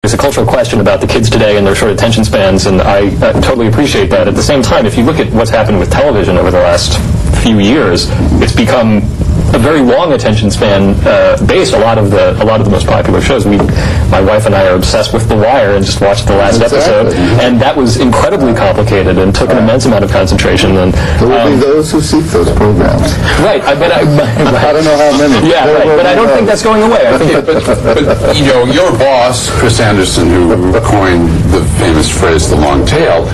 There's a cultural question about the kids today and their short attention spans, and I totally appreciate that. At the same time, if you look at what's happened with television over the last few years, it's become a very long attention span base. A lot of the most popular shows. My wife and I are obsessed with The Wire and just watched the last episode, and that was incredibly complicated and took an immense amount of concentration. And there will be those who seek those programs. Right. I don't know how many. Yeah, right. But I don't think that's going away. I think but you know, your boss, Chris Anderson, who coined the famous phrase "the long tail,"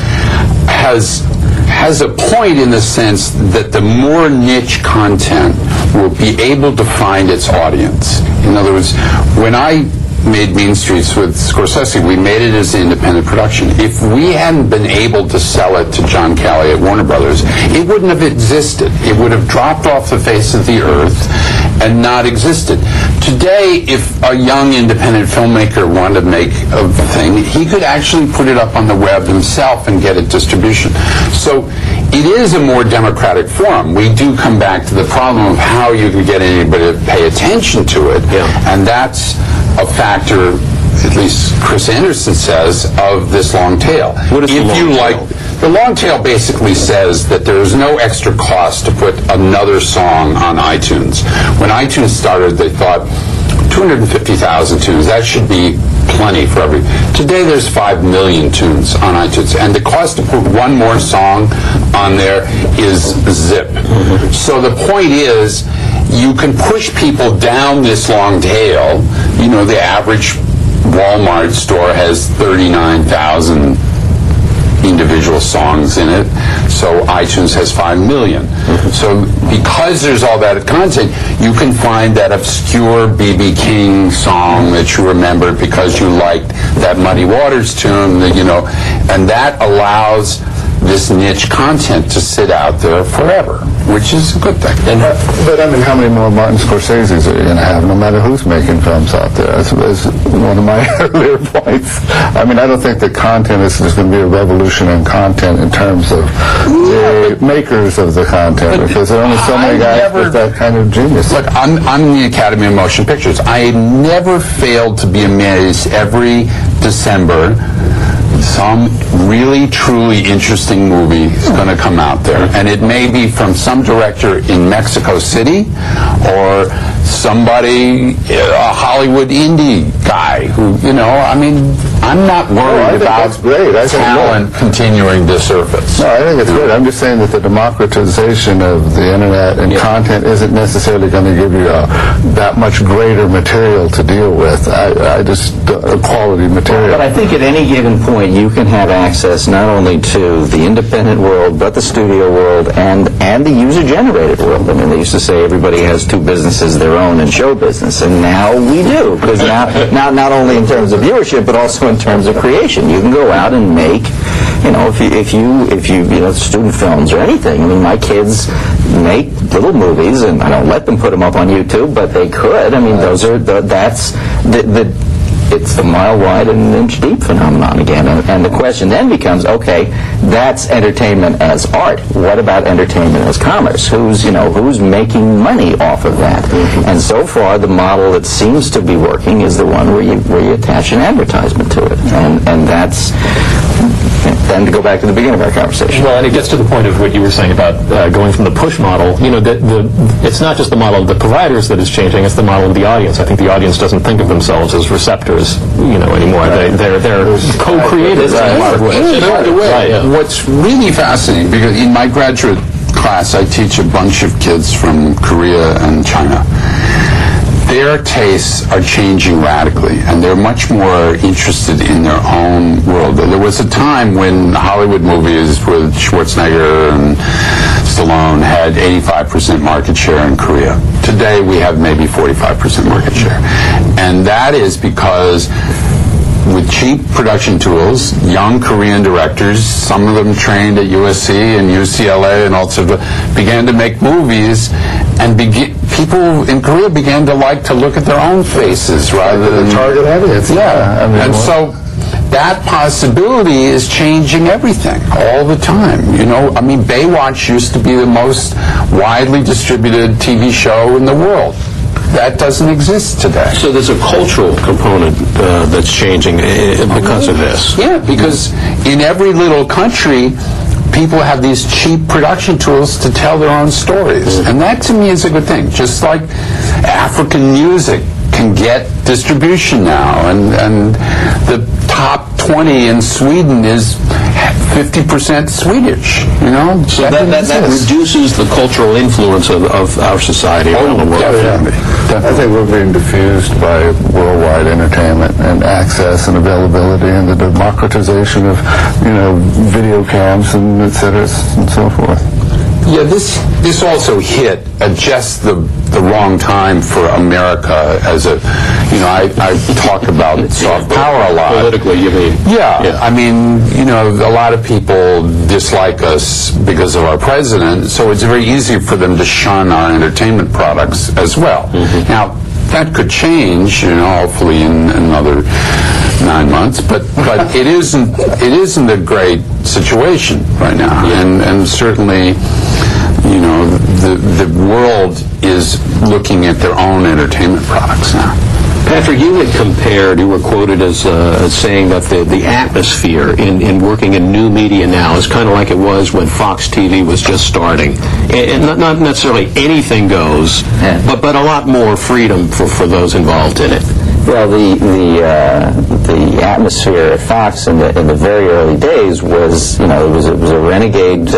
has a point in the sense that the more niche content will be able to find its audience. In other words, when I made Mean Streets with Scorsese, we made it as an independent production. If we hadn't been able to sell it to John Calley at Warner Brothers, it wouldn't have existed. It would have dropped off the face of the earth and not existed. Today, if a young independent filmmaker wanted to make a thing, he could actually put it up on the web himself and get it distribution. So it is a more democratic forum. We do come back to the problem of how you can get anybody to pay attention to it, and that's a factor, at least Chris Anderson says, of this long tail. What is the long tail basically says that there is no extra cost to put another song on iTunes. When iTunes started, they thought 250,000 tunes, that should be plenty for every. Today there's 5 million tunes on iTunes, and the cost to put one more song on there is zip. So the point is, you can push people down this long tail. You know, the average Walmart store has 39,000 individual songs in it, so iTunes has 5 million. So because there's all that content, you can find that obscure B.B. King song that you remember because you liked that Muddy Waters tune, you know, and that allows this niche content to sit out there forever, which is a good thing. But I mean, how many more Martin Scorseses are you going to have, no matter who's making films out there? That's one of my earlier points. I mean, I don't think that content is going to be a revolution in content in terms of the makers of the content, because there are only so many guys with that kind of genius. Look, I'm in the Academy of Motion Pictures. I never failed to be amazed every December some really, truly interesting movie is going to come out there. And it may be from some director in Mexico City or somebody, a Hollywood indie guy who, you know, I mean, I'm not worried about talent continuing to surface. No, I think it's good. I'm just saying that the democratization of the internet and content isn't necessarily going to give you that much greater material to deal with. I just, quality material. But I think at any given point, you can have access not only to the independent world, but the studio world and the user-generated world. I mean, they used to say everybody has two businesses, their own and show business, and now we do, because now not only in terms of viewership, but also in terms of creation. You can go out and make, you know, if you know, student films or anything. I mean, my kids make little movies, and I don't let them put them up on YouTube, but they could. I mean, those are it's the mile wide and an inch deep phenomenon again. And the question then becomes, okay, that's entertainment as art. What about entertainment as commerce? Who's making money off of that? And so far, the model that seems to be working is the one where you attach an advertisement to it. And that's, then to go back to the beginning of our conversation. Well, and it gets to the point of what you were saying about going from the push model. You know, it's not just the model of the providers that is changing, it's the model of the audience. I think the audience doesn't think of themselves as receptors, you know, anymore. Right. They're co-creators in a lot of ways. By the way, what's really fascinating, because in my graduate class I teach a bunch of kids from Korea and China. Their tastes are changing radically, and they're much more interested in their own world. There was a time when Hollywood movies with Schwarzenegger and Stallone had 85% market share in Korea. Today we have maybe 45% market share. And that is because with cheap production tools, young Korean directors, some of them trained at USC and UCLA and also began to make movies, and people in Korea began to like to look at their own faces rather than the target audience. Yeah, I mean, and so that possibility is changing everything all the time. You know, I mean, Baywatch used to be the most widely distributed TV show in the world. That doesn't exist today. So there's a cultural component that's changing because of this. Yeah, because in every little country, people have these cheap production tools to tell their own stories. And that, to me, is a good thing. Just like African music can get distribution now, and the top 20 in Sweden is 50% Swedish, you know? So that reduces the cultural influence of our society around the world. I think we're being diffused by worldwide entertainment and access and availability and the democratization of, video cams and et cetera and so forth. Yeah, this also hit at just the wrong time for America as a, I talk about soft power a lot. Politically, you mean? Yeah, I mean, a lot of people dislike us because of our president, so it's very easy for them to shun our entertainment products as well. Now, that could change, hopefully in another 9 months, but it isn't a great situation right now, and certainly, the world is looking at their own entertainment products now. Patrick, you had compared, you were quoted as saying that the atmosphere in working in new media now is kind of like it was when Fox TV was just starting. And not necessarily anything goes, but a lot more freedom for those involved in it. Well, the atmosphere at Fox in the very early days was, it was a renegade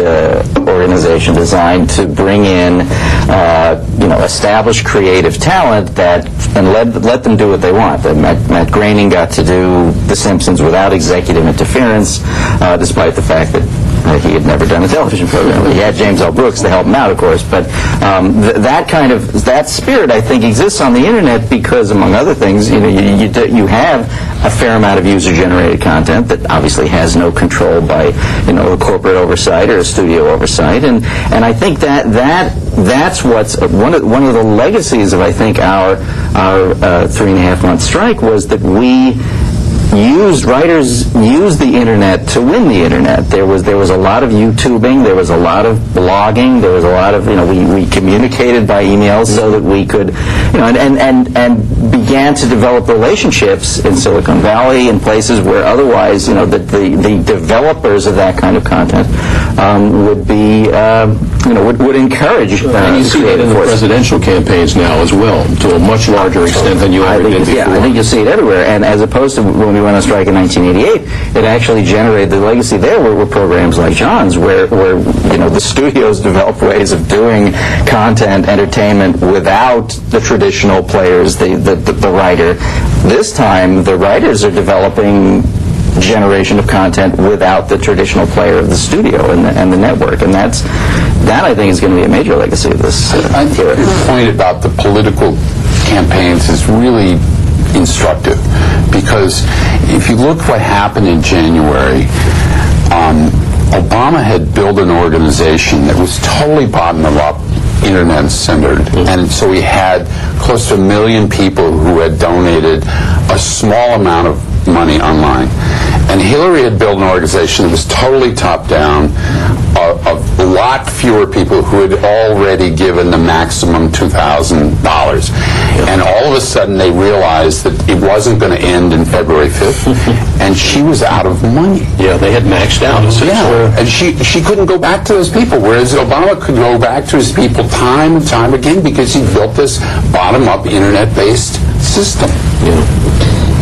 organization designed to bring in, established creative talent and let them do what they want. Matt Groening got to do The Simpsons without executive interference, despite the fact that he had never done a television program. He had James L. Brooks to help him out, of course, but that spirit, I think, exists on the internet because, among other things, you have a fair amount of user-generated content that obviously has no control by, a corporate oversight or a studio oversight, and I think that's what's one of the legacies of, I think, our 3.5-month strike was that writers used the internet to win the internet. There was a lot of YouTubing, there was a lot of blogging, there was a lot of, we communicated by email so that we could, and began to develop relationships in Silicon Valley and places where otherwise, the developers of that kind of content would be, would encourage and you see that in the presidential campaigns now as well, to a much larger extent than you ever did before. Yeah, I think you'll see it everywhere. And as opposed to when we went on strike in 1988, it actually generated, the legacy there were programs like John's, where the studios developed ways of doing content, entertainment without the traditional players, the writer. This time, the writers are developing generation of content without the traditional player of the studio and the network, and that I think is going to be a major legacy of this. I think your point about the political campaigns is really instructive, because if you look what happened in January, Obama had built an organization that was totally bottom-up, internet-centered, and so he had close to 1 million people who had donated a small amount of money online. And Hillary had built an organization that was totally top-down, a lot fewer people who had already given the maximum $2,000. And all of a sudden they realized that it wasn't going to end in February 5th, and she was out of money. Yeah, they had maxed out. Yeah, and she couldn't go back to those people, whereas Obama could go back to his people time and time again because he built this bottom-up, internet-based system. Yeah.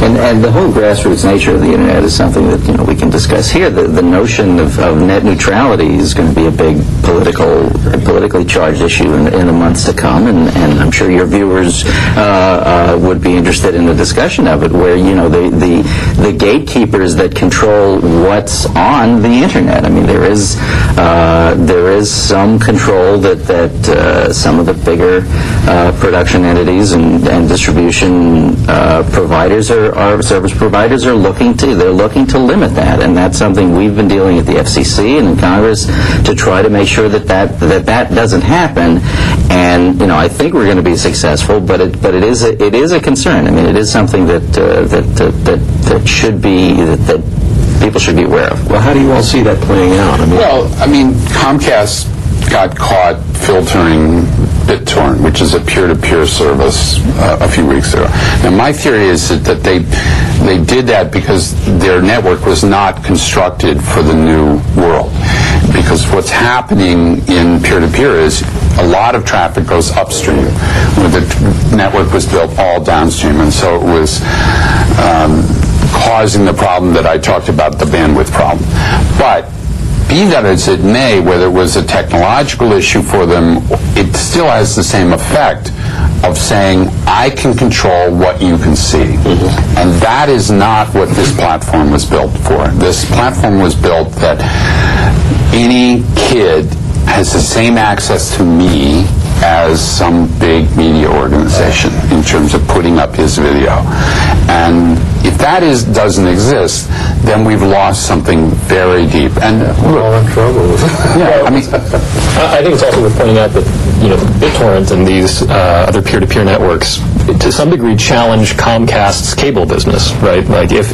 And the whole grassroots nature of the internet is something that we can discuss here. The notion of net neutrality is going to be a big politically charged issue in the months to come, and I'm sure your viewers would be interested in the discussion of it, where the gatekeepers that control what's on the internet. I mean, there is some control that some of the bigger production entities and distribution providers our service providers are looking to limit that, and that's something we've been dealing at the FCC and in Congress to try to make sure that doesn't happen. And I think we're going to be successful, but it is a concern. I mean, it is something that people should be aware of. Well, how do you all see that playing out? Comcast got caught filtering BitTorrent, which is a peer-to-peer service a few weeks ago. Now, my theory is that they did that because their network was not constructed for the new world. Because what's happening in peer-to-peer is a lot of traffic goes upstream, where the network was built all downstream, and so it was causing the problem that I talked about, the bandwidth problem. But be that as it may, whether it was a technological issue for them, it still has the same effect of saying, I can control what you can see. And that is not what this platform was built for. This platform was built that any kid has the same access to me as some big media organization in terms of putting up his video. And if that doesn't exist, then we've lost something very deep. And We're all in trouble. yeah, I mean, I think it's also worth pointing out that BitTorrent and these other peer-to-peer networks, to some degree, challenge Comcast's cable business, right? Like if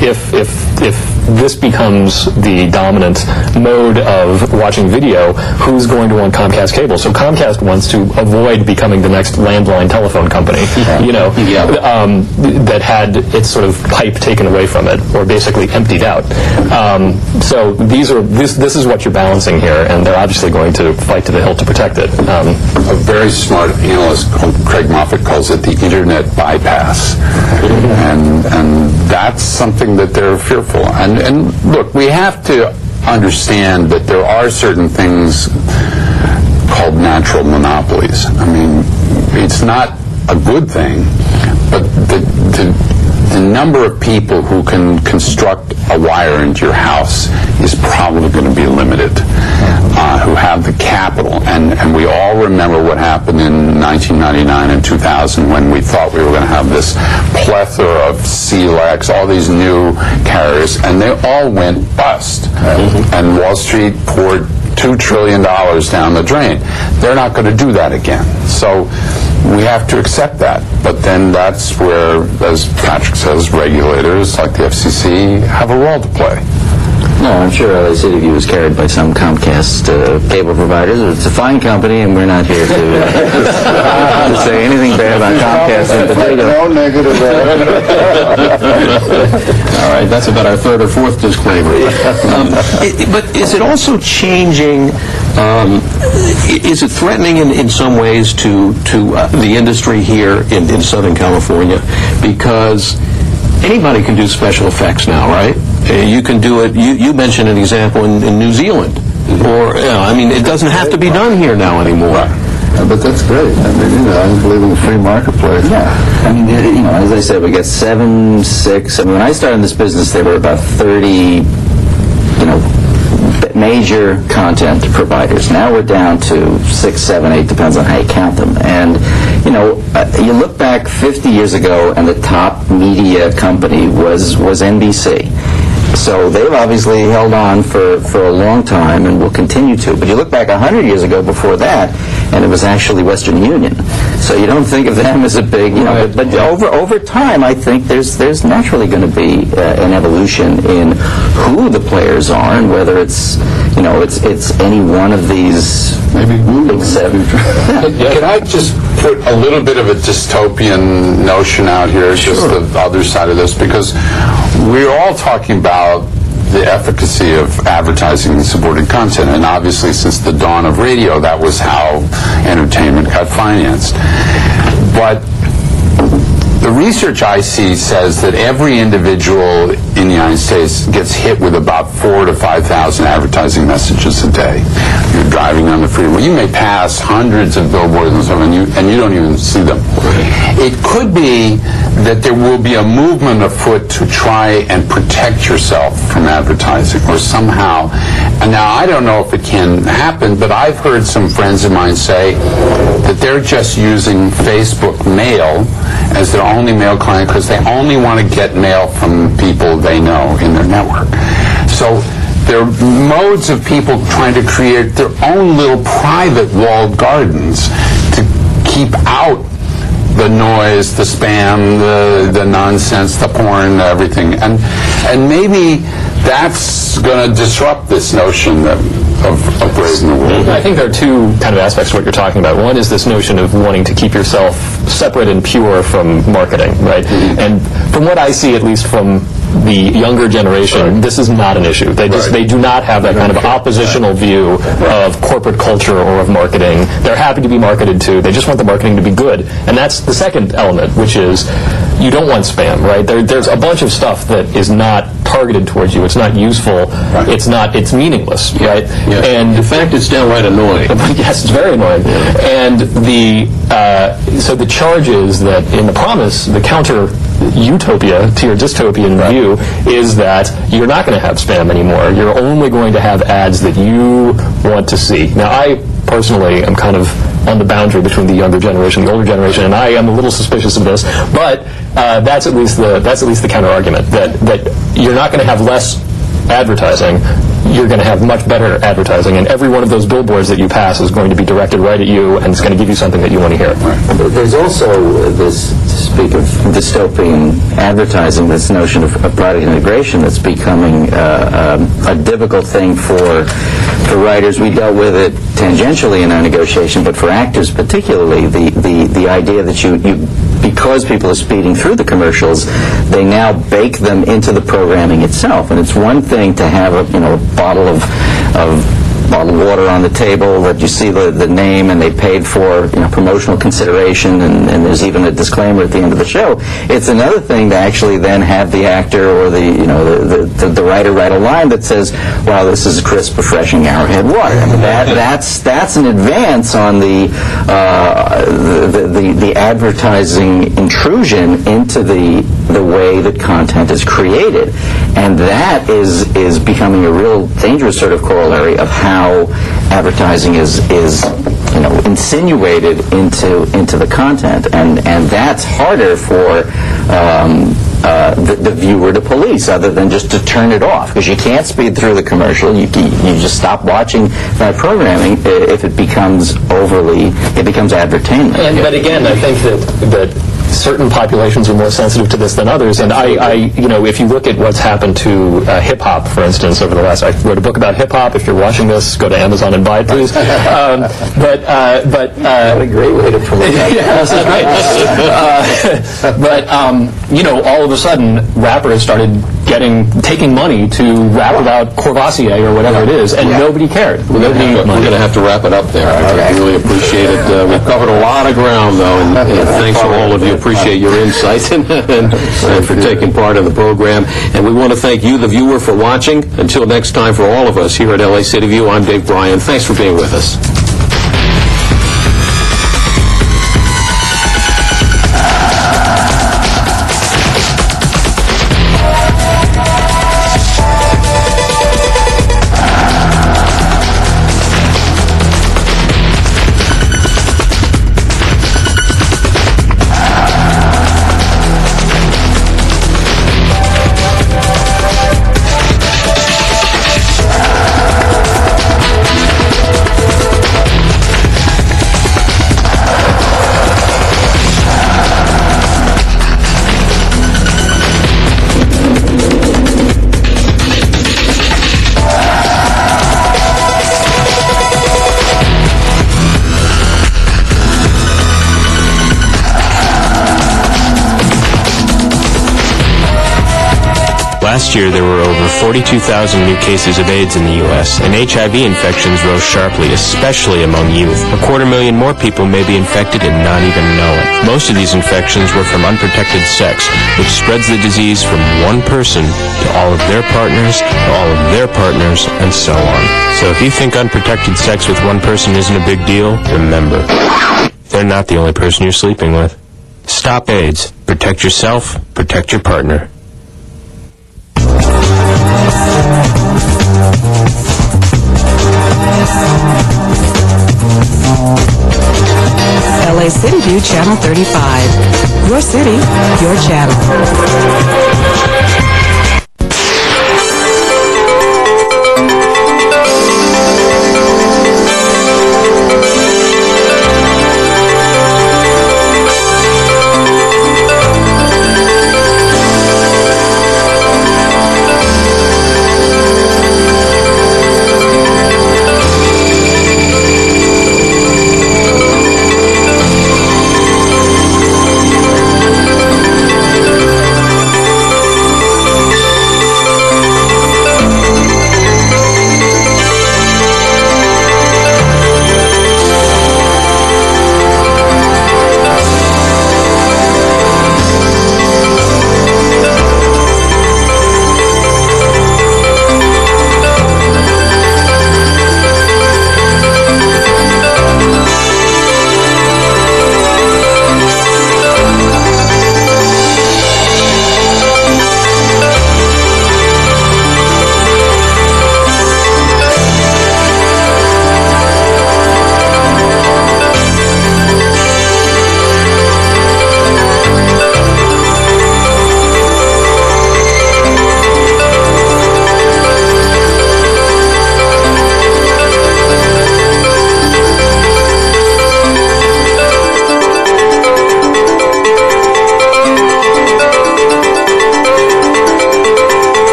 this becomes the dominant mode of watching video, who's going to want Comcast cable? So Comcast wants to avoid becoming the next landline telephone company, that had its sort of pipe taken away from it, or basically emptied out. So this is what you're balancing here, and they're obviously going to fight to the hilt to protect it. a very smart analyst, Craig Moffett, calls it the internet bypass. And that's something that they're fearful. And look, we have to understand that there are certain things called natural monopolies. I mean, it's not a good thing, but the number of people who can construct a wire into your house is probably going to be limited, who have the capital. And we all remember what happened in 1999 and 2000 when we thought we were going to have this plethora of CLECs, all these new carriers, and they all went bust. And Wall Street poured $2 trillion down the drain. They're not going to do that again. So we have to accept that. But then that's where, as Patrick says, regulators like the FCC have a role to play. No, I'm sure LA City View is carried by some Comcast cable providers. It's a fine company, and we're not here to, to say anything bad about Comcast in particular. No negative. All right, that's about our third or fourth disclaimer. But is it also changing, is it threatening in some ways to the industry here in Southern California? Because anybody can do special effects now, right? You can do it, you mentioned an example in New Zealand. Or, I mean, it doesn't have to be done here now anymore. But that's great. I mean, I believe in the free marketplace. I mean, as I said, we got 7, 6. I mean, when I started in this business, there were about 30, major content providers. Now we're down to 6, 7, 8, depends on how you count them. And, you look back 50 years ago, and the top media company was NBC. So they've obviously held on for a long time and will continue to. But you look back 100 years ago before that, and it was actually Western Union. So you don't think of them as a big, but over time, I think there's naturally going to be an evolution in who the players are and whether it's any one of these Maybe big 7. Can I just put a little bit of a dystopian notion out here, just the other side of this? Because we're all talking about the efficacy of advertising and supported content, and obviously since the dawn of radio, that was how entertainment got financed. But the research I see says that every individual in the United States gets hit with about 4,000 to 5,000 advertising messages a day. You're driving on the freeway. You may pass hundreds of billboards and so on, and you don't even see them. It could be that there will be a movement afoot to try and protect yourself from advertising, or somehow. And now I don't know if it can happen, but I've heard some friends of mine say that they're just using Facebook Mail as their only mail client because they only want to get mail from people they know in their network. So there are modes of people trying to create their own little private walled gardens to keep out the noise, the spam, the nonsense, the porn, everything. And maybe that's going to disrupt this notion of brave in the world. I think there are two kind of aspects to what you're talking about. One is this notion of wanting to keep yourself separate and pure from marketing, right? And from what I see, at least from the younger generation, this is not an issue. They do not have that kind of oppositional view of corporate culture or of marketing. They're happy to be marketed to. They just want the marketing to be good. And that's the second element, which is you don't want spam, right? There's a bunch of stuff that is not targeted towards you. It's not useful. It's meaningless, right? Yeah. And in fact, it's downright annoying. yes, it's very annoying. And so the charge is that in the promise, the counter utopia to your dystopian view is that you're not going to have spam anymore. You're only going to have ads that you want to see. Now, I personally am kind of on the boundary between the younger generation and the older generation, and I am a little suspicious of this, but that's at least the counter argument that you're not going to have less advertising. You're going to have much better advertising, and every one of those billboards that you pass is going to be directed right at you, and it's going to give you something that you want to hear. There's also this, to speak of dystopian advertising, this notion of product integration that's becoming a difficult thing for writers. We dealt with it tangentially in our negotiation, but for actors particularly, the idea that you because people are speeding through the commercials, they now bake them into the programming itself. And it's one thing to have a bottle of bottled water on the table that you see the name and they paid for promotional consideration, and there's even a disclaimer at the end of the show. It's another thing to actually then have the actor or the writer write a line that says, "Wow, this is crisp, refreshing Arrowhead water." I mean, that's an advance on the advertising intrusion into the way that content is created, and that is becoming a real dangerous sort of corollary of how advertising is insinuated into the content, and that's harder for the viewer to police, other than just to turn it off, because you can't speed through the commercial. You just stop watching that programming if it becomes advertainment. But again, I think that certain populations are more sensitive to this than others, and if you look at what's happened to hip hop, for instance, over the last, I wrote a book about hip hop. If you're watching this, go to Amazon and buy it, please. What a great way to promote that. Yeah, this is great. All of a sudden, rappers started taking money to rap about Courvoisier or whatever it is, and nobody cared. We're going to have to wrap it up there. I really appreciate it. We've covered a lot of ground, though, and thanks to all of you. Appreciate your insights and for taking part in the program. And we want to thank you, the viewer, for watching. Until next time, for all of us here at LA City View, I'm Dave Bryan. Thanks for being with us. Last year, there were over 42,000 new cases of AIDS in the U.S., and HIV infections rose sharply, especially among youth. 250,000 more people may be infected and not even know it. Most of these infections were from unprotected sex, which spreads the disease from one person to all of their partners, to all of their partners, and so on. So if you think unprotected sex with one person isn't a big deal, remember, they're not the only person you're sleeping with. Stop AIDS. Protect yourself. Protect your partner. LA City View Channel 35. Your city, your channel.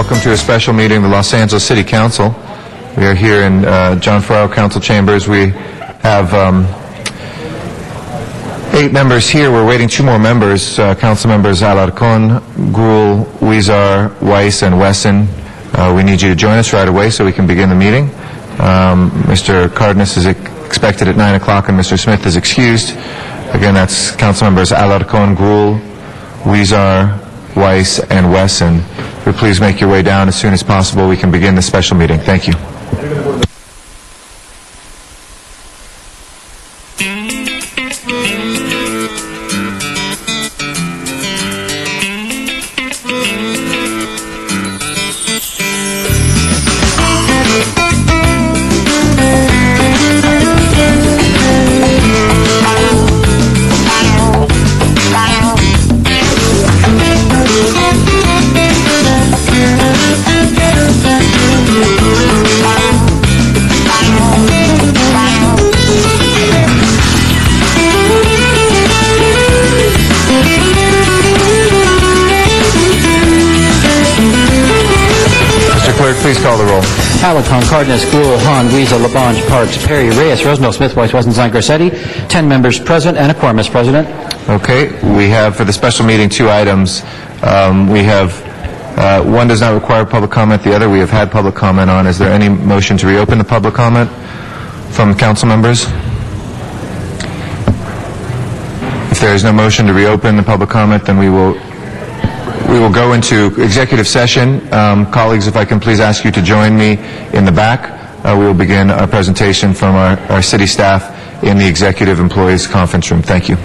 Welcome to a special meeting of the Los Angeles City Council. We are here in John Ferraro Council Chambers. We have 8 members here. We're waiting 2 more members, Council members Alarcon, Gruhl, Huizar, Weiss, and Wesson. We need you to join us right away so we can begin the meeting. Mr. Cardenas is expected at 9 o'clock and Mr. Smith is excused. Again, that's Council members Alarcon, Gruhl, Huizar, Weiss, and Wesson. If you please make your way down as soon as possible, we can begin the special meeting. Thank you. Please call the roll. Alarcon, Cardenas, Gruhl, Hahn, Weasel, Labange, Parks, Perry, Reyes, Rosendahl, Smith, Weiss, Wesson, Zine, Garcetti. 10 members present and a quorum, Mr. President. Okay, we have for the special meeting 2 items. We have one does not require public comment, the other we have had public comment on. Is there any motion to reopen the public comment from council members? If there is no motion to reopen the public comment, then we will go into executive session. Colleagues, if I can please ask you to join me in the back. We will begin our presentation from our city staff in the Executive Employees Conference Room. Thank you.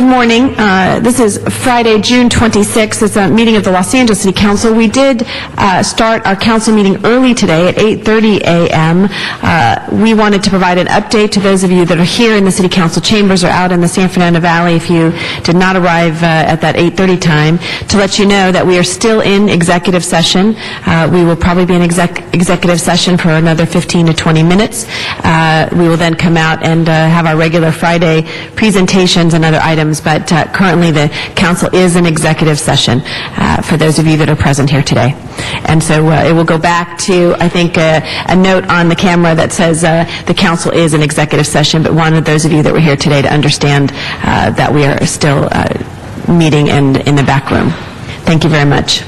morning. This is Friday, June 26th. It's a meeting of the Los Angeles City Council. We did start our council meeting early today at 8:30 a.m. We wanted to provide an update to those of you that are here in the City Council chambers or out in the San Fernando Valley if you did not arrive at that 8:30 time, to let you know that we are still in executive session. We will probably be in executive session for another 15 to 20 minutes. We will then come out and have our regular Friday presentations and other items, but currently the council is in executive session for those of you that are present here today. And so it will go back to, I think, a note on the camera that says the council is in executive session, but wanted those of you that were here today to understand that we are still meeting in the back room. Thank you very much.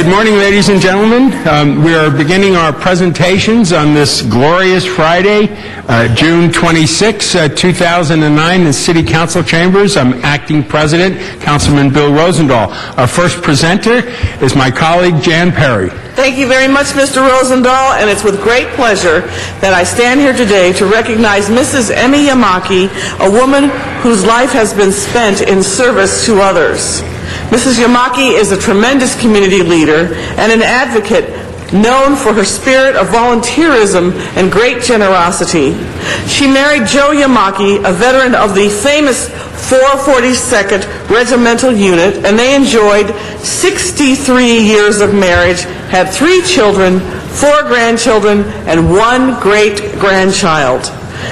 Good morning, ladies and gentlemen. We are beginning our presentations on this glorious Friday, June 26, 2009, in the City Council chambers. I'm Acting President, Councilman Bill Rosendahl. Our first presenter is my colleague, Jan Perry. Thank you very much, Mr. Rosendahl, and it's with great pleasure that I stand here today to recognize Mrs. Emmy Yamaki, a woman whose life has been spent in service to others. Mrs. Yamaki is a tremendous community leader and an advocate known for her spirit of volunteerism and great generosity. She married Joe Yamaki, a veteran of the famous 442nd Regimental Unit, and they enjoyed 63 years of marriage, had 3 children, 4 grandchildren, and 1 great-grandchild.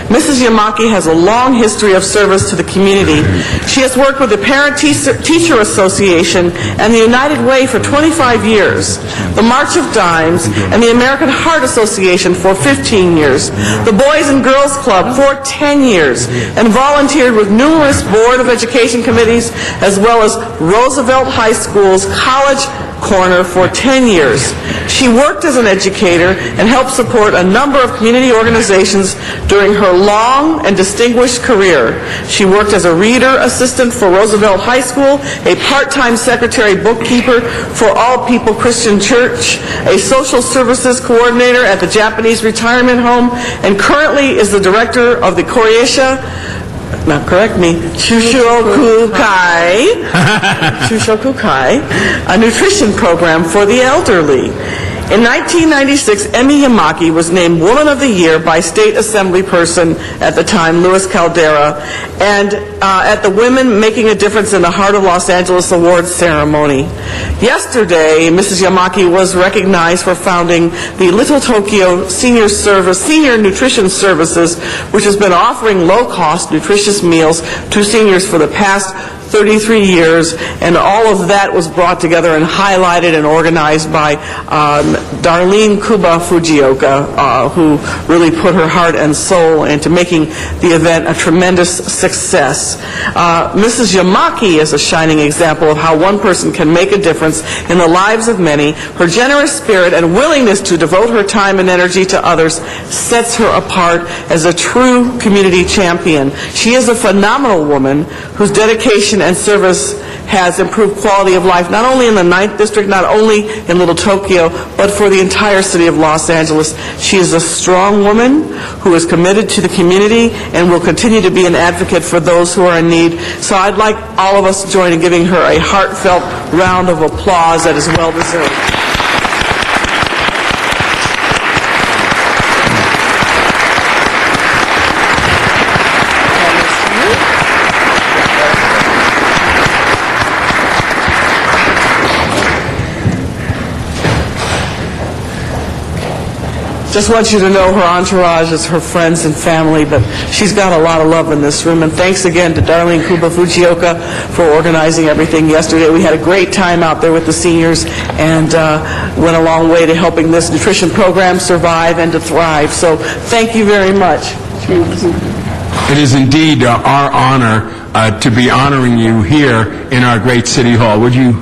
Mrs. Yamaki has a long history of service to the community. She has worked with the Parent-Teacher Association and the United Way for 25 years, the March of Dimes, and the American Heart Association for 15 years, the Boys and Girls Club for 10 years, and volunteered with numerous Board of Education committees, as well as Roosevelt High School's College Corner for 10 years. She worked as an educator and helped support a number of community organizations during her long and distinguished career. She worked as a reader assistant for Roosevelt High School, a part-time secretary bookkeeper for All People Christian Church, a social services coordinator at the Japanese retirement home, and currently is the director of the Koreisha, now correct me, Chushokukai, a nutrition program for the elderly. In 1996, Emmy Yamaki was named Woman of the Year by State Assembly person at the time, Louis Caldera, and at the Women Making a Difference in the Heart of Los Angeles Awards ceremony. Yesterday, Mrs. Yamaki was recognized for founding the Little Tokyo Senior Nutrition Services, which has been offering low-cost, nutritious meals to seniors for the past 33 years, and all of that was brought together and highlighted and organized by Darlene Kuba Fujioka, who really put her heart and soul into making the event a tremendous success. Mrs. Yamaki is a shining example of how one person can make a difference in the lives of many. Her generous spirit and willingness to devote her time and energy to others sets her apart as a true community champion. She is a phenomenal woman whose dedication and service has improved quality of life, not only in the 9th District, not only in Little Tokyo, but for the entire city of Los Angeles. She is a strong woman who is committed to the community and will continue to be an advocate for those who are in need. So I'd like all of us to join in giving her a heartfelt round of applause that is well deserved. Just want you to know her entourage is her friends and family, but she's got a lot of love in this room. And thanks again to Darlene Kuba Fujioka for organizing everything yesterday. We had a great time out there with the seniors and went a long way to helping this nutrition program survive and to thrive. So thank you very much. It is indeed our honor to be honoring you here in our great City Hall. Would you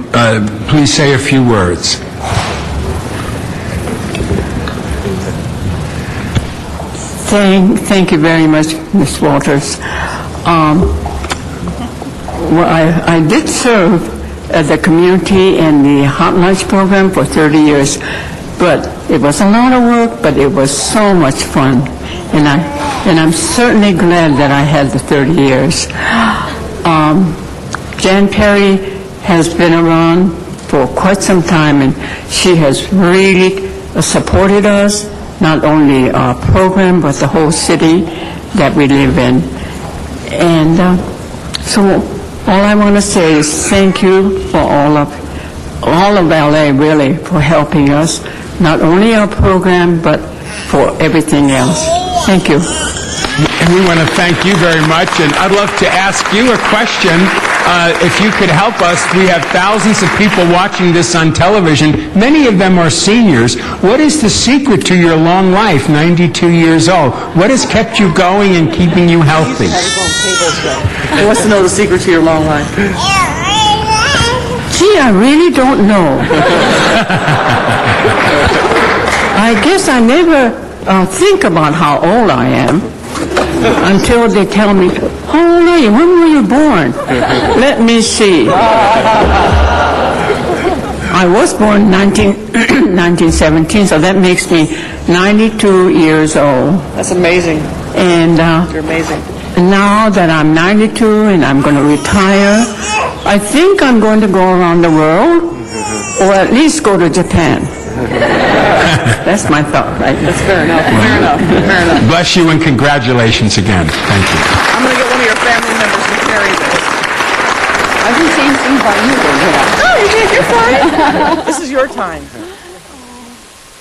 please say a few words? Thank you very much, Ms. Walters. Well, I did serve at the community and the hot lunch program for 30 years, but it was a lot of work, but it was so much fun, and I'm certainly glad that I had the 30 years. Jan Perry has been around for quite some time, and she has really supported us, not only our program, but the whole city that we live in. And so all I want to say is thank you for all of LA, really, for helping us, not only our program, but for everything else. Thank you. And we want to thank you very much, and I'd love to ask you a question. If you could help us, we have thousands of people watching this on television. Many of them are seniors. What is the secret to your long life, 92 years old? What has kept you going and keeping you healthy? He wants to know the secret to your long life. Gee, I really don't know. I guess I never think about how old I am until they tell me, how old are you? When were you born? Let me see. I was born 1917, so that makes me 92 years old. That's amazing. And You're amazing. now that I'm 92 and I'm going to retire, I think I'm going to go around the world, or at least go to Japan. That's my thought, right? That's fair enough. Fair enough. Fair enough. Bless you and congratulations again. Thank you. I'm going to get one of your family members to carry this. I can say anything about you, though. Oh, you're fine. This is your time.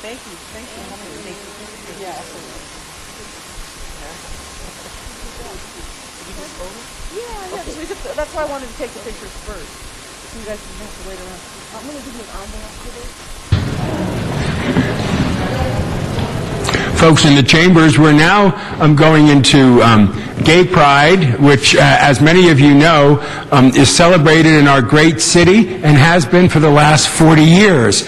Thank you. Thank you. Yeah, that's why I wanted to take the pictures first. So you guys didn't have to wait around. I'm going to give you an envelope for this. Folks in the chambers, we're now going into Gay Pride, which, as many of you know, is celebrated in our great city and has been for the last 40 years.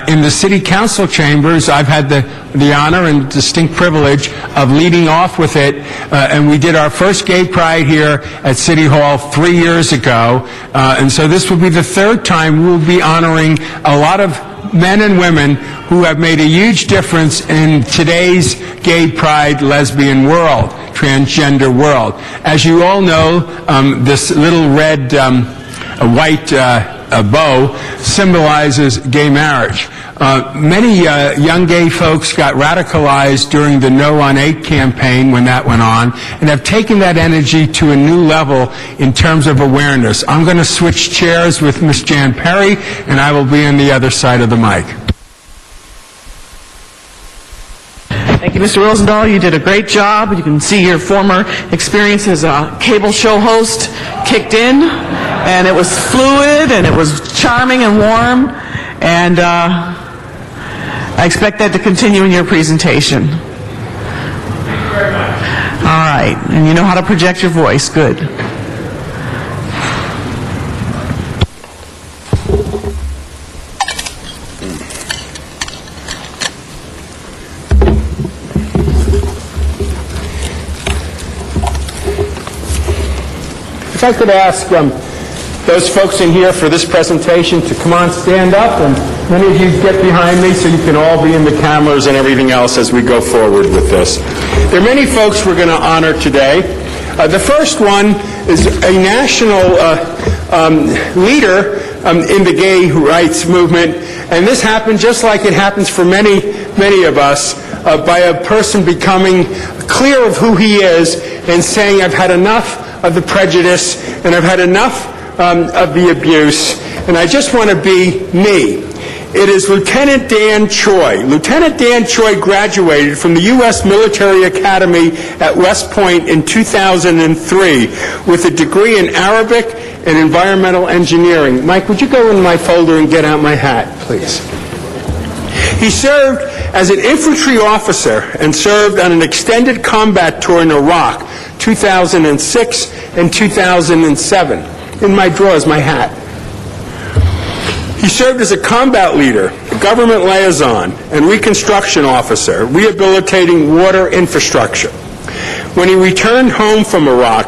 In the city council chambers, I've had the honor and distinct privilege of leading off with it, and we did our first Gay Pride here at City Hall 3 years ago, and so this will be the third time we'll be honoring a lot of men and women who have made a huge difference in today's gay pride, lesbian world, transgender world. As you all know, this little red, white bow symbolizes gay marriage. Many young gay folks got radicalized during the No on 8 campaign when that went on, and have taken that energy to a new level in terms of awareness. I'm going to switch chairs with Ms. Jan Perry, and I will be on the other side of the mic. Thank you, Mr. Rosendahl. You did a great job. You can see your former experience as a cable show host kicked in, and it was fluid, and it was charming and warm, and I expect that to continue in your presentation. Thank you very much. All right, and you know how to project your voice. Good. If I could ask those folks in here for this presentation to come on, stand up, and many of you get behind me so you can all be in the cameras and everything else as we go forward with this. There are many folks we're going to honor today. The first one is a national leader in the gay rights movement, and this happened just like it happens for many, many of us, by a person becoming clear of who he is and saying, I've had enough of the prejudice, and I've had enough of the abuse, and I just want to be me. It is Lieutenant Dan Choi. Lieutenant Dan Choi graduated from the U.S. Military Academy at West Point in 2003 with a degree in Arabic and environmental engineering. Mike, would you go in my folder and get out my hat, please? He served as an infantry officer and served on an extended combat tour in Iraq, 2006 and 2007. In my drawer is my hat. He served as a combat leader, government liaison, and reconstruction officer, rehabilitating water infrastructure. When he returned home from Iraq,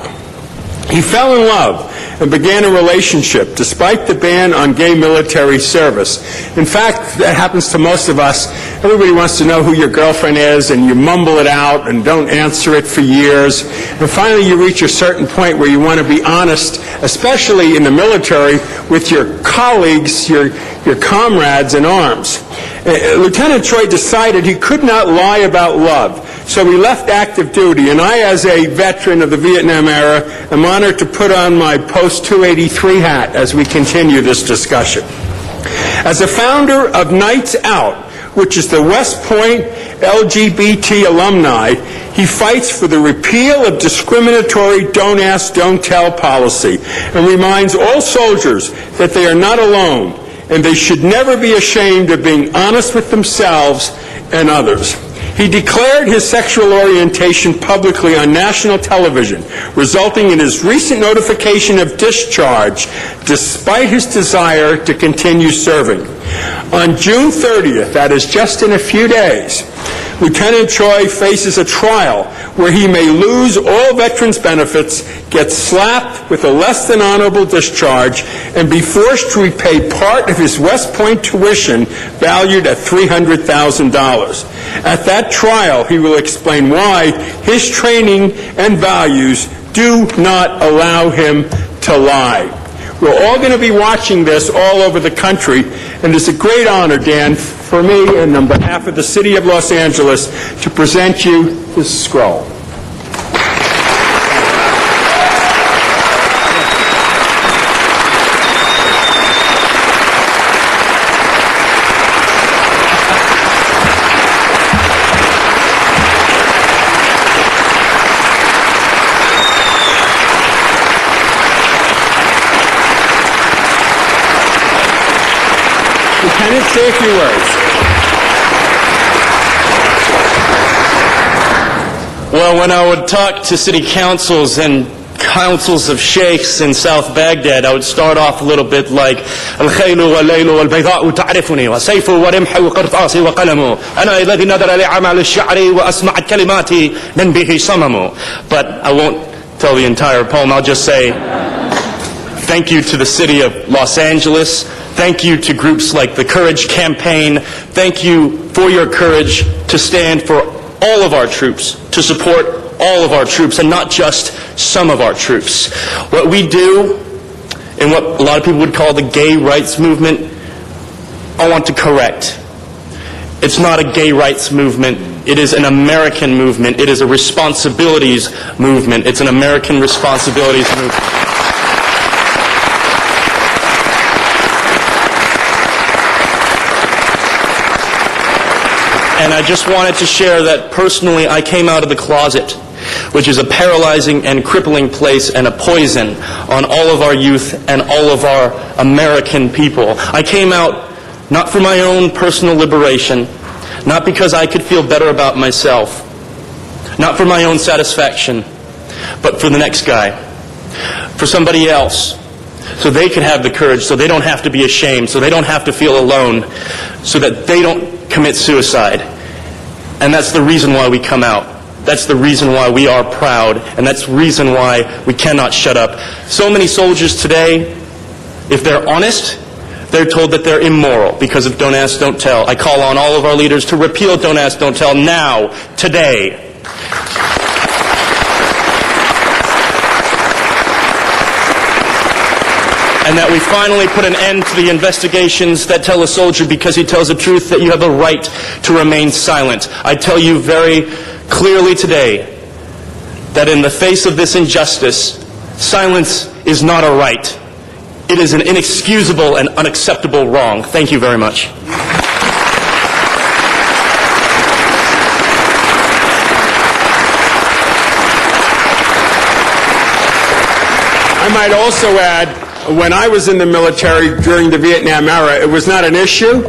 he fell in love and began a relationship despite the ban on gay military service. In fact, that happens to most of us. Everybody wants to know who your girlfriend is, and you mumble it out and don't answer it for years. And finally, you reach a certain point where you want to be honest, especially in the military, with your colleagues, your comrades in arms. Lieutenant Choi decided he could not lie about love, so he left active duty, and I, as a veteran of the Vietnam era, am honored to put on my post-283 hat as we continue this discussion. As a founder of Nights Out, which is the West Point LGBT alumni, he fights for the repeal of discriminatory don't ask, don't tell policy, and reminds all soldiers that they are not alone, and they should never be ashamed of being honest with themselves and others. He declared his sexual orientation publicly on national television, resulting in his recent notification of discharge, despite his desire to continue serving. On June 30th, that is just in a few days, Lieutenant Choi faces a trial where he may lose all veterans' benefits, get slapped with a less than honorable discharge, and be forced to repay part of his West Point tuition valued at $300,000. At that trial, he will explain why his training and values do not allow him to lie. We're all going to be watching this all over the country, and it's a great honor, Dan, for me and on behalf of the City of Los Angeles to present you this scroll. Lieutenant, say a few words. Well, when I would talk to city councils and councils of sheikhs in South Baghdad, I would start off a little bit like الخيل والليل والبيضاء تعرفني وسيف ورمح وقرطاس وقلم أنا الذي نظر لعمل الشعر وأسمعت كلماتي من به صمم. But I won't tell the entire poem. I'll just say thank you to the city of Los Angeles. Thank you to groups like the Courage Campaign. Thank you for your courage to stand for all of our troops, to support all of our troops, and not just some of our troops. What we do, and what a lot of people would call the gay rights movement, I want to correct. It's not a gay rights movement. It is an American movement. It is a responsibilities movement. It's an American responsibilities movement. And I just wanted to share that personally I came out of the closet, which is a paralyzing and crippling place and a poison on all of our youth and all of our American people. I came out not for my own personal liberation, not because I could feel better about myself, not for my own satisfaction, but for the next guy, for somebody else, so they can have the courage, so they don't have to be ashamed, so they don't have to feel alone, so that they don't commit suicide. And that's the reason why we come out. That's the reason why we are proud, and that's the reason why we cannot shut up. So many soldiers today, if they're honest, they're told that they're immoral because of Don't Ask, Don't Tell. I call on all of our leaders to repeal Don't Ask, Don't Tell now, today. And that we finally put an end to the investigations that tell a soldier because he tells the truth that you have a right to remain silent. I tell you very clearly today that in the face of this injustice, silence is not a right. It is an inexcusable and unacceptable wrong. Thank you very much. I might also add, when I was in the military during the Vietnam era, it was not an issue.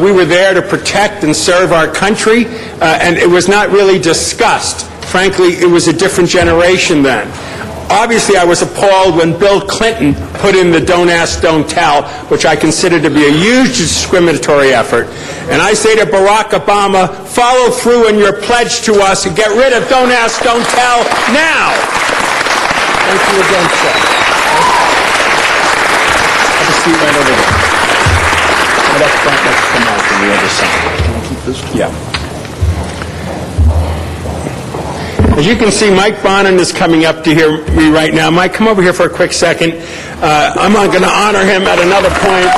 We were there to protect and serve our country, and it was not really discussed. Frankly, it was a different generation then. Obviously, I was appalled when Bill Clinton put in the Don't Ask, Don't Tell, which I consider to be a huge discriminatory effort. And I say to Barack Obama, follow through on your pledge to us and get rid of Don't Ask, Don't Tell now. Thank you again, sir. Have a seat right over there. Right up front next to Mike on the other side. Can I keep this? Yeah. As you can see, Mike Bonin is coming up to hear me right now. Mike, come over here for a quick second. I'm going to honor him at another point.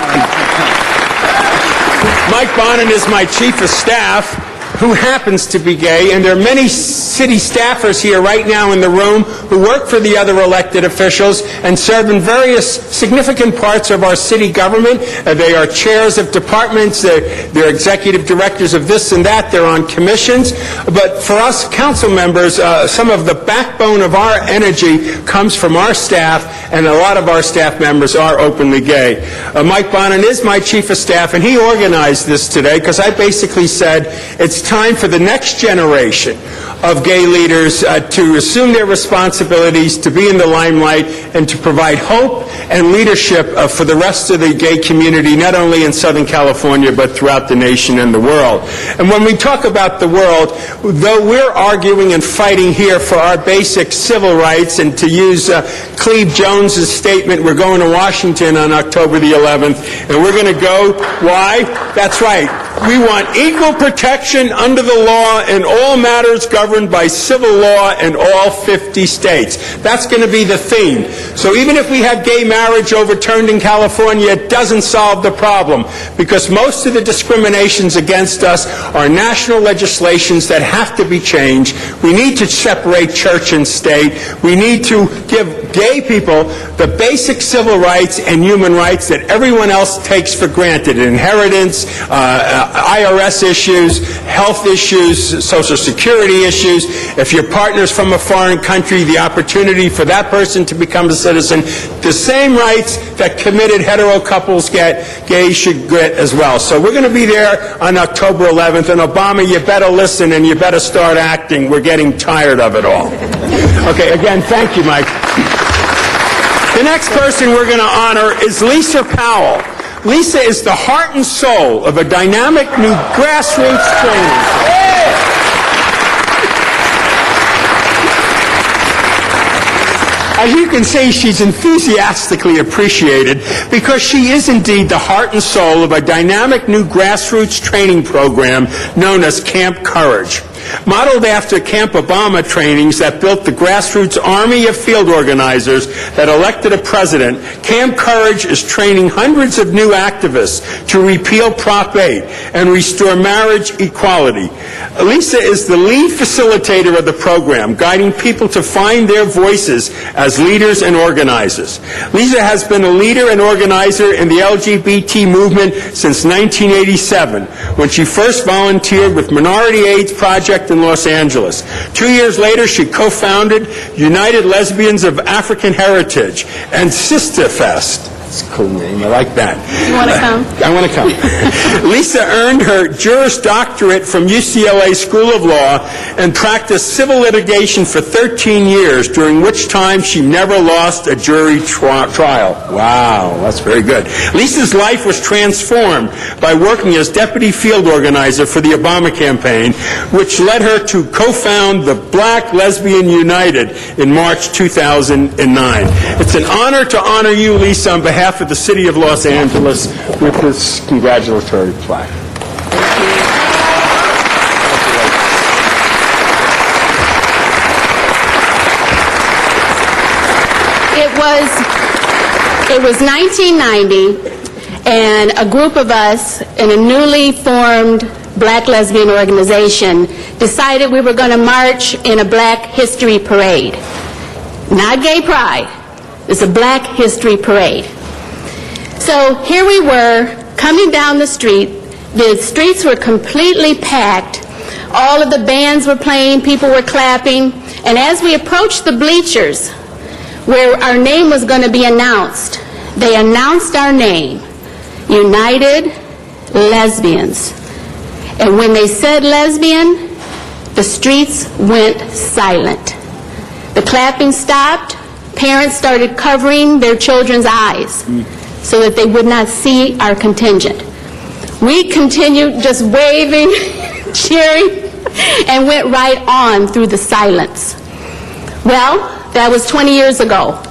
Mike Bonin is my chief of staff, who happens to be gay, and there are many city staffers here right now in the room who work for the other elected officials and serve in various significant parts of our city government. They are chairs of departments, they're executive directors of this and that, they're on commissions. But for us council members, some of the backbone of our energy comes from our staff, and a lot of our staff members are openly gay. Mike Bonin is my chief of staff, and he organized this today because I basically said it's time for the next generation of gay leaders to assume their responsibilities, to be in the limelight, and to provide hope and leadership for the rest of the gay community, not only in Southern California, but throughout the nation and the world. And when we talk about the world, though we're arguing and fighting here for our basic civil rights, and to use Cleve Jones's statement, we're going to Washington on October the 11th, and we're going to go, why? That's right. We want equal protection under the law in all matters governed by civil law in all 50 states. That's going to be the theme. So even if we have gay marriage overturned in California, it doesn't solve the problem, because most of the discriminations against us are national legislations that have to be changed. We need to separate church and state. We need to give gay people the basic civil rights and human rights that everyone else takes for granted: inheritance, IRS issues, health issues, Social Security issues. If your partner's from a foreign country, the opportunity for that person to become a citizen. The same rights that committed hetero couples get, gays should get as well. So we're going to be there on October 11th, and Obama, you better listen and you better start acting. We're getting tired of it all. Okay, again, thank you, Mike. The next person we're going to honor is Lisa Powell. Lisa is the heart and soul of a dynamic new grassroots training. As you can see, she's enthusiastically appreciated because she is indeed the heart and soul of a dynamic new grassroots training program known as Camp Courage. Modeled after Camp Obama trainings that built the grassroots army of field organizers that elected a president, Camp Courage is training hundreds of new activists to repeal Prop 8 and restore marriage equality. Lisa is the lead facilitator of the program, guiding people to find their voices as leaders and organizers. Lisa has been a leader and organizer in the LGBT movement since 1987, when she first volunteered with Minority AIDS Project in Los Angeles. 2 years later, she co-founded United Lesbians of African Heritage and Sister Fest. That's a cool name. I like that. You want to come? I want to come. Lisa earned her Juris Doctorate from UCLA School of Law and practiced civil litigation for 13 years, during which time she never lost a jury trial. Wow, that's very good. Lisa's life was transformed by working as deputy field organizer for the Obama campaign, which led her to co-found the Black Lesbian United in March 2009. It's an honor to honor you, Lisa, on behalf of the City of Los Angeles with this congratulatory plaque. It was 1990, and a group of us in a newly formed Black lesbian organization decided we were going to march in a Black History Parade. Not gay pride. It's a Black History Parade. So here we were, coming down the street. The streets were completely packed. All of the bands were playing, people were clapping, and as we approached the bleachers where our name was going to be announced, they announced our name, United Lesbians. And when they said lesbian, the streets went silent. The clapping stopped. Parents started covering their children's eyes so that they would not see our contingent. We continued just waving, cheering, and went right on through the silence. Well, that was 20 years ago.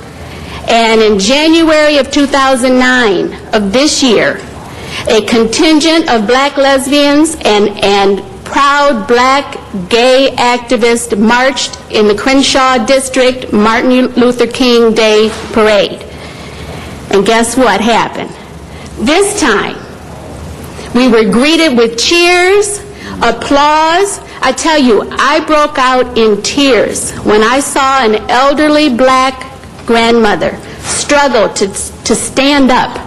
And in January of 2009 of this year, a contingent of Black lesbians and proud Black gay activists marched in the Crenshaw District Martin Luther King Day Parade. And guess what happened? This time, we were greeted with cheers, applause. I tell you, I broke out in tears when I saw an elderly Black grandmother struggle to stand up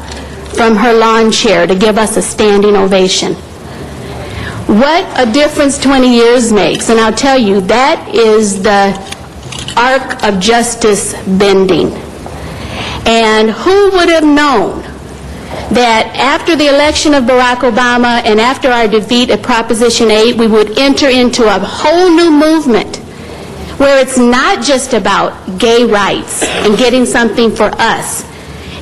from her lawn chair to give us a standing ovation. What a difference 20 years makes. And I'll tell you, that is the arc of justice bending. And who would have known that after the election of Barack Obama and after our defeat at Proposition 8, we would enter into a whole new movement where it's not just about gay rights and getting something for us.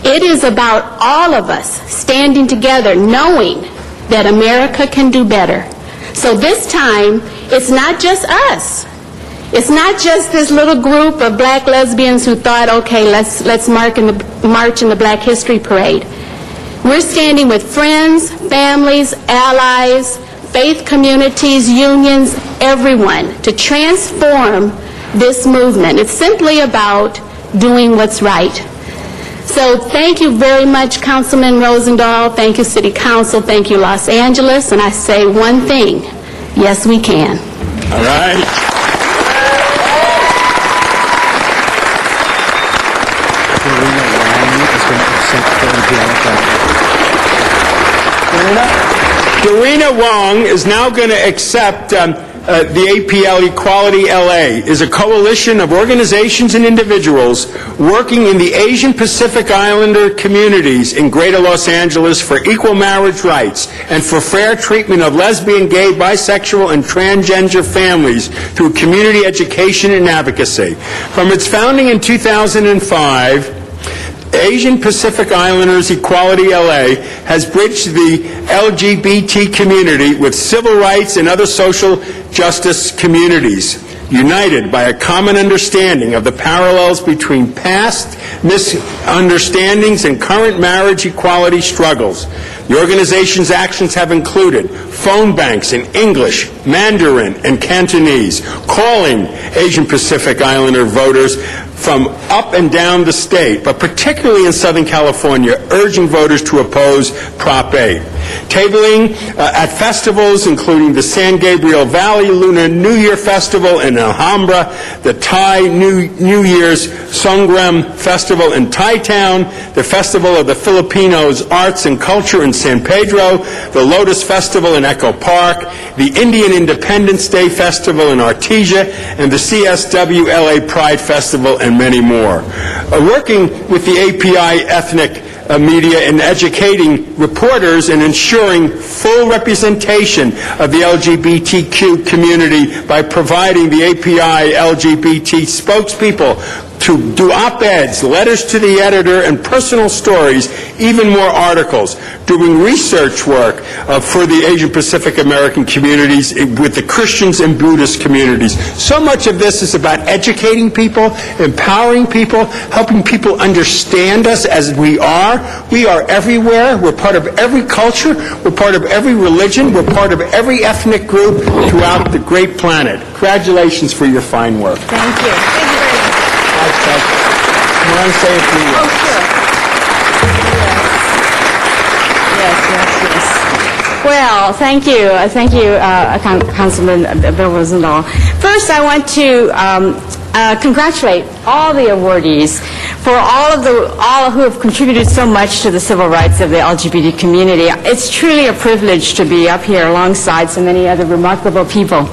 It is about all of us standing together, knowing that America can do better. So this time, it's not just us. It's not just this little group of black lesbians who thought, okay, let's march in the Black History Parade. We're standing with friends, families, allies, faith communities, unions, everyone, to transform this movement. It's simply about doing what's right. So thank you very much, Councilman Rosendahl. Thank you, City Council. Thank you, Los Angeles. And I say one thing, yes, we can. All right. Dorina Wong is now going to accept the APL Equality LA is a coalition of organizations and individuals working in the Asian Pacific Islander communities in Greater Los Angeles for equal marriage rights and for fair treatment of lesbian, gay, bisexual, and transgender families through community education and advocacy. From its founding in 2005, Asian Pacific Islanders Equality LA has bridged the LGBT community with civil rights and other social justice communities, united by a common understanding of the parallels between past misunderstandings and current marriage equality struggles. The organization's actions have included phone banks in English, Mandarin, and Cantonese, calling Asian Pacific Islander voters from up and down the state, but particularly in Southern California, urging voters to oppose Prop 8. Tabling at festivals including the San Gabriel Valley Lunar New Year Festival in Alhambra, the Thai New Year's Songkran Festival in Thai Town, the Festival of the Filipinos Arts and Culture in San Pedro, the Lotus Festival in Echo Park, the Indian Independence Day Festival in Artesia, and the CSW LA Pride Festival, and many more. Working with the API ethnic media in educating reporters and ensuring full representation of the LGBTQ community by providing the API LGBT spokespeople to do op-eds, letters to the editor, and personal stories, even more articles, doing research work for the Asian Pacific American communities with the Christians and Buddhist communities. So much of this is about educating people, empowering people, helping people understand us as we are. We are everywhere. We're part of every culture. We're part of every religion. We're part of every ethnic group throughout the great planet. Congratulations for your fine work. Thank you. Thank you very much. You want to say a few words? Oh, sure. Yes. Well, thank you, Councilman Bill Rosendahl. First, I want to congratulate all the awardees for all who have contributed so much to the civil rights of the LGBT community. It's truly a privilege to be up here alongside so many other remarkable people.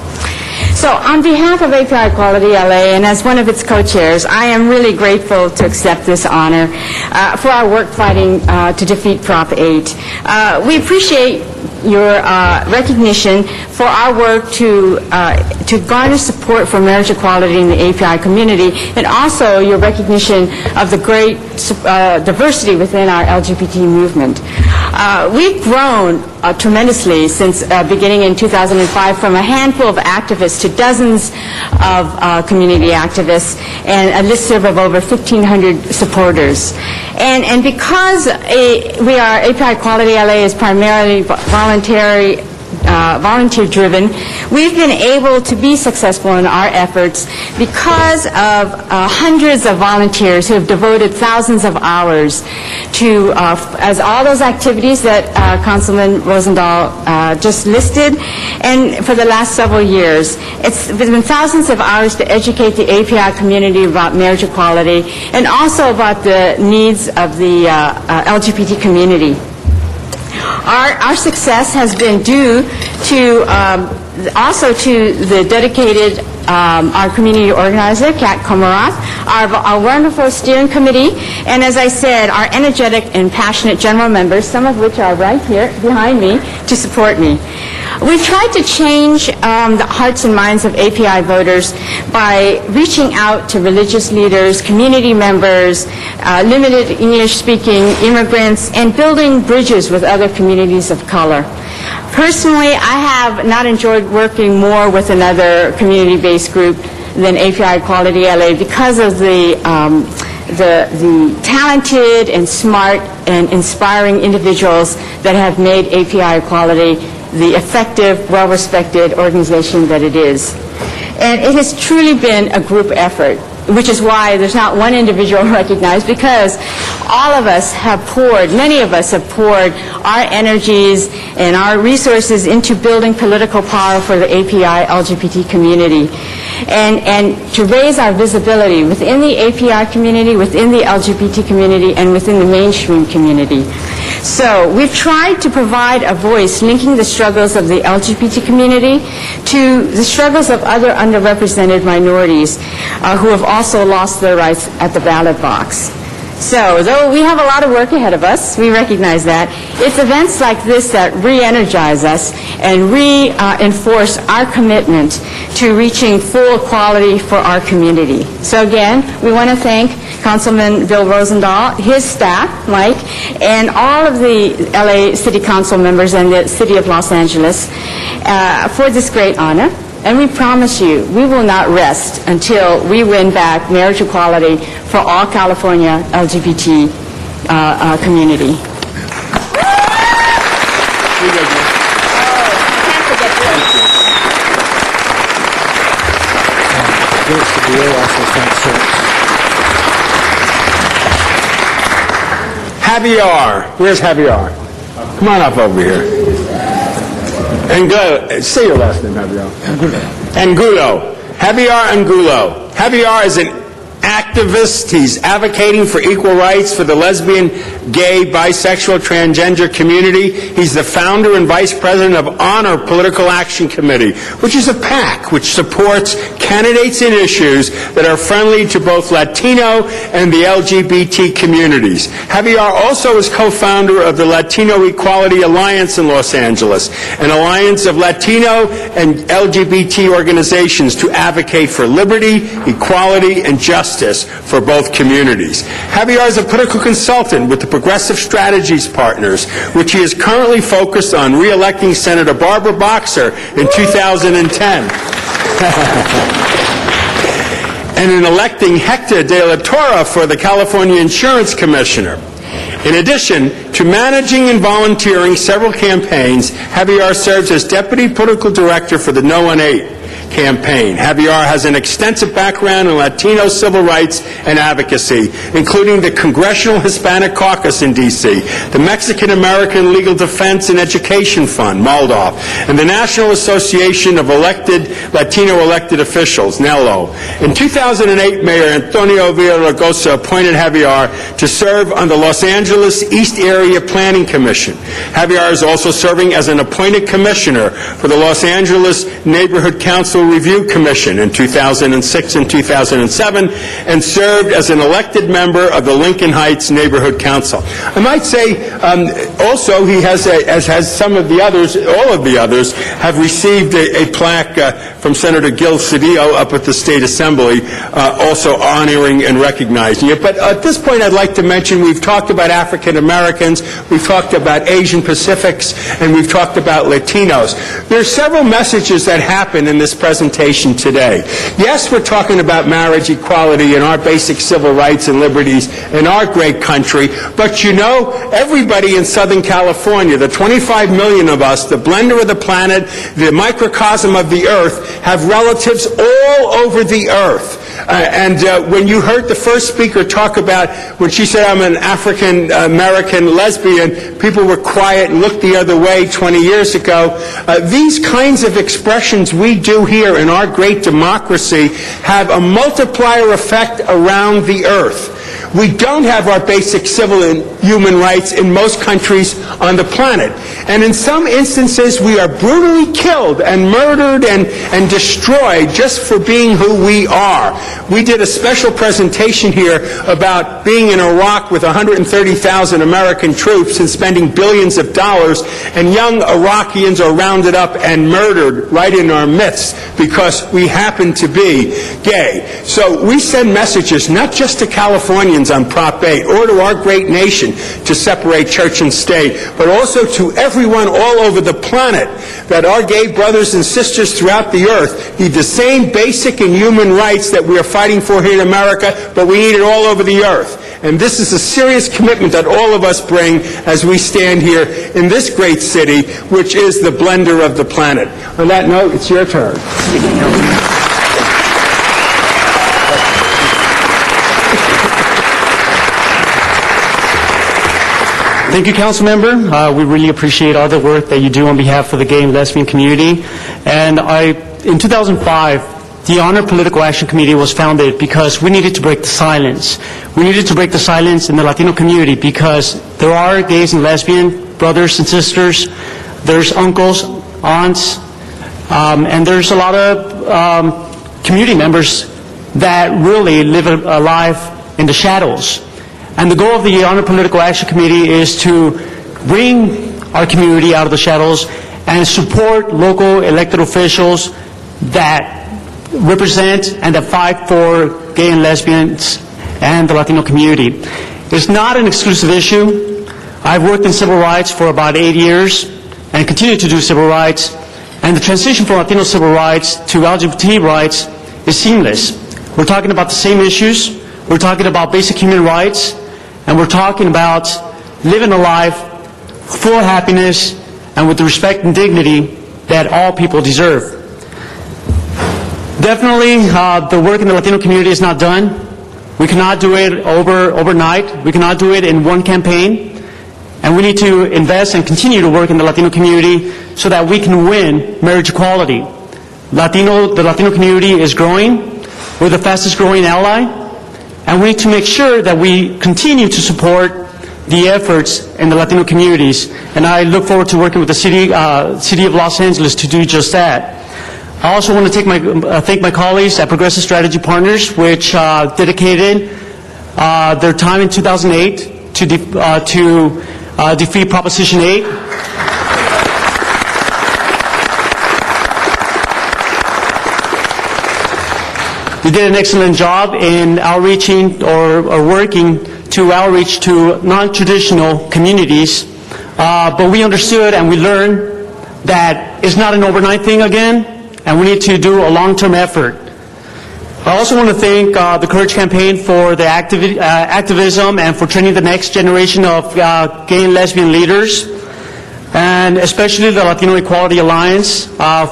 So on behalf of API Equality LA and as one of its co-chairs, I am really grateful to accept this honor for our work fighting to defeat Prop 8. We appreciate your recognition for our work to garner support for marriage equality in the API community, and also your recognition of the great diversity within our LGBT movement. We've grown tremendously since beginning in 2005 from a handful of activists to dozens of community activists and a listserv of over 1,500 supporters. And because API Equality LA is primarily volunteer-driven, we've been able to be successful in our efforts because of hundreds of volunteers who have devoted thousands of hours to as all those activities that Councilman Rosendahl just listed, and for the last several years. It's been thousands of hours to educate the API community about marriage equality and also about the needs of the LGBT community. Our success has been due to Also to the dedicated, our community organizer, Kat Komarath, our wonderful steering committee, and as I said, our energetic and passionate general members, some of which are right here behind me to support me. We've tried to change the hearts and minds of API voters by reaching out to religious leaders, community members, limited English-speaking immigrants, and building bridges with other communities of color. Personally, I have not enjoyed working more with another community-based group than API Equality LA because of the talented and smart and inspiring individuals that have made API Equality the effective, well-respected organization that it is. And it has truly been a group effort, which is why there's not one individual recognized, because all of us have poured, many of us have poured our energies and our resources into building political power for the API LGBT community. And to raise our visibility within the API community, within the LGBT community, and within the mainstream community. So we've tried to provide a voice linking the struggles of the LGBT community to the struggles of other underrepresented minorities who have also lost their rights at the ballot box. So, though we have a lot of work ahead of us, we recognize that, it's events like this that re-energize us and reinforce our commitment to reaching full equality for our community. So again, we want to thank Councilman Bill Rosendahl, his staff, Mike, and all of the LA City Council members and the City of Los Angeles for this great honor. And we promise you, we will not rest until we win back marriage equality for all California LGBT community. Javier. Where's Javier? Come on up over here. Angulo. Say your last name, Javier. Angulo. Javier Angulo. Javier is an activist. He's advocating for equal rights for the lesbian, gay, bisexual, transgender community. He's the founder and vice president of Honor Political Action Committee, which is a PAC which supports candidates and issues that are friendly to both Latino and the LGBT communities. Javier also is co-founder of the Latino Equality Alliance in Los Angeles, an alliance of Latino and LGBT organizations to advocate for liberty, equality, and justice for both communities. Javier is a political consultant with the Progressive Strategies Partners, which he is currently focused on re-electing Senator Barbara Boxer in 2010. And in electing Hector de la Torre for the California Insurance Commissioner. In addition to managing and volunteering several campaigns, Javier serves as Deputy Political Director for the No on 8 campaign. Javier has an extensive background in Latino civil rights and advocacy, including the Congressional Hispanic Caucus in D.C., the Mexican American Legal Defense and Education Fund, MALDOF, and the National Association of Latino Elected Officials, NELO. In 2008, Mayor Antonio Villaraigosa appointed Javier to serve on the Los Angeles East Area Planning Commission. Javier is also serving as an appointed commissioner for the Los Angeles Neighborhood Council Review Commission in 2006 and 2007, and served as an elected member of the Lincoln Heights Neighborhood Council. I might say also he has, as has some of the others, all of the others, have received a plaque from Senator Gil Cedillo up at the State Assembly, also honoring and recognizing it. But at this point I'd like to mention we've talked about African Americans, we've talked about Asian Pacifics, and we've talked about Latinos. There's several messages that happen in this presentation today. Yes, we're talking about marriage equality and our basic civil rights and liberties in our great country, but you know, everybody in Southern California, the 25 million of us, the blender of the planet, the microcosm of the earth, have relatives all over the earth. When you heard the first speaker talk about, when she said, I'm an African-American lesbian, people were quiet and looked the other way 20 years ago. These kinds of expressions we do here in our great democracy have a multiplier effect around the earth. We don't have our basic civil and human rights in most countries on the planet. And in some instances, we are brutally killed and murdered and destroyed just for being who we are. We did a special presentation here about being in Iraq with 130,000 American troops and spending billions of dollars, and young Iraqians are rounded up and murdered right in our midst because we happen to be gay. So we send messages not just to Californians on Prop 8 or to our great nation to separate church and state, but also to everyone all over the planet, that our gay brothers and sisters throughout the earth need the same basic and human rights that we are fighting for here in America, but we need it all over the earth. And this is a serious commitment that all of us bring as we stand here in this great city, which is the blender of the planet. On that note, it's your turn. Thank you, Council Member. We really appreciate all the work that you do on behalf of the gay and lesbian community. And in 2005, the Honor Political Action Committee was founded because we needed to break the silence. We needed to break the silence in the Latino community because there are gays and lesbian brothers and sisters, there's uncles, aunts, and there's a lot of community members that really live a life in the shadows. And the goal of the Honor Political Action Committee is to bring our community out of the shadows and support local elected officials that represent and that fight for gay and lesbians and the Latino community. It's not an exclusive issue. I've worked in civil rights for about 8 years and continue to do civil rights. And the transition from Latino civil rights to LGBT rights is seamless. We're talking about the same issues. We're talking about basic human rights. And we're talking about living a life full of happiness and with the respect and dignity that all people deserve. Definitely, the work in the Latino community is not done. We cannot do it overnight. We cannot do it in one campaign. And we need to invest and continue to work in the Latino community so that we can win marriage equality. The Latino community is growing. We're the fastest growing ally. And we need to make sure that we continue to support the efforts in the Latino communities. And I look forward to working with the City of Los Angeles to do just that. I also want to thank my colleagues at Progressive Strategy Partners, which dedicated their time in 2008 to defeat Proposition 8. They did an excellent job in outreaching or working to outreach to non-traditional communities. But we understood and we learned that it's not an overnight thing again, and we need to do a long-term effort. I also want to thank the Courage Campaign for the activism and for training the next generation of gay and lesbian leaders, and especially the Latino Equality Alliance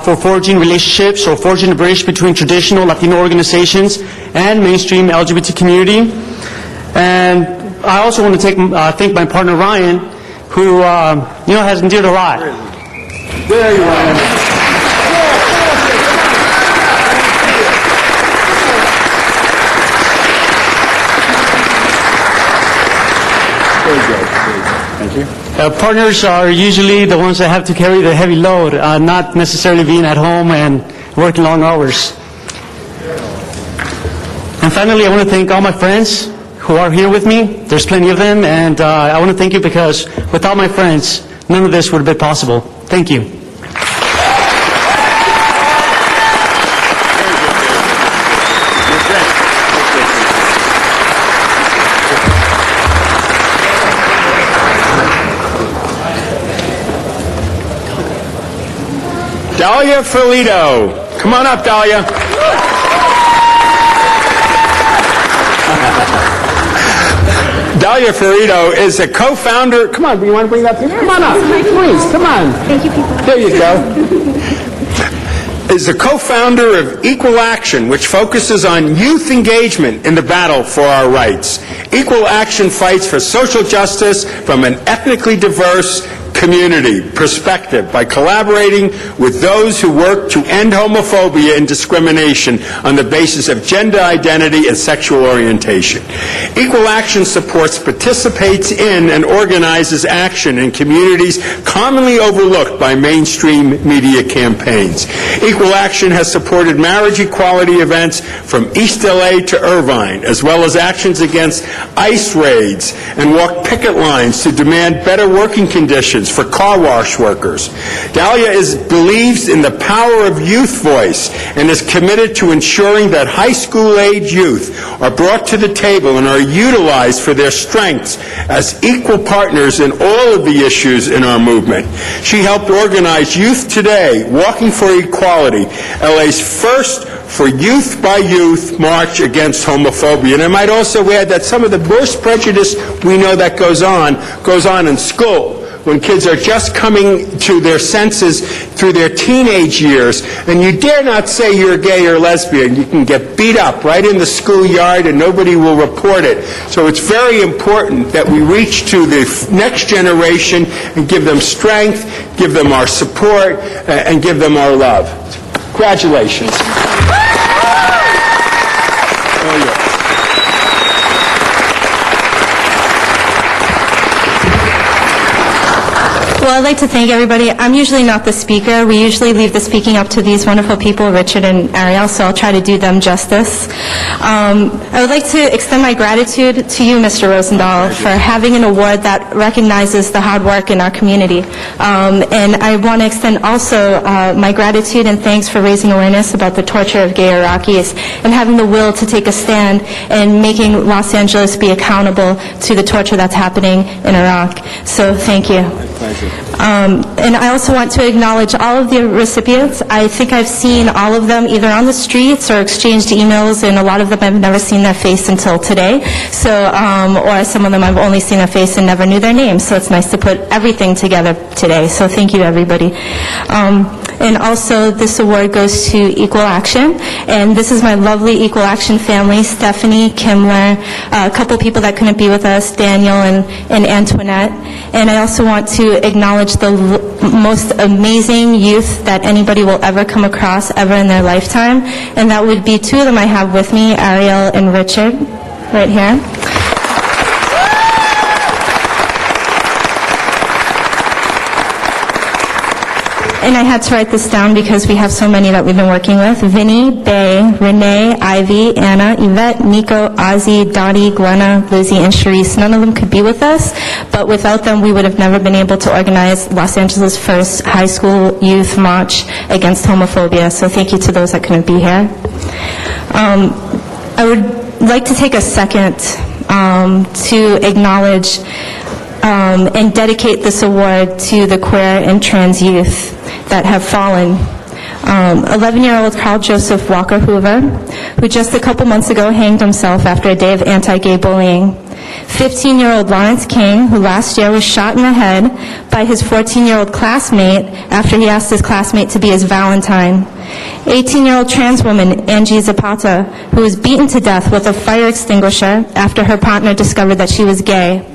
for forging relationships or forging a bridge between traditional Latino organizations and mainstream LGBT community. And I also want to thank my partner Ryan, who has endured a lot. There you are. Thank you. Partners are usually the ones that have to carry the heavy load, not necessarily being at home and working long hours. And finally, I want to thank all my friends who are here with me. There's plenty of them, and I want to thank you because without my friends, none of this would have been possible. Thank you. Dalia Ferlito. Come on up, Dalia. Dalia Ferlito is a co-founder. Come on, do you want to bring that up here? Come on up. Please, come on. Thank you, people. There you go. Is a co-founder of Equal Action, which focuses on youth engagement in the battle for our rights. Equal Action fights for social justice from an ethnically diverse, community perspective by collaborating with those who work to end homophobia and discrimination on the basis of gender identity and sexual orientation. Equal Action supports, participates in, and organizes action in communities commonly overlooked by mainstream media campaigns. Equal Action has supported marriage equality events from East LA to Irvine, as well as actions against ICE raids, and walked picket lines to demand better working conditions for car wash workers. Dahlia believes in the power of youth voice and is committed to ensuring that high school-age youth are brought to the table and are utilized for their strengths as equal partners in all of the issues in our movement. She helped organize Youth Today, Walking for Equality, LA's first for Youth by Youth march against homophobia. And I might also add that some of the worst prejudice we know that goes on in school, when kids are just coming to their senses through their teenage years, and you dare not say you're gay or lesbian. You can get beat up right in the schoolyard and nobody will report it. So it's very important that we reach to the next generation and give them strength, give them our support, and give them our love. Congratulations. Well, I'd like to thank everybody. I'm usually not the speaker. We usually leave the speaking up to these wonderful people, Richard and Ariel, so I'll try to do them justice. I would like to extend my gratitude to you, Mr. Rosendahl, for having an award that recognizes the hard work in our community. And I want to extend also my gratitude and thanks for raising awareness about the torture of gay Iraqis and having the will to take a stand and making Los Angeles be accountable to the torture that's happening in Iraq. So thank you. And I also want to acknowledge all of the recipients. I think I've seen all of them either on the streets or exchanged emails, and a lot of them I've never seen their face until today. So, or some of them I've only seen their face and never knew their names. So it's nice to put everything together today. So thank you, everybody. And also, this award goes to Equal Action. And this is my lovely Equal Action family, Stephanie, Kimler, a couple people that couldn't be with us, Daniel and Antoinette. And I also want to acknowledge the most amazing youth that anybody will ever come across ever in their lifetime. And that would be two of them I have with me, Ariel and Richard, right here. And I had to write this down because we have so many that we've been working with. Vinny, Bay, Renee, Ivy, Anna, Yvette, Nico, Ozzy, Dottie, Glenna, Lizzie, and Sharice. None of them could be with us, but without them we would have never been able to organize Los Angeles' first high school youth march against homophobia. So thank you to those that couldn't be here. I would like to take a second to acknowledge and dedicate this award to the queer and trans youth that have fallen. 11-year-old Carl Joseph Walker Hoover, who just a couple months ago hanged himself after a day of anti-gay bullying. 15-year-old Lawrence King, who last year was shot in the head by his 14-year-old classmate after he asked his classmate to be his Valentine. 18-year-old trans woman Angie Zapata, who was beaten to death with a fire extinguisher after her partner discovered that she was gay.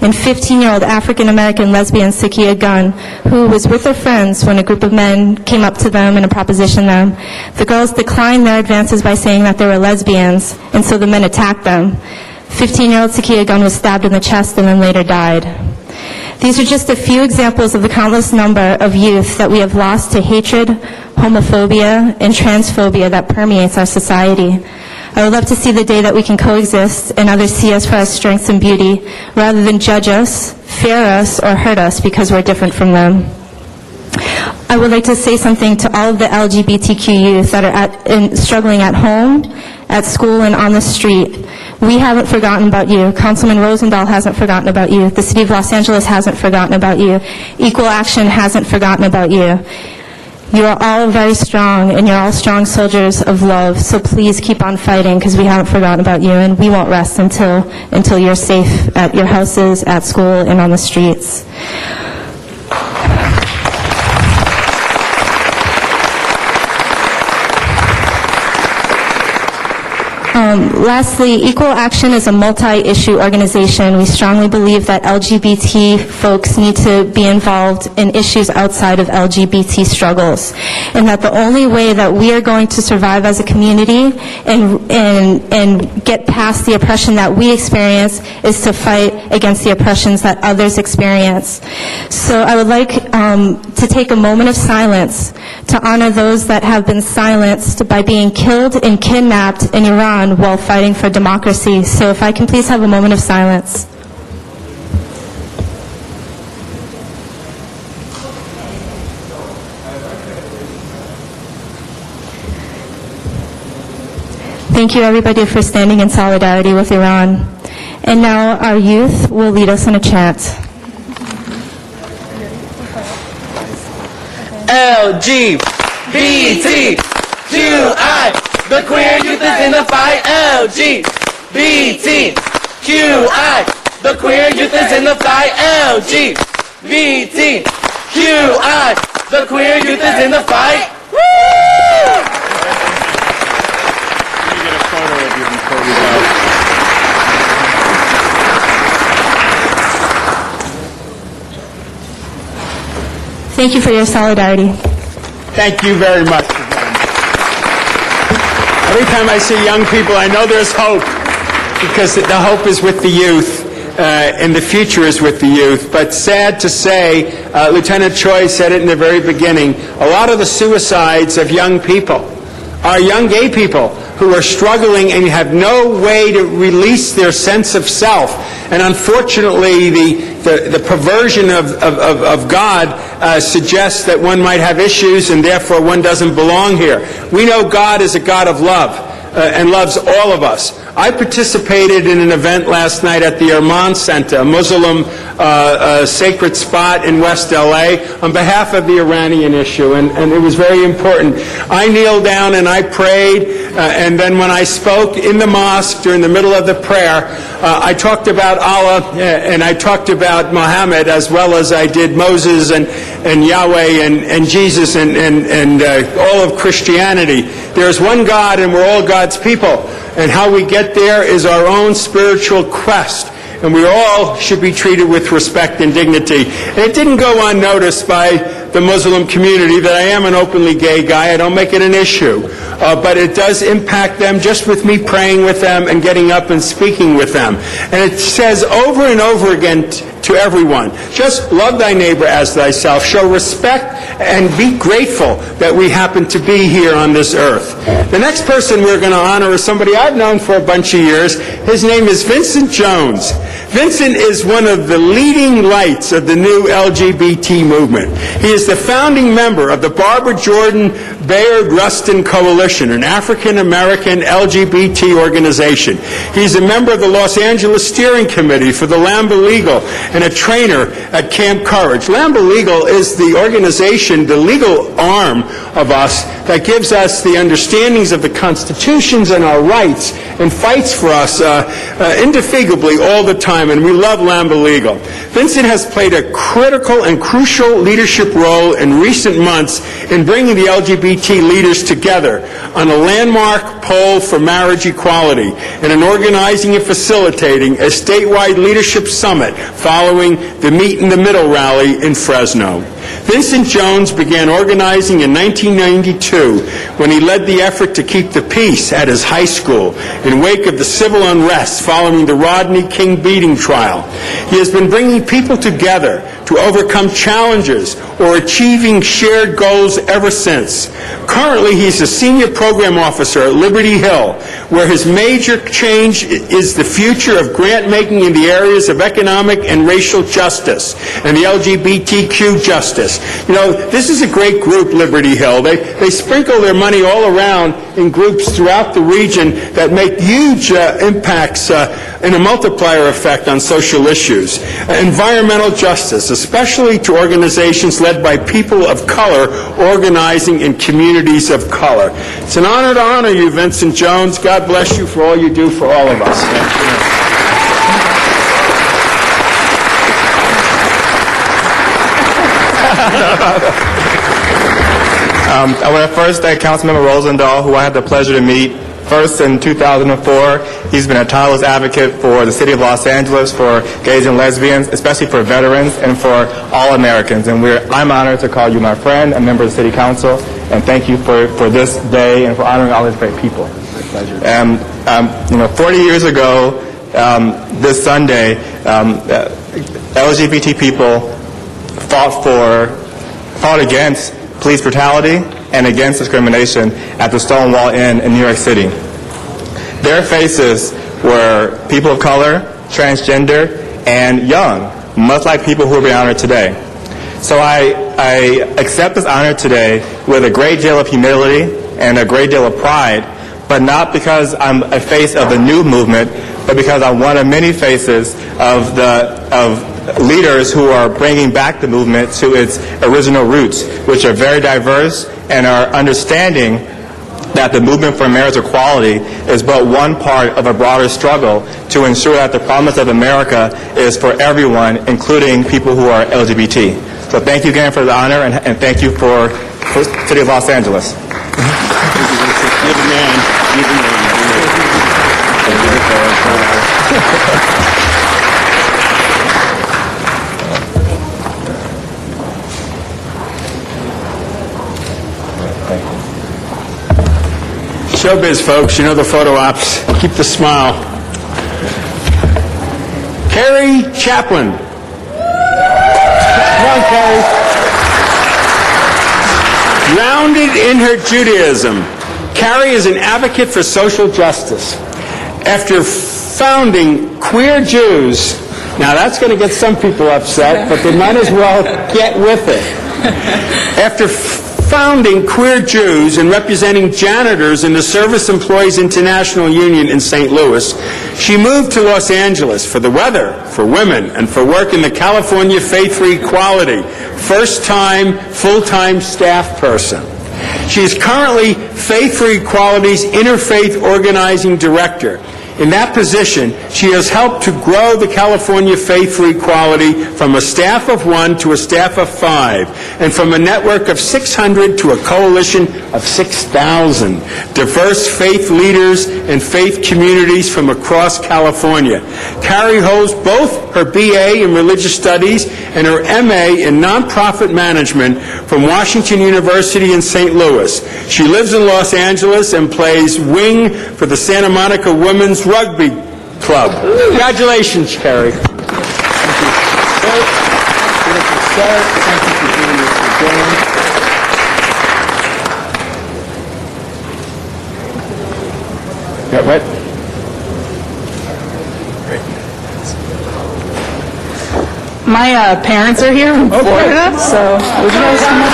And 15-year-old African-American lesbian Sakia Gunn, who was with her friends when a group of men came up to them and propositioned them. The girls declined their advances by saying that they were lesbians, and so the men attacked them. 15-year-old Sakia Gunn was stabbed in the chest and then later died. These are just a few examples of the countless number of youth that we have lost to hatred, homophobia, and transphobia that permeates our society. I would love to see the day that we can coexist and others see us for our strengths and beauty, rather than judge us, fear us, or hurt us because we're different from them. I would like to say something to all of the LGBTQ youth that are struggling at home, at school, and on the street. We haven't forgotten about you. Councilman Rosendahl hasn't forgotten about you. The City of Los Angeles hasn't forgotten about you. Equal Action hasn't forgotten about you. You are all very strong, and you're all strong soldiers of love, so please keep on fighting, because we haven't forgotten about you, and we won't rest until you're safe at your houses, at school, and on the streets. Lastly, Equal Action is a multi-issue organization. We strongly believe that LGBT folks need to be involved in issues outside of LGBT struggles, and that the only way that we are going to survive as a community and get past the oppression that we experience is to fight against the oppressions that others experience. So I would like to take a moment of silence to honor those that have been silenced by being killed and kidnapped in Iran while fighting for democracy. So if I can please have a moment of silence. Thank you, everybody, for standing in solidarity with Iran. And now our youth will lead us in a chant. LGBTQI, the queer youth is in the fight. LGBTQI, the queer youth is in the fight. LGBTQI, the queer youth is in the fight. Woo! Thank you for your solidarity. Thank you very much. Every time I see young people, I know there's hope, because the hope is with the youth, and the future is with the youth. But sad to say, Lieutenant Choi said it in the very beginning, a lot of the suicides of young people are young gay people who are struggling and have no way to release their sense of self. And unfortunately, the perversion of God suggests that one might have issues and therefore one doesn't belong here. We know God is a God of love and loves all of us. I participated in an event last night at the Irman Center, a Muslim sacred spot in West LA, on behalf of the Iranian issue, and it was very important. I kneeled down and I prayed, and then when I spoke in the mosque during the middle of the prayer, I talked about Allah and I talked about Muhammad, as well as I did Moses and Yahweh and Jesus and all of Christianity. There's one God and we're all God's people, and how we get there is our own spiritual quest. And we all should be treated with respect and dignity. And it didn't go unnoticed by the Muslim community that I am an openly gay guy. I don't make it an issue. But it does impact them just with me praying with them and getting up and speaking with them. And it says over and over again to everyone, just love thy neighbor as thyself. Show respect and be grateful that we happen to be here on this earth. The next person we're going to honor is somebody I've known for a bunch of years. His name is Vincent Jones. Vincent is one of the leading lights of the new LGBT movement. He is the founding member of the Barbara Jordan Bayard Rustin Coalition, an African-American LGBT organization. He's a member of the Los Angeles Steering Committee for the Lambda Legal and a trainer at Camp Courage. Lambda Legal is the organization, the legal arm of us that gives us the understandings of the constitutions and our rights and fights for us indefatigably all the time, and we love Lambda Legal. Vincent has played a critical and crucial leadership role in recent months in bringing the LGBT leaders together on a landmark poll for marriage equality and in organizing and facilitating a statewide leadership summit following the Meet in the Middle rally in Fresno. Vincent Jones began organizing in 1992 when he led the effort to keep the peace at his high school in wake of the civil unrest following the Rodney King beating trial. He has been bringing people together to overcome challenges or achieving shared goals ever since. Currently, he's a senior program officer at Liberty Hill, where his major change is the future of grant making in the areas of economic and racial justice and the LGBTQ justice. You know, this is a great group, Liberty Hill. They sprinkle their money all around in groups throughout the region that make huge impacts and a multiplier effect on social issues. Environmental justice, especially to organizations led by people of color organizing in communities of color. It's an honor to honor you, Vincent Jones. God bless you for all you do for all of us. I want to first thank Councilmember Rosendahl, who I had the pleasure to meet First, in 2004, he's been a tireless advocate for the city of Los Angeles, for gays and lesbians, especially for veterans and for all Americans. And I'm honored to call you my friend, a member of the City Council, and thank you for this day and for honoring all these great people. Pleasure. 40 years ago, this Sunday, LGBT people fought against police brutality and against discrimination at the Stonewall Inn in New York City. Their faces were people of color, transgender, and young, much like people who are being honored today. So I accept this honor today with a great deal of humility and a great deal of pride, but not because I'm a face of the new movement, but because I'm one of many faces of leaders who are bringing back the movement to its original roots, which are very diverse and are understanding that the movement for marriage equality is but one part of a broader struggle to ensure that the promise of America is for everyone, including people who are LGBT. So thank you again for the honor, and thank you for the City of Los Angeles. Showbiz, folks, you know the photo ops. Keep the smile. Carrie Chaplin. Come on, Carrie. Grounded in her Judaism, Carrie is an advocate for social justice. After founding Queer Jews, now that's going to get some people upset, but they might as well get with it. After founding Queer Jews and representing janitors in the Service Employees International Union in St. Louis, she moved to Los Angeles for the weather, for women, and for work in the California Faith for Equality, first-time, full-time staff person. She is currently Faith for Equality's Interfaith Organizing Director. In that position, she has helped to grow the California Faith for Equality from a staff of 1 to a staff of 5, and from a network of 600 to a coalition of 6,000 diverse faith leaders and faith communities from across California. Carrie holds both her BA in Religious Studies and her MA in Nonprofit Management from Washington University in St. Louis. She lives in Los Angeles and plays wing for the Santa Monica Women's Rugby Club. Congratulations, Carrie. Thank you. Sir, thank you for doing this again. Got what? My parents are here from Florida, so would you guys come up?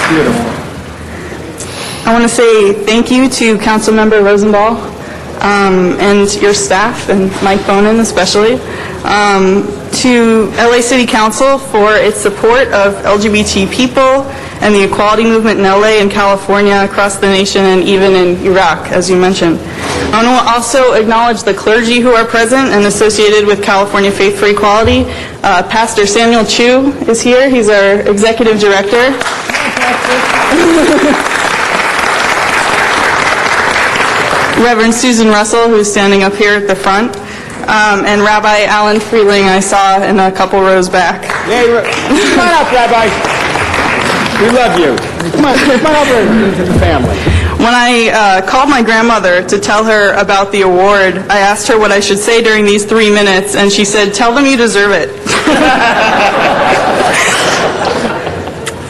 Beautiful. I want to say thank you to Councilmember Rosendahl and your staff, and Mike Bonin especially, to LA City Council for its support of LGBT people and the equality movement in LA and California, across the nation, and even in Iraq, as you mentioned. I want to also acknowledge the clergy who are present and associated with California Faith for Equality. Pastor Samuel Chu is here. He's our executive director. Reverend Susan Russell, who's standing up here at the front, and Rabbi Alan Freeling I saw in a couple rows back. Hey, come on up, Rabbi. We love you. Come on over to the family. When I called my grandmother to tell her about the award, I asked her what I should say during these 3 minutes, and she said, "Tell them you deserve it."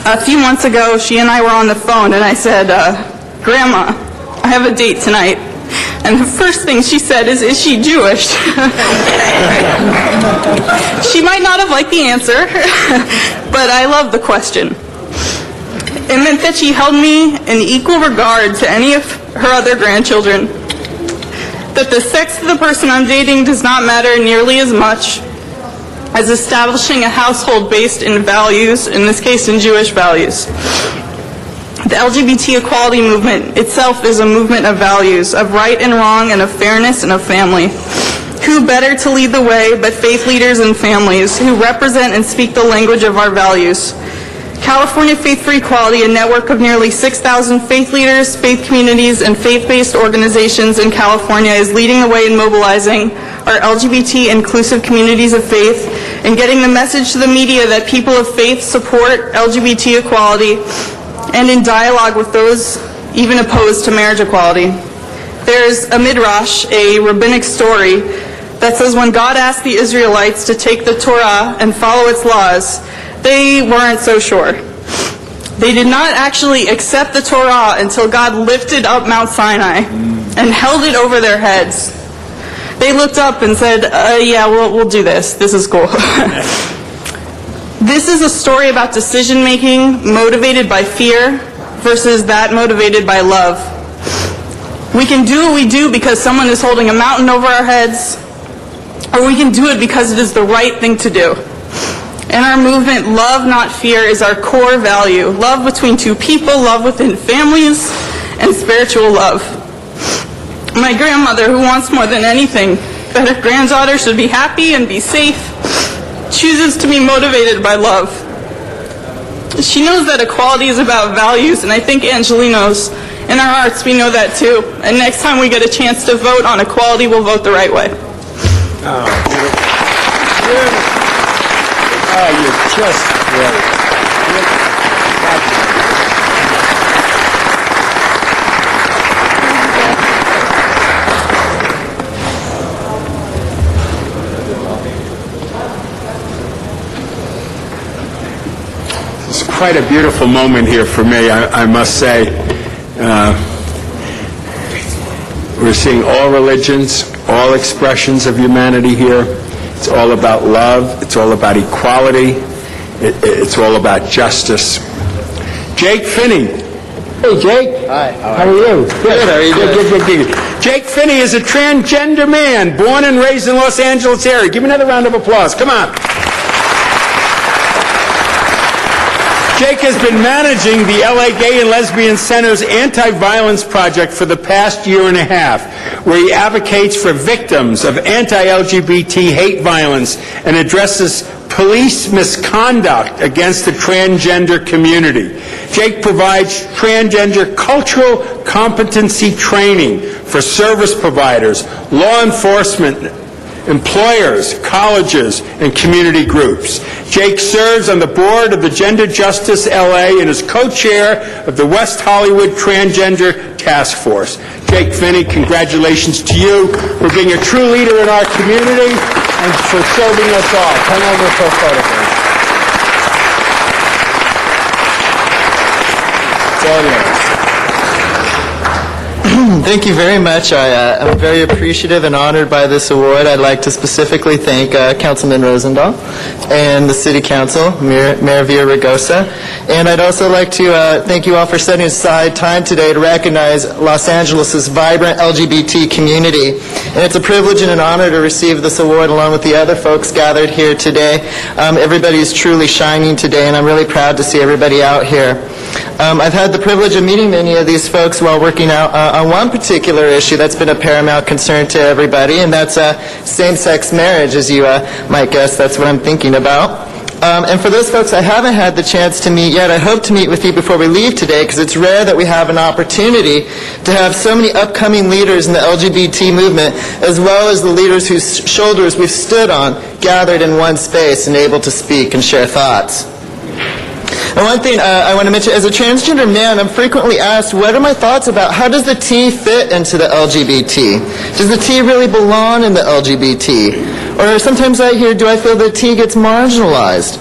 A few months ago, she and I were on the phone, and I said, "Grandma, I have a date tonight." And the first thing she said is she Jewish? She might not have liked the answer, but I love the question. It meant that she held me in equal regard to any of her other grandchildren, that the sex of the person I'm dating does not matter nearly as much as establishing a household based in values, in this case in Jewish values. The LGBT equality movement itself is a movement of values, of right and wrong, and of fairness and of family. Who better to lead the way but faith leaders and families who represent and speak the language of our values? California Faith for Equality, a network of nearly 6,000 faith leaders, faith communities, and faith-based organizations in California, is leading the way in mobilizing our LGBT inclusive communities of faith and getting the message to the media that people of faith support LGBT equality and in dialogue with those even opposed to marriage equality. There's a midrash, a rabbinic story, that says when God asked the Israelites to take the Torah and follow its laws, they weren't so sure. They did not actually accept the Torah until God lifted up Mount Sinai and held it over their heads. They looked up and said, yeah, we'll do this. This is cool. This is a story about decision-making motivated by fear versus that motivated by love. We can do what we do because someone is holding a mountain over our heads, or we can do it because it is the right thing to do. In our movement, love, not fear, is our core value. Love between two people, love within families, and spiritual love. My grandmother, who wants more than anything that her granddaughter should be happy and be safe, chooses to be motivated by love. She knows that equality is about values, and I think Angeline knows. In our hearts, we know that too. And next time we get a chance to vote on equality, we'll vote the right way. Oh, beautiful. Oh, you're just great. It's quite a beautiful moment here for me, I must say. We're seeing all religions, all expressions of humanity here. It's all about love. It's all about equality. It's all about justice. Jake Finney. Hey, Jake. Hi. How are you? Good. How are you doing? Good. Jake Finney is a transgender man born and raised in Los Angeles area. Give me another round of applause. Come on. Jake has been managing the LA Gay and Lesbian Center's Anti-Violence Project for the past year and a half, where he advocates for victims of anti-LGBT hate violence and addresses police misconduct against the transgender community. Jake provides transgender cultural competency training for service providers, law enforcement, employers, colleges, and community groups. Jake serves on the board of the Gender Justice LA and is co-chair of the West Hollywood Transgender Task Force. Jake Finney, congratulations to you for being a true leader in our community and for serving us all. Come over for a photo, please. It's all yours. Thank you very much. I'm very appreciative and honored by this award. I'd like to specifically thank Councilman Rosendahl and the City Council, Mayor Villaraigosa. And I'd also like to thank you all for setting aside time today to recognize Los Angeles' vibrant LGBT community. And it's a privilege and an honor to receive this award along with the other folks gathered here today. Everybody is truly shining today, and I'm really proud to see everybody out here. I've had the privilege of meeting many of these folks while working out on one particular issue that's been a paramount concern to everybody, and that's same-sex marriage. As you might guess, that's what I'm thinking about. And for those folks I haven't had the chance to meet yet, I hope to meet with you before we leave today, because it's rare that we have an opportunity to have so many upcoming leaders in the LGBT movement, as well as the leaders whose shoulders we've stood on, gathered in one space and able to speak and share thoughts. And one thing I want to mention, as a transgender man, I'm frequently asked, what are my thoughts about how does the T fit into the LGBT? Does the T really belong in the LGBT? Or sometimes I hear, do I feel the T gets marginalized?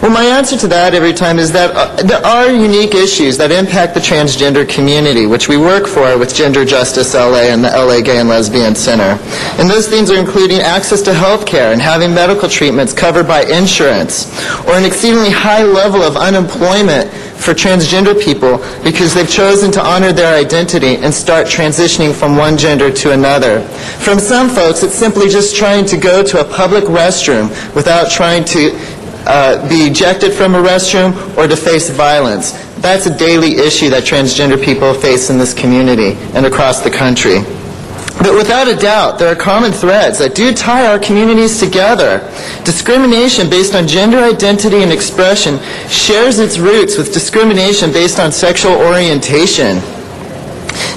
Well, my answer to that every time is that there are unique issues that impact the transgender community, which we work for with Gender Justice LA and the LA Gay and Lesbian Center. And those things are including access to health care and having medical treatments covered by insurance, or an exceedingly high level of unemployment for transgender people because they've chosen to honor their identity and start transitioning from one gender to another. From some folks, it's simply just trying to go to a public restroom without trying to be ejected from a restroom or to face violence. That's a daily issue that transgender people face in this community and across the country. But without a doubt, there are common threads that do tie our communities together. Discrimination based on gender identity and expression shares its roots with discrimination based on sexual orientation.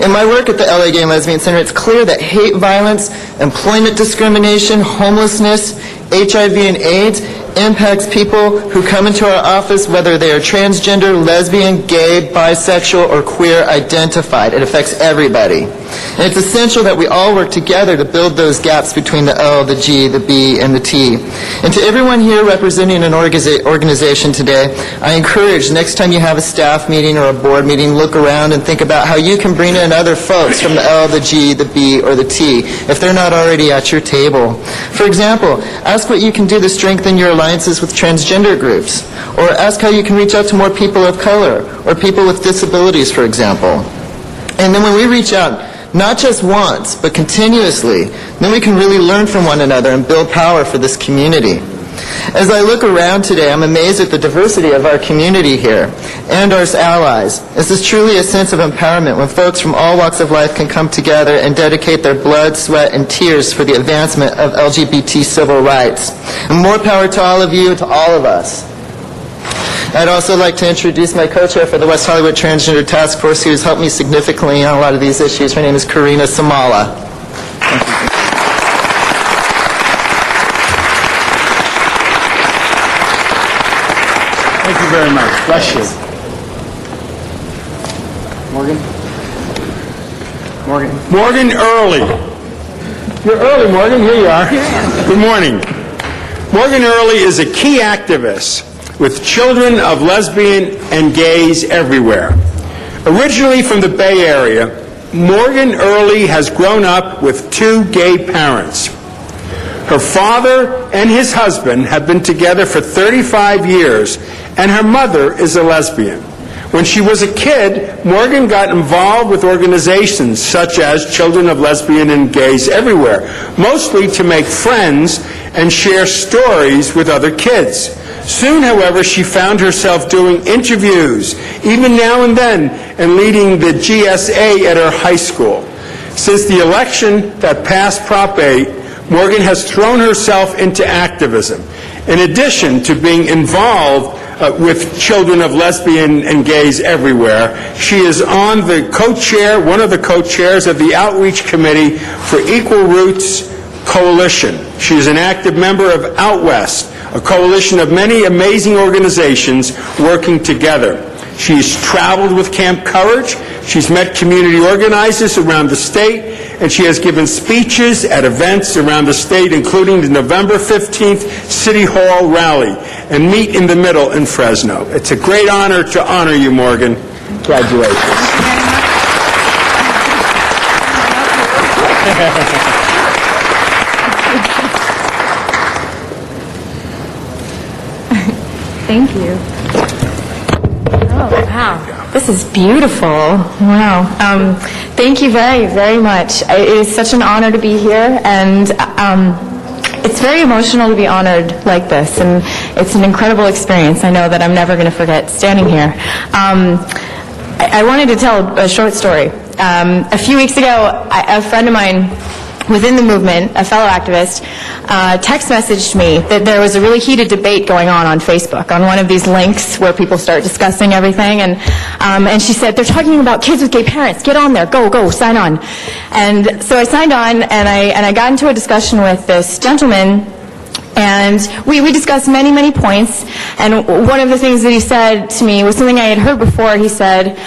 In my work at the LA Gay and Lesbian Center, it's clear that hate violence, employment discrimination, homelessness, HIV and AIDS impacts people who come into our office, whether they are transgender, lesbian, gay, bisexual, or queer identified. It affects everybody. And it's essential that we all work together to build those gaps between the L, the G, the B, and the T. And to everyone here representing an organization today, I encourage next time you have a staff meeting or a board meeting, look around and think about how you can bring in other folks from the L, the G, the B, or the T if they're not already at your table. For example, ask what you can do to strengthen your alliances with transgender groups, or ask how you can reach out to more people of color or people with disabilities, for example. And then when we reach out, not just once, but continuously, then we can really learn from one another and build power for this community. As I look around today, I'm amazed at the diversity of our community here and our allies. This is truly a sense of empowerment when folks from all walks of life can come together and dedicate their blood, sweat, and tears for the advancement of LGBT civil rights. And more power to all of you and to all of us. I'd also like to introduce my co-chair for the West Hollywood Transgender Task Force, who has helped me significantly on a lot of these issues. Her name is Karina Samala. Thank you very much. Bless you. Morgan? Morgan Early. You're early, Morgan. Here you are. Good morning. Morgan Early is a key activist with children of lesbian and gays everywhere. Originally from the Bay Area, Morgan Early has grown up with two gay parents. Her father and his husband have been together for 35 years, and her mother is a lesbian. When she was a kid, Morgan got involved with organizations such as Children of Lesbian and Gays Everywhere, mostly to make friends and share stories with other kids. Soon, however, she found herself doing interviews, even now and then, and leading the GSA at her high school. Since the election that passed Prop 8, Morgan has thrown herself into activism. In addition to being involved with Children of Lesbian and Gays Everywhere, she is on the co-chair, one of the co-chairs of the Outreach Committee for Equal Roots Coalition. She is an active member of Out West, a coalition of many amazing organizations working together. She's traveled with Camp Courage, she's met community organizers around the state, and she has given speeches at events around the state, including the November 15th City Hall rally and Meet in the Middle in Fresno. It's a great honor to honor you, Morgan. Congratulations. Thank you. Oh, wow. This is beautiful. Wow. Thank you very, very much. It is such an honor to be here, and it's very emotional to be honored like this, and it's an incredible experience. I know that I'm never going to forget standing here. I wanted to tell a short story. A few weeks ago, a friend of mine within the movement, a fellow activist, text messaged me that there was a really heated debate going on Facebook on one of these links where people start discussing everything, and she said, they're talking about kids with gay parents, get on there, go, sign on. And so I signed on, and I got into a discussion with this gentleman, and we discussed many, many points, and one of the things that he said to me was something I had heard before. He said,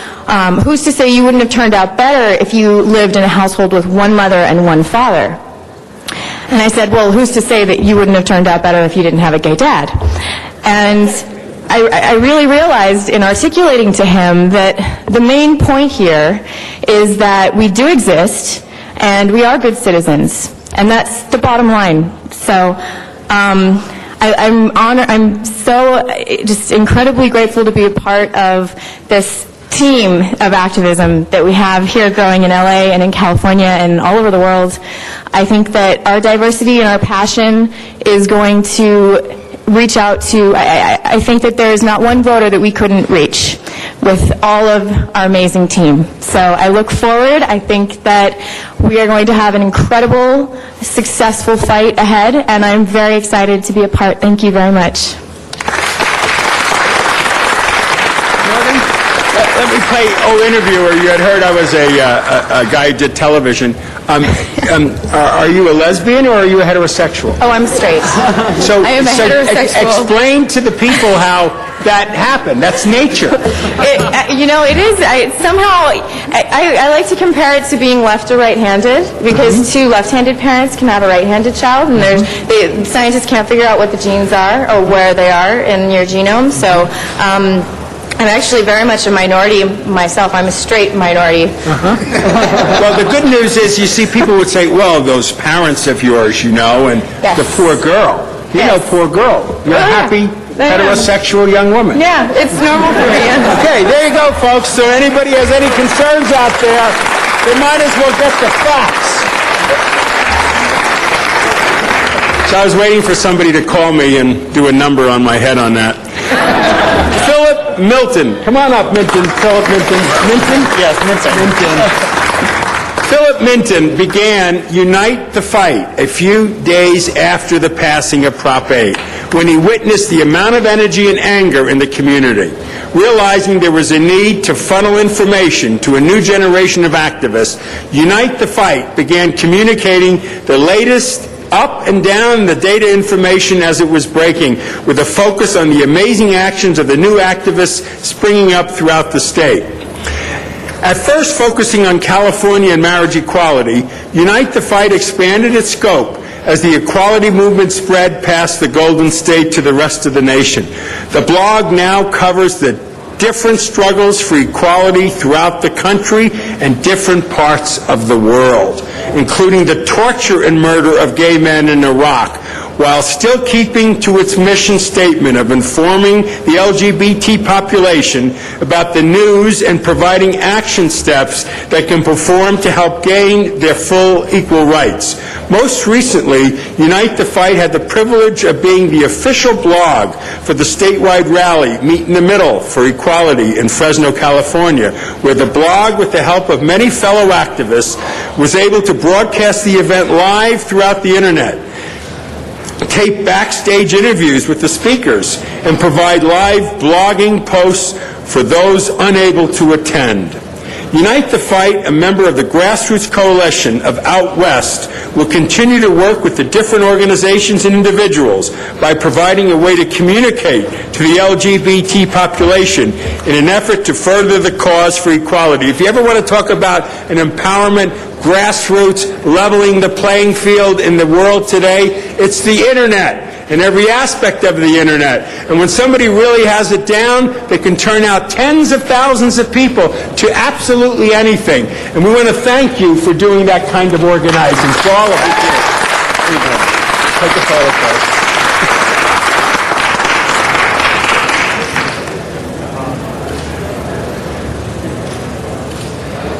who's to say you wouldn't have turned out better if you lived in a household with one mother and one father? And I said, well, who's to say that you wouldn't have turned out better if you didn't have a gay dad? And I really realized in articulating to him that the main point here is that we do exist, and we are good citizens, and that's the bottom line. So I'm honored. I'm so just incredibly grateful to be a part of this team of activism that we have here growing in LA and in California and all over the world. I think that our diversity and our passion is going to reach out to, I think that there is not one voter that we couldn't reach with all of our amazing team. So I look forward. I think that we are going to have an incredible, successful fight ahead, and I'm very excited to be a part. Thank you very much. Let me play old interviewer. You had heard I was a guy who did television. Are you a lesbian or are you a heterosexual? Oh, I'm straight. So, I am a heterosexual. Explain to the people how that happened. That's nature. It is. I like to compare it to being left or right-handed, because two left-handed parents can have a right-handed child, and scientists can't figure out what the genes are or where they are in your genome. So I'm actually very much a minority myself. I'm a straight minority. Well, the good news is, you see, people would say, well, those parents of yours, and the poor girl. Poor girl. You're a happy, heterosexual young woman. Yeah, it's normal for me. Okay, there you go, folks. So anybody has any concerns out there, they might as well get the facts. So I was waiting for somebody to call me and do a number on my head on that. Philip Milton. Come on up, Milton. Philip Milton. Minton? Yes, Minton. Philip Minton began Unite the Fight a few days after the passing of Prop 8, when he witnessed the amount of energy and anger in the community. Realizing there was a need to funnel information to a new generation of activists, Unite the Fight began communicating the latest up and down the data information as it was breaking, with a focus on the amazing actions of the new activists springing up throughout the state. At first focusing on California and marriage equality, Unite the Fight expanded its scope as the equality movement spread past the Golden State to the rest of the nation. The blog now covers the different struggles for equality throughout the country and different parts of the world, including the torture and murder of gay men in Iraq, while still keeping to its mission statement of informing the LGBT population about the news and providing action steps that can perform to help gain their full equal rights. Most recently, Unite the Fight had the privilege of being the official blog for the statewide rally, Meet in the Middle for Equality in Fresno, California, where the blog, with the help of many fellow activists, was able to broadcast the event live throughout the internet, tape backstage interviews with the speakers, and provide live blogging posts for those unable to attend. Unite the Fight, a member of the Grassroots Coalition of Out West, will continue to work with the different organizations and individuals by providing a way to communicate to the LGBT population in an effort to further the cause for equality. If you ever want to talk about an empowerment, grassroots, leveling the playing field in the world today, it's the internet and every aspect of the internet. And when somebody really has it down, they can turn out tens of thousands of people to absolutely anything. And we want to thank you for doing that kind of organizing, for all of you. Take a photo, folks.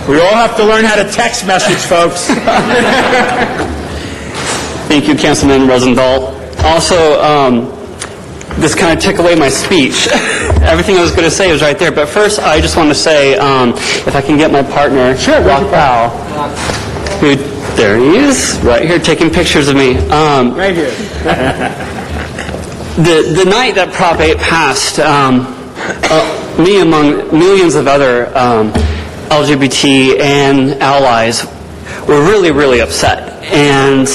We all have to learn how to text message, folks. Thank you, Councilman Rosendahl. Also, this kind of took away my speech. Everything I was going to say was right there. But first, I just want to say, if I can get my partner, Rock Powell, who, there he is, right here taking pictures of me. Right here. The night that Prop 8 passed, me among millions of other LGBT and allies were really, really upset. And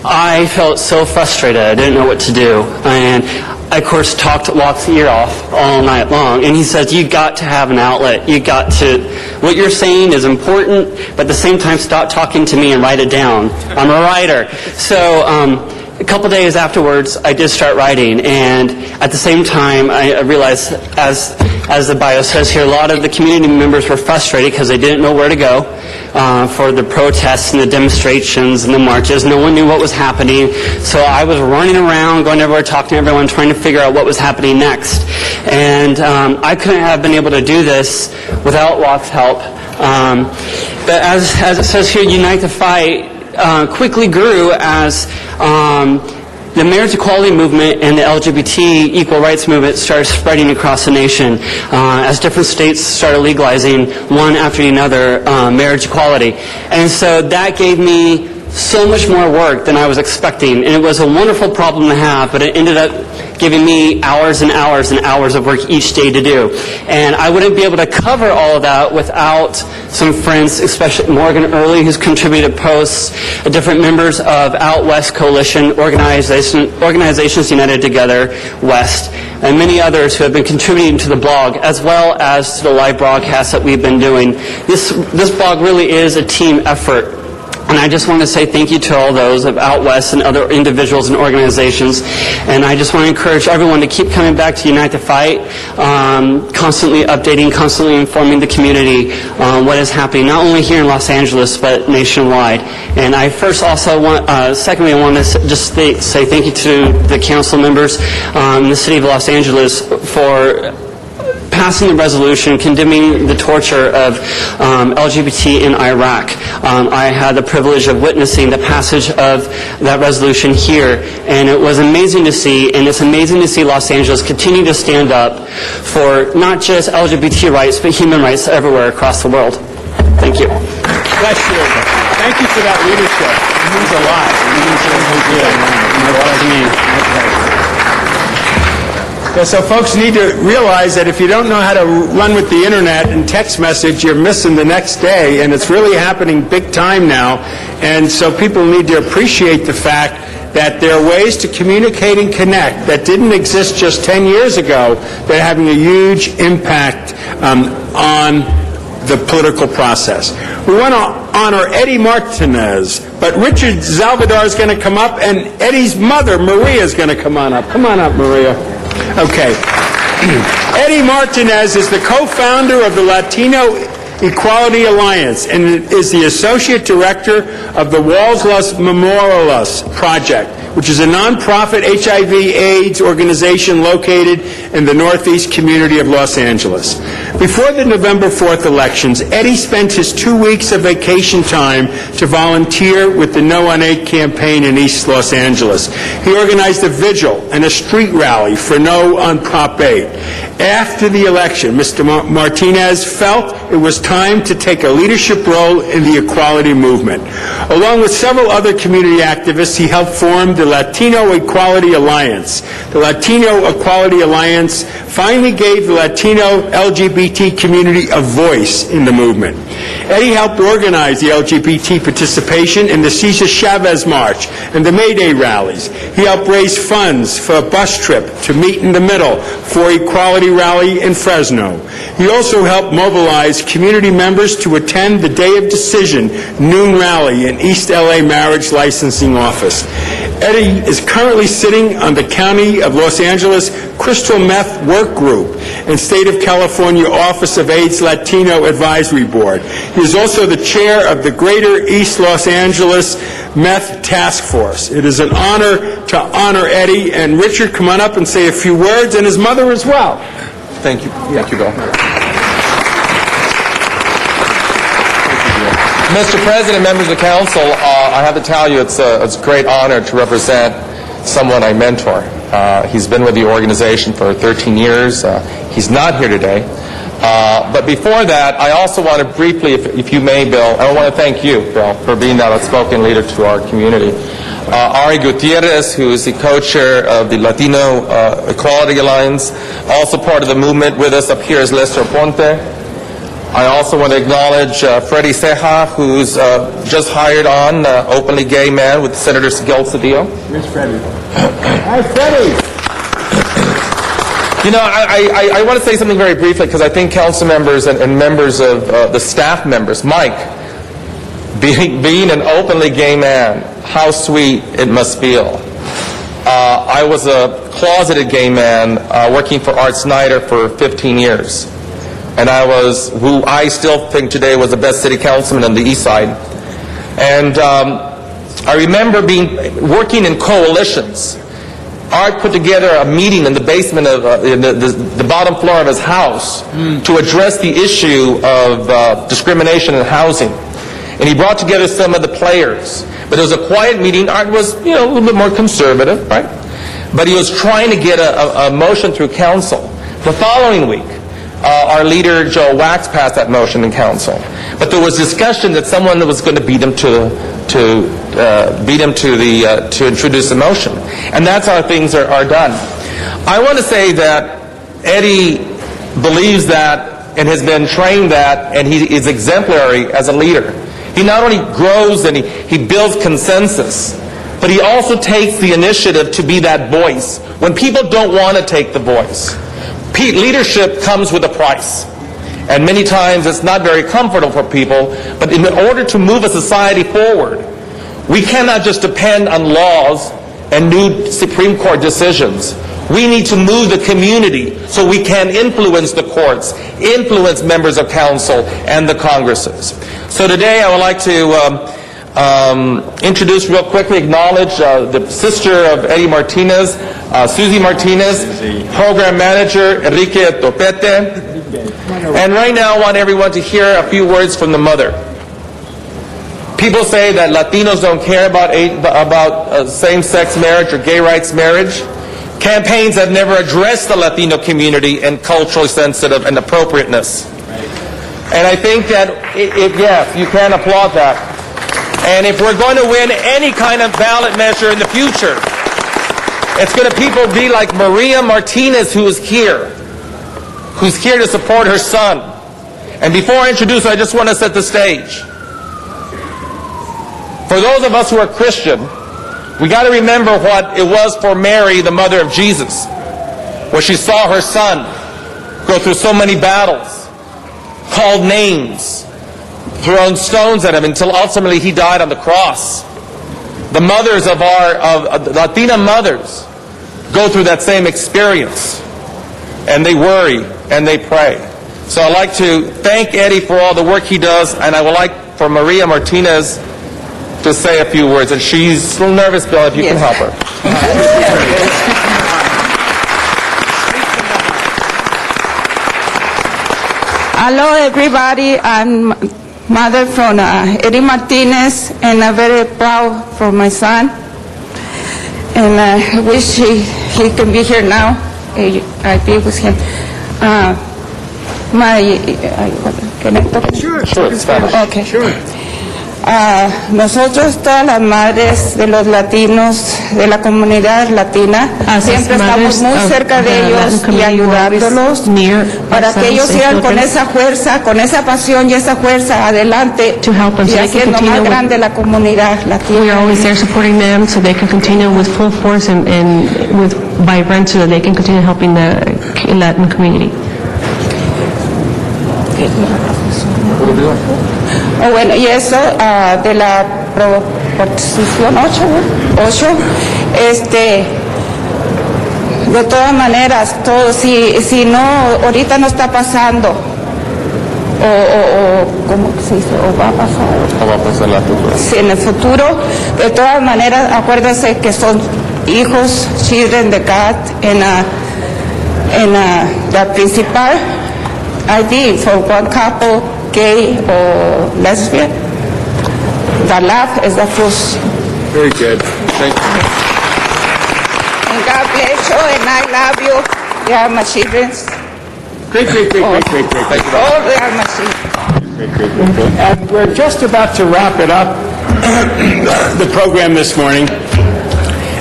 I felt so frustrated. I didn't know what to do. And I, of course, talked Locke's ear off all night long. And he says, you got to have an outlet. You got to, what you're saying is important, but at the same time, stop talking to me and write it down. I'm a writer. So a couple days afterwards, I did start writing. And at the same time, I realized, as the bio says here, a lot of the community members were frustrated because they didn't know where to go for the protests and the demonstrations and the marches. No one knew what was happening. So I was running around, going everywhere, talking to everyone, trying to figure out what was happening next. And I couldn't have been able to do this without Locke's help. But as it says here, Unite the Fight quickly grew as the marriage equality movement and the LGBT equal rights movement started spreading across the nation as different states started legalizing one after another marriage equality. And so that gave me so much more work than I was expecting, and it was a wonderful problem to have, but it ended up giving me hours and hours and hours of work each day to do. And I wouldn't be able to cover all of that without some friends, especially Morgan Early, who's contributed posts, different members of Out West Coalition, Organizations United Together West, and many others who have been contributing to the blog, as well as to the live broadcasts that we've been doing. This blog really is a team effort. And I just want to say thank you to all those of Out West and other individuals and organizations. And I just want to encourage everyone to keep coming back to Unite the Fight, constantly updating, constantly informing the community what is happening, not only here in Los Angeles, but nationwide. And I secondly, I want to just say thank you to the council members in the city of Los Angeles for passing the resolution condemning the torture of LGBT in Iraq. I had the privilege of witnessing the passage of that resolution here, and it was amazing to see, and it's amazing to see Los Angeles continue to stand up for not just LGBT rights, but human rights everywhere across the world. Thank you. Bless you. Thank you for that leadership. It means a lot. Yeah, so folks need to realize that if you don't know how to run with the internet and text message, you're missing the next day, and it's really happening big time now. And so people need to appreciate the fact that there are ways to communicate and connect that didn't exist just 10 years ago that are having a huge impact on the political process. We want to honor Eddie Martinez, but Richard Salvador is going to come up, and Eddie's mother, Maria, is going to come on up. Come on up, Maria. Okay. Eddie Martinez is the co-founder of the Latino Equality Alliance and is the associate director of the Walls Los Memoriales Project, which is a nonprofit HIV/AIDS organization located in the northeast community of Los Angeles. Before the November 4th elections, Eddie spent his 2 weeks of vacation time to volunteer with the No on 8 campaign in East Los Angeles. He organized a vigil and a street rally for No on Prop 8. After the election, Mr. Martinez felt it was time to take a leadership role in the equality movement. Along with several other community activists, he helped form the Latino Equality Alliance. The Latino Equality Alliance finally gave the Latino LGBT community a voice in the movement. Eddie helped organize the LGBT participation in the Cesar Chavez March and the May Day rallies. He helped raise funds for a bus trip to Meet in the Middle for Equality Rally in Fresno. He also helped mobilize community members to attend the Day of Decision noon rally in East LA Marriage Licensing Office. Eddie is currently sitting on the County of Los Angeles Crystal Meth Work Group and State of California Office of AIDS Latino Advisory Board. He is also the chair of the Greater East Los Angeles Meth Task Force. It is an honor to honor Eddie, and Richard, come on up and say a few words, and his mother as well. Thank you. Thank you, Bill. Mr. President, members of the council, I have to tell you it's a great honor to represent someone I mentor. He's been with the organization for 13 years. He's not here today. But before that, I also want to briefly, if you may, Bill, I want to thank you, Bill, for being that outspoken leader to our community. Ari Gutierrez, who is the co-chair of the Latino Equality Alliance, also part of the movement with us up here is Lester Ponte. I also want to acknowledge Freddie Ceja, who's just hired on, openly gay man with Senator Gil Cedillo. Here's Freddie. Hi, Freddie. You know, I want to say something very briefly because I think council members and members of the staff members, Mike, being an openly gay man, how sweet it must feel. I was a closeted gay man working for Art Snyder for 15 years. And I was, who I still think today was the best city councilman on the east side. And I remember working in coalitions. Art put together a meeting in the basement of the bottom floor of his house to address the issue of discrimination in housing. and he brought together some of the players. But it was a quiet meeting. Art was, a little bit more conservative, right? But he was trying to get a motion through council. The following week, our leader, Joe Wax, passed that motion in council. But there was discussion that someone was going to beat him to introduce the motion. And that's how things are done. I want to say that Eddie believes that and has been trained that, and he is exemplary as a leader. He not only grows and he builds consensus, but he also takes the initiative to be that voice when people don't want to take the voice. Leadership comes with a price. And many times it's not very comfortable for people, but in order to move a society forward, we cannot just depend on laws and new Supreme Court decisions. We need to move the community so we can influence the courts, influence members of council and the Congresses. So today I would like to introduce real quickly, acknowledge the sister of Eddie Martinez, Susie Martinez, Program Manager Enrique Topete. And right now I want everyone to hear a few words from the mother. People say that Latinos don't care about same-sex marriage or gay rights marriage. Campaigns have never addressed the Latino community and culturally sensitive and appropriateness. And I think that, yes, you can applaud that. And if we're going to win any kind of ballot measure in the future, it's going to be like Maria Martinez, who's here to support her son. And before I introduce her, I just want to set the stage. For those of us who are Christian, we got to remember what it was for Mary, the mother of Jesus, where she saw her son go through so many battles, called names, thrown stones at him until ultimately he died on the cross. The mothers of Latina mothers go through that same experience, and they worry and they pray. So I'd like to thank Eddie for all the work he does, and I would like for Maria Martinez to say a few words. And she's a little nervous, Bill, if you can help her. Hello, everybody. I'm mother from Eddie Martinez, and I'm very proud for my son. And I wish he can be here now. I be with him. Can I talk? Sure. Okay. Sure. Nosotros, todas las madres de los latinos, de la comunidad latina, siempre estamos muy cerca de ellos y ayudándolos para que ellos sigan con esa fuerza, con esa pasión y esa fuerza adelante y haciendo más grande la comunidad latina. We are always there supporting them so they can continue with full force and with vibrance so that they can continue helping the Latin community. Bueno, y eso de la proposición 8, de todas maneras, si no, ahorita no está pasando, ¿cómo se dice? O va a pasar. O va a pasar la futuro. Sí, en el futuro, de todas maneras, acuérdense que son hijos, children de God, en la principal ID for one couple, gay or lesbian. The love is the first. Very good. Thank you. And God bless you, and I love you. They are my children. Great. Thank you. All they are my children. And we're just about to wrap it up, the program this morning.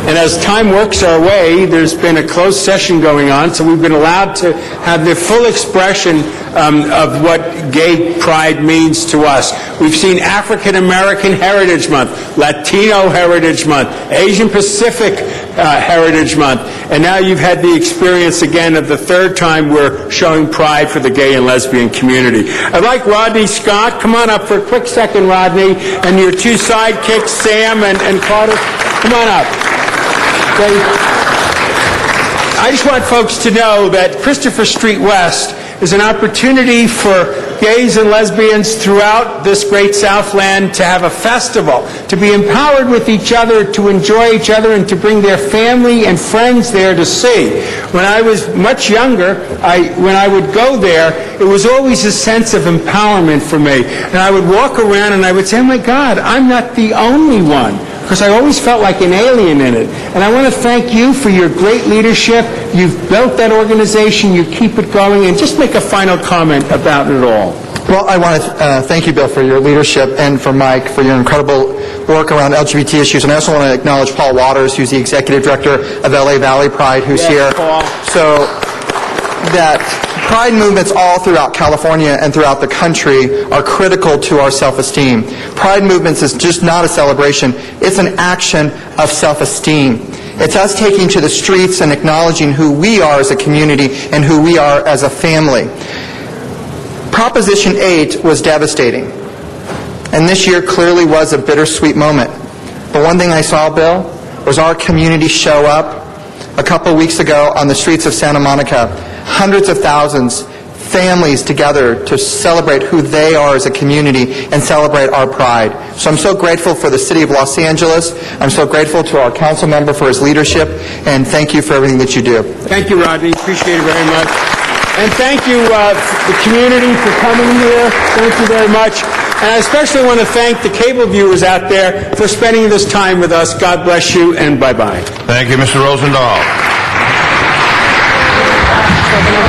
And as time works our way, there's been a closed session going on, so we've been allowed to have the full expression of what gay pride means to us. We've seen African American Heritage Month, Latino Heritage Month, Asian Pacific Heritage Month, and now you've had the experience again of the third time we're showing pride for the gay and lesbian community. I'd like Rodney Scott, come on up for a quick second, Rodney, and your two sidekicks, Sam and Carter, come on up. Okay. I just want folks to know that Christopher Street West is an opportunity for gays and lesbians throughout this great Southland to have a festival, to be empowered with each other, to enjoy each other, and to bring their family and friends there to see. When I was much younger, when I would go there, it was always a sense of empowerment for me. And I would walk around and I would say, oh my God, I'm not the only one. Because I always felt like an alien in it. And I want to thank you for your great leadership. You've built that organization, you keep it going, and just make a final comment about it all. Well, I want to thank you, Bill, for your leadership, and for Mike for your incredible work around LGBT issues. And I also want to acknowledge Paul Waters, who's the executive director of LA Valley Pride, who's here. Paul. So that pride movements all throughout California and throughout the country are critical to our self-esteem. Pride movements is just not a celebration. It's an action of self-esteem. It's us taking to the streets and acknowledging who we are as a community and who we are as a family. Proposition 8 was devastating. And this year clearly was a bittersweet moment. But one thing I saw, Bill, was our community show up a couple weeks ago on the streets of Santa Monica. Hundreds of thousands, families together to celebrate who they are as a community and celebrate our pride. So I'm so grateful for the City of Los Angeles. I'm so grateful to our council member for his leadership, and thank you for everything that you do. Thank you, Rodney. Appreciate it very much. And thank you, the community, for coming here. Thank you very much. And I especially want to thank the cable viewers out there for spending this time with us. God bless you, and bye-bye. Thank you, Mr. Rosendahl.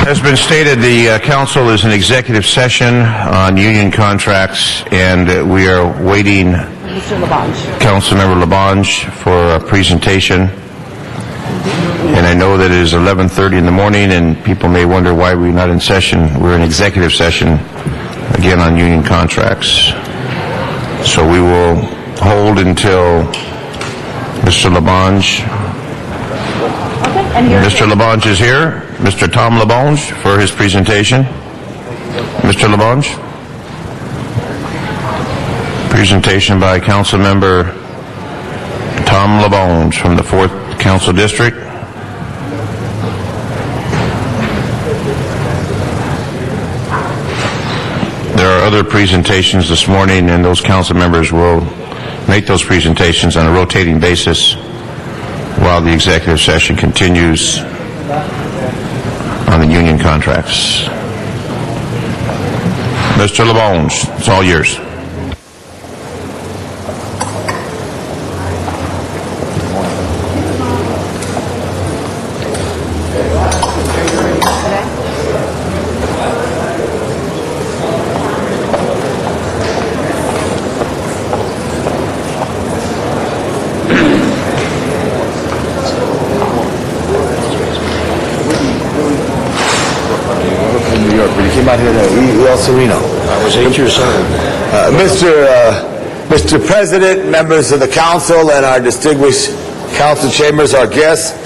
As been stated, the council is in executive session on union contracts, and we are waiting Councilmember Labange for a presentation. And I know that it is 11:30 in the morning, and people may wonder why we're not in session. We're in executive session, again, on union contracts. So we will hold until Mr. Labange. Mr. Labange is here. Mr. Tom Labange for his presentation. Mr. Labange. Presentation by Councilmember Tom Labange from the 4th Council District. There are other presentations this morning, and those council members will make those presentations on a rotating basis while the executive session continues on the union contracts. Mr. Labange, it's all yours. Out here to El Sereno. I was 8 years old. Mr. President, members of the council, and our distinguished council chambers, our guests,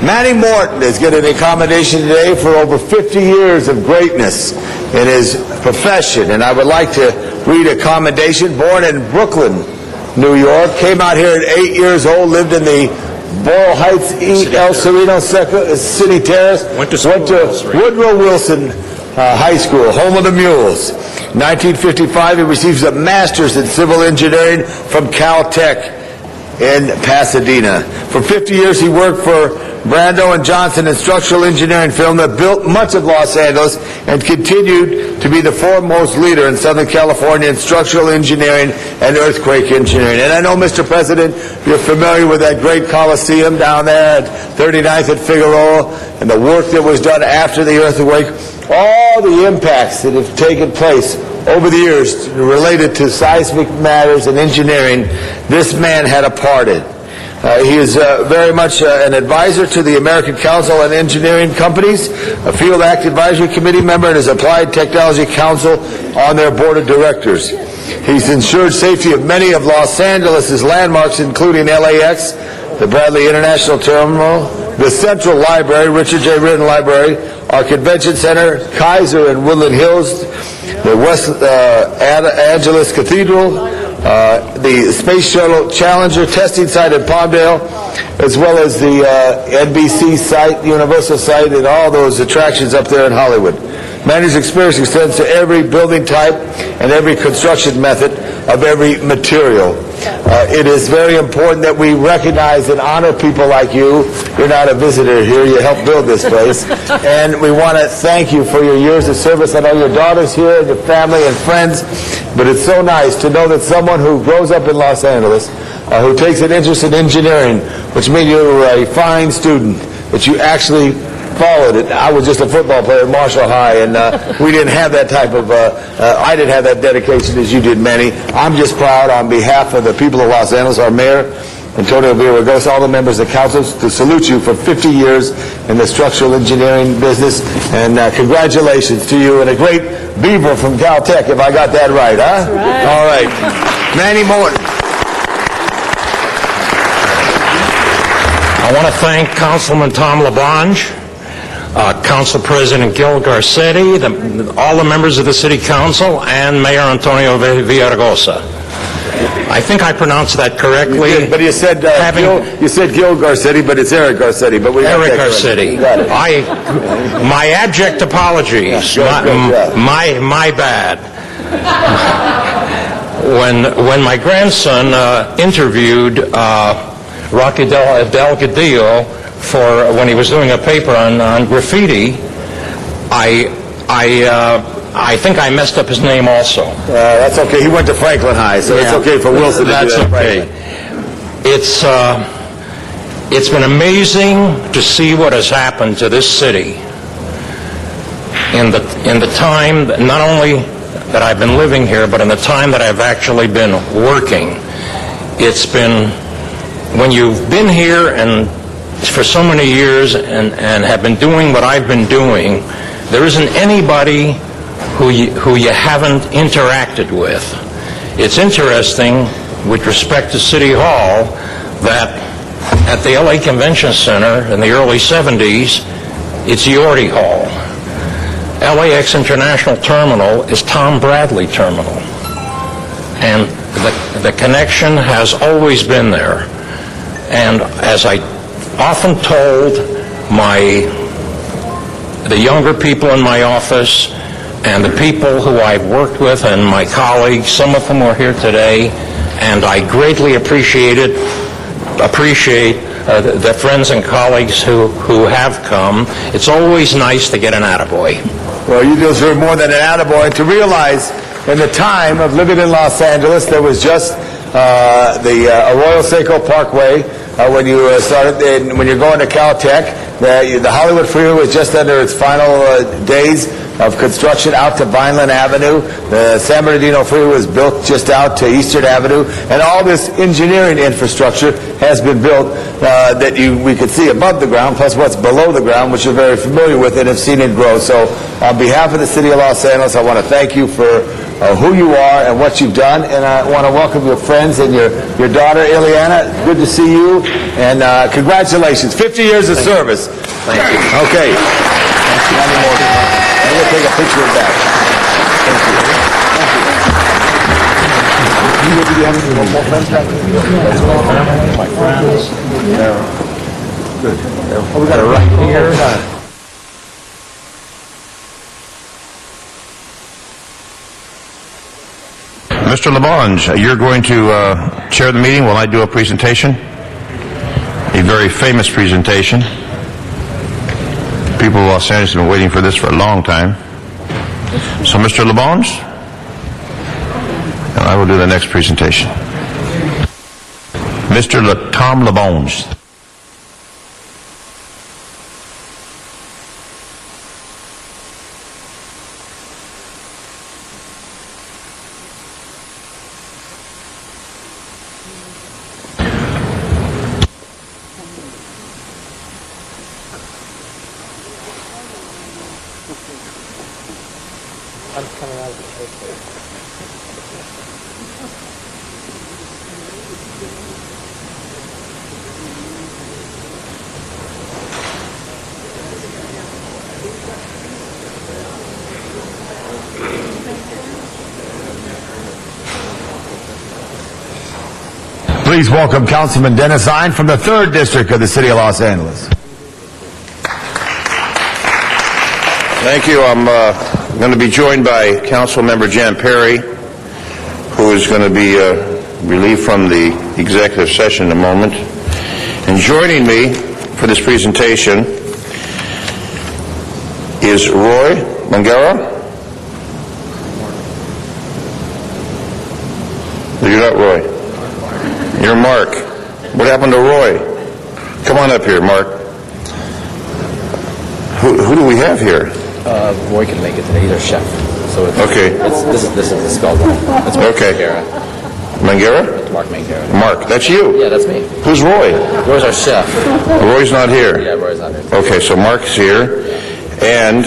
Manny Morton is getting an accommodation today for over 50 years of greatness in his profession, and I would like to read a commendation. Born in Brooklyn, New York, came out here at 8 years old, lived in the Boyle Heights, El Sereno City Terrace, went to Woodrow Wilson High School, home of the Mules. 1955, he receives a master's in civil engineering from Caltech in Pasadena. For 50 years, he worked for Brando and Johnson in structural engineering firm that built much of Los Angeles and continued to be the foremost leader in Southern California in structural engineering and earthquake engineering. And I know, Mr. President, you're familiar with that great Coliseum down there at 39th and Figueroa and the work that was done after the earthquake. All the impacts that have taken place over the years related to seismic matters and engineering, this man had a part in. He is very much an advisor to the American Council on Engineering Companies, a Field Act Advisory Committee member, and is Applied Technology Council on their board of directors. He's ensured safety of many of Los Angeles' landmarks, including LAX, the Bradley International Terminal, the Central Library, Richard J. Riordan Library, our Convention Center, Kaiser and Woodland Hills, the West Angeles Cathedral, the Space Shuttle Challenger testing site in Palmdale, as well as the NBC site, Universal site, and all those attractions up there in Hollywood. Manny's experience extends to every building type and every construction method of every material. It is very important that we recognize and honor people like you. You're not a visitor here. You helped build this place. And we want to thank you for your years of service. I know your daughter's here and your family and friends, but it's so nice to know that someone who grows up in Los Angeles, who takes an interest in engineering, which means you're a fine student, that you actually followed it. I was just a football player at Marshall High, and we didn't have that type of, I didn't have that dedication as you did, Manny. I'm just proud on behalf of the people of Los Angeles, our mayor, Antonio Villaraigosa, all the members of the council, to salute you for 50 years in the structural engineering business, and congratulations to you, and a great beaver from Caltech, if I got that right, huh? That's right. All right. Manny Morton. I want to thank Councilman Tom LaBonge, Council President Gil Garcetti, all the members of the City Council, and Mayor Antonio Villaraigosa. I think I pronounced that correctly. You did, but you said Gil Garcetti, but it's Eric Garcetti. But we Eric Garcetti. Got it. My abject apologies. My bad. When my grandson interviewed Rocky Delgadillo for when he was doing a paper on graffiti, I think I messed up his name also. That's okay. He went to Franklin High, so it's okay for Wilson to That's do that. okay. It's been amazing to see what has happened to this city in the time, not only that I've been living here, but in the time that I've actually been working. It's been, when you've been here and for so many years and have been doing what I've been doing, there isn't anybody who you haven't interacted with. It's interesting, with respect to City Hall, that at the LA Convention Center in the early 70s, it's Yorty Hall. LAX International Terminal is Tom Bradley Terminal. And the connection has always been there. And as I often told the younger people in my office and the people who I've worked with and my colleagues, some of whom are here today, and I greatly appreciate the friends and colleagues who have come. It's always nice to get an attaboy. Well, you deserve more than an attaboy. To realize, in the time of living in Los Angeles, there was just the Arroyo Seco Parkway. When you started, when you're going to Caltech, the Hollywood Freeway was just under its final days of construction out to Vineland Avenue. The San Bernardino Freeway was built just out to Eastern Avenue, and all this engineering infrastructure has been built that we could see above the ground, plus what's below the ground, which you're very familiar with and have seen it grow. So on behalf of the City of Los Angeles, I want to thank you for who you are and what you've done, and I want to welcome your friends and your daughter, Ileana. Good to see you, and congratulations. 50 years of service. Thank you. Okay. Thank you. I'm going to take a picture of that. Thank you. Do you have any more friends back here? My friends. Good. Oh, we got it right here. Mr. LaBonge, you're going to chair the meeting while I do a presentation. A very famous presentation. People of Los Angeles have been waiting for this for a long time. So, Mr. LaBonge, and I will do the next presentation. Mr. Tom LaBonge. Please welcome Councilman Dennis Zine from the 3rd District of the City of Los Angeles. Thank you. I'm I'm going to be joined by Council Member Jan Perry, who is going to be relieved from the executive session in a moment. And joining me for this presentation is Roy Mangera. You're not Roy. You're Mark. What happened to Roy? Come on up here, Mark. Who do we have here? Roy can make it today. He's our chef. So it's, okay. This is the skull. That's Mark Mangera. Mangera? Mark Mangera. Mark, that's you? Yeah, that's me. Who's Roy? Roy's our chef. Roy's not here? Yeah, Roy's not here. Okay, so Mark's here. And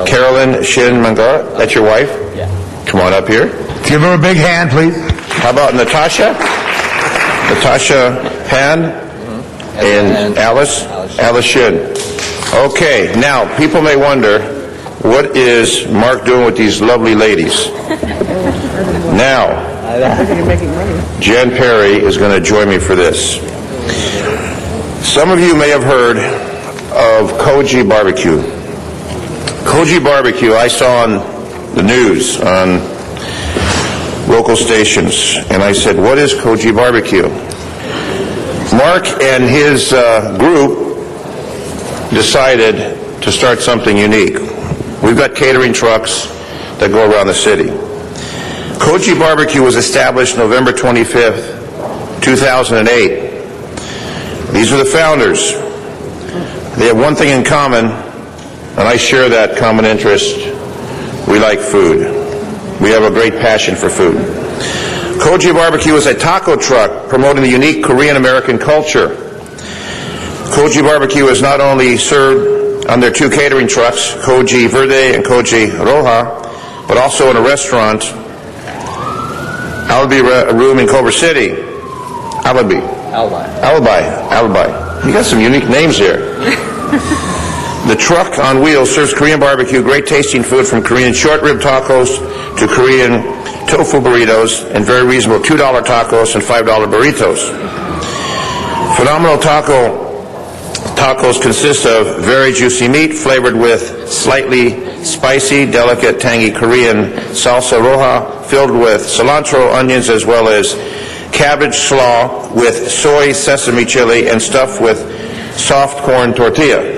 Carolyn Shin Mangera, that's your wife? Yeah. Come on up here. Give her a big hand, please. How about Natasha? Natasha Pan and Alice Shin. Okay, now people may wonder, what is Mark doing with these lovely ladies? Now, Jan Perry is going to join me for this. Some of you may have heard of Koji Barbecue. Koji Barbecue, I saw on the news, on local stations, and I said, what is Koji Barbecue? Mark and his group decided to start something unique. We've got catering trucks that go around the city. Koji Barbecue was established November 25th, 2008. These are the founders. They have one thing in common, and I share that common interest. We like food. We have a great passion for food. Koji Barbecue is a taco truck promoting the unique Korean-American culture. Koji Barbecue is not only served on their two catering trucks, Koji Verde and Koji Roja, but also in a restaurant, Alibi Room in Culver City. Alibi. You got some unique names here. The truck on wheels serves Korean barbecue, great tasting food from Korean short rib tacos to Korean tofu burritos, and very reasonable $2 tacos and $5 burritos. Phenomenal tacos consist of very juicy meat flavored with slightly spicy, delicate, tangy Korean salsa roja filled with cilantro, onions, as well as cabbage slaw with soy sesame chili and stuffed with soft corn tortilla.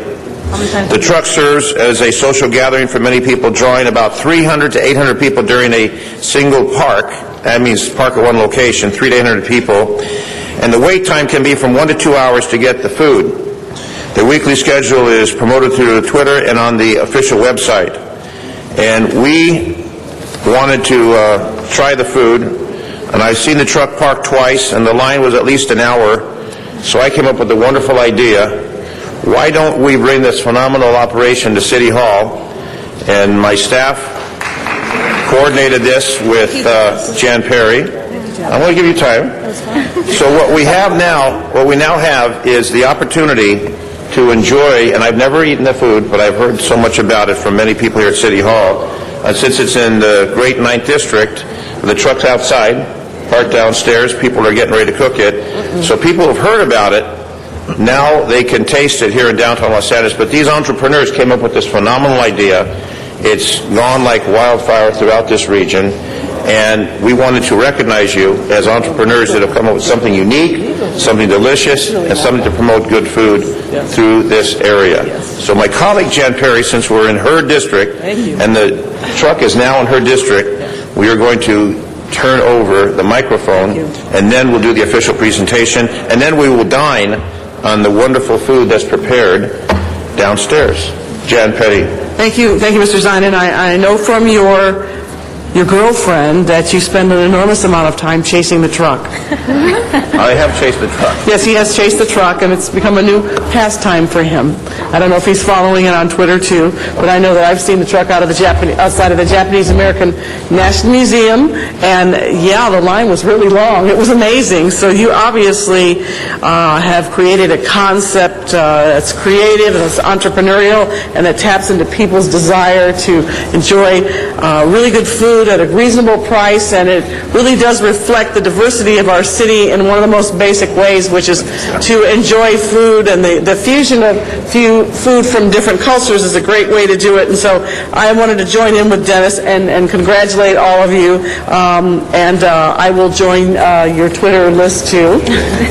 The truck serves as a social gathering for many people, drawing about 300 to 800 people during a single park. That means park at one location, 300 to 800 people. And the wait time can be from 1 to 2 hours to get the food. The weekly schedule is promoted through Twitter and on the official website. And we wanted to try the food, and I've seen the truck parked twice, and the line was at least an hour. So I came up with the wonderful idea, why don't we bring this phenomenal operation to City Hall? And my staff coordinated this with Jan Perry. I'm going to give you time. So what we now have is the opportunity to enjoy, and I've never eaten the food, but I've heard so much about it from many people here at City Hall. Since it's in the great 9th District, the truck's outside, parked downstairs, people are getting ready to cook it. So people have heard about it. Now they can taste it here in downtown Los Angeles, but these entrepreneurs came up with this phenomenal idea. It's gone like wildfire throughout this region, and we wanted to recognize you as entrepreneurs that have come up with something unique, something delicious, and something to promote good food through this area. So my colleague Jan Perry, since we're in her district, and the truck is now in her district, we are going to turn over the microphone, and then we'll do the official presentation, and then we will dine on the wonderful food that's prepared downstairs. Jan Perry. Thank you, Mr. Zeinen. I know from your girlfriend that you spend an enormous amount of time chasing the truck. I have chased the truck. Yes, he has chased the truck, and it's become a new pastime for him. I don't know if he's following it on Twitter too, but I know that I've seen the truck outside of the Japanese American National Museum, and yeah, the line was really long. It was amazing. So you obviously have created a concept that's creative and it's entrepreneurial, and that taps into people's desire to enjoy really good food food at a reasonable price, and it really does reflect the diversity of our city in one of the most basic ways, which is to enjoy food, and the fusion of food from different cultures is a great way to do it. And so I wanted to join in with Dennis and congratulate all of you, and I will join your Twitter list too,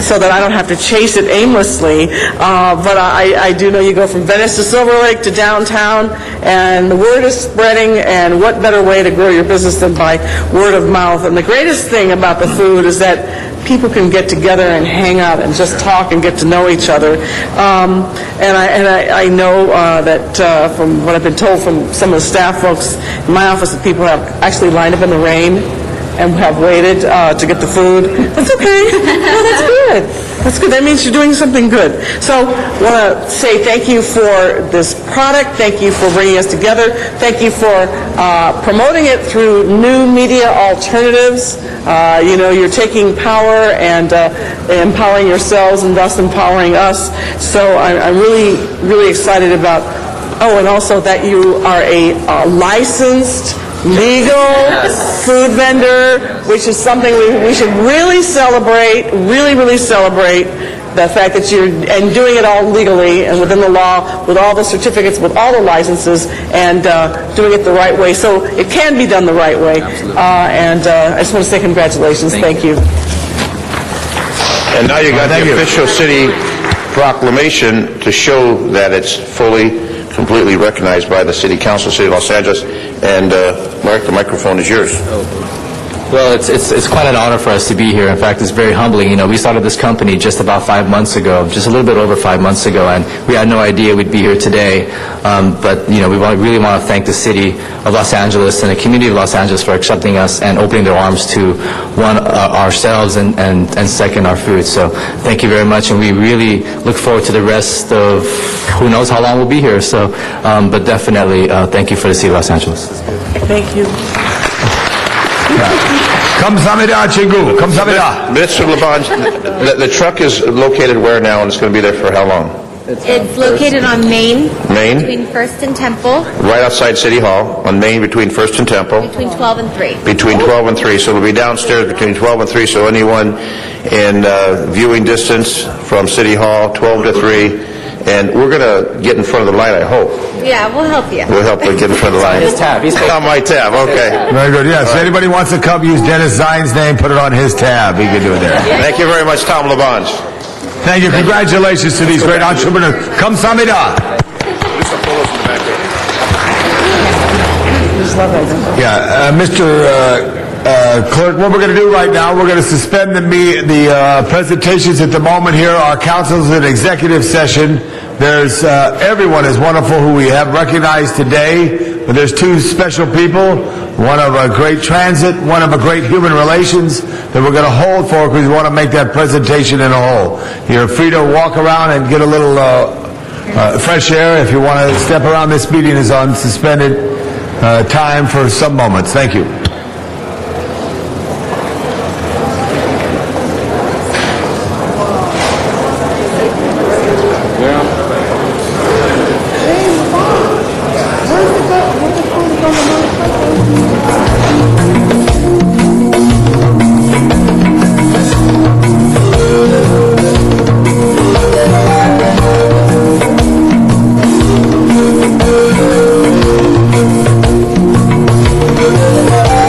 so that I don't have to chase it aimlessly. But I do know you go from Venice to Silver Lake to downtown, and the word is spreading, and what better way to grow your business than by word of mouth. And the greatest thing about the food is that people can get together and hang out and just talk and get to know each other. And I know that from what I've been told from some of the staff folks in my office, that people have actually lined up in the rain and have waited to get the food. That's okay. No, that's good. That's good. That means you're doing something good. So I want to say thank you for this product. Thank you for bringing us together. Thank you for promoting it through new media alternatives. You're taking power and empowering yourselves and thus empowering us. So I'm really, really excited about, and also that you are a licensed legal food vendor, which is something we should really celebrate, really celebrate the fact that you're doing it all legally and within the law, with all the certificates, with all the licenses, and doing it the right way. So it can be done the right way. And I just want to say congratulations. Thank you. And now you got the official city proclamation to show that it's fully, completely recognized by the City Council, City of Los Angeles. And Mark, the microphone is yours. Well, it's quite an honor for us to be here. In fact, it's very humbling. We started this company just about 5 months ago, just a little bit over 5 months ago, and we had no idea we'd be here today. But we really want to thank the City of Los Angeles and the community of Los Angeles for accepting us and opening their arms to, one, ourselves, and second, our food. So thank you very much, and we really look forward to the rest of who knows how long we'll be here. So, but definitely, thank you for the City of Los Angeles. Thank you. Kamsahamnida, Chingu. Kamsahamnida. Mr. Labange, the truck is located where now, and it's going to be there for how long? It's located on Main. Main? Between First and Temple. Right outside City Hall, on Main between First and Temple. Between 12 and 3. Between 12 and 3, so it'll be downstairs between 12 and 3, so anyone in viewing distance from City Hall, 12 to 3, and we're going to get in front of the light, I hope. Yeah, we'll help you. We'll help you get in front of the light. His tab. He's on my tab, okay. Very good, yes. Anybody wants to come, use Dennis Zine's name, put it on his tab. He can do it there. Thank you very much, Tom Labange. Thank you. Congratulations to these great entrepreneurs. Kamsahamnida. Yeah, Mr. Clerk, what we're going to do right now, we're going to suspend the presentations at the moment here. Our council's in executive session. There's everyone is wonderful who we have recognized today, but there's two special people, one of a great transit, one of a great human relations that we're going to hold for because we want to make that presentation in a whole. You're free to walk around and get a little fresh air. If you want to step around, this meeting is on suspended time for some moments. Thank you. Thank you.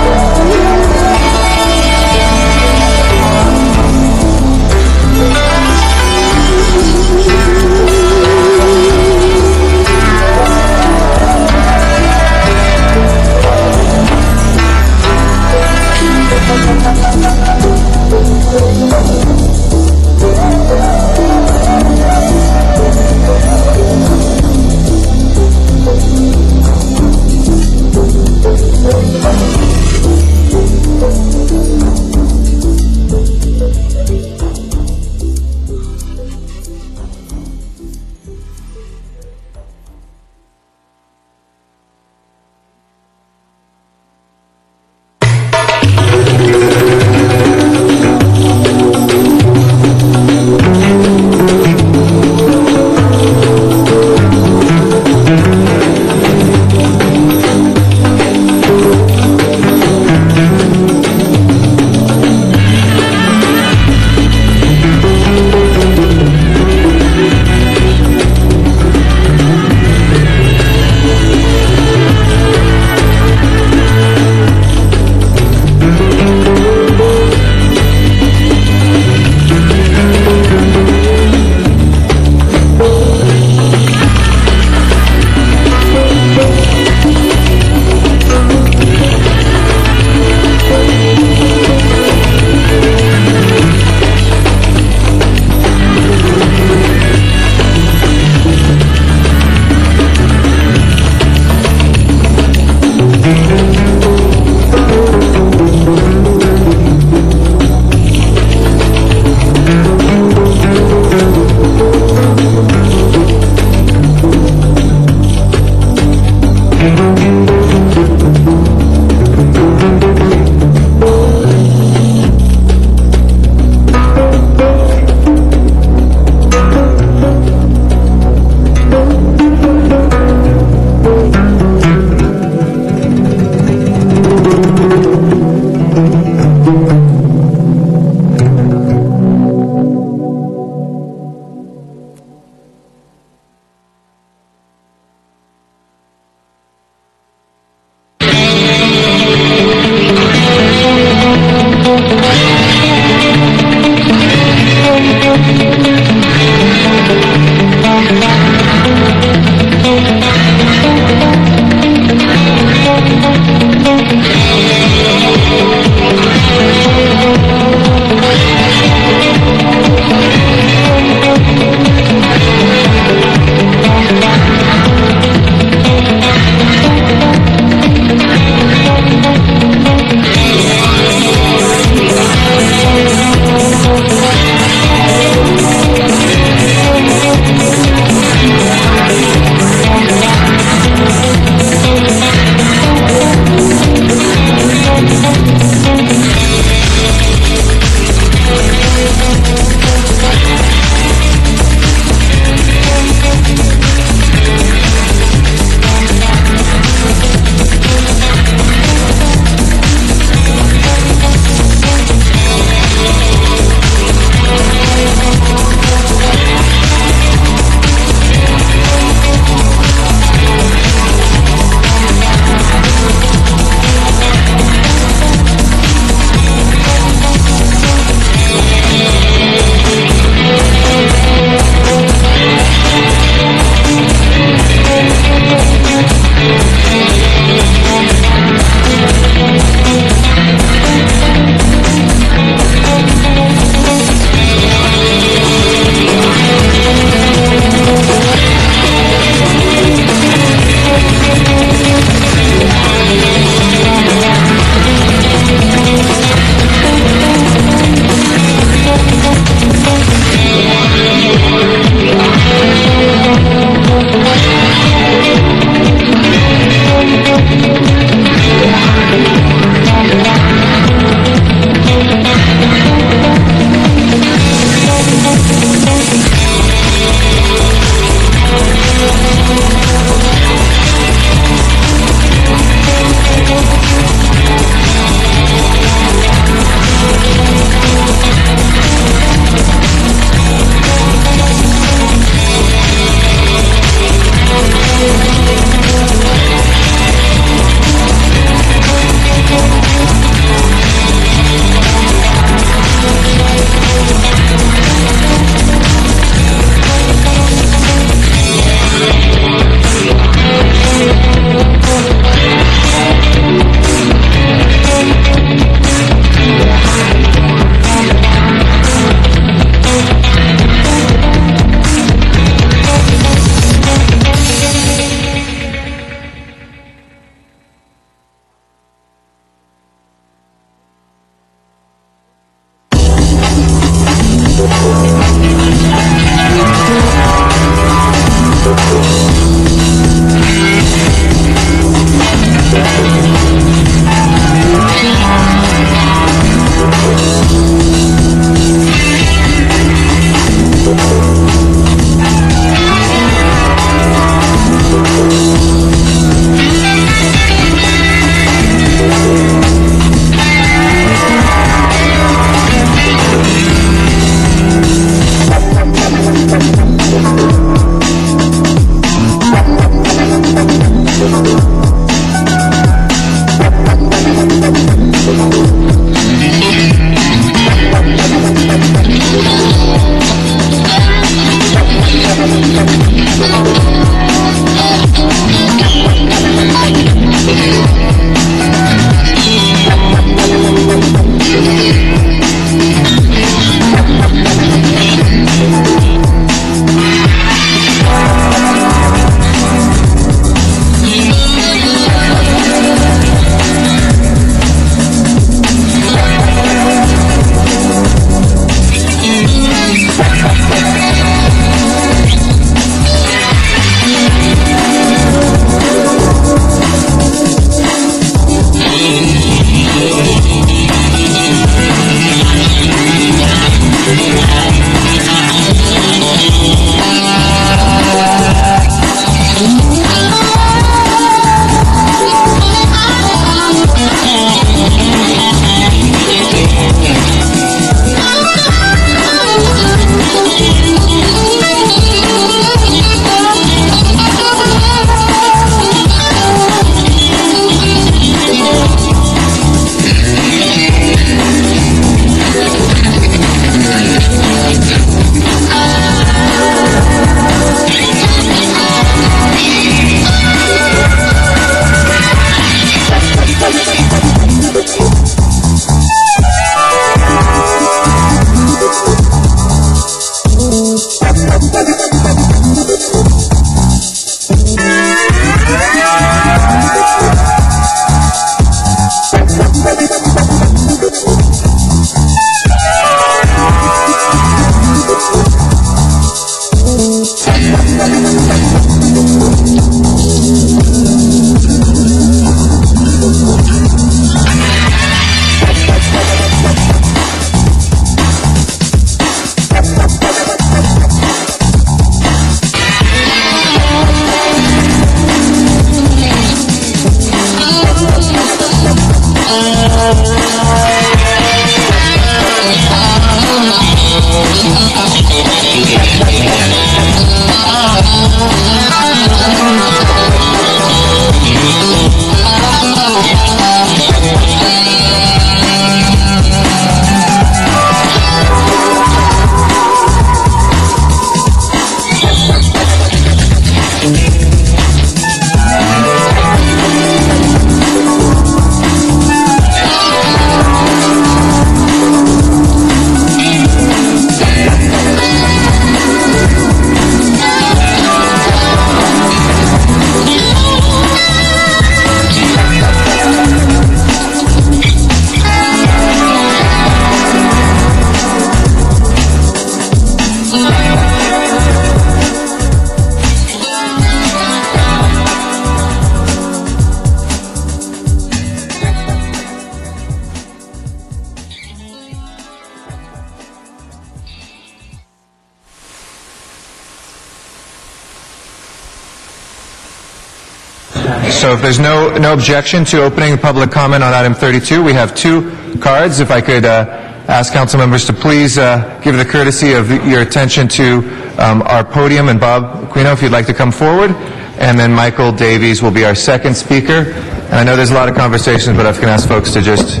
So if there's no objection to opening public comment on item 32, we have two cards. If I could ask council members to please give the courtesy of your attention to our podium, and Bob Aquino, if you'd like to come forward, and then Michael Davies will be our second speaker. And I know there's a lot of conversations, but I can ask folks to just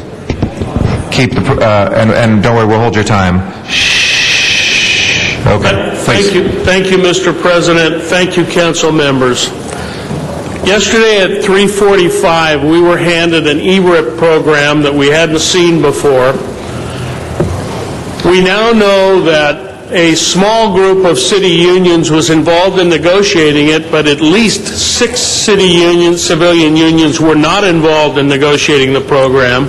keep the, and don't worry, we'll hold your time. Shh. Okay, please. Thank you, Mr. President. Thank you, council members. Yesterday at 3:45, we were handed an ERIP program that we hadn't seen before. We now know that a small group of city unions was involved in negotiating it, but at least 6 city unions, civilian unions, were not involved in negotiating the program.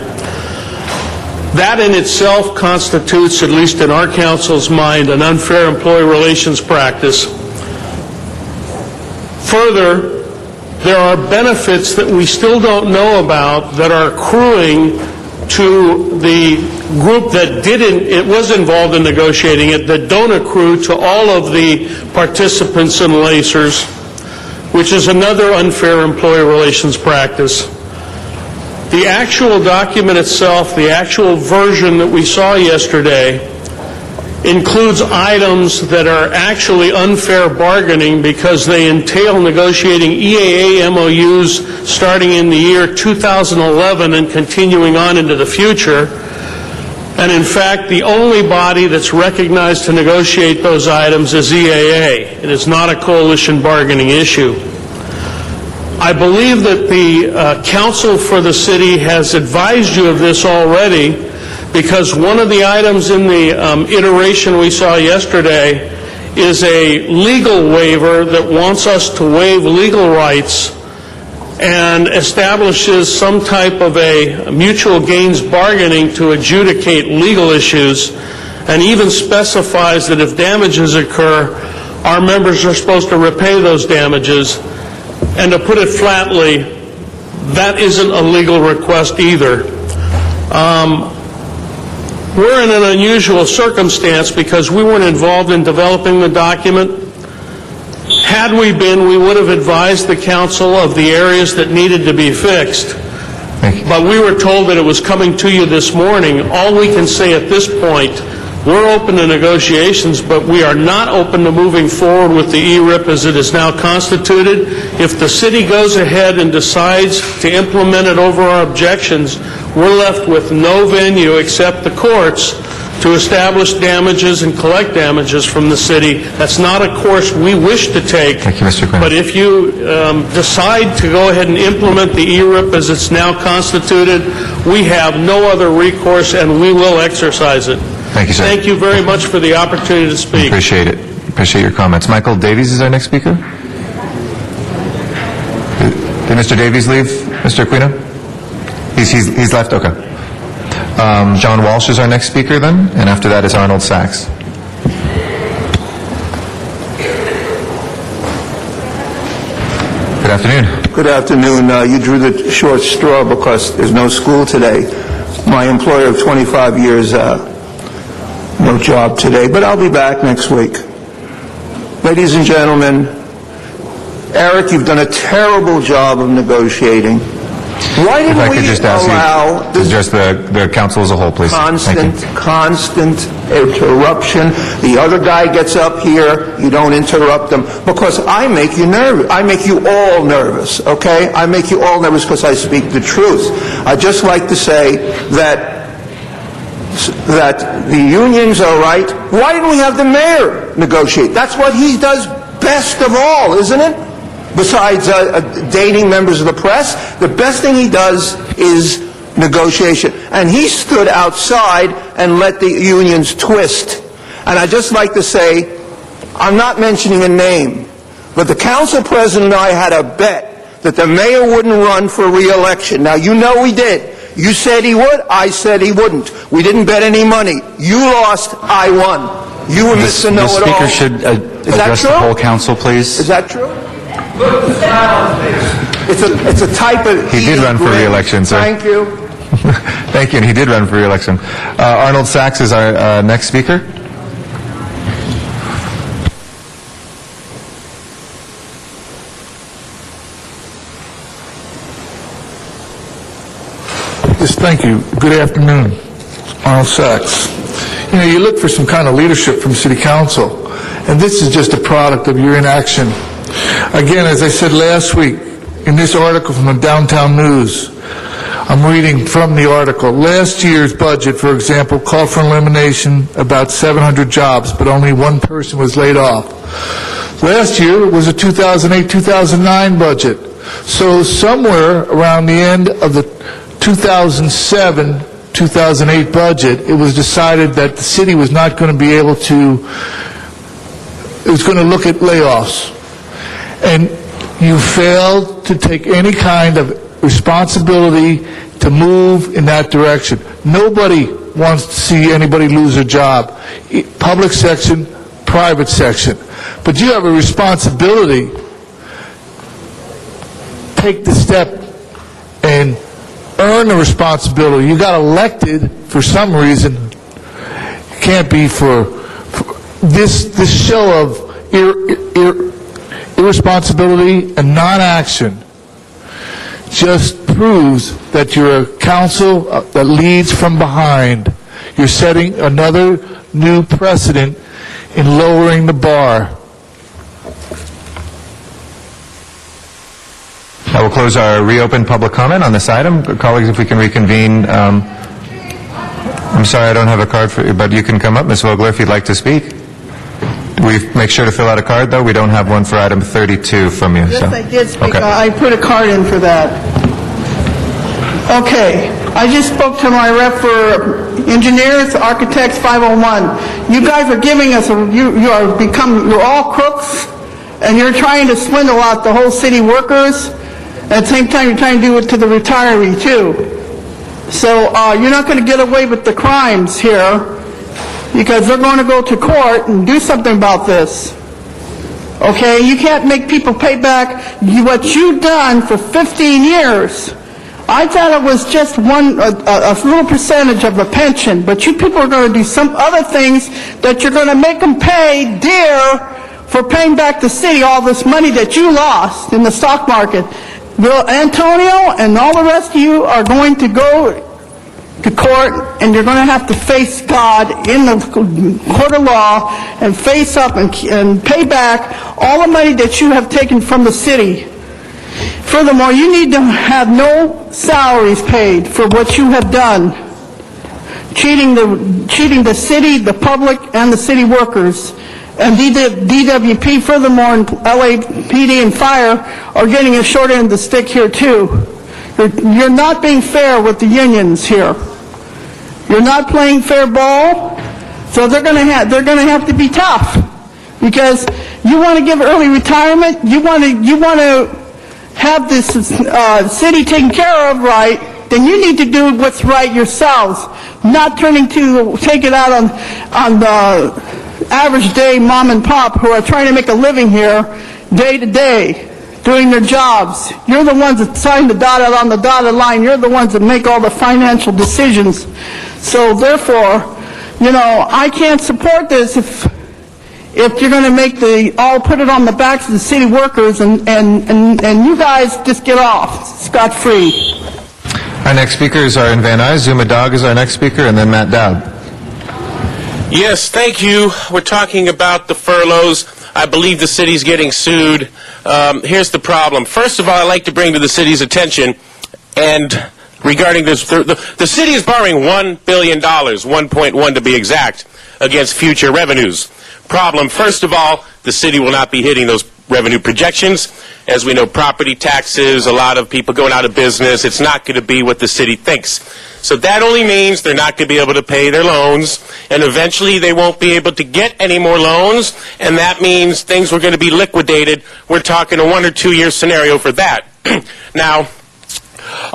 That in itself constitutes, at least in our council's mind, an unfair employee relations practice. Further, there are benefits that we still don't know about that are accruing to the group that was involved in negotiating it, that don't accrue to all of the participants and lacers, which is another unfair employee relations practice. The actual document itself, the actual version that we saw yesterday, includes items that are actually unfair bargaining because they entail negotiating EAA MOUs starting in the year 2011 and continuing on into the future. And in fact, the only body that's recognized to negotiate those items is EAA. It is not a coalition bargaining issue. I believe that the council for the city has advised you of this already, because one of the items in the iteration we saw yesterday is a legal waiver that wants us to waive legal rights and establishes some type of a mutual gains bargaining to adjudicate legal issues, and even specifies that if damages occur, our members are supposed to repay those damages. And to put it flatly, that isn't a legal request either. We're in an unusual circumstance because we weren't involved in developing the document. Had we been, we would have advised the council of the areas that needed to be fixed. But we were told that it was coming to you this morning. All we can say at this point, we're open to negotiations, but we are not open to moving forward with the ERIP as it is now constituted. If the city goes ahead and decides to implement it over our objections, we're left with no venue except the courts to establish damages and collect damages from the city. That's not a course we wish to take. Thank you, Mr. Quinn. But if you decide to go ahead and implement the ERIP as it's now constituted, we have no other recourse, and we will exercise it. Thank you, sir. Thank you very much for the opportunity to speak. Appreciate it. Appreciate your comments. Michael Davies is our next speaker. Did Mr. Davies leave, Mr. Aquino? He's left? Okay. John Walsh is our next speaker then, and after that is Arnold Sachs. Good afternoon. Good afternoon. You drew the short straw because there's no school today. My employer of 25 years, no job today, but I'll be back next week. Ladies and gentlemen, Eric, you've done a terrible job of negotiating. Why If didn't I we could just ask allow you to address the council as a whole, please. Thank you. constant interruption? The other guy gets up here, you don't interrupt them, because I make you nervous. I make you all nervous, okay? I make you all nervous because I speak the truth. I'd just like to say that the unions are right. Why didn't we have the mayor negotiate? That's what he does best of all, isn't it? Besides dating members of the press, the best thing he does is negotiation. And he stood outside and let the unions twist. And I'd just like to say, I'm not mentioning a name, but the council president and I had a bet that the mayor wouldn't run for re-election. Now, you know we did. You said he would, I said he wouldn't. We didn't bet any money. You lost, I won. You were Mr. Know-it-all. The speaker should address the whole council, please. Is that true? It's a type of... He did run for re-election, sir. Thank you. Thank you, and he did run for re-election. Arnold Sachs is our next speaker. Yes, thank you. Good afternoon. Arnold Sachs. You know, you look for some kind of leadership from City Council, and this is just a product of your inaction. Again, as I said last week, in this article from the Downtown News, I'm reading from the article. Last year's budget, for example, called for elimination about 700 jobs, but only one person was laid off. Last year was a 2008-2009 budget. So somewhere around the end of the 2007-2008 budget, it was decided that the city was not going to be able to, it was going to look at layoffs. And you failed to take any kind of responsibility to move in that direction. Nobody wants to see anybody lose a job. Public section, private section. But you have a responsibility. Take the step and earn the responsibility. You got elected for some reason. It can't be for this show of irresponsibility and non-action just proves that you're a council that leads from behind. You're setting another new precedent in lowering the bar. I will close our reopened public comment on this item. Colleagues, if we can reconvene. I'm sorry I don't have a card for you, but you can come up, Ms. Vogler, if you'd like to speak. We make sure to fill out a card, though. We don't have one for item 32 from you. Yes, so. I did speak. Okay. I put a card in for that. Okay. I just spoke to my rep for engineers, architects, 501. You guys are giving us, you're all crooks, and you're trying to swindle out the whole city workers. At the same time, you're trying to do it to the retiree, too. So you're not going to get away with the crimes here, because they're going to go to court and do something about this. Okay? You can't make people pay back what you've done for 15 years. I thought it was just a little percentage of the pension, but you people are going to do some other things that you're going to make them pay dear for paying back the city all this money that you lost in the stock market. Bill Antonio and all the rest of you are going to go to court, and you're going to have to face God in the court of law and face up and pay back all the money that you have taken from the city. Furthermore, you need to have no salaries paid for what you have done, cheating the city, the public, and the city workers. And DWP, furthermore, and LAPD and fire are getting a short end of the stick here, too. You're not being fair with the unions here. You're not playing fair ball, so they're going to have to be tough, because you want to give early retirement. You want to have this city taken care of right. Then you need to do what's right yourselves, not take it out on the average day mom and pop who are trying to make a living here day to day, doing their jobs. You're the ones that sign on the dotted line. You're the ones that make all the financial decisions. So therefore, I can't support this if you're going to put it on the backs of the city workers and you guys just get off scot-free. Our next speakers are in Van Nuys. Zuma Dog is our next speaker, and then Matt Dowd. Yes, thank you. We're talking about the furloughs. I believe the city's getting sued. Here's the problem. First of all, I'd like to bring to the city's attention, and regarding this, the city is borrowing $1 billion, 1.1 to be exact, against future revenues. Problem, first of all, the city will not be hitting those revenue projections. As we know, property taxes, a lot of people going out of business, it's not going to be what the city thinks. So that only means they're not going to be able to pay their loans, and eventually they won't be able to get any more loans, and that means things were going to be liquidated. We're talking a 1 or 2 year scenario for that. Now,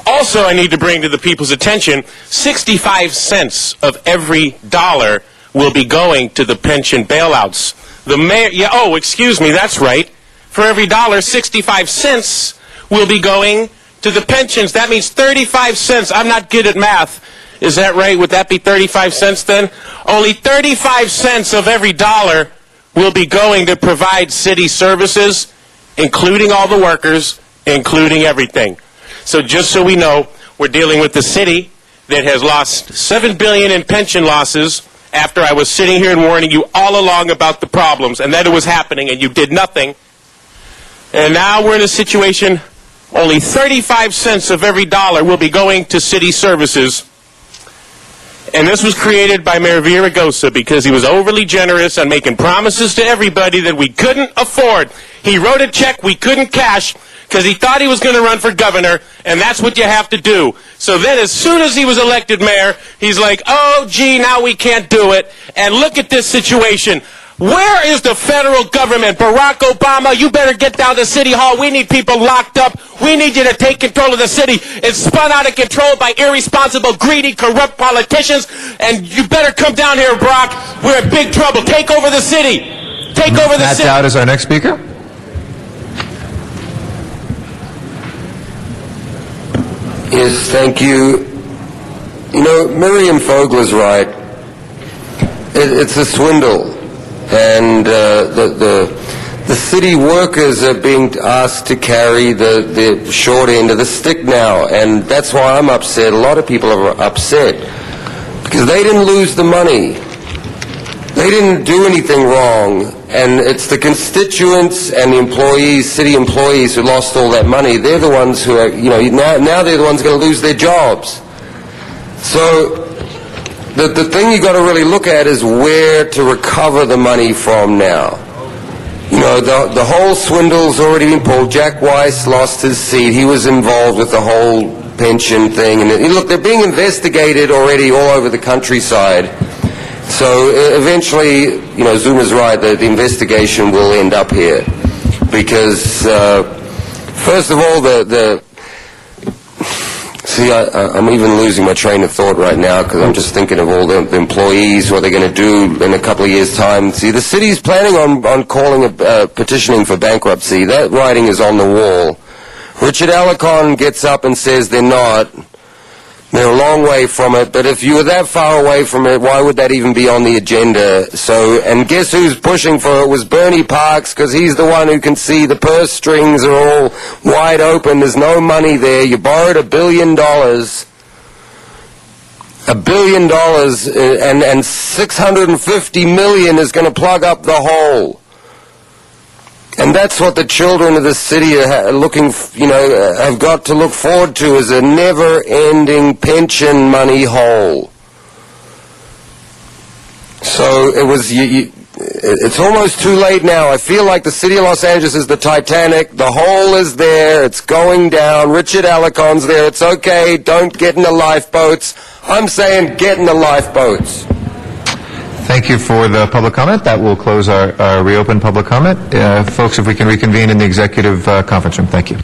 also I need to bring to the people's attention, 65 cents of every dollar will be going to the pension bailouts. The mayor, excuse me, that's right. For every dollar, 65 cents will be going to the pensions. That means 35 cents. I'm not good at math. Is that right? Would that be 35 cents then? Only 35 cents of every dollar will be going to provide city services, including all the workers, including everything. So just so we know, we're dealing with the city that has lost $7 billion in pension losses after I was sitting here and warning you all along about the problems and that it was happening and you did nothing. And now we're in a situation, only 35 cents of every dollar will be going to city services. And this was created by Mayor Villaraigosa because he was overly generous and making promises to everybody that we couldn't afford. He wrote a check we couldn't cash because he thought he was going to run for governor, and that's what you have to do. So then as soon as he was elected mayor, he's like, oh, gee, now we can't do it. And look at this situation. Where is the federal government? Barack Obama, you better get down to City Hall. We need people locked up. We need you to take control of the city. It's spun out of control by irresponsible, greedy, corrupt politicians, and you better come down here, Barack. We're in big trouble. Take over the city. Take over the city. Matt Dowd is our next speaker. Yes, thank you. You know, Miriam Fogler's right. It's a swindle. And the city workers are being asked to carry the short end of the stick now. And that's why I'm upset. A lot of people are upset. Because they didn't lose the money. They didn't do anything wrong. And it's the constituents and the employees, city employees who lost all that money. They're the ones who are, now they're the ones going to lose their jobs. So the thing you got to really look at is where to recover the money from now. You know, the whole swindle's already been pulled. Jack Weiss lost his seat. He was involved with the whole pension thing. And look, they're being investigated already all over the countryside. So eventually, Zuma's right, the investigation will end up here. Because, first of all, see, I'm even losing my train of thought right now because I'm just thinking of all the employees, what they're going to do in a couple of years' time. See, the city's planning on calling petitioning for bankruptcy. That writing is on the wall. Richard Alarcon gets up and says they're not. They're a long way from it, but if you were that far away from it, why would that even be on the agenda? So, and guess who's pushing for it was Bernie Parks, because he's the one who can see the purse strings are all wide open. There's no money there. You borrowed $1 billion. $1 billion, and $650 million is going to plug up the hole. And that's what the children of the city are looking, have got to look forward to, is a never-ending pension money hole. So it's almost too late now. I feel like the city of Los Angeles is the Titanic. The hole is there. It's going down. Richard Alarcon's there. It's okay. Don't get in the lifeboats. I'm saying get in the lifeboats. Thank you for the public comment. That will close our reopened public comment. Folks, if we can reconvene in the executive conference room. Thank you.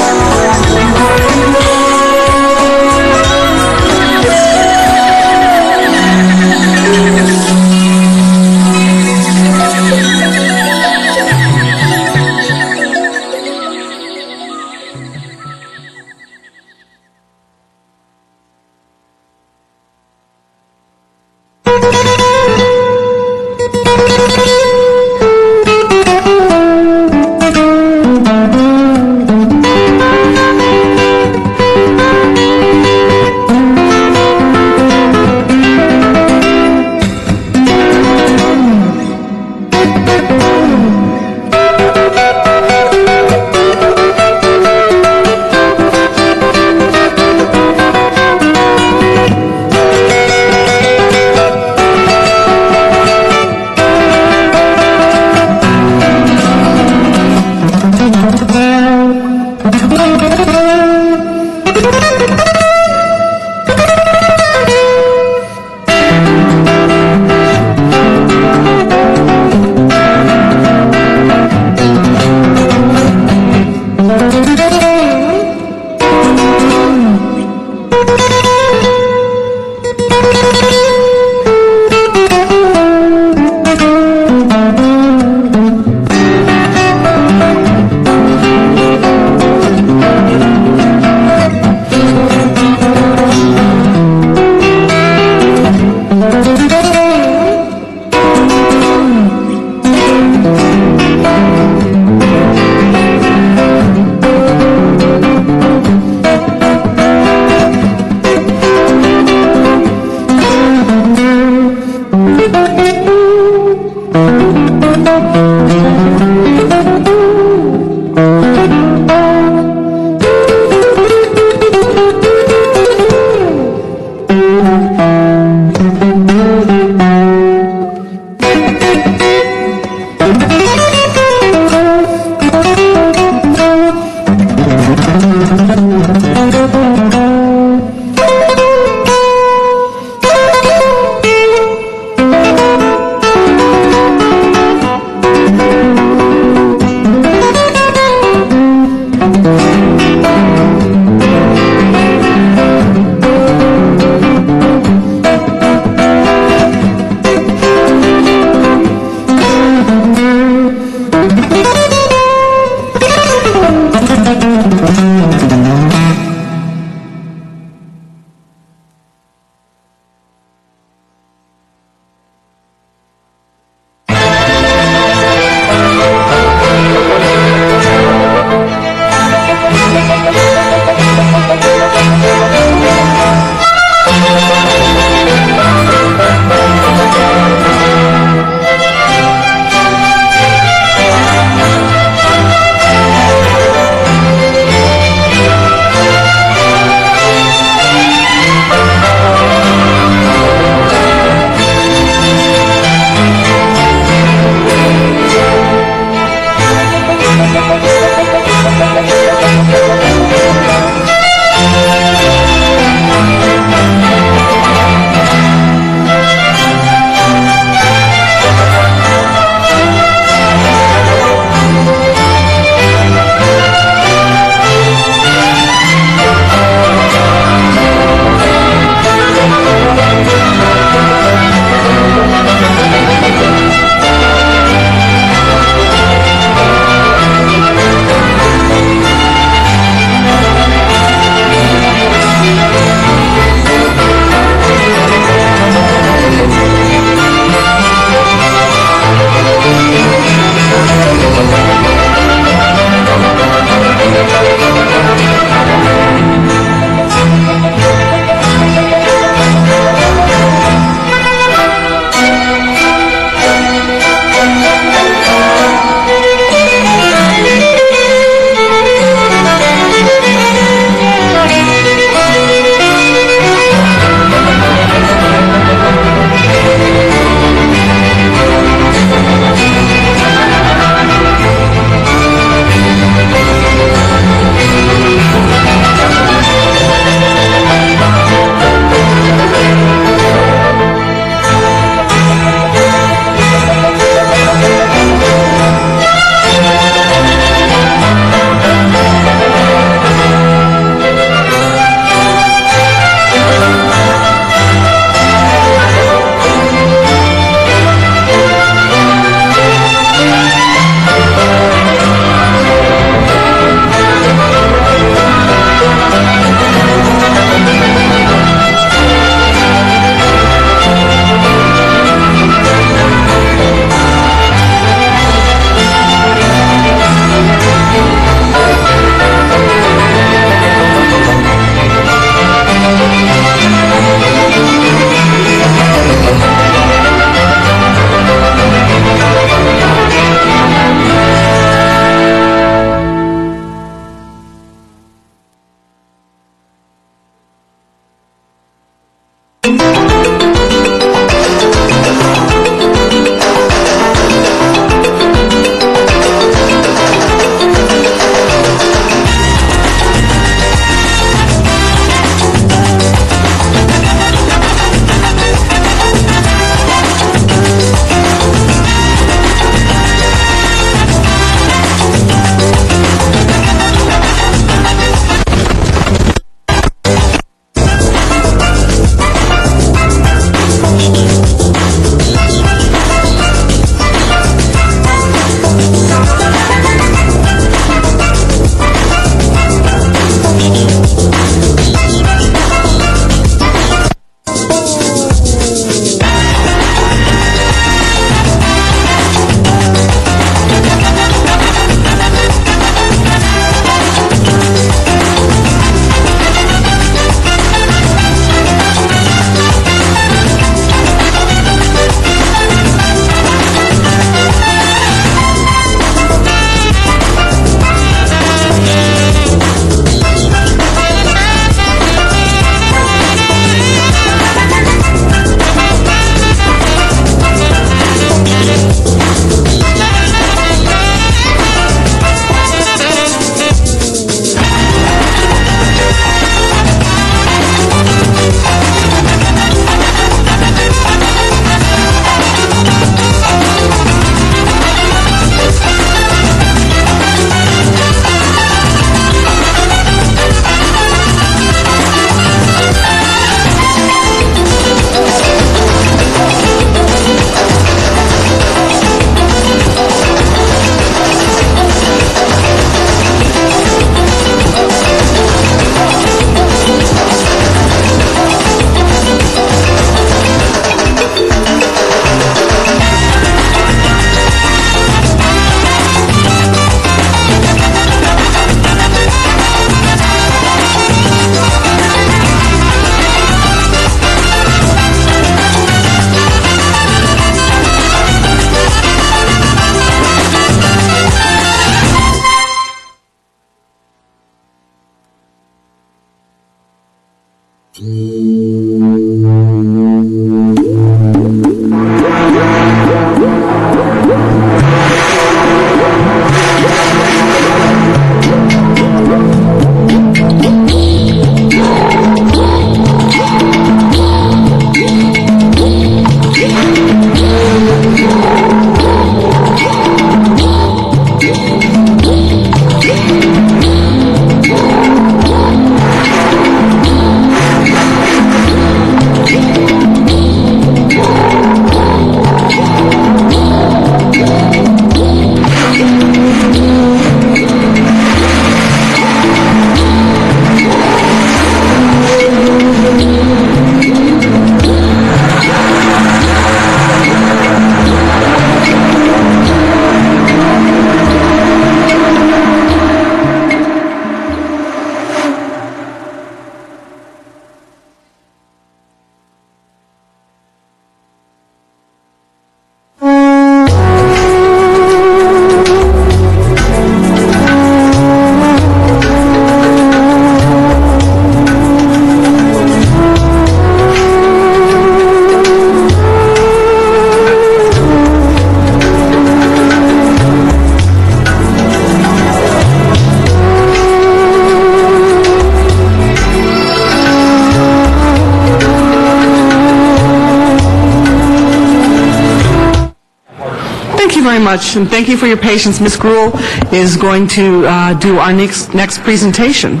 you very much, and thank you for your patience. Ms. Gruhl is going to do our next presentation.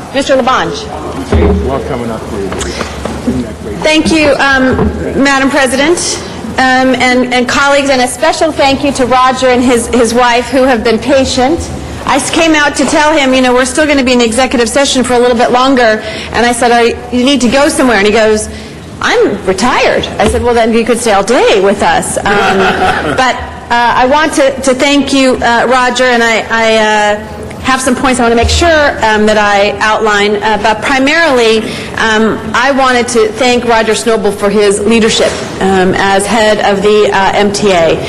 Mr. Labange. Thank you, Madam President, and colleagues, and a special thank you to Roger and his wife who have been patient. I came out to tell him, you know, we're still going to be in executive session for a little bit longer, and I said, you need to go somewhere, and he goes, I'm retired. I said, well, then you could stay all day with us. But I want to thank you, Roger, and I have some points I want to make sure that I outline, but primarily I wanted to thank Roger Snowball for his leadership as head of the MTA.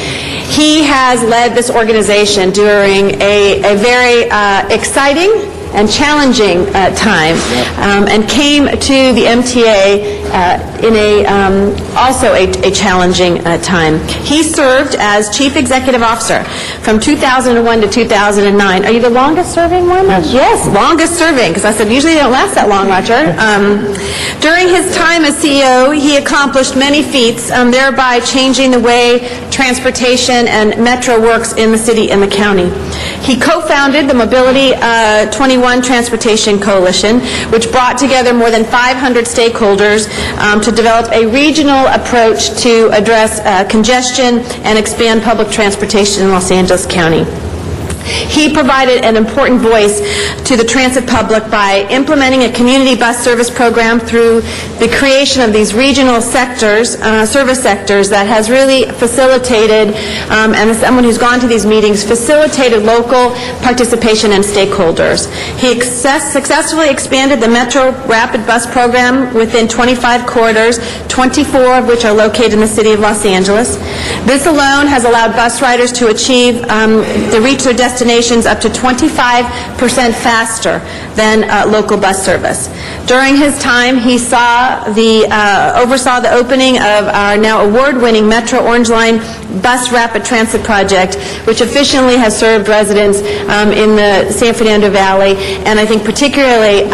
He has led this organization during a very exciting and challenging time, and came to the MTA in also a challenging time. He served as Chief Executive Officer from 2001 to 2009. Are you the longest serving one? Yes, longest serving, because I said usually they don't last that long, Roger. During his time as CEO, he accomplished many feats, thereby changing the way transportation and metro works in the city and the county. He co-founded the Mobility 21 Transportation Coalition, which brought together more than 500 stakeholders to develop a regional approach to address congestion and expand public transportation in Los Angeles County. He provided an important voice to the transit public by implementing a community bus service program through the creation of these regional sectors, service sectors, that has really facilitated, and as someone who's gone to these meetings, facilitated local participation and stakeholders. He successfully expanded the Metro Rapid Bus program within 25 corridors, 24 of which are located in the city of Los Angeles. This alone has allowed bus riders to achieve, to reach their destinations up to 25% faster than local bus service. During his time, he oversaw the opening of our now award-winning Metro Orange Line Bus Rapid Transit Project, which efficiently has served residents in the San Fernando Valley, and I think particularly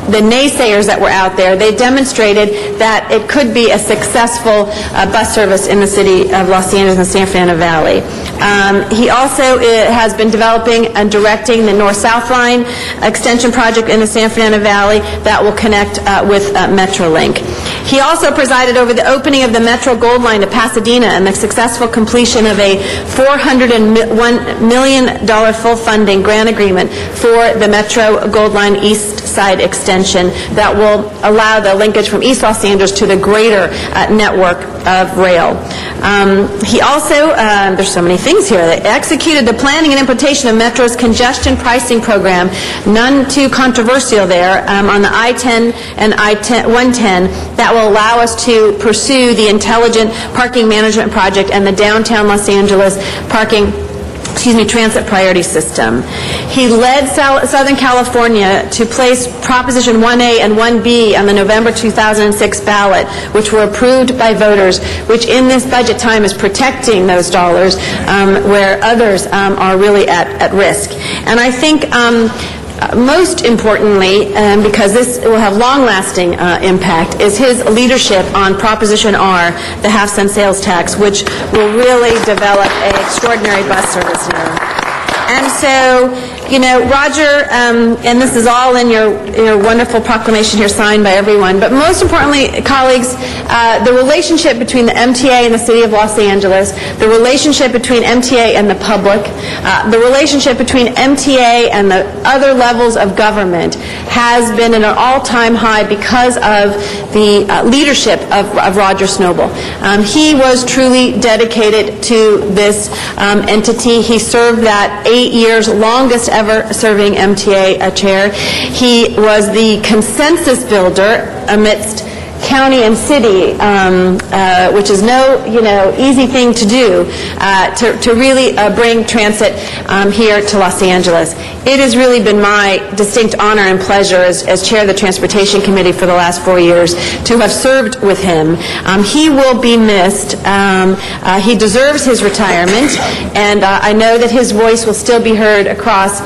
the naysayers that were out there. They demonstrated that it could be a successful bus service in the city of Los Angeles and San Fernando Valley. He also has been developing and directing the North-South Line extension project in the San Fernando Valley that will connect with Metrolink. He also presided over the opening of the Metro Gold Line to Pasadena and the successful completion of a $401 million full funding grant agreement for the Metro Gold Line East Side extension that will allow the linkage from East Los Angeles to the greater network of rail. He also, there's so many things here, executed the planning and implementation of Metro's congestion pricing program, none too controversial there, on the I-10 and I-110, that will allow us to pursue the intelligent parking management project and the downtown Los Angeles transit priority system. He led Southern California to place Proposition 1A and 1B on the November 2006 ballot, which were approved by voters, which in this budget time is protecting those dollars where others are really at risk. And I think most importantly, because this will have long-lasting impact, is his leadership on Proposition R, the half-cent sales tax, which will really develop an extraordinary bus service here. And so, you know, Roger, and this is all in your wonderful proclamation here signed by everyone, but most importantly, colleagues, the relationship between the MTA and the City of Los Angeles, the relationship between MTA and the public, the relationship between MTA and the other levels of government has been at an all-time high because of the leadership of Roger Snowball. He was truly dedicated to this entity. He served that 8 years, longest ever serving MTA chair. He was the consensus builder amidst county and city, which is no, easy thing to do, to really bring transit here to Los Angeles. It has really been my distinct honor and pleasure as chair of the Transportation Committee for the last 4 years to have served with him. He will be missed. He deserves his retirement, and I know that his voice will still be heard across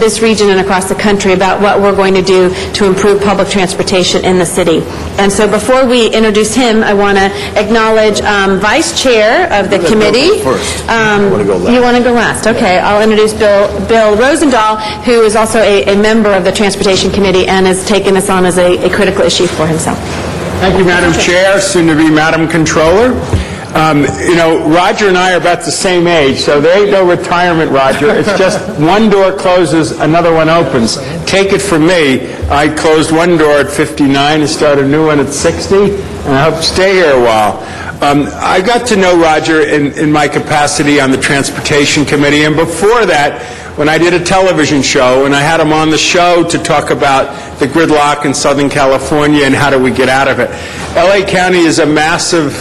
this region and across the country about what we're going to do to improve public transportation in the city. And so before we introduce him, I want to acknowledge Vice Chair of the committee. You want to go last? Okay, I'll introduce Bill Rosendahl, who is also a member of the Transportation Committee and has taken this on as a critical issue for himself. Thank you, Madam Chair, soon to be Madam Controller. Roger and I are about the same age, so there ain't no retirement, Roger. It's just one door closes, another one opens. Take it from me, I closed one door at 59 and started a new one at 60, and I hope to stay here a while. I got to know Roger in my capacity on the Transportation Committee, and before that, when I did a television show, and I had him on the show to talk about the gridlock in Southern California and how do we get out of it. L.A. County is a massive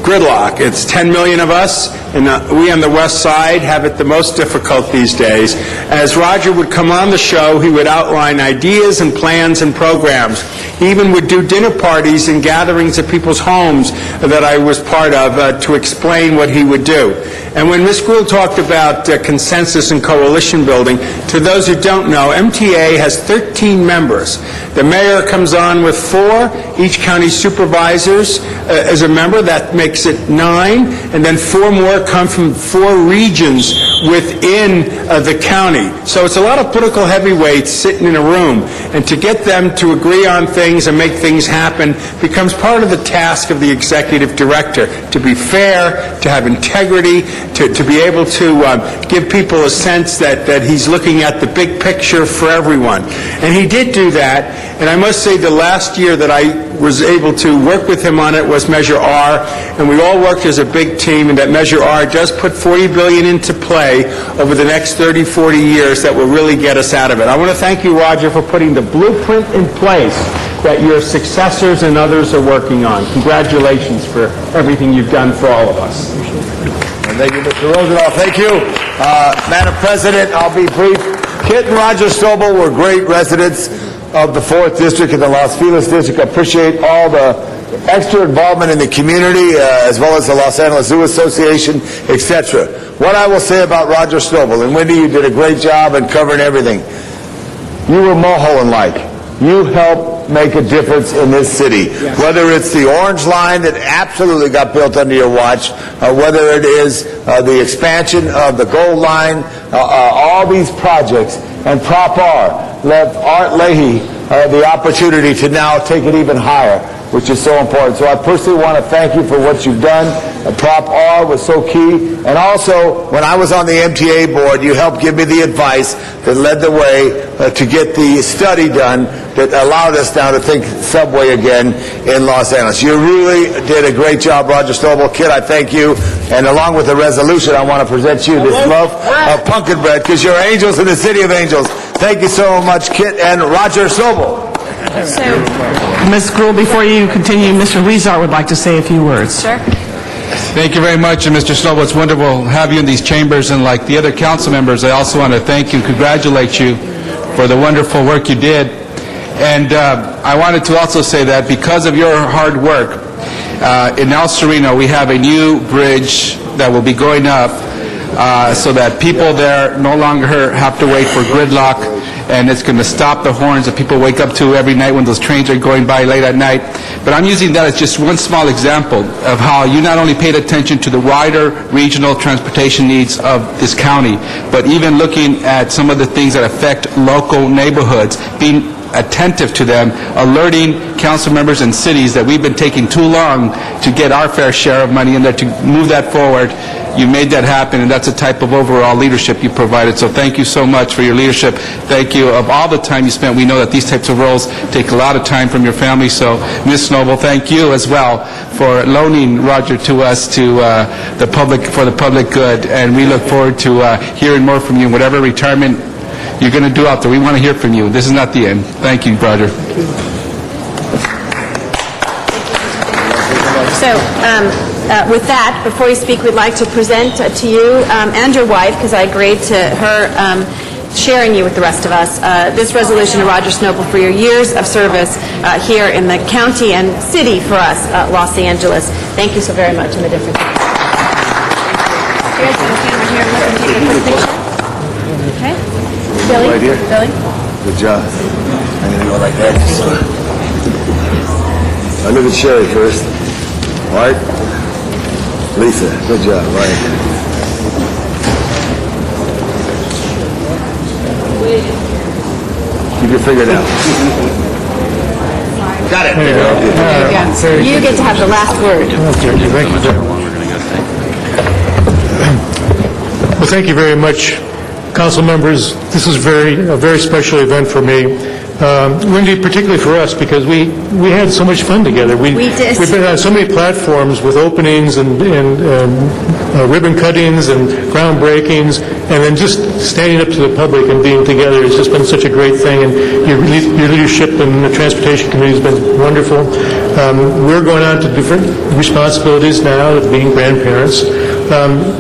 gridlock. It's 10 million of us, and we on the west side have it the most difficult these days. As Roger would come on the show, he would outline ideas and plans and programs. He even would do dinner parties and gatherings at people's homes that I was part of to explain what he would do. And when Ms. Gruhl talked about consensus and coalition building, to those who don't know, MTA has 13 members. The mayor comes on with 4, each county supervisors as a member. That makes it 9, and then 4 more come from 4 regions within the county. So it's a lot of political heavyweights sitting in a room, and to get them to agree on things and make things happen becomes part of the task of the executive director, to be fair, to have integrity, to be able to give people a sense that he's looking at the big picture for everyone. And he did do that, and I must say the last year that I was able to work with him on it was Measure R, and we all worked as a big team, and that Measure R does put $40 billion into play over the next 30, 40 years that will really get us out of it. I want to thank you, Roger, for putting the blueprint in place that your successors and others are working on. Congratulations for everything you've done for all of us. Thank you, Mr. Rosendahl. Thank you. Madam President, I'll be brief. Kit and Roger Strobel were great residents of the 4th District and the Los Feliz District. I appreciate all the extra involvement in the community, as well as the Los Angeles Zoo Association, etc. What I will say about Roger Strobel, and Wendy, you did a great job in covering everything. You were Mulholland-like. You helped make a difference in this city. Yes. Whether it's the Orange Line that absolutely got built under your watch, whether it is the expansion of the Gold Line, all these projects, and Prop R left Art Leahy the opportunity to now take it even higher, which is so important. So I personally want to thank you for what you've done. Prop R was so key. And also, when I was on the MTA board, you helped give me the advice that led the way to get the study done that allowed us now to think subway again in Los Angeles. You really did a great job, Roger Strobel. Kid, I thank you. And along with the resolution, I want to present you this loaf of pumpkin bread, because you're angels in the city of angels. Thank you so much, Kit and Roger Strobel. Ms. Gruhl, before you continue, Mr. Weezer would like to say a few words. Sure. Thank you very much, and Mr. Strobel, it's wonderful to have you in these chambers, and like the other council members, I also want to thank you and congratulate you for the wonderful work you did. And I wanted to also say that because of your hard work, in El Sereno, we have a new bridge that will be going up so that people there no longer have to wait for gridlock, and it's going to stop the horns that people wake up to every night when those trains are going by late at night. But I'm using that as just one small example of how you not only paid attention to the wider regional transportation needs of this county, but even looking at some of the things that affect local neighborhoods, being attentive to them, alerting council members and cities that we've been taking too long to get our fair share of money in there to move that forward. You made that happen, and that's the type of overall leadership you provided. So thank you so much for your leadership. Thank you of all the time you spent. We know that these types of roles take a lot of time from your family. So, Ms. Strobel, thank you as well for loaning Roger to us to the public for the public good. And we look forward to hearing more from you. Whatever retirement you're going to do out there, we want to hear from you. This is not the end. Thank you, Roger. So, with that, before you speak, we'd like to present to you and your wife, because I agreed to her sharing you with the rest of us, this resolution to Roger Strobel for your years of service here in the county and city for us, Los Angeles. Thank you so very much in the different things. You guys want to stand right here and let them take a quick picture? Okay. Billy? Right here. Billy? Good job. I'm going to go like that. I look at Sherry first. Mark? Lisa, good job, right. Keep your finger down. Got it. There you go. You get to have the last word. Well, thank you very much, council members. This is a very special event for me. Wendy, particularly for us, because we had so much fun together. We did. We've been on so many platforms with openings and ribbon cuttings and groundbreakings, and then just standing up to the public and being together has just been such a great thing. And your leadership in the Transportation Committee has been wonderful. We're going on to different responsibilities now of being grandparents.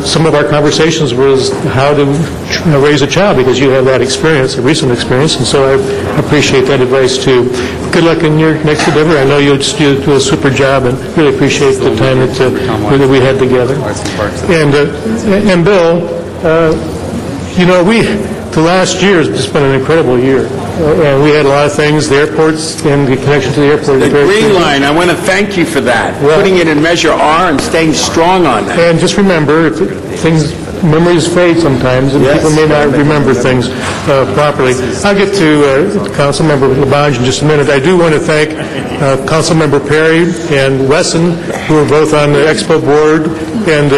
Some of our conversations was how to raise a child, because you have that experience, a recent experience, and so I appreciate that advice too. Good luck in your next endeavor. I know you'll do a super job, and really appreciate the time that we had together. And Bill, the last year has just been an incredible year. And we had a lot of things, the airports and the connection to the airport. The Green Line, I want to thank you for that, putting it in Measure R and staying strong on that. And just remember, memories fade sometimes, and people may not remember things properly. I'll get to Councilmember Labange in just a minute. I do want to thank Councilmember Perry and Wesson, who are both on the Expo board, and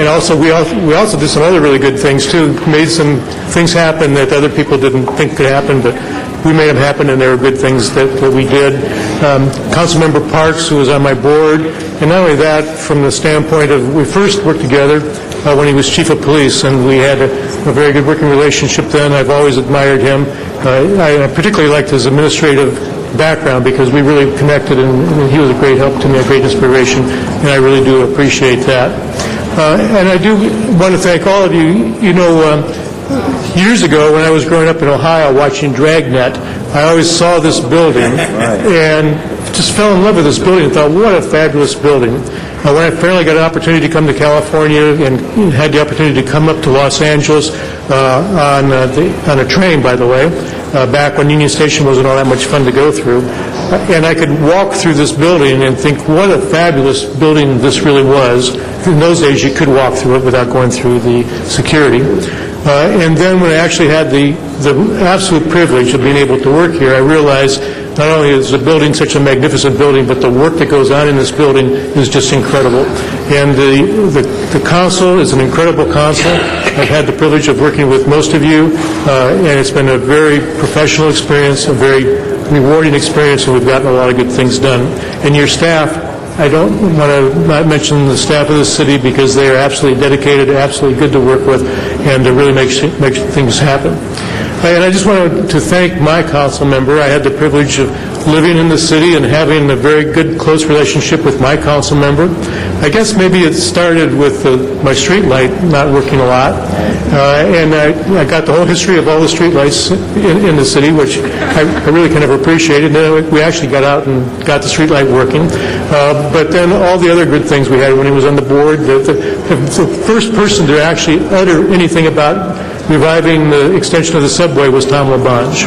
also we also did some other really good things too. Made some things happen that other people didn't think could happen, but we made them happen, and there were good things that we did. Councilmember Parks, who was on my board, and not only that, from the standpoint of we first worked together when he was chief of police, and we had a very good working relationship then. I've always admired him. I particularly liked his administrative background because we really connected, and he was a great help to me, a great inspiration, and I really do appreciate that. And I do want to thank all of you. Years ago, when I was growing up in Ohio watching Dragnet, I always saw this building and just fell in love with this building and thought, what a fabulous building. When I finally got an opportunity to come to California and had the opportunity to come up to Los Angeles on a train, by the way, back when Union Station wasn't all that much fun to go through, and I could walk through this building and think what a fabulous building this really was. In those days, you could walk through it without going through the security. And then when I actually had the absolute privilege of being able to work here, I realized not only is the building such a magnificent building, but the work that goes on in this building is just incredible. And the council is an incredible council. I've had the privilege of working with most of you, and it's been a very professional experience, a very rewarding experience, and we've gotten a lot of good things done. And your staff, I don't want to not mention the staff of the city because they are absolutely dedicated, absolutely good to work with, and to really make things happen. And I just wanted to thank my council member. I had the privilege of living in the city and having a very good, close relationship with my council member. I guess maybe it started with my street light not working a lot. And I got the whole history of all the street lights in the city, which I really kind of appreciated. Then we actually got out and got the street light working. But then all the other good things we had when he was on the board, the first person to actually utter anything about reviving the extension of the subway was Tom Labange.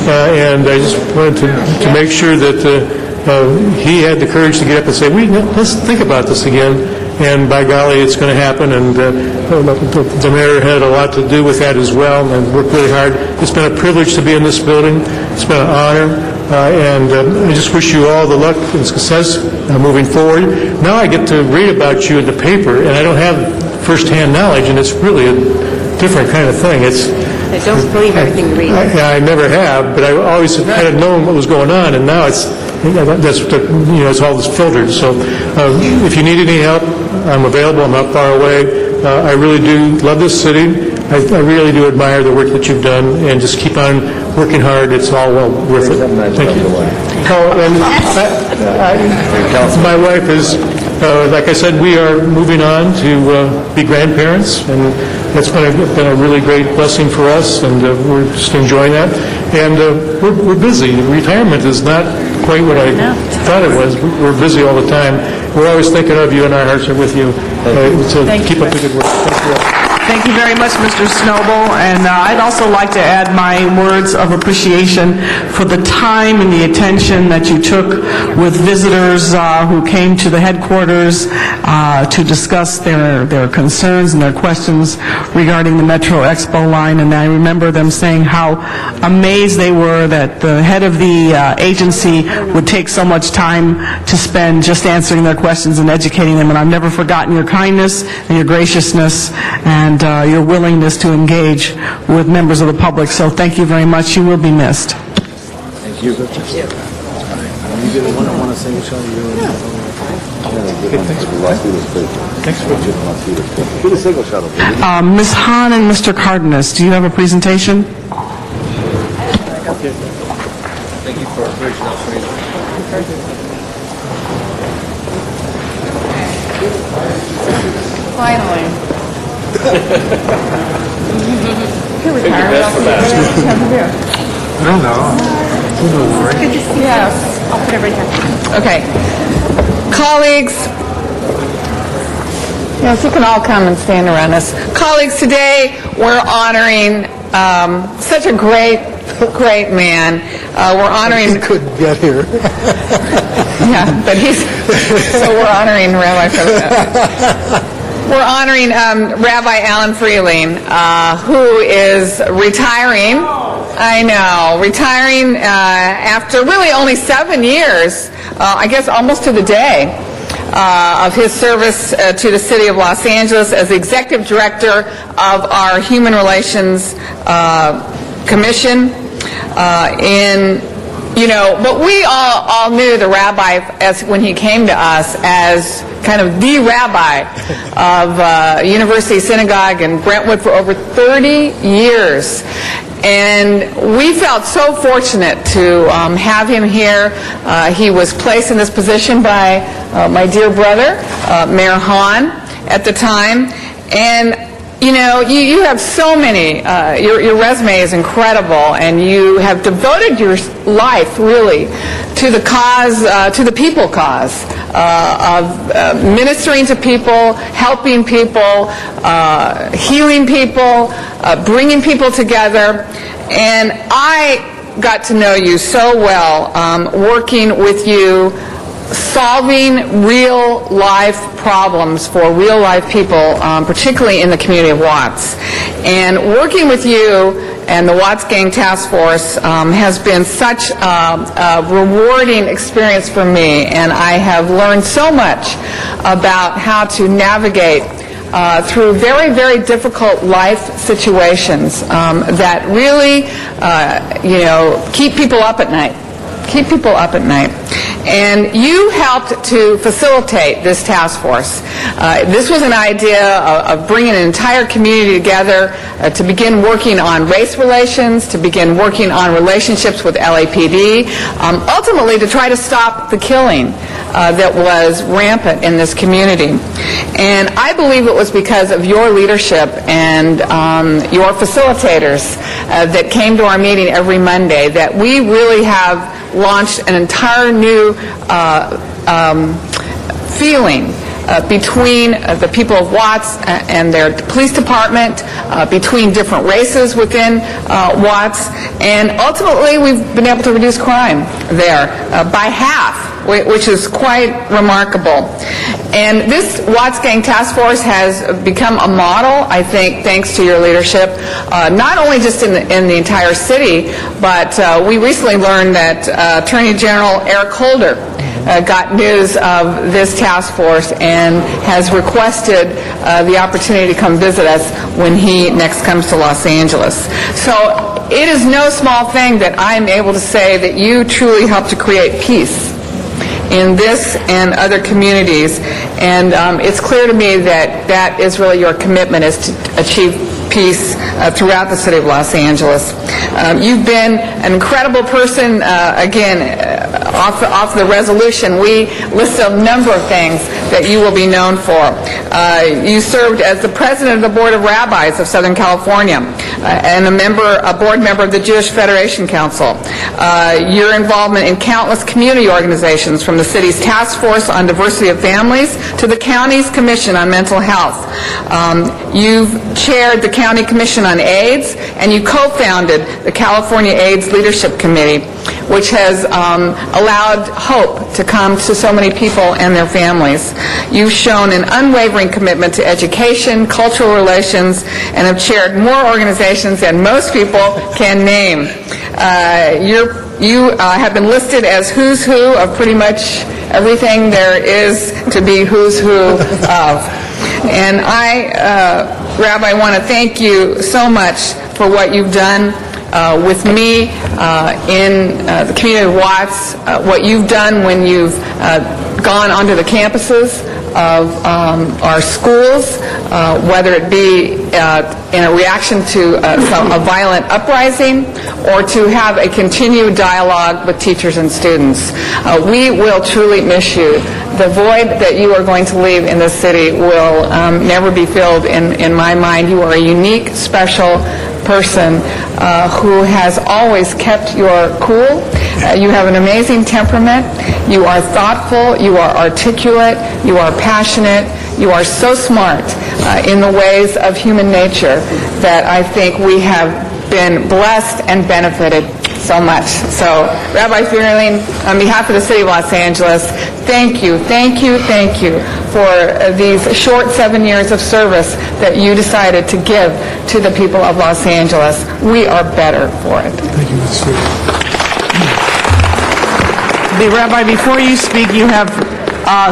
And I just wanted to make sure that he had the courage to get up and say, let's think about this again. And by golly, it's going to happen. And the mayor had a lot to do with that as well and worked really hard. It's been a privilege to be in this building. It's been an honor. And I just wish you all the luck and success moving forward. Now I get to read about you in the paper, and I don't have first-hand knowledge, and it's really a different kind of thing. I don't believe everything you read. I never have, but I always kind of known what was going on, and now it's all this filtered. So if you need any help, I'm available. I'm not far away. I really do love this city. I really do admire the work that you've done, and just keep on working hard. It's all well worth it. Thank you. My wife is, like I said, we are moving on to be grandparents, and that's been a really great blessing for us, and we're just enjoying that. And we're busy. Retirement is not quite what I thought it was. We're busy all the time. We're always thinking of you, and our hearts are with you. So keep up the good work. Thank you. Thank you very much, Mr. Snowball. And I'd also like to add my words of appreciation for the time and the attention that you took with visitors who came to the headquarters to discuss their concerns and their questions regarding the Metro Expo line. And I remember them saying how amazed they were that the head of the agency would take so much time to spend just answering their questions and educating them. And I've never forgotten your kindness and your graciousness and your willingness to engage with members of the public. So thank you very much. You will be missed. Thank you. Thank you. You did a one-on-one signature. Thanks for get a single shot of it. Ms. Hahn and Mr. Cardenas, do you have a presentation? Thank you for bridging up for Finally. You're Take your retired. best for that. I don't know. Good to see you. Yes. I'll put it right here. Okay. Colleagues, yes, you can all come and stand around us. Colleagues, today we're honoring such a great man. We're honoring... He couldn't get here. Yeah, but so we're honoring Rabbi Freeling. We're honoring Rabbi Alan Freeling, who is retiring. I know, retiring after really only 7 years, I guess almost to the day, of his service to the City of Los Angeles as the Executive Director of our Human Relations Commission. But we all knew the rabbi as when he came to us as kind of the rabbi of University Synagogue in Brentwood for over 30 years. And we felt so fortunate to have him here. He was placed in this position by my dear brother, Mayor Hahn, at the time. And you have so many, your resume is incredible, and you have devoted your life, really, to the cause, to the people cause, of ministering to people, helping people, healing people, bringing people together. And I got to know you so well, working with you, solving real-life problems for real-life people, particularly in the community of Watts. And working with you and the Watts Gang Task Force has been such a rewarding experience for me, and I have learned so much about how to navigate through very, very difficult life situations that really, keep people up at night. Keep people up at night. And you helped to facilitate this task force. This was an idea of bringing an entire community together to begin working on race relations, to begin working on relationships with LAPD, ultimately to try to stop the killing that was rampant in this community. And I believe it was because of your leadership and your facilitators that came to our meeting every Monday that we really have launched an entire new feeling between the people of Watts and their police department, between different races within Watts, and ultimately we've been able to reduce crime there by half, which is quite remarkable. And this Watts Gang Task Force has become a model, I think, thanks to your leadership, not only just in the entire city, but we recently learned that Attorney General Eric Holder got news of this task force and has requested the opportunity to come visit us when he next comes to Los Angeles. So it is no small thing that I'm able to say that you truly helped to create peace in this and other communities, and it's clear to me that that is really your commitment, is to achieve peace throughout the city of Los Angeles. You've been an incredible person. Off the resolution, we list a number of things that you will be known for. You served as the president of the Board of Rabbis of Southern California and a board member of the Jewish Federation Council. Your involvement in countless community organizations, from the city's task force on diversity of families to the county's commission on mental health. You've chaired the county commission on AIDS, and you co-founded the California AIDS Leadership Committee, which has allowed hope to come to so many people and their families. You've shown an unwavering commitment to education, cultural relations, and have chaired more organizations than most people can name. You have been listed as who's who of pretty much everything there is to be who's who of. And Rabbi, want to thank you so much for what you've done with me in the community of Watts, what you've done when you've gone onto the campuses of our schools, whether it be in a reaction to a violent uprising or to have a continued dialogue with teachers and students. We will truly miss you. The void that you are going to leave in this city will never be filled in my mind. You are a unique, special person who has always kept your cool. You have an amazing temperament. You are thoughtful. You are articulate. You are passionate. You are so smart in the ways of human nature that I think we have been blessed and benefited so much. So, Rabbi Feierling, on behalf of the City of Los Angeles, thank you for these short 7 years of service that you decided to give to the people of Los Angeles. We are better for it. Thank you, Ms. Speaker. Rabbi, before you speak, you have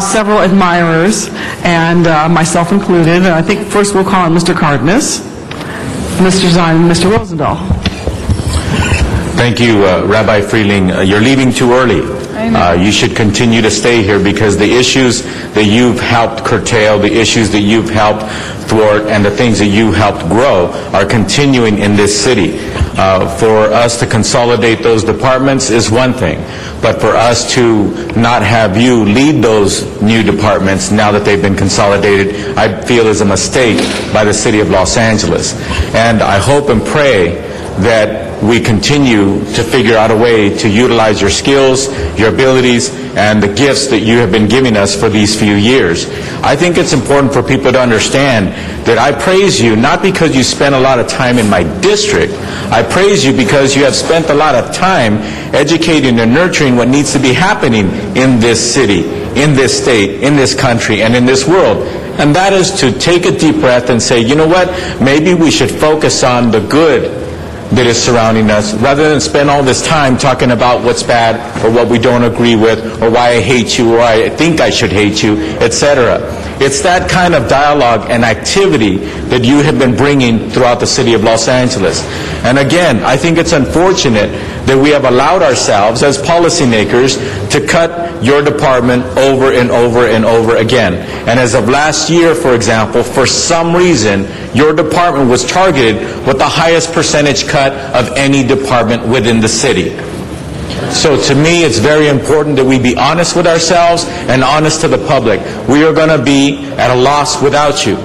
several admirers, and myself included. And I think first we'll call on Mr. Cardenas, Mr. Zine, and Mr. Rosendahl. Thank you, Rabbi Feierling. You're leaving too early. You should continue to stay here because the issues that you've helped curtail, the issues that you've helped thwart, and the things that you helped grow are continuing in this city. For us to consolidate those departments is one thing, but for us to not have you lead those new departments now that they've been consolidated, I feel is a mistake by the City of Los Angeles. And I hope and pray that we continue to figure out a way to utilize your skills, your abilities, and the gifts that you have been giving us for these few years. I think it's important for people to understand that I praise you not because you spent a lot of time in my district. I praise you because you have spent a lot of time educating and nurturing what needs to be happening in this city, in this state, in this country, and in this world. And that is to take a deep breath and say, you know what, maybe we should focus on the good that is surrounding us, rather than spend all this time talking about what's bad or what we don't agree with or why I hate you or I think I should hate you, etc. It's that kind of dialogue and activity that you have been bringing throughout the City of Los Angeles. And again, I think it's unfortunate that we have allowed ourselves as policymakers to cut your department over and over and over again. And as of last year, for example, for some reason, your department was targeted with the highest percentage cut of any department within the city. So to me, it's very important that we be honest with ourselves and honest to the public. We are going to be at a loss without you.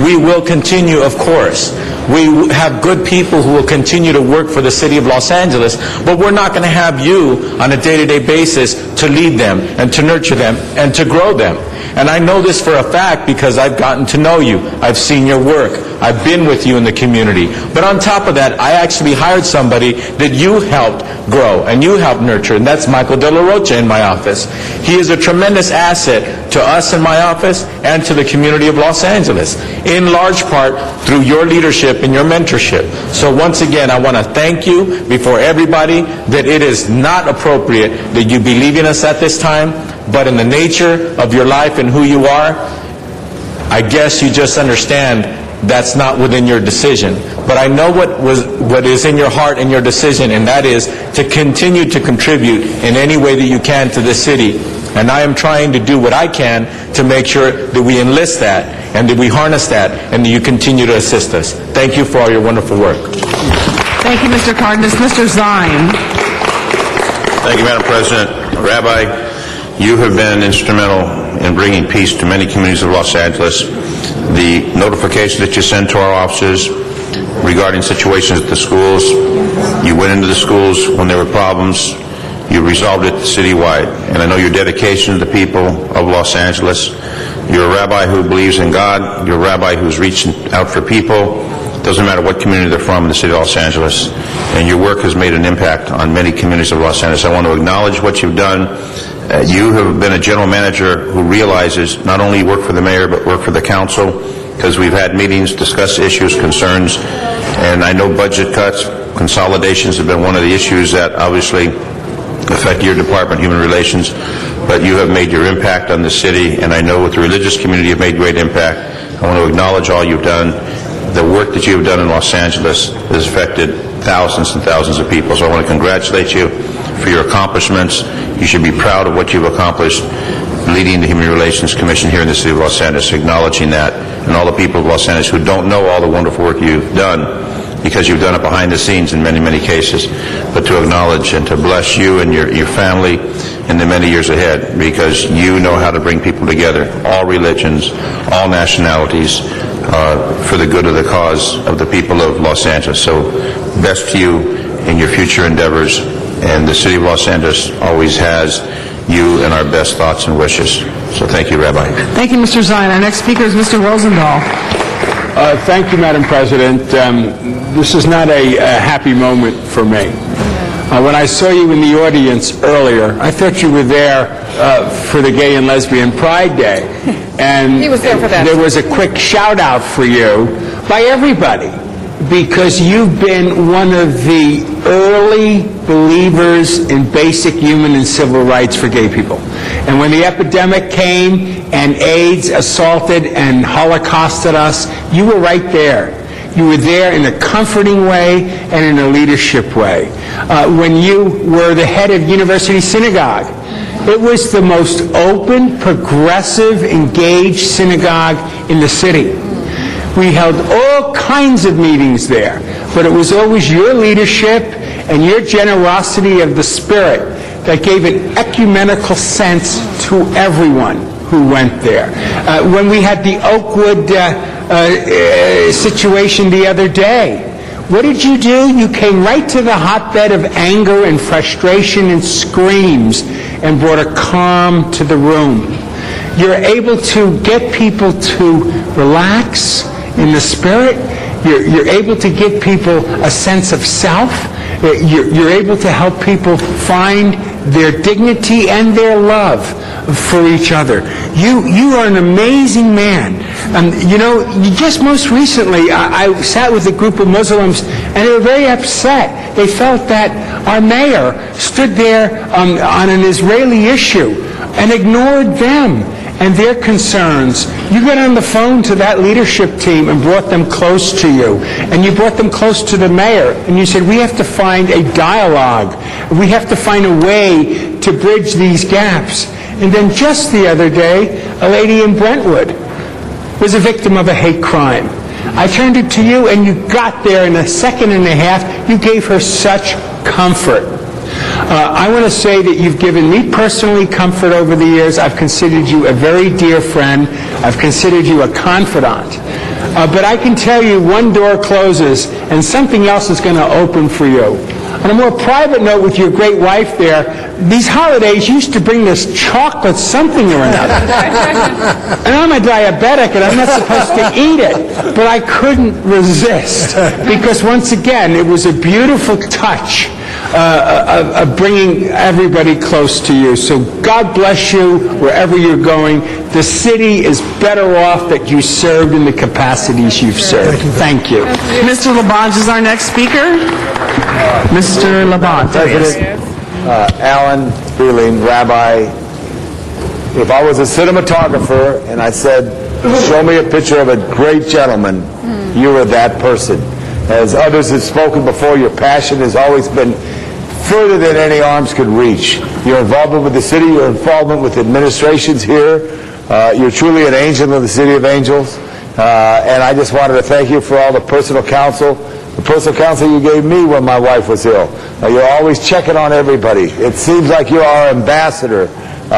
We will continue, of course. We have good people who will continue to work for the City of Los Angeles, but we're not going to have you on a day-to-day basis to lead them and to nurture them and to grow them. And I know this for a fact because I've gotten to know you. I've seen your work. I've been with you in the community. But on top of that, I actually hired somebody that you helped grow and you helped nurture, and that's Michael De La Rocha in my office. He is a tremendous asset to us in my office and to the community of Los Angeles, in large part through your leadership and your mentorship. So once again, I want to thank you before everybody that it is not appropriate that you be leaving us at this time, but in the nature of your life and who you are, I guess you just understand that's not within your decision. But I know what is in your heart and your decision, and that is to continue to contribute in any way that you can to this city And I am trying to do what I can to make sure that we enlist that and that we harness that and that you continue to assist us. Thank you for all your wonderful work. Thank you, Mr. Cardenas. Mr. Zine. Thank you, Madam President. Rabbi, you have been instrumental in bringing peace to many communities of Los Angeles. The notification that you sent to our offices regarding situations at the schools, you went into the schools when there were problems, you resolved it citywide. And I know your dedication to the people of Los Angeles. You're a rabbi who believes in God. You're a rabbi who's reaching out for people. Doesn't matter what community they're from in the city of Los Angeles. And your work has made an impact on many communities of Los Angeles. I want to acknowledge what you've done. You have been a general manager who realizes not only work for the mayor, but work for the council, because we've had meetings, discuss issues, concerns, and I know budget cuts, consolidations have been one of the issues that obviously affect your department, Human Relations, but you have made your impact on the city, and I know with the religious community you've made great impact. I want to acknowledge all you've done. The work that you've done in Los Angeles has affected thousands and thousands of people, so I want to congratulate you for your accomplishments. You should be proud of what you've accomplished leading the Human Relations Commission here in the city of Los Angeles, acknowledging that, and all the people of Los Angeles who don't know all the wonderful work you've done, because you've done it behind the scenes in many, many cases, but to acknowledge and to bless you and your family in the many years ahead, because you know how to bring people together, all religions, all nationalities, for the good of the cause of the people of Los Angeles. So best to you in your future endeavors, and the city of Los Angeles always has you in our best thoughts and wishes. So thank you, Rabbi. Thank you, Mr. Zine. Our next speaker is Mr. Rosendahl. Thank you, Madam President. This is not a happy moment for me. When I saw you in the audience earlier, I thought you were there for the Gay and Lesbian Pride Day. And He was there for that. There was a quick shout out for you by everybody, because you've been one of the early believers in basic human and civil rights for gay people. And when the epidemic came and AIDS assaulted and holocausted us, you were right there. You were there in a comforting way and in a leadership way. When you were the head of University Synagogue, it was the most open, progressive, engaged synagogue in the city. We held all kinds of meetings there, but it was always your leadership and your generosity of the spirit that gave an ecumenical sense to everyone who went there. When we had the Oakwood situation the other day, what did you do? You came right to the hotbed of anger and frustration and screams and brought a calm to the room. You're able to get people to relax in the spirit. You're able to give people a sense of self. You're able to help people find their dignity and their love for each other. You are an amazing man. Just most recently, I sat with a group of Muslims, and they were very upset. They felt that our mayor stood there on an Israeli issue and ignored them and their concerns. You got on the phone to that leadership team and brought them close to you. And you brought them close to the mayor. And you said, we have to find a dialogue. We have to find a way to bridge these gaps. And then just the other day, a lady in Brentwood was a victim of a hate crime. I turned it to you, and you got there in a second and a half. You gave her such comfort. I want to say that you've given me personally comfort over the years. I've considered you a very dear friend. I've considered you a confidant. But I can tell you, one door closes and something else is going to open for you. On a more private note with your great wife there, these holidays used to bring this chocolate something or another. And I'm a diabetic and I'm not supposed to eat it. But I couldn't resist, because once again, it was a beautiful touch of bringing everybody close to you. So God bless you wherever you're going. The city is better off that you served in the capacities you've served. Thank you. Mr. Labange is our next speaker. Mr. Labange. President Alan Freeling, Rabbi, if I was a cinematographer and I said, show me a picture of a great gentleman, you were that person. As others have spoken before, your passion has always been further than any arms could reach. Your involvement with the city, your involvement with administrations here, you're truly an angel of the City of Angels. And I just wanted to thank you for all the personal counsel you gave me when my wife was ill. You're always checking on everybody. It seems like you're our ambassador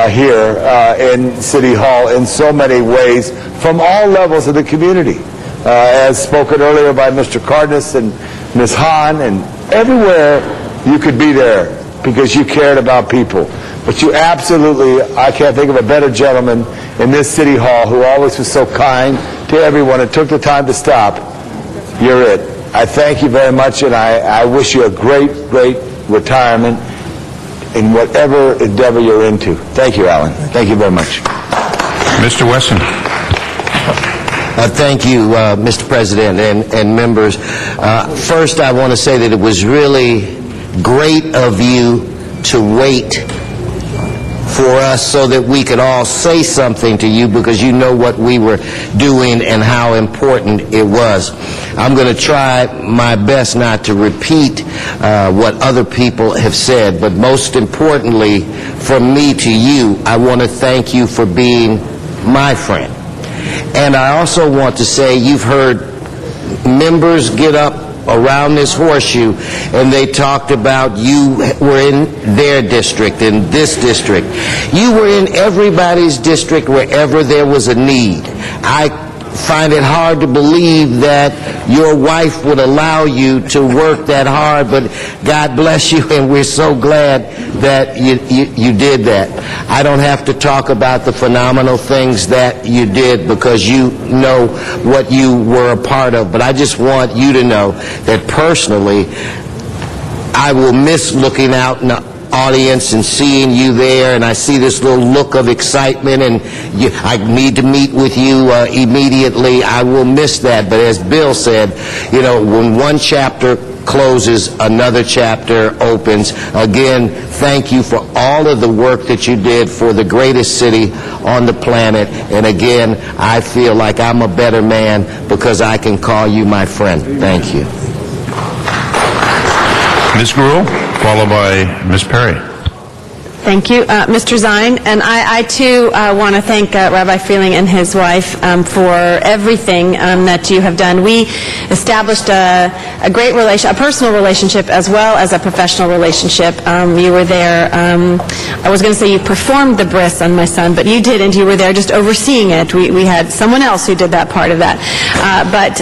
here in City Hall in so many ways from all levels of the community. As spoken earlier by Mr. Cardenas and Ms. Hahn, and everywhere you could be there because you cared about people. But you absolutely, I can't think of a better gentleman in this City Hall who always was so kind to everyone and took the time to stop. You're it. I thank you very much, and I wish you a great, great retirement in whatever endeavor you're into. Thank you, Alan. Thank you very much. Mr. Wesson. Thank you, Mr. President and members. First, I want to say that it was really great of you to wait for us so that we could all say something to you, because you know what we were doing and how important it was. I'm going to try my best not to repeat what other people have said, but most importantly, from me to you, I want to thank you for being my friend. And I also want to say you've heard members get up around this horseshoe and they talked about you were in their district, in this district. You were in everybody's district wherever there was a need. I find it hard to believe that your wife would allow you to work that hard, but God bless you, and we're so glad that you did that. I don't have to talk about the phenomenal things that you did because you know what you were a part of, but I just want you to know that personally, I will miss looking out in the audience and seeing you there, and I see this little look of excitement, and I need to meet with you immediately. I will miss that, but as Bill said, you know, when one chapter closes, another chapter opens. Again, thank you for all of the work that you did for the greatest city on the planet, and again, I feel like I'm a better man because I can call you my friend. Thank you. Ms. Gruhl, followed by Ms. Perry. Thank you, Mr. Zine. And I too, want to thank Rabbi Freeling and his wife for everything that you have done. We established a great a personal relationship as well as a professional relationship. You were there. I was going to say you performed the bris on my son, but you didn't. You were there just overseeing it. We had someone else who did that part of that. But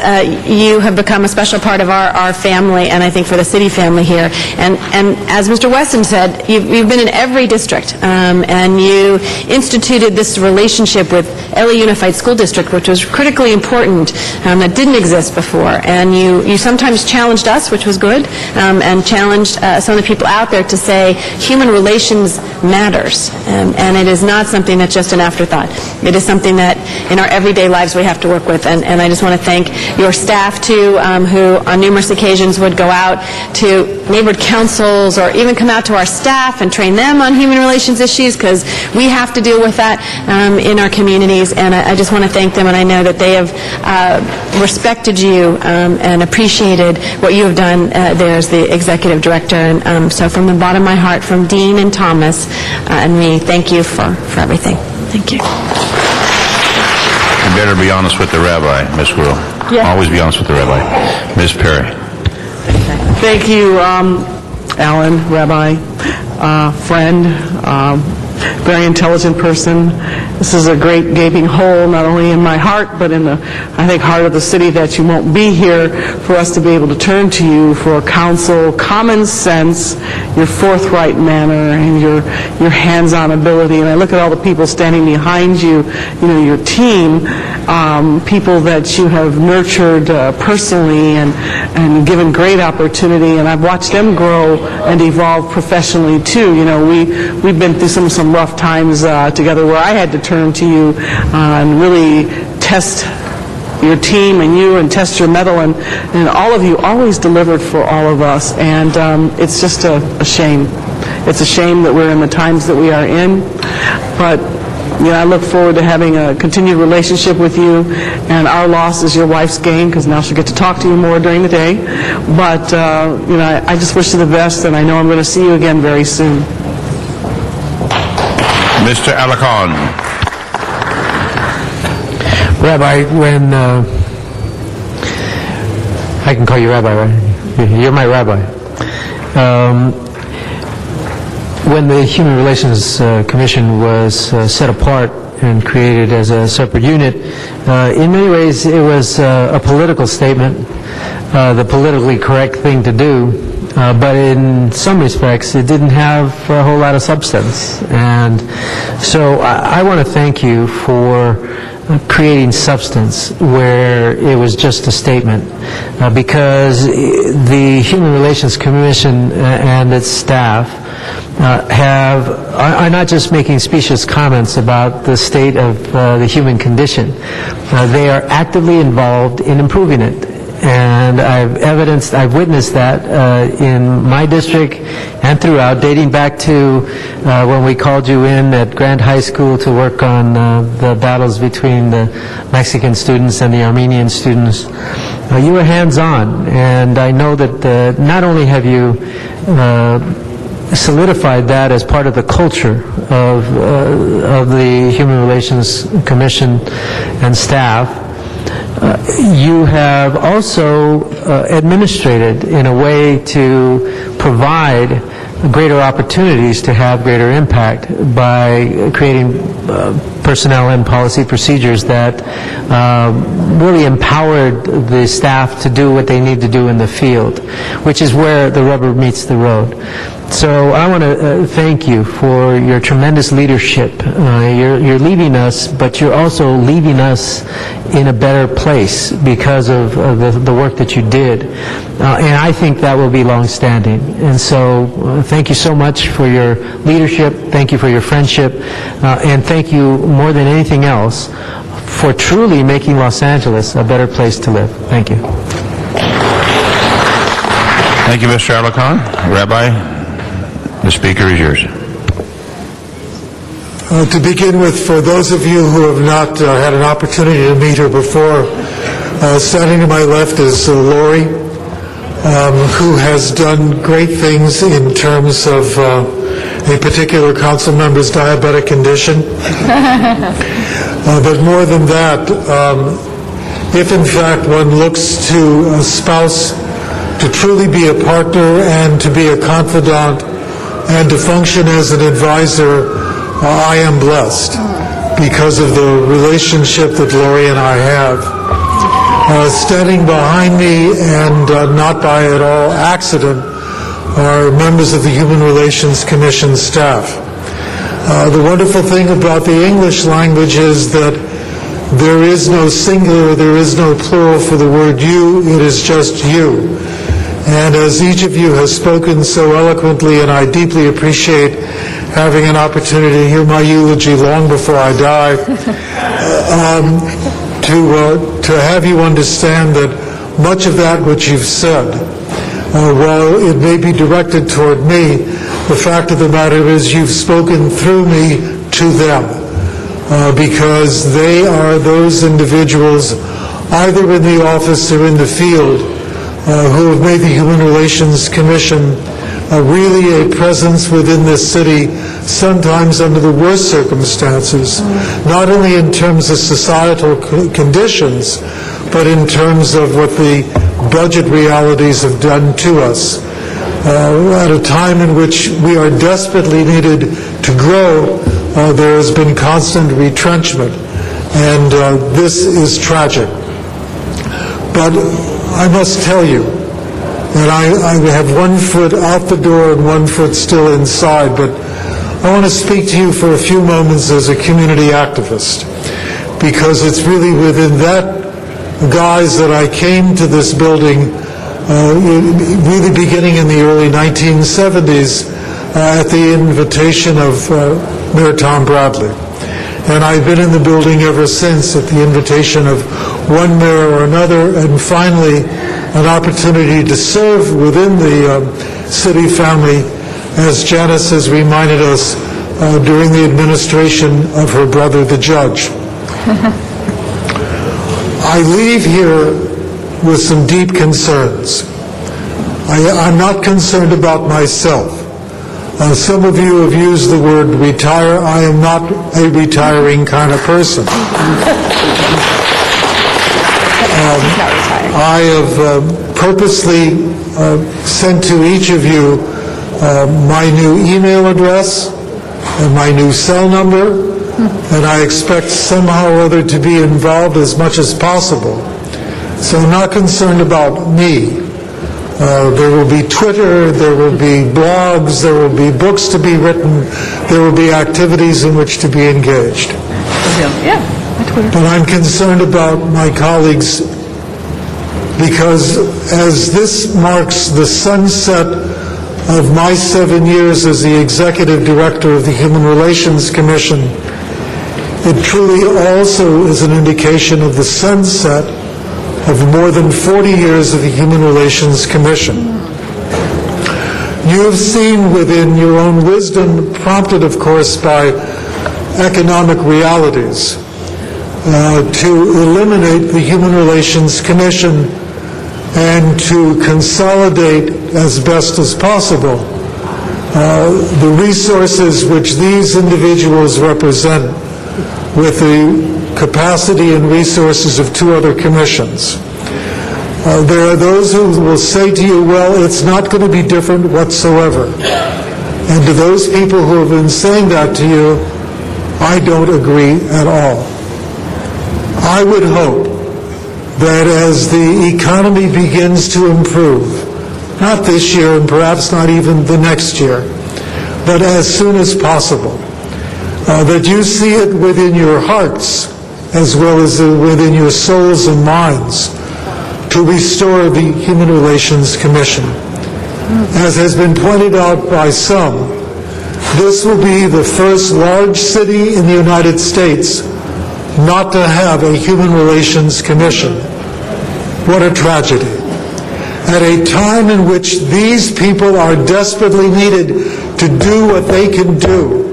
you have become a special part of our family, and I think for the city family here. And as Mr. Weston said, you've been in every district, and you instituted this relationship with LA Unified School District, which was critically important, that didn't exist before. And you sometimes challenged us, which was good, and challenged some of the people out there to say human relations matters, and it is not something that's just an afterthought. It is something that in our everyday lives we have to work with, and I just want to thank your staff too, who on numerous occasions would go out to neighborhood councils or even come out to our staff and train them on human relations issues, because we have to deal with that in our communities, and I just want to thank them, and I know that they have respected you and appreciated what you have done there as the executive director, and so from the bottom of my heart, from Dean and Thomas and me, thank you for everything. Thank you. You better be honest with the rabbi, Ms. Gruhl. Yeah. Always be honest with the rabbi. Ms. Perry. Thank you, Alan, Rabbi, friend, very intelligent person. This is a great gaping hole, not only in my heart, but in the, I think, heart of the city, that you won't be here for us to be able to turn to you for counsel, common sense, your forthright manner, and your hands-on ability. And I look at all the people standing behind you, your team, people that you have nurtured personally and given great opportunity, and I've watched them grow and evolve professionally too. We've been through some rough times together where I had to turn to you and really test your team and you and test your mettle, and all of you always delivered for all of us, and it's just a shame. It's a shame that we're in the times that we are in, but I look forward to having a continued relationship with you, and our loss is your wife's gain, because now she'll get to talk to you more during the day. But, I just wish you the best, and I know I'm going to see you again very soon. Mr. Alarcon. Rabbi, when I can call you Rabbi, right? You're my rabbi. When the Human Relations Commission was set apart and created as a separate unit, in many ways it was a political statement, the politically correct thing to do. But in some respects, it didn't have a whole lot of substance. And so I want to thank you for creating substance where it was just a statement, because the Human Relations Commission and its staff are not just making specious comments about the state of the human condition. They are actively involved in improving it. And I've witnessed that in my district and throughout, dating back to when we called you in at Grant High School to work on the battles between the Mexican students and the Armenian students. You were hands-on, and I know that not only have you solidified that as part of the culture of the Human Relations Commission and staff, you have also administrated in a way to provide greater opportunities to have greater impact by creating personnel and policy procedures that really empowered the staff to do what they need to do in the field, which is where the rubber meets the road. So I want to thank you for your tremendous leadership. You're leaving us, but you're also leaving us in a better place because of the work that you did. And I think that will be long-standing. And so thank you so much for your leadership. Thank you for your friendship. And thank you more than anything else for truly making Los Angeles a better place to live. Thank you. Thank you, Mr. Alarcon. Rabbi, the speaker is yours. To begin with, for those of you who have not had an opportunity to meet her before, standing to my left is Lori, who has done great things in terms of a particular council member's diabetic condition. But more than that, if in fact one looks to a spouse to truly be a partner and to be a confidant and to function as an advisor, I am blessed because of the relationship that Lori and I have. Standing behind me, and not by at all accident, are members of the Human Relations Commission staff. The wonderful thing about the English language is that there is no singular, there is no plural for the word you, it is just you. And as each of you has spoken so eloquently, and I deeply appreciate having an opportunity to hear my eulogy long before I die, to have you understand that much of that which you've said, while it may be directed toward me, the fact of the matter is you've spoken through me to them, because they are those individuals, either in the office or in the field, who have made the Human Relations Commission really a presence within this city, sometimes under the worst circumstances, not only in terms of societal conditions, but in terms of what the budget realities have done to us. At a time in which we are desperately needed to grow, there has been constant retrenchment, and this is tragic. But I must tell you that I have one foot out the door and one foot still inside, but I want to speak to you for a few moments as a community activist, because it's really within that guise that I came to this building, really beginning in the early 1970s, at the invitation of Mayor Tom Bradley. And I've been in the building ever since at the invitation of one mayor or another, and finally an opportunity to serve within the city family, as Janice has reminded us, during the administration of her brother, the judge. I leave here with some deep concerns. I'm not concerned about myself. Some of you have used the word retire. I am not a retiring kind of person. I have purposely sent to each of you my new email address and my new cell number, and I expect somehow or other to be involved as much as possible. So I'm not concerned about me. There will be Twitter, there will be blogs, there will be books to be written, there will be activities in which to be engaged. But I'm concerned about my colleagues because as this marks the sunset of my 7 years as the Executive Director of the Human Relations Commission, it truly also is an indication of the sunset of more than 40 years of the Human Relations Commission. You have seen within your own wisdom, prompted of course by economic realities, to eliminate the Human Relations Commission and to consolidate as best as possible the resources which these individuals represent with the capacity and resources of two other commissions. There are those who will say to you, well, it's not going to be different whatsoever. And to those people who have been saying that to you, I don't agree at all. I would hope that as the economy begins to improve, not this year and perhaps not even the next year, but as soon as possible, that you see it within your hearts as well as within your souls and minds to restore the Human Relations Commission. As has been pointed out by some, this will be the first large city in the United States not to have a Human Relations Commission. What a tragedy. At a time in which these people are desperately needed to do what they can do,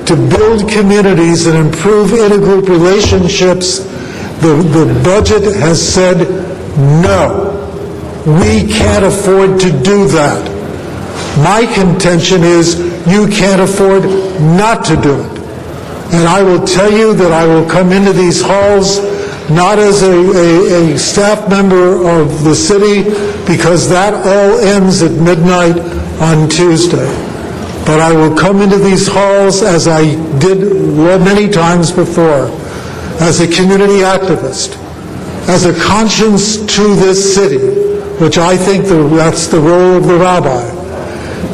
to build communities and improve intergroup relationships, the budget has said, no, we can't afford to do that. My contention is you can't afford not to do it. And I will tell you that I will come into these halls not as a staff member of the city, because that all ends at midnight on Tuesday. But I will come into these halls, as I did many times before, as a community activist, as a conscience to this city, which I think that's the role of the rabbi,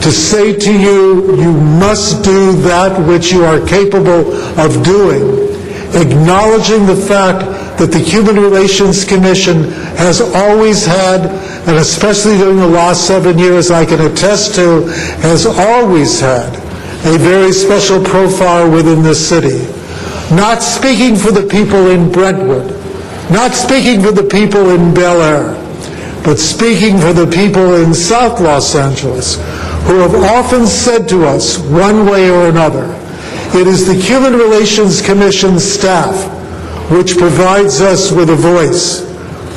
to say to you, you must do that which you are capable of doing, acknowledging the fact that the Human Relations Commission has always had, and especially during the last 7 years I can attest to, has always had a very special profile within this city. Not speaking for the people in Brentwood, not speaking for the people in Bel Air, but speaking for the people in South Los Angeles, who have often said to us, one way or another, it is the Human Relations Commission staff which provides us with a voice,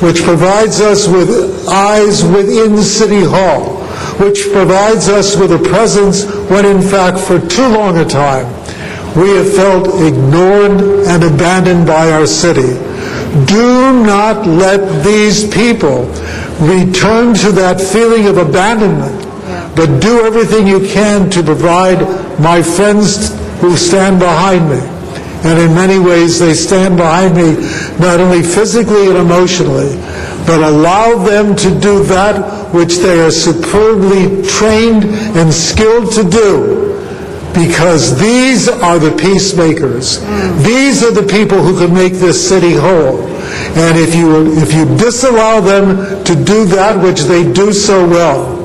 which provides us with eyes within City Hall, which provides us with a presence when in fact for too long a time we have felt ignored and abandoned by our city. Do not let these people return to that feeling of abandonment, but do everything you can to provide my friends who stand behind me. And in many ways, they stand behind me not only physically and emotionally, but allow them to do that which they are superbly trained and skilled to do, because these are the peacemakers. These are the people who can make this city whole. And if you disallow them to do that which they do so well,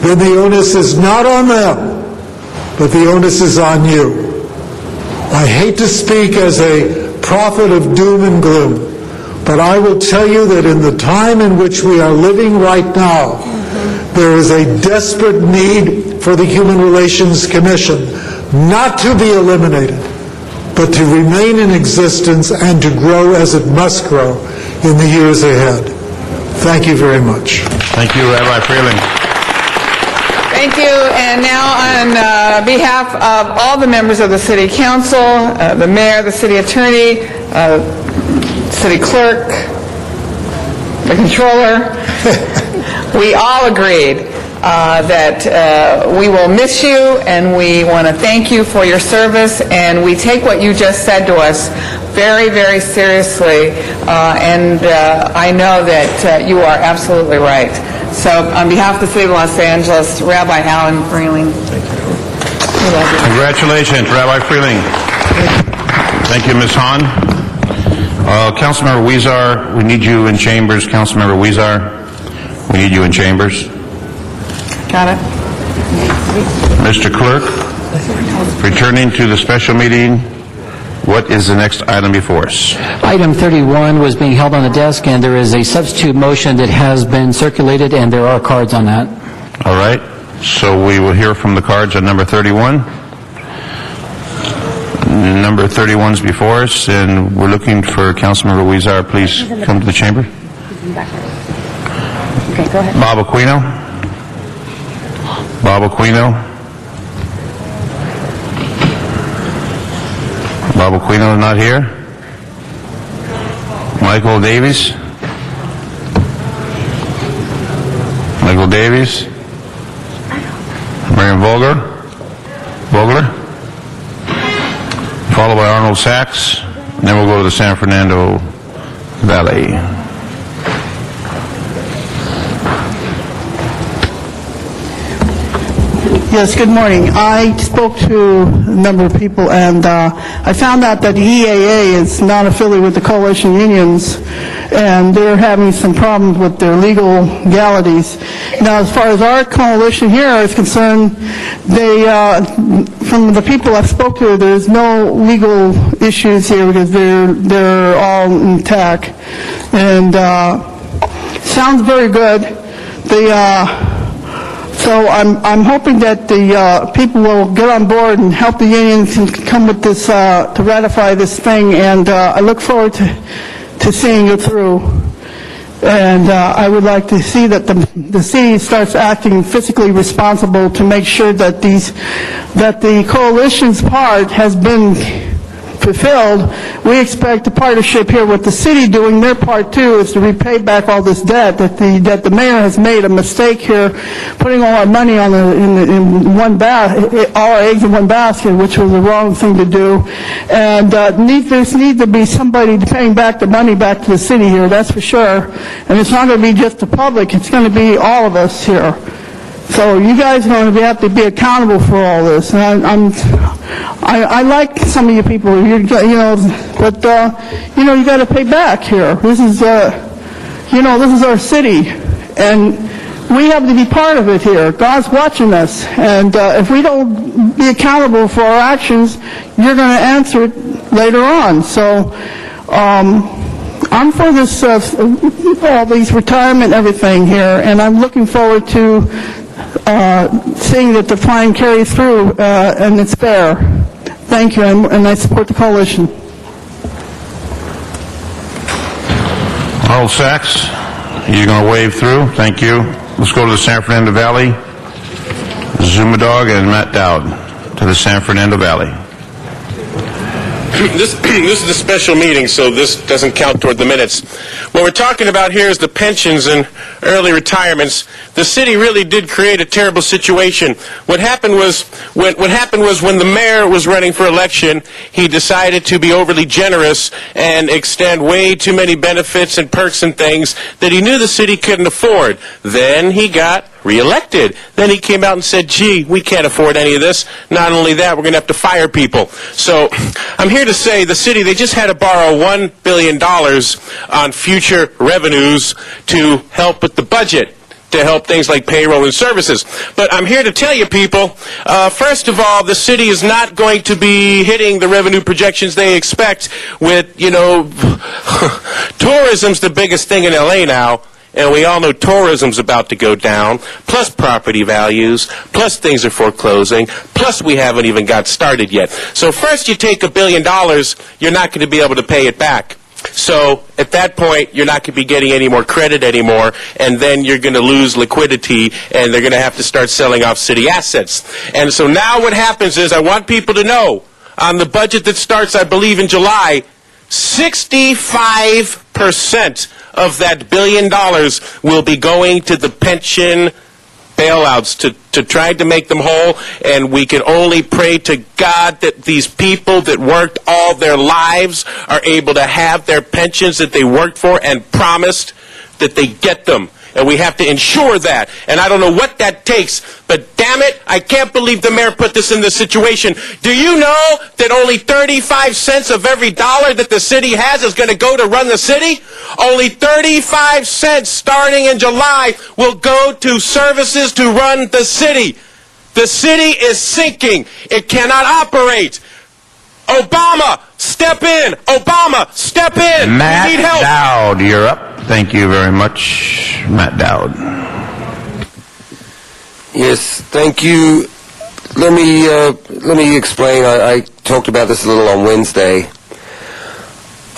then the onus is not on them, but the onus is on you. I hate to speak as a prophet of doom and gloom, but I will tell you that in the time in which we are living right now, there is a desperate need for the Human Relations Commission, not to be eliminated, but to remain in existence and to grow as it must grow in the years ahead. Thank you very much. Thank you, Rabbi Freeling. Thank you. And now on behalf of all the members of the City Council, the Mayor, the City Attorney, City Clerk, the Controller, we all agreed that we will miss you, and we want to thank you for your service, and we take what you just said to us very, very seriously, and I know that you are absolutely right. So on behalf of the City of Los Angeles, Rabbi Alan Freeling. Thank you. Congratulations, Rabbi Freeling. Thank you, Ms. Hahn. Councilmember Weezer, we need you in chambers. Councilmember Weezer, we need you in chambers. Got it. Mr. Clerk, returning to the special meeting, what is the next item before us? Item 31 was being held on the desk, and there is a substitute motion that has been circulated, and there are cards on that. All right, so we will hear from the cards on number 31. Number 31 is before us, and we're looking for Councilmember Weezer. Please come to the chamber. Okay, go ahead. Bob Aquino. Bob Aquino. Bob Aquino is not here. Michael Davies. Michael Davies. Marion Vogler. Followed by Arnold Sachs. And then we'll go to the San Fernando Valley. Yes, good morning. I spoke to a number of people, and I found out that the EAA is not affiliated with the coalition unions, and they're having some problems with their legalities. Now, as far as our coalition here is concerned, they, from the people I've spoke to, there's no legal issues here because they're all intact, and sounds very good. So I'm hoping that the people will get on board and help the unions and come with this to ratify this thing, and I look forward to seeing it through. And I would like to see that the city starts acting fiscally responsible to make sure that the coalition's part has been fulfilled. We expect the partnership here with the city doing their part too is to repay back all this debt that the mayor has made a mistake here, putting all our money on in one basket, all our eggs in one basket, which was the wrong thing to do. And there needs to be somebody paying back the money back to the city here, that's for sure. And it's not going to be just the public; it's going to be all of us here. So you guys are going to have to be accountable for all this. And I like some of you people, but you got to pay back here. This is, this is our city, and we have to be part of it here. God's watching us, and if we don't be accountable for our actions, you're going to answer it later on. So I'm for this, all these retirement and everything here, and I'm looking forward to seeing that the plan carries through and it's fair. Thank you, and I support the coalition. Arnold Sachs, you're going to wave through. Thank you. Let's go to the San Fernando Valley. Zumadog and Matt Dowd to the San Fernando Valley. This is a special meeting, so this doesn't count toward the minutes. What we're talking about here is the pensions and early retirements. The city really did create a terrible situation. What happened was when the mayor was running for election, he decided to be overly generous and extend way too many benefits and perks and things that he knew the city couldn't afford. Then he got reelected. Then he came out and said, gee, we can't afford any of this. Not only that, we're going to have to fire people. So I'm here to say the city, they just had to borrow $1 billion on future revenues to help with the budget, to help things like payroll and services. But I'm here to tell you people, first of all, the city is not going to be hitting the revenue projections they expect with, tourism's the biggest thing in LA now. and we all know tourism's about to go down, plus property values, plus things are foreclosing, plus we haven't even got started yet. So first you take $1 billion, you're not going to be able to pay it back. So at that point, you're not going to be getting any more credit anymore, and then you're going to lose liquidity, and they're going to have to start selling off city assets. And so now what happens is, I want people to know, on the budget that starts, I believe, in July, 65% of that $1 billion will be going to the pension bailouts to try to make them whole, and we can only pray to God that these people that worked all their lives are able to have their pensions that they worked for and promised that they get them. And we have to ensure that. And I don't know what that takes, but damn it, I can't believe the mayor put this in this situation. Do you know that only 35 cents of every dollar that the city has is going to go to run the city? Only 35 cents starting in July will go to services to run the city. The city is sinking. It cannot operate. Obama, step in. Obama, step in. Matt We need help. Dowd, you're up. Thank you very much, Matt Dowd. Yes, thank you. Let me explain. I talked about this a little on Wednesday.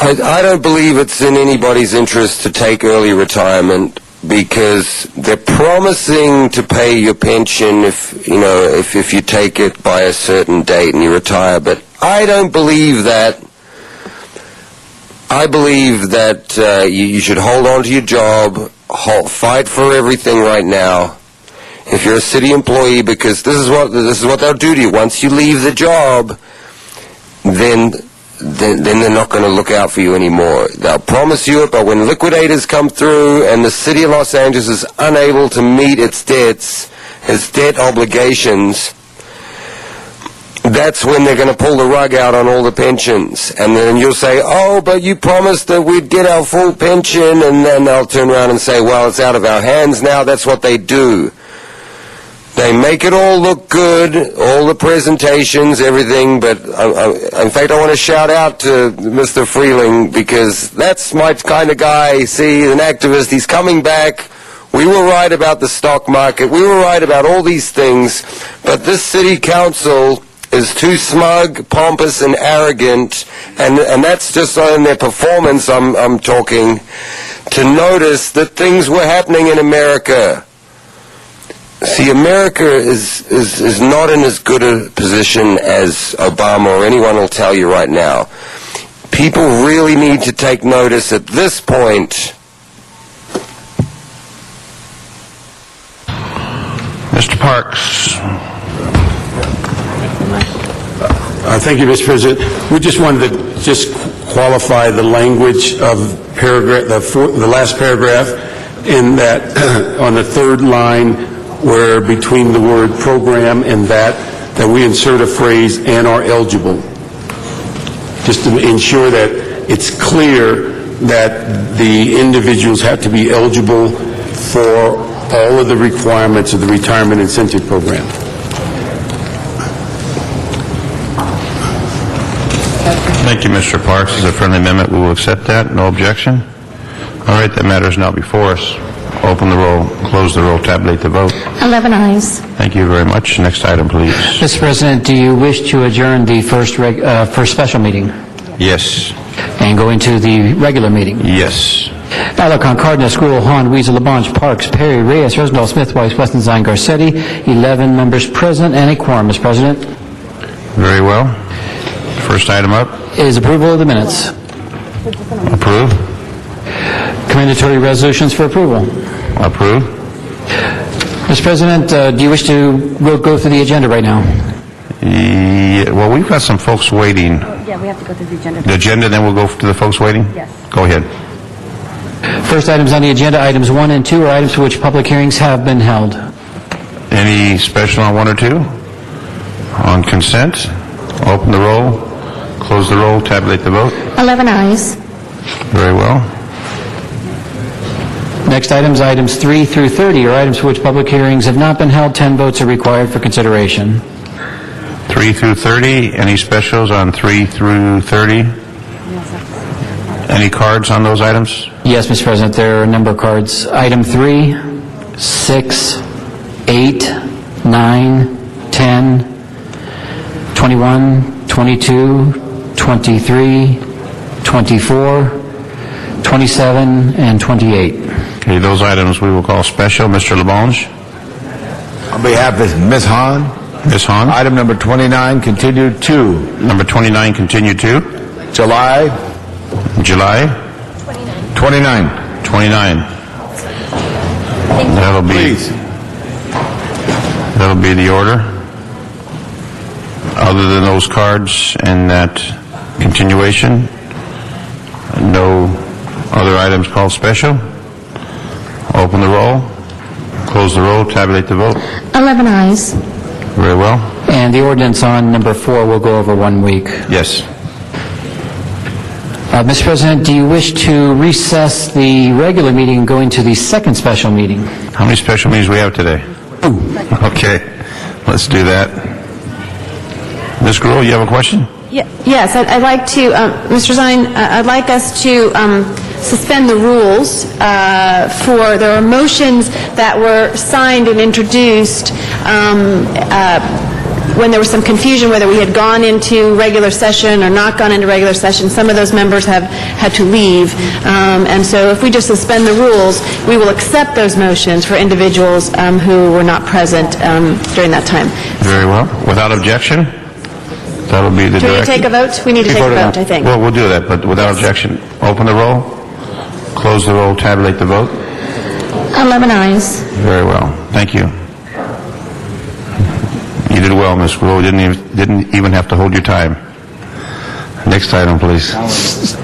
I don't believe it's in anybody's interest to take early retirement, because they're promising to pay your pension if you take it by a certain date and you retire. But I don't believe that. I believe that you should hold on to your job, fight for everything right now. If you're a city employee, because this is what they'll do to you. Once you leave the job, then they're not going to look out for you anymore. They'll promise you it, but when liquidators come through and the city of Los Angeles is unable to meet its debts, its debt obligations, that's when they're going to pull the rug out on all the pensions. And then you'll say, oh, but you promised that we'd get our full pension, and then they'll turn around and say, well, it's out of our hands now. That's what they do. They make it all look good, all the presentations, everything, but in fact, I want to shout out to Mr. Freeling, because that's my kind of guy. See, an activist, he's coming back. We were right about the stock market. We were right about all these things, but this city council is too smug, pompous, and arrogant, and that's just on their performance I'm talking, to notice that things were happening in America. See, America is not in as good a position as Obama or anyone will tell you right now. People really need to take notice at this point. Mr. Parks. Thank you, Mr. President. We just wanted to qualify the language of the last paragraph, in that on the third line, where between the word program and that we insert a phrase, and are eligible, just to ensure that it's clear that the individuals have to be eligible for all of the requirements of the Retirement Incentive Program. Thank you, Mr. Parks. As a friendly amendment, we will accept that. No objection. All right, that matter is now before us. Open the roll, close the roll, tabulate the vote. 11 ayes. Thank you very much. Next item, please. Mr. President, do you wish to adjourn the first special meeting Yes. and go into the regular meeting? Yes. Alarcon, Cardenas, Gruel, Hahn, Weezer, Labange, Parks, Perry, Reyes, Rosendahl, Smith, Weiss, Weston, Zine, Garcetti, 11 members present and a quorum, Mr. President. Very well. First item up. Is approval of the minutes. Approve. Commendatory resolutions for approval. Approve. Mr. President, do you wish to go through the agenda right now? Yeah, well, we've got some folks waiting. Yeah, we have to go through the agenda. The agenda, then we'll go to the folks waiting? Yes. Go ahead. First items on the agenda, items 1 and 2, are items for which public hearings have been held. Any special on 1 or 2? On consent? Open the roll, close the roll, tabulate the vote. 11 ayes. Very well. Next items 3 through 30, are items for which public hearings have not been held. 10 votes are required for consideration. 3 through 30, any specials on 3 through 30? Any cards on those items? Yes, Mr. President, there are a number of cards. Item 3, 6, 8, 9, 10, 21, 22, 23, 24, 27, and 28. Okay, those items we will call special. Mr. Labange? On behalf of Ms. Hahn, Ms. Hahn? item number 29, continued to Number 29, continue to? July July? 29. 29. That'll be... Please. That'll be the order. Other than those cards and that continuation, no other items called special. Open the roll, close the roll, tabulate the vote. 11 ayes. Very well. And the ordinance on number 4 will go over 1 week. Yes. Mr. President, do you wish to recess the regular meeting and go into the second special meeting? How many special meetings we have today? Okay, let's do that. Ms. Gruhl, you have a question? Yes, I'd like to, Mr. Zine, I'd like us to suspend the rules there are motions that were signed and introduced when there was some confusion whether we had gone into regular session or not gone into regular session. Some of those members have had to leave. And so if we just suspend the rules, we will accept those motions for individuals who were not present during that time. Very well. Without objection? That'll be the Do we need to directive. take a vote? We need to take a vote, I think. Well, we'll do that, but without objection. Open the roll, close the roll, tabulate the vote. 11 ayes. Very well. Thank you. You did well, Ms. Gruhl. Didn't even have to hold your time. Next item, please.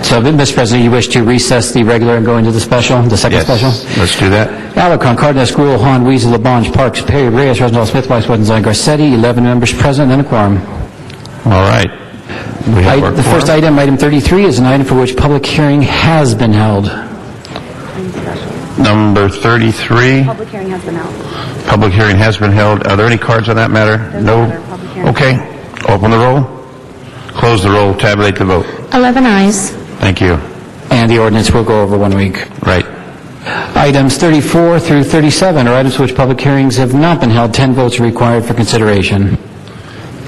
So, Mr. President, you wish to recess the regular and go into the special, the second special? Let's do that. Alarcon, Cardenas, Gruhl, Hahn, Weezer, Labange, Parks, Perry, Reyes, Rosendahl, Smith, Weiss, Westenstein, Garcetti, 11 members present and a quorum. All right. We have our The first quorum. item, item 33, is an item for which public hearing has been held. Number 33. Public hearing has been held. Public hearing has been held. Are there any cards on that matter? No? Okay. Open the roll. Close the roll. Tabulate the vote. 11 ayes. Thank you. And the ordinance will go over 1 week. Right. Items 34 through 37 are items for which public hearings have not been held. 10 votes are required for consideration.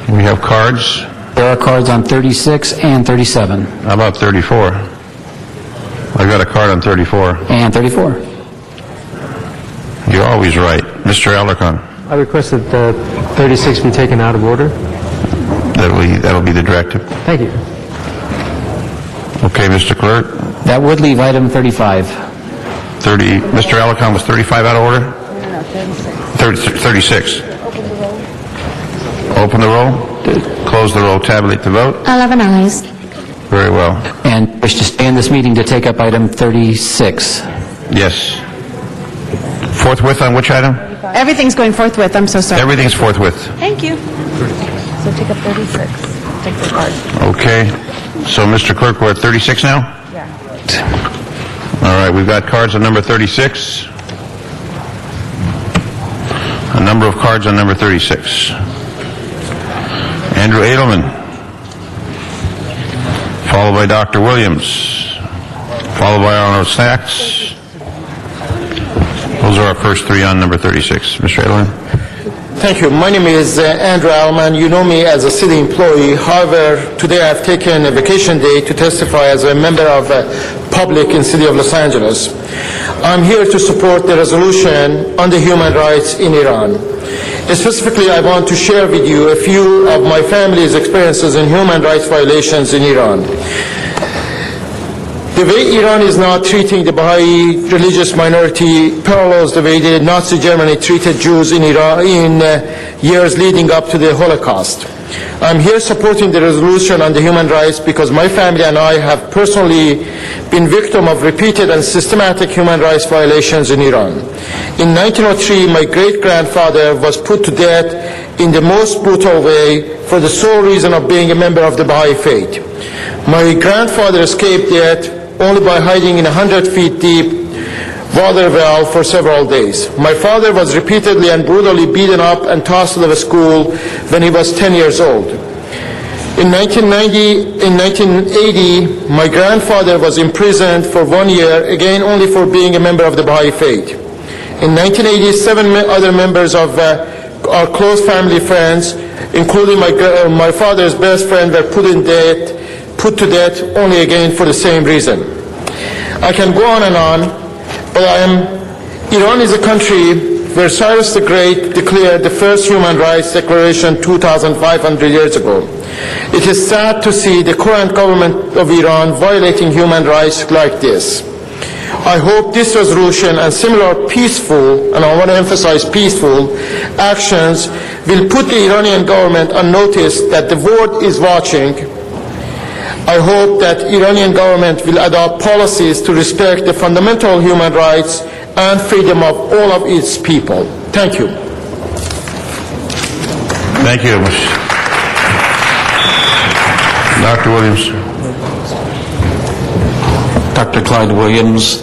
We have cards. There are cards on 36 and 37. How about 34? I got a card on 34. And 34. You're always right. Mr. Alarcon. I request that 36 be taken out of order. That'll be the directive. Thank you. Okay, Mr. Clerk. That would leave item 35. 30. Mr. Alarcon, was 35 out of order? No, 36. 36. Open the roll. Close the roll. Tabulate the vote. 11 ayes. Very well. And wish to stay in this meeting to take up item 36. Yes. Forthwith on which item? Everything's going forthwith. I'm so sorry. Everything's forthwith. Thank you. So take up 36. Take the card. Okay. So, Mr. Clerk, we're at 36 now? Yeah. All right, we've got cards on number 36. A number of cards on number 36. Andrew Edelman, followed by Dr. Williams, followed by Arnold Sachs. Those are our first three on number 36. Mr. Edelman? Thank you. My name is Andrew Allman. You know me as a city employee. However, today I've taken a vacation day to testify as a member of public in City of Los Angeles. I'm here to support the resolution on the human rights in Iran. Specifically, I want to share with you a few of my family's experiences in human rights violations in Iran. The way Iran is now treating the Baha'i religious minority parallels the way the Nazi Germany treated Jews in Iran in years leading up to the Holocaust. I'm here supporting the resolution on the human rights because my family and I have personally been victim of repeated and systematic human rights violations in Iran. In 1903, my great-grandfather was put to death in the most brutal way for the sole reason of being a member of the Baha'i faith. My grandfather escaped death only by hiding in a 100 feet deep water well for several days. My father was repeatedly and brutally beaten up and tossed out of school when he was 10 years old. In 1980, my grandfather was imprisoned for 1 year, again only for being a member of the Baha'i faith. In 1980, 7 other members of our close family friends, including my father's best friend, were put to death only again for the same reason. I can go on and on, but Iran is a country where Cyrus the Great declared the first human rights declaration 2,500 years ago. It is sad to see the current government of Iran violating human rights like this. I hope this resolution and similar peaceful, and I want to emphasize peaceful, actions will put the Iranian government on notice that the world is watching. I hope that Iranian government will adopt policies to respect the fundamental human rights and freedom of all of its people. Thank you. Thank you. Dr. Williams. Dr. Clyde Williams,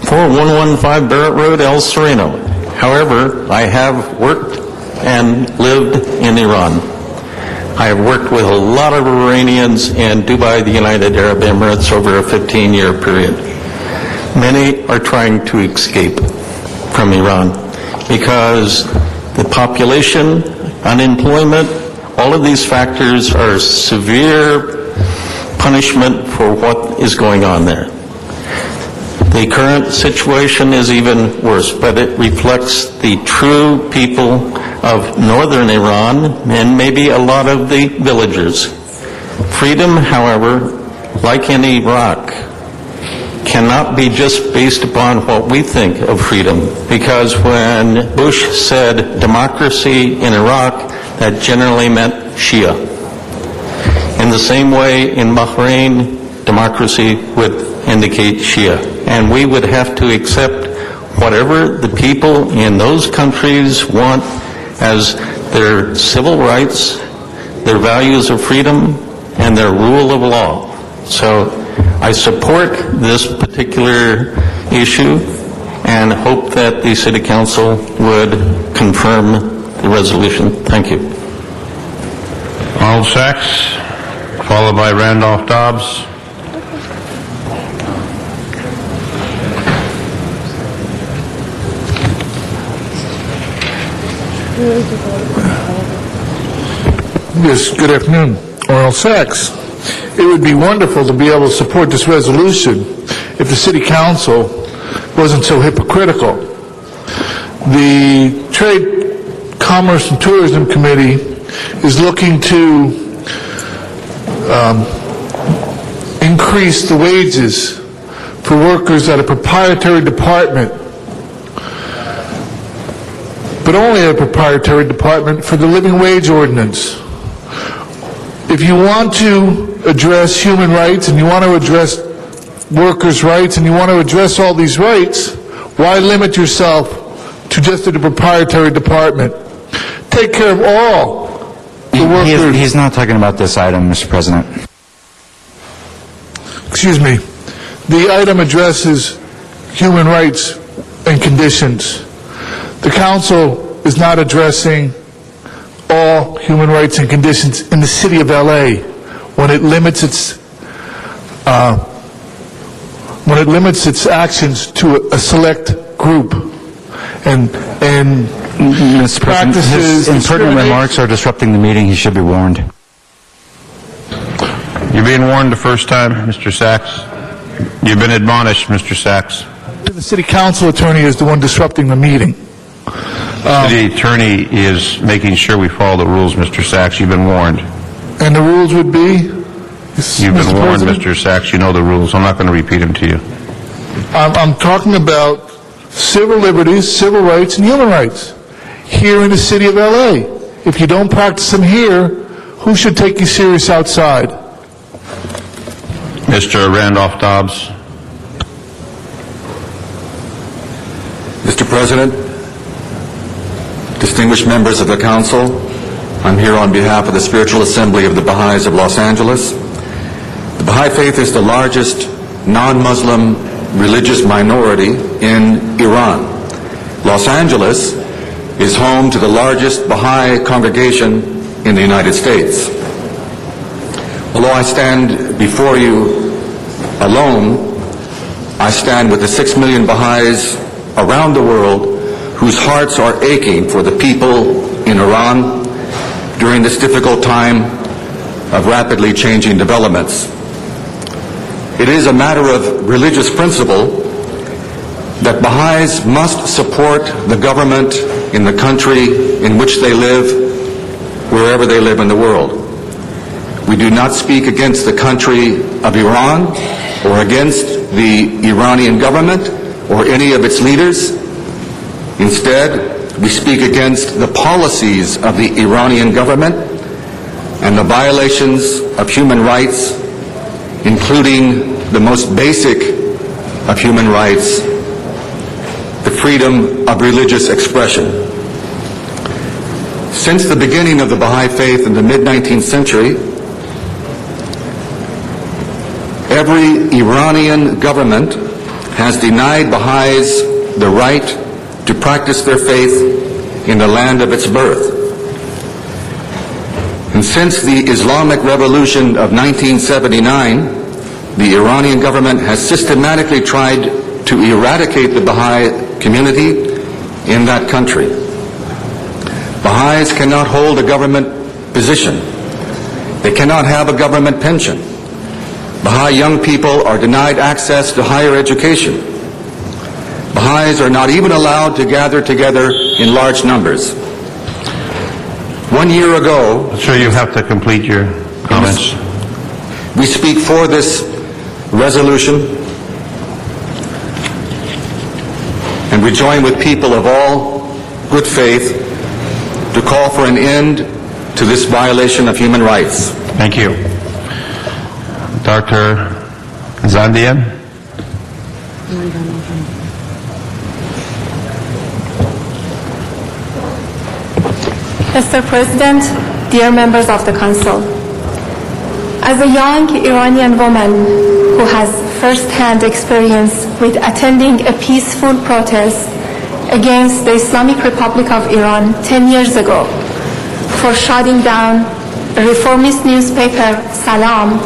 4115 Barrett Road, El Sereno. However, I have worked and lived in Iran. I have worked with a lot of Iranians in Dubai, the United Arab Emirates, over a 15-year period. Many are trying to escape from Iran because the population, unemployment, all of these factors are severe punishment for what is going on there. The current situation is even worse, but it reflects the true people of northern Iran and maybe a lot of the villagers. Freedom, however, like in Iraq, cannot be just based upon what we think of freedom, because when Bush said democracy in Iraq, that generally meant Shia. In the same way, in Bahrain, democracy would indicate Shia. And we would have to accept whatever the people in those countries want as their civil rights, their values of freedom, and their rule of law. So I support this particular issue and hope that the City Council would confirm the resolution. Thank you. Arnold Sachs, followed by Randolph Dobbs. Yes, good afternoon. Arnold Sachs. It would be wonderful to be able to support this resolution if the City Council wasn't so hypocritical. The Trade, Commerce, and Tourism Committee is looking to increase the wages for workers at a proprietary department, but only a proprietary department for the living wage ordinance. If you want to address human rights and you want to address workers' rights and you want to address all these rights, why limit yourself to just the proprietary department? Take care of all the workers. He's not talking about this item, Mr. President. Excuse me. The item addresses human rights and conditions. The council is not addressing all human rights and conditions in the city of LA when it limits its actions to a select group and Mr. President, his impertinent remarks are disrupting the meeting. He should be warned. You're being warned the first time, Mr. Sachs. You've been admonished, Mr. Sachs. The city council attorney is the one disrupting the meeting. The city attorney is making sure we follow the rules, Mr. Sachs. You've been warned. And the rules would be? You've been warned, Mr. Sachs. You know the rules. I'm not going to repeat them to you. I'm talking about civil liberties, civil rights, and human rights here in the city of LA. If you don't practice them here, who should take you serious outside? Mr. Randolph Dobbs. Mr. President, distinguished members of the Council, I'm here on behalf of the Spiritual Assembly of the Baha'is of Los Angeles. The Baha'i faith is the largest non-Muslim religious minority in Iran. Los Angeles is home to the largest Baha'i congregation in the United States. Although I stand before you alone, I stand with the 6 million Baha'is around the world whose hearts are aching for the people in Iran during this difficult time of rapidly changing developments. It is a matter of religious principle that Baha'is must support the government in the country in which they live, wherever they live in the world. We do not speak against the country of Iran or against the Iranian government or any of its leaders. Instead, we speak against the policies of the Iranian government and the violations of human rights, including the most basic of human rights, the freedom of religious expression. Since the beginning of the Baha'i faith in the mid-19th century, every Iranian government has denied Baha'is the right to practice their faith in the land of its birth. And since the Islamic Revolution of 1979, the Iranian government has systematically tried to eradicate the Baha'i community in that country. Baha'is cannot hold a government position. They cannot have a government pension. Baha'i young people are denied access to higher education. Baha'is are not even allowed to gather together in large numbers. 1 year ago... Sir, you have to complete your comments. We speak for this resolution, and we join with people of all good faith to call for an end to this violation of human rights. Thank you. Dr. Zandian? Mr. President, dear members of the Council, as a young Iranian woman who has first-hand experience with attending a peaceful protest against the Islamic Republic of Iran 10 years ago for shutting down a reformist newspaper, Salam,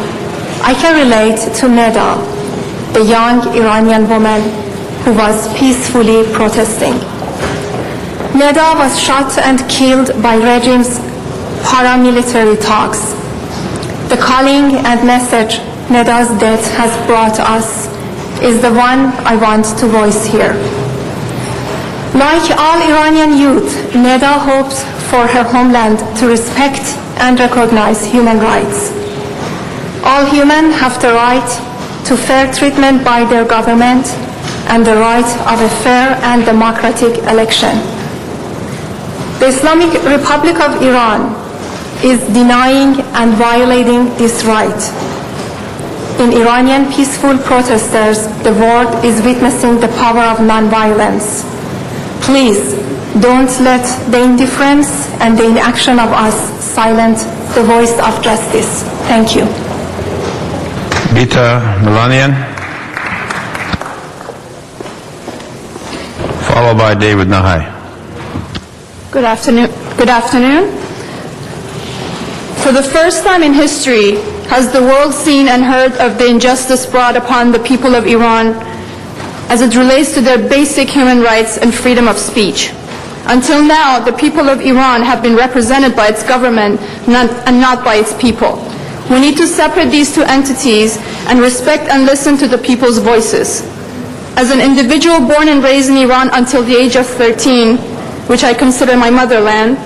I can relate to Neda, the young Iranian woman who was peacefully protesting. Neda was shot and killed by regime's paramilitary thugs. The calling and message Neda's death has brought us is the one I want to voice here. Like all Iranian youth, Neda hopes for her homeland to respect and recognize human rights. All humans have the right to fair treatment by their government and the right of a fair and democratic election. The Islamic Republic of Iran is denying and violating this right. In Iranian peaceful protesters, the world is witnessing the power of nonviolence. Please, don't let the indifference and the inaction of us silence the voice of justice. Thank you. Bita Melanian, followed by David Nahai. Good afternoon. For the first time in history, has the world seen and heard of the injustice brought upon the people of Iran as it relates to their basic human rights and freedom of speech. Until now, the people of Iran have been represented by its government and not by its people. We need to separate these two entities and respect and listen to the people's voices. As an individual born and raised in Iran until the age of 13, which I consider my motherland,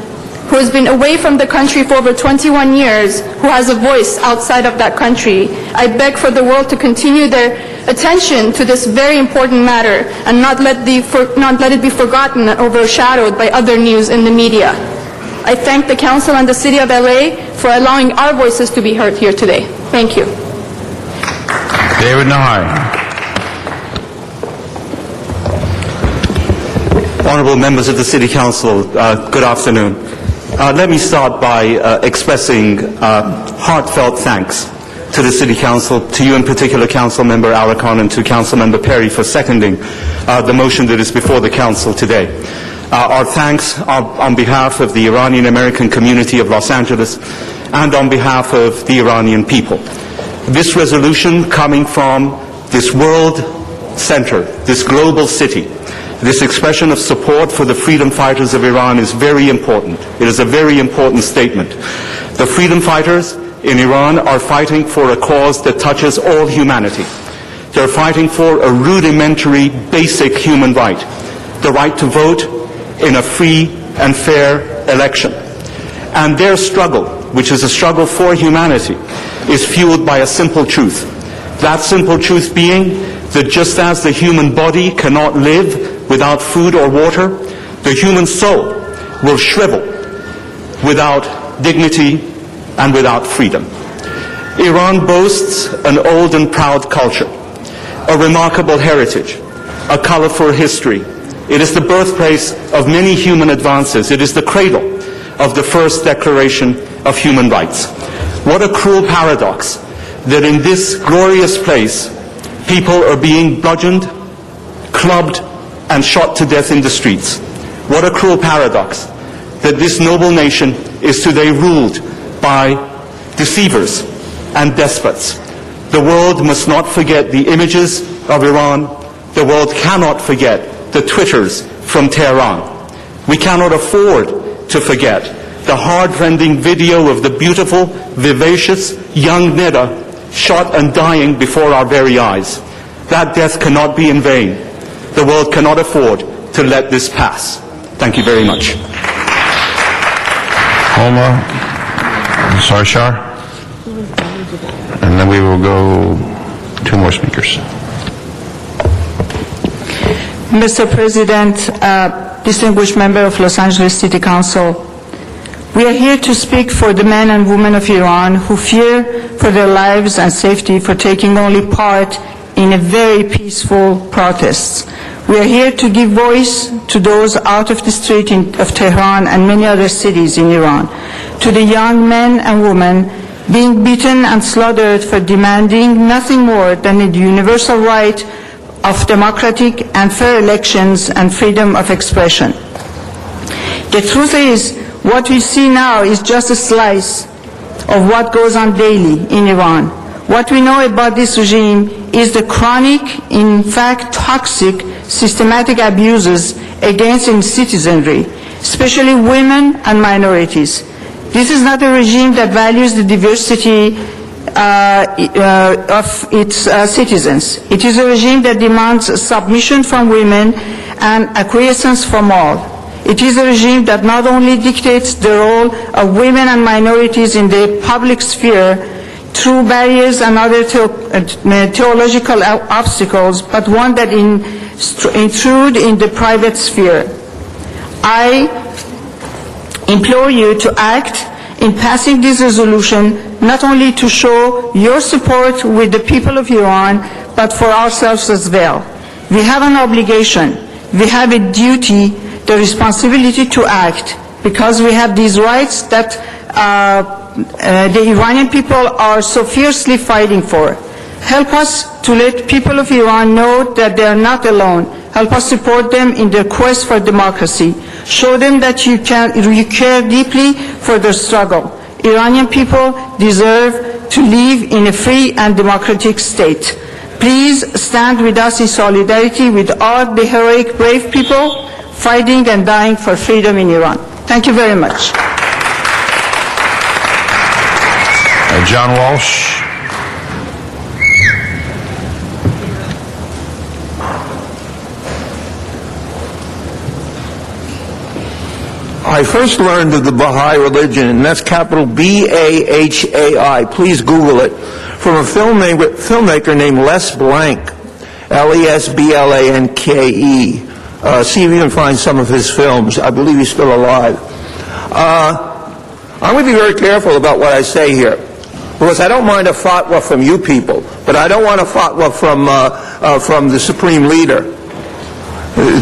who has been away from the country for over 21 years, who has a voice outside of that country, I beg for the world to continue their attention to this very important matter and not let it be forgotten and overshadowed by other news in the media. I thank the Council and the City of LA for allowing our voices to be heard here today. Thank you. David Nahai. Honorable members of the City Council, good afternoon. Let me start by expressing heartfelt thanks to the City Council, to you in particular, Council Member Alarcon, and to Council Member Perry for seconding the motion that is before the Council today. Our thanks are on behalf of the Iranian American community of Los Angeles and on behalf of the Iranian people. This resolution coming from this world center, this global city, this expression of support for the freedom fighters of Iran is very important. It is a very important statement. The freedom fighters in Iran are fighting for a cause that touches all humanity. They're fighting for a rudimentary, basic human right, the right to vote in a free and fair election. And their struggle, which is a struggle for humanity, is fueled by a simple truth. That simple truth being that just as the human body cannot live without food or water, the human soul will shrivel without dignity and without freedom. Iran boasts an old and proud culture, a remarkable heritage, a colorful history. It is the birthplace of many human advances. It is the cradle of the first Declaration of Human Rights. What a cruel paradox that in this glorious place, people are being bludgeoned, clubbed, and shot to death in the streets. What a cruel paradox that this noble nation is today ruled by deceivers and despots. The world must not forget the images of Iran. The world cannot forget the Twitters from Tehran. We cannot afford to forget the heart-rending video of the beautiful, vivacious young Nida shot and dying before our very eyes. That death cannot be in vain. The world cannot afford to let this pass. Thank you very much. Homa Sarshar, and then we will go two more speakers. Mr. President, distinguished member of Los Angeles City Council, we are here to speak for the men and women of Iran who fear for their lives and safety for taking only part in a very peaceful protests. We are here to give voice to those out of the street of Tehran and many other cities in Iran, to the young men and women being beaten and slaughtered for demanding nothing more than the universal right of democratic and fair elections and freedom of expression. The truth is, what we see now is just a slice of what goes on daily in Iran. What we know about this regime is the chronic, in fact toxic, systematic abuses against its citizenry, especially women and minorities. This is not a regime that values the diversity of its citizens. It is a regime that demands submission from women and acquiescence from all. It is a regime that not only dictates the role of women and minorities in the public sphere through barriers and other theological obstacles, but one that intrude in the private sphere. I implore you to act in passing this resolution, not only to show your support with the people of Iran, but for ourselves as well. We have an obligation, we have a duty, the responsibility to act, because we have these rights that the Iranian people are so fiercely fighting for. Help us to let people of Iran know that they are not alone. Help us support them in their quest for democracy. Show them that you care deeply for their struggle. Iranian people deserve to live in a free and democratic state. Please stand with us in solidarity with all the heroic, brave people fighting and dying for freedom in Iran. Thank you very much. John Walsh. I first learned of the Baha'i religion, and that's capital B-A-H-A-I. Please Google it. From a filmmaker named Les Blank, L-E-S-B-L-A-N-K-E. See if you can find some of his films. I believe he's still alive. I'm going to be very careful about what I say here, because I don't mind a fatwa from you people, but I don't want a fatwa from the supreme leader.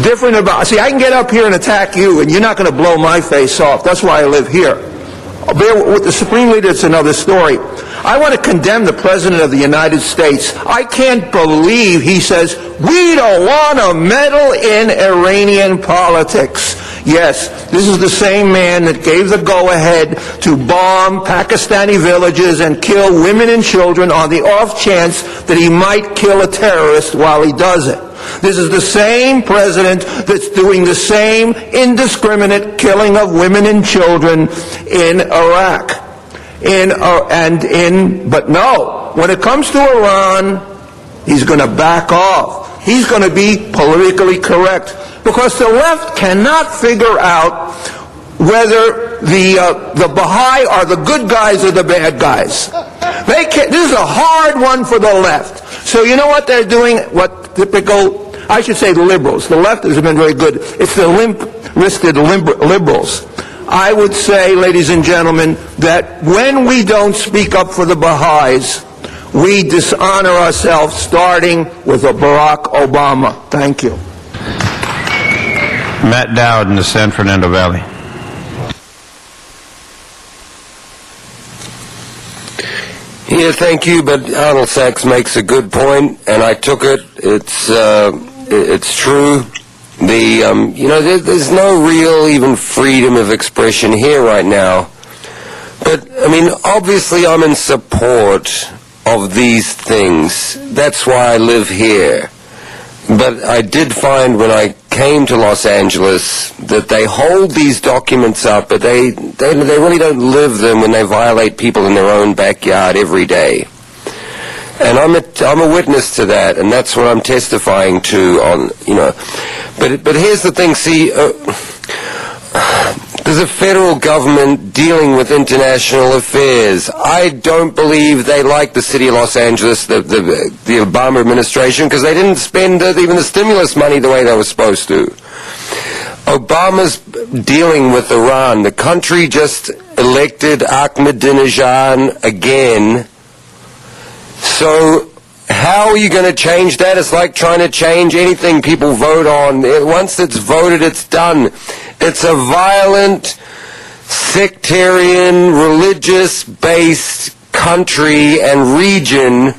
Different about, see, I can get up here and attack you, and you're not going to blow my face off. That's why I live here. With the supreme leader, it's another story. I want to condemn the President of the United States. I can't believe he says, we don't want to meddle in Iranian politics. Yes, this is the same man that gave the go-ahead to bomb Pakistani villages and kill women and children on the off chance that he might kill a terrorist while he does it. This is the same president that's doing the same indiscriminate killing of women and children in Iraq. But no, when it comes to Iran, he's going to back off. He's going to be politically correct. Because the left cannot figure out whether the Baha'i are the good guys or the bad guys. They can't, this is a hard one for the left. So you know what they're doing? What typical, I should say the liberals. The left has been very good. It's the limp-wristed liberals. I would say, ladies and gentlemen, that when we don't speak up for the Baha'is, we dishonor ourselves, starting with Barack Obama. Thank you. Matt Dowd in the San Fernando Valley. Yeah, thank you, but Arnold Sachs makes a good point, and I took it. It's true. There's no real even freedom of expression here right now. But, I mean, obviously I'm in support of these things. That's why I live here. But I did find when I came to Los Angeles that they hold these documents up, but they really don't live them when they violate people in their own backyard every day. And I'm a witness to that, and that's what I'm testifying to on, But here's the thing, see, there's a federal government dealing with international affairs. I don't believe they like the city of Los Angeles, the Obama administration, because they didn't spend even the stimulus money the way they were supposed to. Obama's dealing with Iran. The country just elected Ahmadinejad again. So how are you going to change that? It's like trying to change anything people vote on. Once it's voted, it's done. It's a violent, sectarian, religious-based country and region.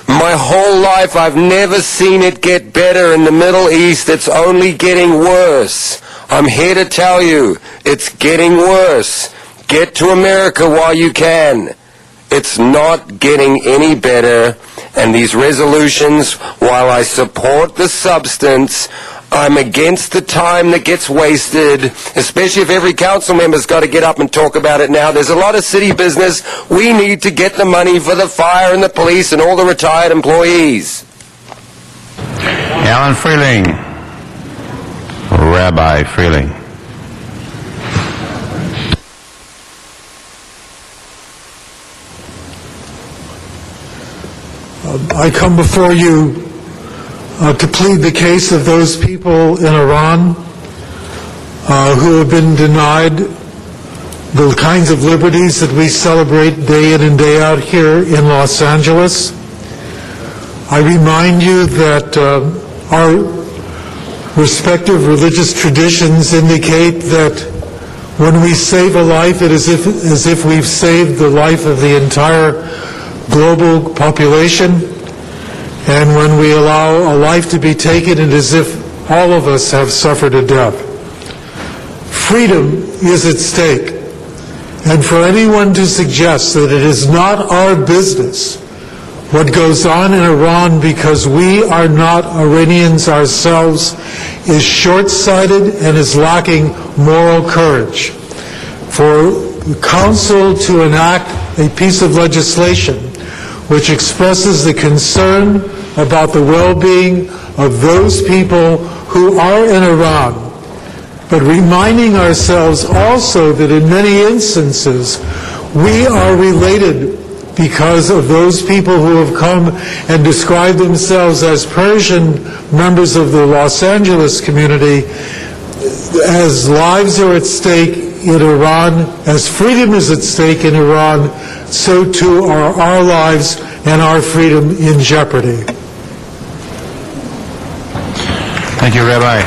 My whole life, I've never seen it get better in the Middle East. It's only getting worse. I'm here to tell you, it's getting worse. Get to America while you can. It's not getting any better. And these resolutions, while I support the substance, I'm against the time that gets wasted, especially if every council member's got to get up and talk about it now. There's a lot of city business. We need to get the money for the fire and the police and all the retired employees. Alan Freeling. Rabbi Freeling. I come before you to plead the case of those people in Iran who have been denied the kinds of liberties that we celebrate day in and day out here in Los Angeles. I remind you that our respective religious traditions indicate that when we save a life, it is as if we've saved the life of the entire global population, and when we allow a life to be taken, it is as if all of us have suffered a death. Freedom is at stake, and for anyone to suggest that it is not our business what goes on in Iran because we are not Iranians ourselves is short-sighted and is lacking moral courage. For the Council to enact a piece of legislation which expresses the concern about the well-being of those people who are in Iran, but reminding ourselves also that in many instances we are related because of those people who have come and described themselves as Persian members of the Los Angeles community. As lives are at stake in Iran, as freedom is at stake in Iran, so too are our lives and our freedom in jeopardy. Thank you, Rabbi.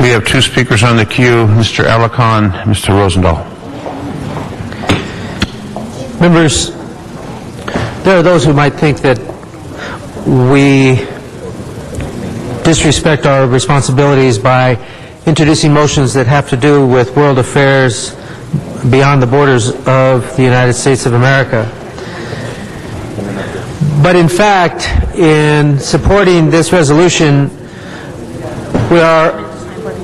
We have two speakers on the queue, Mr. Alarcon, Mr. Rosendahl. Members, there are those who might think that we disrespect our responsibilities by introducing motions that have to do with world affairs beyond the borders of the United States of America. But in fact, in supporting this resolution, we are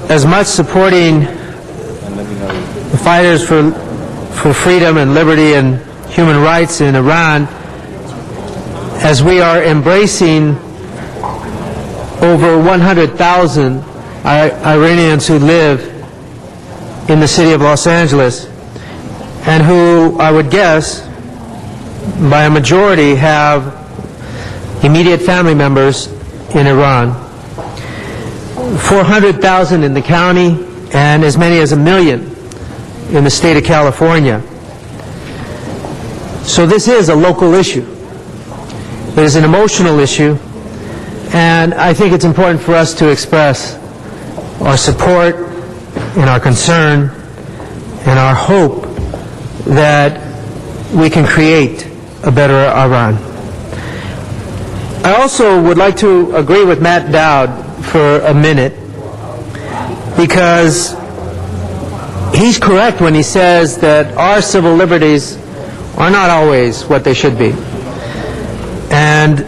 as much supporting the fighters for freedom and liberty and human rights in Iran as we are embracing over 100,000 Iranians who live in the city of Los Angeles and who, I would guess, by a majority have immediate family members in Iran. 400,000 in the county and as many as 1 million in the state of California. So this is a local issue. It is an emotional issue, and I think it's important for us to express our support and our concern and our hope that we can create a better Iran. I also would like to agree with Matt Dowd for a minute, because he's correct when he says that our civil liberties are not always what they should be. And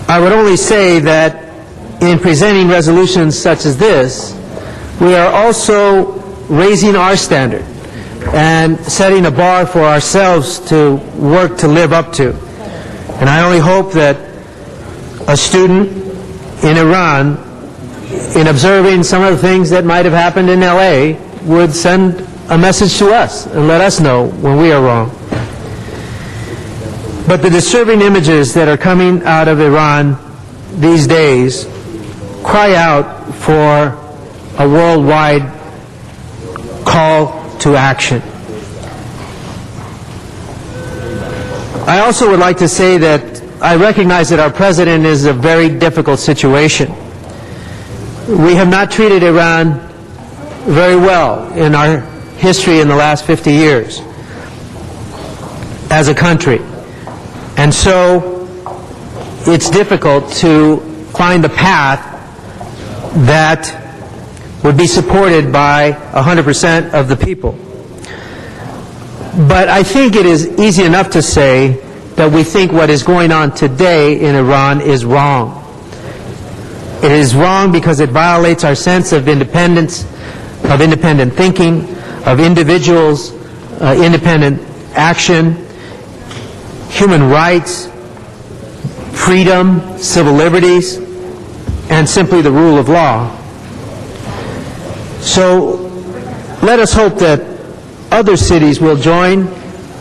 I would only say that in presenting resolutions such as this, we are also raising our standard and setting a bar for ourselves to work to live up to. And I only hope that a student in Iran, in observing some of the things that might have happened in LA, would send a message to us and let us know when we are wrong. But the disturbing images that are coming out of Iran these days cry out for a worldwide call to action. I also would like to say that I recognize that our president is in a very difficult situation. We have not treated Iran very well in our history in the last 50 years as a country. And so it's difficult to find a path that would be supported by 100% of the people. But I think it is easy enough to say that we think what is going on today in Iran is wrong. It is wrong because it violates our sense of independence, of independent thinking, of individuals' independent action, human rights, freedom, civil liberties, and simply the rule of law. So let us hope that other cities will join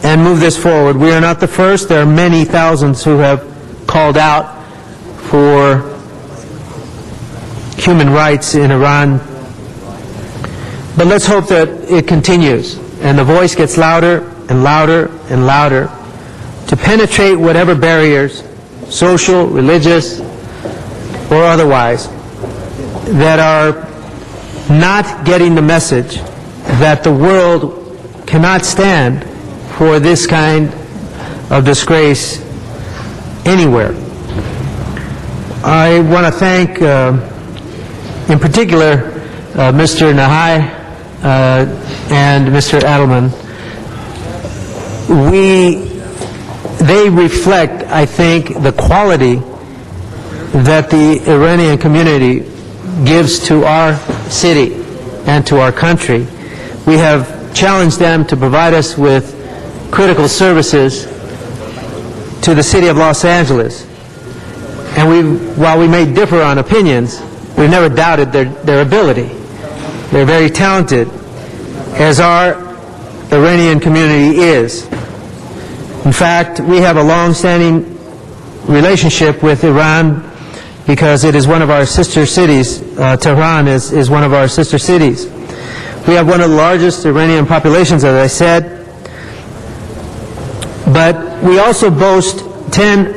and move this forward. We are not the first. There are many thousands who have called out for human rights in Iran. But let's hope that it continues and the voice gets louder and louder and louder to penetrate whatever barriers, social, religious, or otherwise, that are not getting the message that the world cannot stand for this kind of disgrace anywhere. I want to thank, in particular, Mr. Nahai and Mr. Adelman. They reflect, I think, the quality that the Iranian community gives to our city and to our country. We have challenged them to provide us with critical services to the city of Los Angeles. And while we may differ on opinions, we've never doubted their ability. They're very talented, as our Iranian community is. In fact, we have a long-standing relationship with Iran because it is one of our sister cities. Tehran is one of our sister cities. We have one of the largest Iranian populations, as I said, but we also boast 10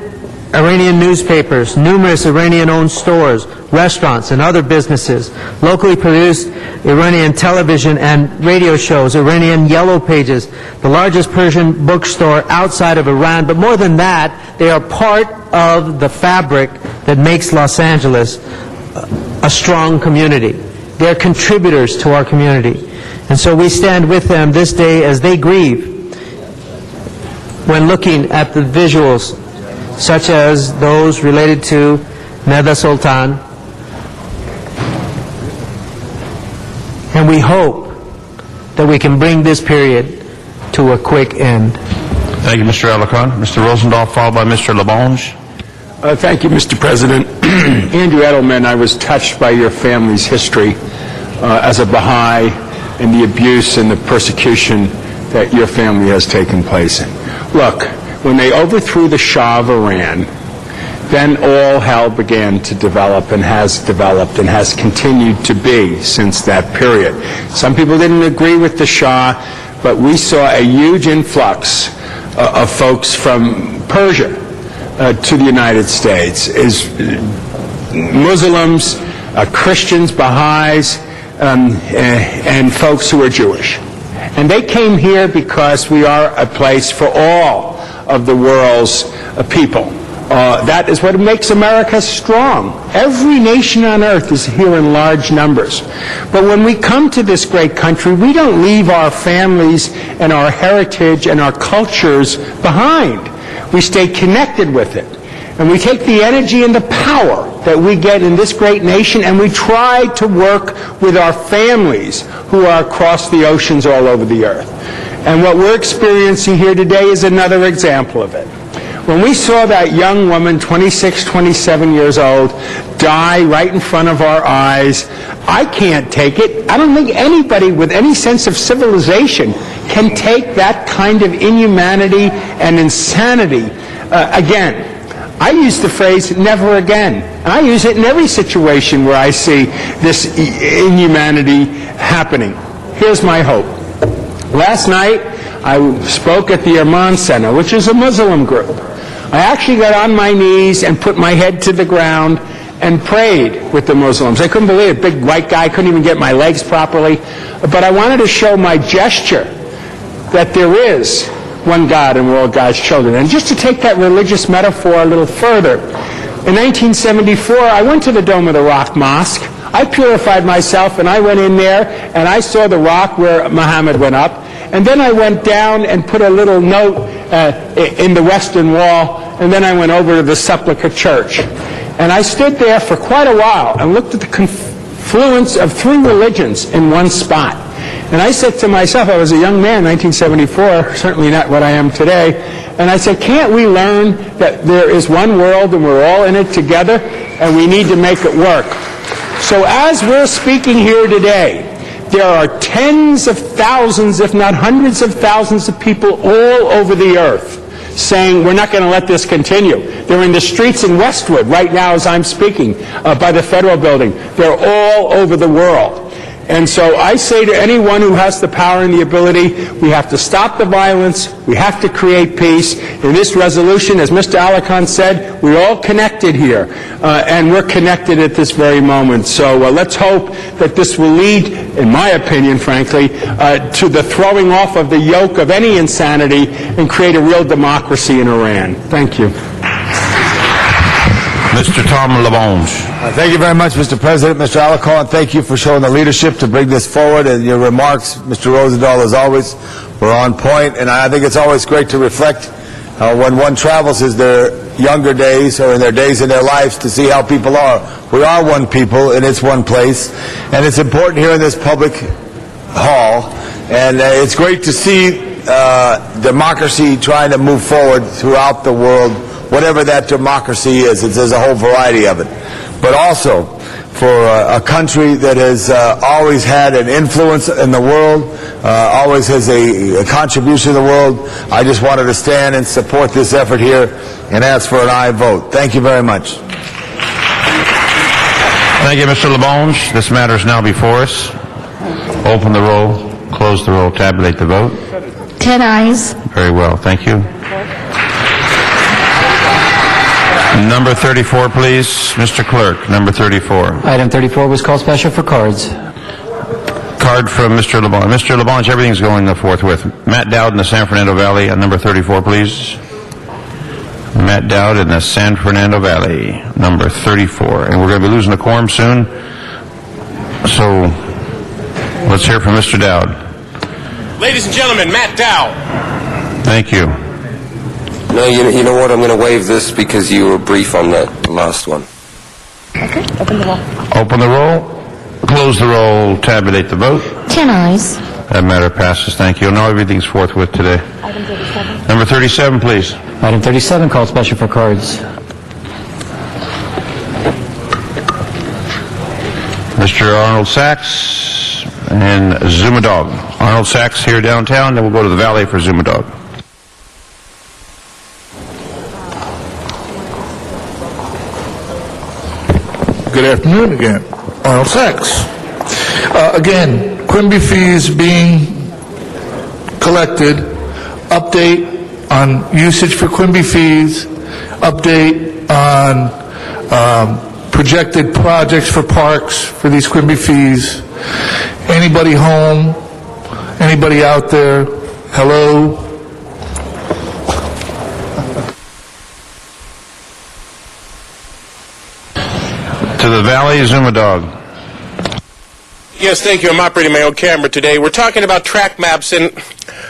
Iranian newspapers, numerous Iranian-owned stores, restaurants, and other businesses, locally produced Iranian television and radio shows, Iranian Yellow Pages, the largest Persian bookstore outside of Iran. But more than that, they are part of the fabric that makes Los Angeles a strong community. They're contributors to our community. And so we stand with them this day as they grieve when looking at the visuals such as those related to Neda Sultan. And we hope that we can bring this period to a quick end. Thank you, Mr. Alarcon. Mr. Rosendahl, followed by Mr. Labange. Thank you, Mr. President. Andrew Edelman, I was touched by your family's history as a Baha'i and the abuse and the persecution that your family has taken place. Look, when they overthrew the Shah of Iran, then all hell began to develop and has continued to be since that period. Some people didn't agree with the Shah, but we saw a huge influx of folks from Persia to the United States, is Muslims, Christians, Baha'is, and folks who are Jewish. And they came here because we are a place for all of the world's people. That is what makes America strong. Every nation on earth is here in large numbers. But when we come to this great country, we don't leave our families and our heritage and our cultures behind. We stay connected with it. And we take the energy and the power that we get in this great nation, and we try to work with our families who are across the oceans all over the earth. And what we're experiencing here today is another example of it. When we saw that young woman, 26, 27 years old, die right in front of our eyes, I can't take it. I don't think anybody with any sense of civilization can take that kind of inhumanity and insanity again. I use the phrase, never again. And I use it in every situation where I see this inhumanity happening. Here's my hope. Last night, I spoke at the Iman Center, which is a Muslim group. I actually got on my knees and put my head to the ground and prayed with the Muslims. I couldn't believe it. Big white guy, couldn't even get my legs properly. But I wanted to show my gesture that there is one God and we're all God's children. And just to take that religious metaphor a little further, in 1974, I went to the Dome of the Rock Mosque. I purified myself, and I went in there, and I saw the rock where Muhammad went up. And then I went down and put a little note in the western wall, and then I went over to the Supplica Church. And I stood there for quite a while and looked at the confluence of three religions in one spot. And I said to myself, I was a young man, 1974, certainly not what I am today, and I said, can't we learn that there is one world and we're all in it together, and we need to make it work? So as we're speaking here today, there are tens of thousands, if not hundreds of thousands of people all over the earth saying we're not going to let this continue. They're in the streets in Westwood right now as I'm speaking, by the Federal Building. They're all over the world. And so I say to anyone who has the power and the ability, we have to stop the violence, we have to create peace. In this resolution, as Mr. Alarcon said, we're all connected here, and we're connected at this very moment. So let's hope that this will lead, in my opinion, frankly, to the throwing off of the yoke of any insanity and create a real democracy in Iran. Thank you. Mr. Tom Labange. Thank you very much, Mr. President. Mr. Alarcon, thank you for showing the leadership to bring this forward. And your remarks, Mr. Rosendahl, as always, were on point. And I think it's always great to reflect when one travels in their younger days or in their days in their lives to see how people are. We are one people, and it's one place. And it's important here in this public hall. And it's great to see democracy trying to move forward throughout the world, whatever that democracy is. There's a whole variety of it. But also, for a country that has always had an influence in the world, always has a contribution to the world, I just wanted to stand and support this effort here and ask for an aye vote. Thank you very much. Thank you, Mr. Labange. This matter is now before us. Open the roll, close the roll, tabulate the vote. 10 ayes. Very well, thank you. Number 34, please. Mr. Clerk, number 34. Item 34 was called special for cards. Card from Mr. Labange. Mr. Labange, everything's going forthwith. Matt Dowd in the San Fernando Valley on number 34, please. Matt Dowd in the San Fernando Valley, number 34. And we're going to be losing the quorum soon, so let's hear from Mr. Dowd. Ladies and gentlemen, Matt Dowd. Thank you. No, you know what? I'm going to waive this because you were brief on that last one. Okay, open the roll. Open the roll, close the roll, tabulate the vote. 10 ayes. That matter passes. Thank you. Now everything's forthwith today. Item 37. Number 37, please. Item 37, called special for cards. Mr. Arnold Sachs and Zuma Dog. Arnold Sachs here downtown, then we'll go to the Valley for Zuma Dog. Good afternoon again. Arnold Sachs. Again, Quimby fees being collected, update on usage for Quimby fees, update on projected projects for parks for these Quimby fees. Anybody home? Anybody out there? Hello? To the Valley, Zuma Dog. Yes, thank you. I'm operating my own camera today. We're talking about track maps, and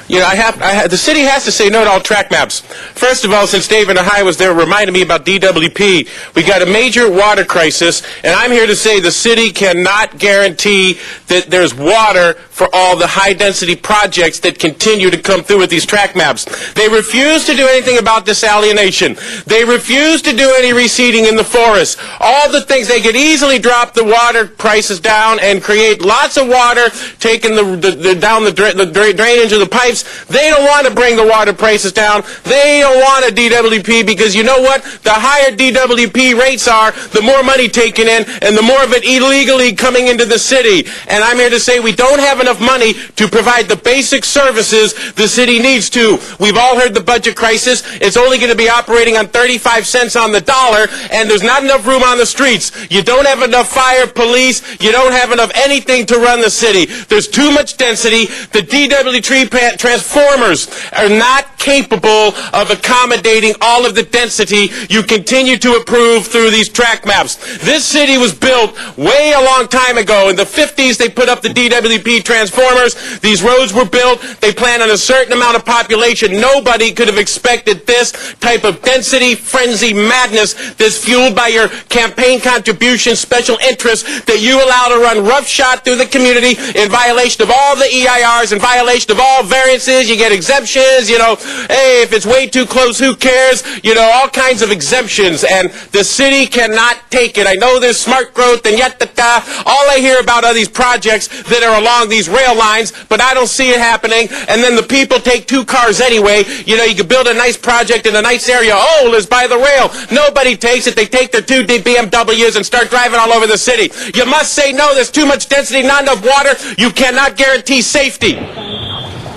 the city has to say no to all track maps. First of all, since Dave and I was there reminding me about DWP, we got a major water crisis, and I'm here to say the city cannot guarantee that there's water for all the high-density projects that continue to come through with these track maps. They refuse to do anything about desalination. They refuse to do any reseeding in the forest. All the things, they could easily drop the water prices down and create lots of water, taking down the drainage of the pipes. They don't want to bring the water prices down. They don't want a DWP because you know what? The higher DWP rates are, the more money taken in and the more of it illegally coming into the city. And I'm here to say we don't have enough money to provide the basic services the city needs to. We've all heard the budget crisis. It's only going to be operating on 35 cents on the dollar, and there's not enough room on the streets. You don't have enough fire, police. You don't have enough anything to run the city. There's too much density. The DWP transformers are not capable of accommodating all of the density you continue to approve through these track maps. This city was built way a long time ago. In the 50s, they put up the DWP transformers. These roads were built. They planned on a certain amount of population. Nobody could have expected this type of density, frenzy, madness that's fueled by your campaign contributions, special interests that you allow to run roughshod through the community in violation of all the EIRs, in violation of all variances. You get exemptions, hey, if it's way too close, who cares? All kinds of exemptions, and the city cannot take it. I know there's smart growth and yet-da-da. All I hear about are these projects that are along these rail lines, but I don't see it happening, and then the people take two cars anyway. You could build a nice project in a nice area. Oh, let's buy the rail. Nobody takes it. They take their two BMWs and start driving all over the city. You must say no, there's too much density, not enough water. You cannot guarantee safety.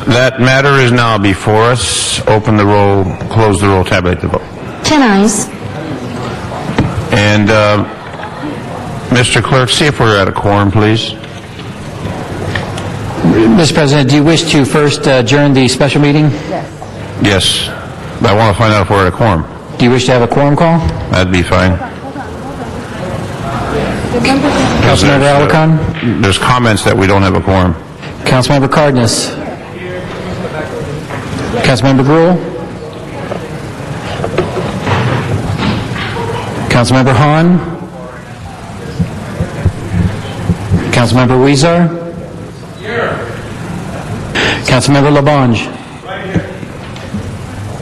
That matter is now before us. Open the roll, close the roll, tabulate the vote. 10 ayes. And, Mr. Clerk, see if we're at a quorum, please. Mr. President, do you wish to first adjourn the special meeting? Yes. But I want to find out if we're at a quorum. Do you wish to have a quorum call? That'd be fine. Councilmember Alarcon? There's comments that we don't have a quorum. Councilmember Cardenas? Councilmember Gruhl? Councilmember Hahn? Councilmember Weezer? Councilmember Labange?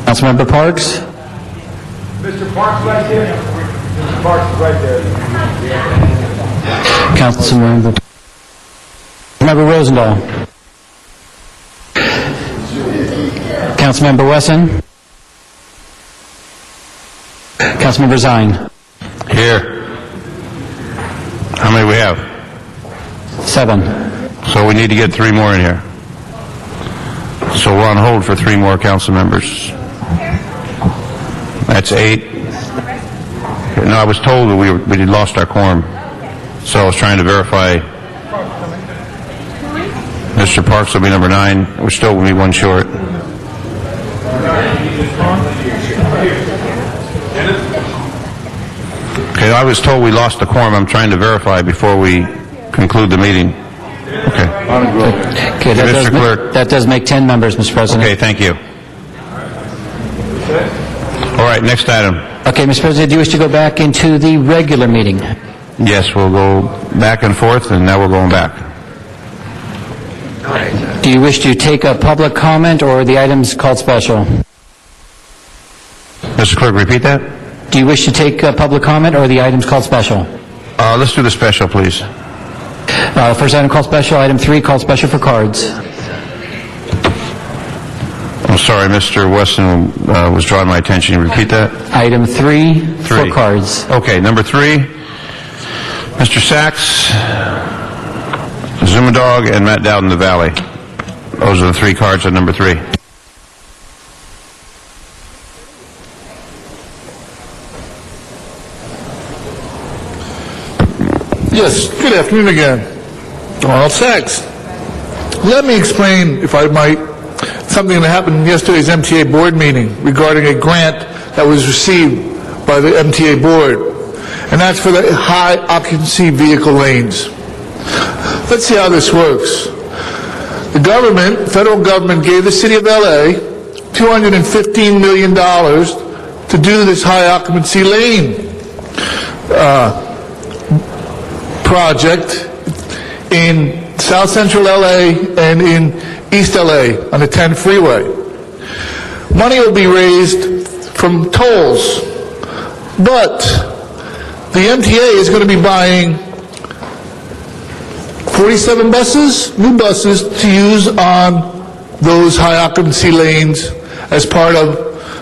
Councilmember Parks? Mr. Parks right there. Mr. Parks is right there. Councilmember Rosendahl? Councilmember Wesson? Councilmember Zine? Here. How many we have? 7. So we need to get 3 more in here. So we're on hold for 3 more council members. That's 8. No, I was told that we had lost our quorum. So I was trying to verify. Mr. Parks will be number 9. We're still going to be 1 short. I was told we lost the quorum. I'm trying to verify before we conclude the meeting. Okay. Okay, Mr. Clerk. that does make 10 members, Mr. President. Okay, thank you. All right, next item. Okay, Mr. President, do you wish to go back into the regular meeting? Yes, we'll go back and forth, and now we're going back. Do you wish to take a public comment or the items called special? Mr. Clerk, repeat that. Do you wish to take a public comment or the items called special? Let's do the special, please. First item called special, item 3 called special for cards. I'm sorry, Mr. Weston was drawing my attention. You repeat that? Item 3 for cards. Okay, number 3, Mr. Sachs, Zumadog, and Matt Dowd in the Valley. Those are the 3 cards on number 3. Yes, good afternoon again. Donald Sachs. Let me explain, if I might, something that happened in yesterday's MTA board meeting regarding a grant that was received by the MTA board, and that's for the high occupancy vehicle lanes. Let's see how this works. The government, federal government, gave the city of LA $215 million to do this high occupancy lane project in South Central LA and in East LA on the 10 freeway. Money will be raised from tolls, but the MTA is going to be buying 47 buses, new buses, to use on those high occupancy lanes as part of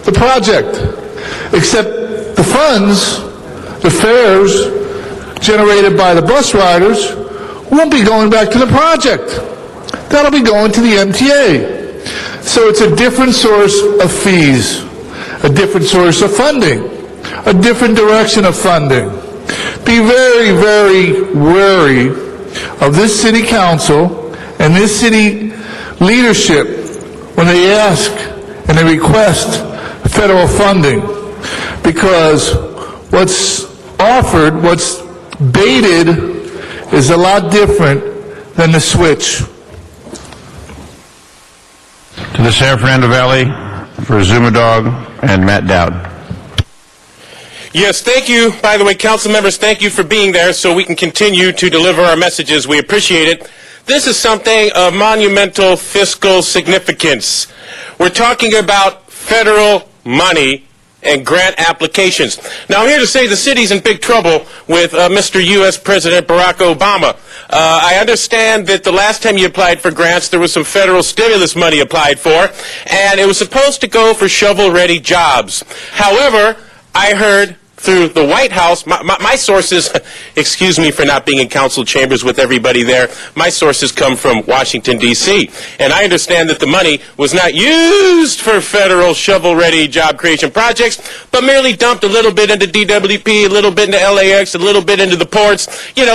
the project. Except the funds, the fares generated by the bus riders, won't be going back to the project. That'll be going to the MTA. So it's a different source of fees, a different source of funding, a different direction of funding. Be very, very wary of this city council and this city leadership when they ask and they request federal funding, because what's offered, what's baited, is a lot different than the switch. To the San Fernando Valley for Zumadog and Matt Dowd. Yes, thank you. By the way, council members, thank you for being there so we can continue to deliver our messages. We appreciate it. This is something of monumental fiscal significance. We're talking about federal money and grant applications. Now, I'm here to say the city's in big trouble with Mr. U.S. President Barack Obama. I understand that the last time you applied for grants, there was some federal stimulus money applied for, and it was supposed to go for shovel-ready jobs. However, I heard through the White House, my sources, excuse me for not being in council chambers with everybody there, my sources come from Washington, D.C., and I understand that the money was not used for federal shovel-ready job creation projects, but merely dumped a little bit into DWP, a little bit into LAX, a little bit into the ports,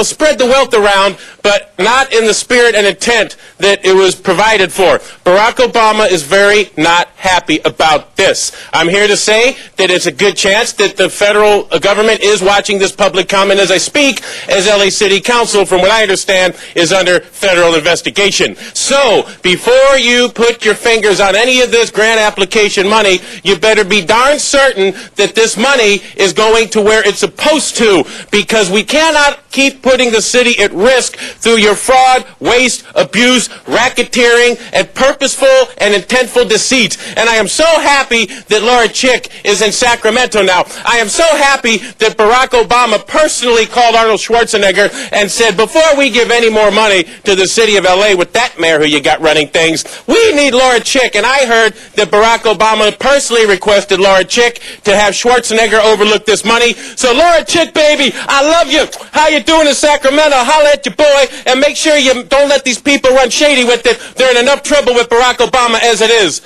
spread the wealth around, but not in the spirit and intent that it was provided for. Barack Obama is very not happy about this. I'm here to say that it's a good chance that the federal government is watching this public comment as I speak, as LA City Council, from what I understand, is under federal investigation. So, before you put your fingers on any of this grant application money, you better be darn certain that this money is going to where it's supposed to, because we cannot keep putting the city at risk through your fraud, waste, abuse, racketeering, and purposeful and intentful deceit. And I am so happy that Laura Chick is in Sacramento now. I am so happy that Barack Obama personally called Arnold Schwarzenegger and said, before we give any more money to the city of LA with that mayor who you got running things, we need Laura Chick. And I heard that Barack Obama personally requested Laura Chick to have Schwarzenegger overlook this money. So Laura Chick, baby, I love you. How you doing in Sacramento? Holla at your boy, and make sure you don't let these people run shady with it. They're in enough trouble with Barack Obama as it is.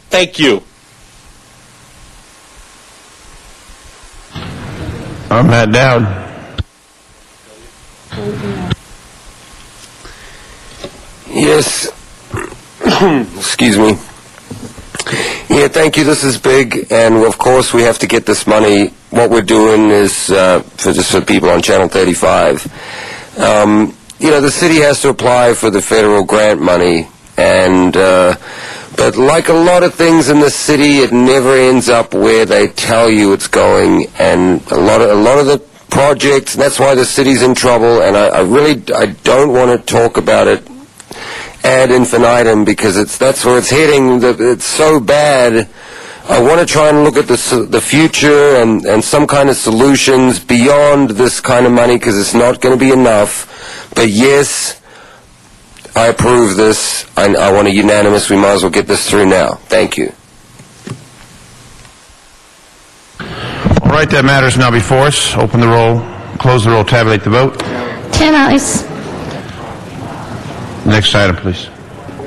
Thank you. I'm Matt Dowd. Yes. Excuse me. Yeah, thank you. This is big, and of course we have to get this money. What we're doing is, for people on Channel 35, the city has to apply for the federal grant money, and but like a lot of things in the city, it never ends up where they tell you it's going, and a lot of the projects, that's why the city's in trouble, and I don't want to talk about it ad infinitum, because that's where it's heading. It's so bad. I want to try and look at the future and some kind of solutions beyond this kind of money, because it's not going to be enough. But yes, I approve this. I want a unanimous. We might as well get this through now. Thank you. All right, that matter is now before us. Open the roll, close the roll, tabulate the vote. 10 ayes. Next item, please.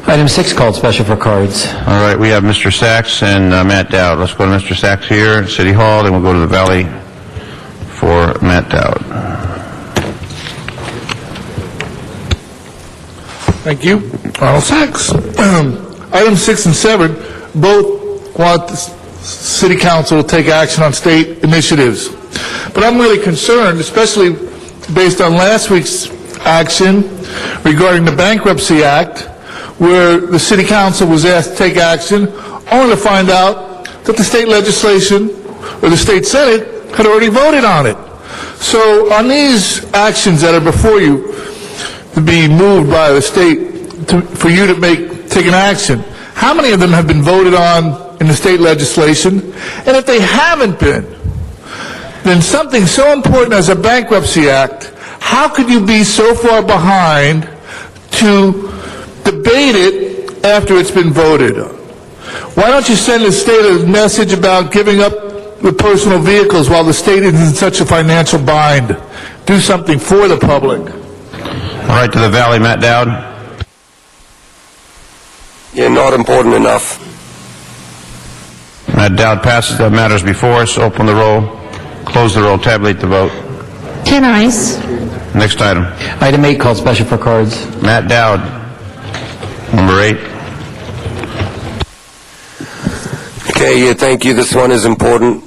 Item 6 called special for cards. All right, we have Mr. Sachs and Matt Dowd. Let's go to Mr. Sachs here at City Hall, then we'll go to the Valley for Matt Dowd. Thank you. Arnold Sachs. Item 6 and 7 both want the City Council to take action on state initiatives. But I'm really concerned, especially based on last week's action regarding the Bankruptcy Act, where the City Council was asked to take action, only to find out that the state legislation, or the state Senate, had already voted on it. So on these actions that are before you, to be moved by the state, for you to take an action, how many of them have been voted on in the state legislation? And if they haven't been, then something so important as a Bankruptcy Act, how could you be so far behind to debate it after it's been voted on? Why don't you send the state a message about giving up the personal vehicles while the state is in such a financial bind? Do something for the public. All right, to the Valley, Matt Dowd. Yeah, not important enough. Matt Dowd passes. That matters before us. Open the roll, close the roll, tabulate the vote. 10 ayes. Next item. Item 8 called special for cards. Matt Dowd, number 8. Okay, yeah, thank you. This one is important.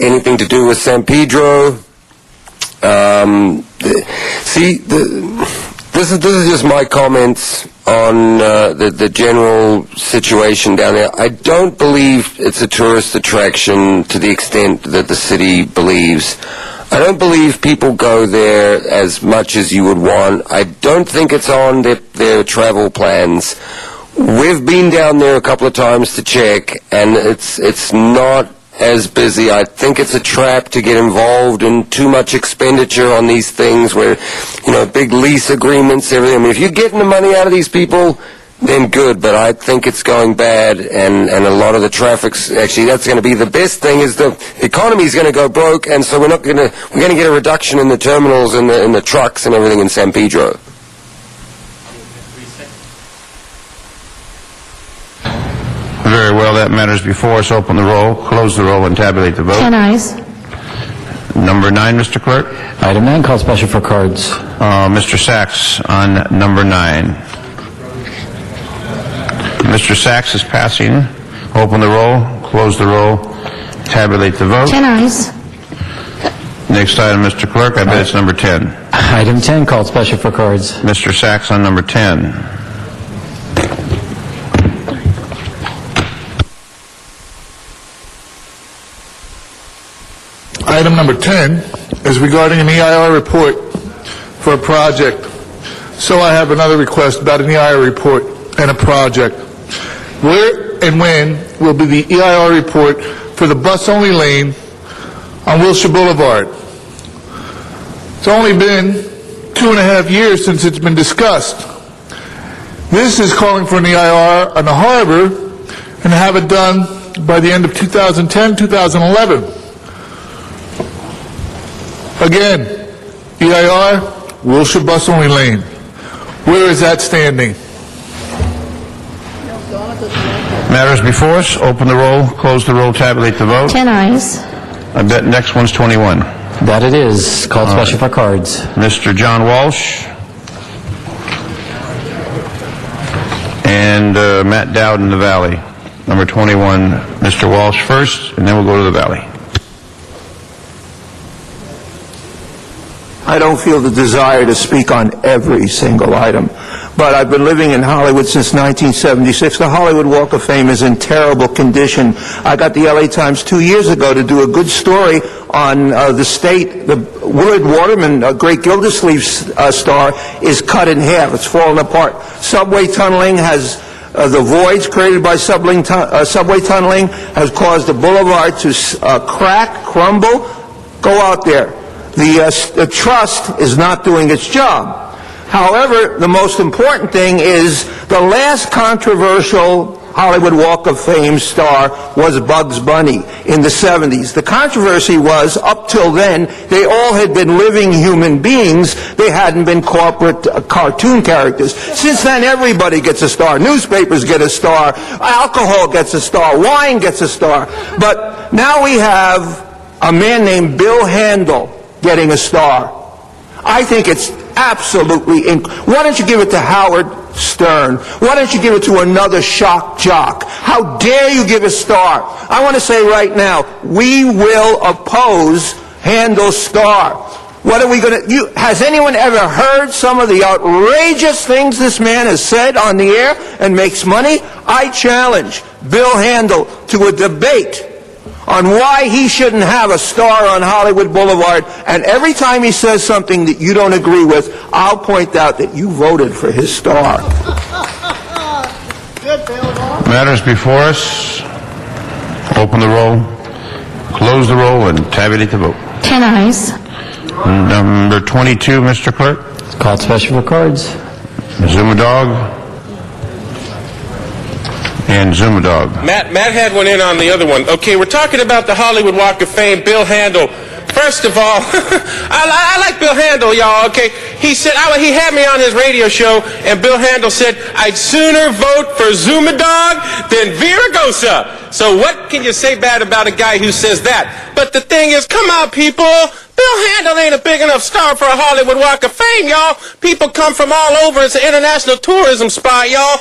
Anything to do with San Pedro. This is just my comments on the general situation down there. I don't believe it's a tourist attraction to the extent that the city believes. I don't believe people go there as much as you would want. I don't think it's on their travel plans. We've been down there a couple of times to check, and it's not as busy. I think it's a trap to get involved in too much expenditure on these things where, big lease agreements, everything. I mean, if you're getting the money out of these people, then good, but I think it's going bad, and a lot of the traffic's, actually, that's going to be the best thing, is the economy's going to go broke, and so we're going to get a reduction in the terminals and in the trucks and everything in San Pedro. Very well, that matters before us. Open the roll, close the roll, and tabulate the vote. 10 ayes. Number 9, Mr. Clerk. Item 9 called special for cards. Mr. Sachs on number 9. Mr. Sachs is passing. Open the roll, close the roll, tabulate the vote. 10 ayes. Next item, Mr. Clerk, I bet it's number 10. Item 10 called special for cards. Mr. Sachs on number 10. Item number 10 is regarding an EIR report for a project. So I have another request about an EIR report and a project. Where and when will be the EIR report for the bus-only lane on Wilshire Boulevard? It's only been 2.5 years since it's been discussed. This is calling for an EIR on the harbor and have it done by the end of 2010, 2011. Again, EIR, Wilshire bus-only lane. Where is that standing? Matters before us. Open the roll, close the roll, tabulate the vote. 10 ayes. I bet next one's 21. That it is. Called special for cards. Mr. John Walsh and Matt Dowd in the Valley. Number 21, Mr. Walsh first, and then we'll go to the Valley. I don't feel the desire to speak on every single item, but I've been living in Hollywood since 1976. The Hollywood Walk of Fame is in terrible condition. I got the LA Times 2 years ago to do a good story on the state. The Willard Waterman, a great Gildersleeve star, is cut in half. It's fallen apart. Subway tunneling has the voids created by subway tunneling has caused the boulevard to crack, crumble. Go out there. The trust is not doing its job. However, the most important thing is the last controversial Hollywood Walk of Fame star was Bugs Bunny in the 70s. The controversy was, up till then, they all had been living human beings. They hadn't been corporate cartoon characters. Since then, everybody gets a star. Newspapers get a star. Alcohol gets a star. Wine gets a star. But now we have a man named Bill Handel getting a star. I think it's absolutely why don't you give it to Howard Stern? Why don't you give it to another shock jock? How dare you give a star? I want to say right now, we will oppose Handel's star. What are we going to... Has anyone ever heard some of the outrageous things this man has said on the air and makes money? I challenge Bill Handel to a debate on why he shouldn't have a star on Hollywood Boulevard, and every time he says something that you don't agree with, I'll point out that you voted for his star. Matters before us. Open the roll, close the roll, and tabulate the vote. 10 ayes. Number 22, Mr. Clerk. Called special for cards. Zuma Dog. And Zuma Dog. Matt had one in on the other one. Okay, we're talking about the Hollywood Walk of Fame, Bill Handel. First of all, I like Bill Handel, y'all, okay? He said, he had me on his radio show, and Bill Handel said, I'd sooner vote for Zuma Dog than Viragosa. So what can you say bad about a guy who says that? But the thing is, come on, people. Bill Handel ain't a big enough star for a Hollywood Walk of Fame, y'all. People come from all over. It's an international tourism spot, y'all.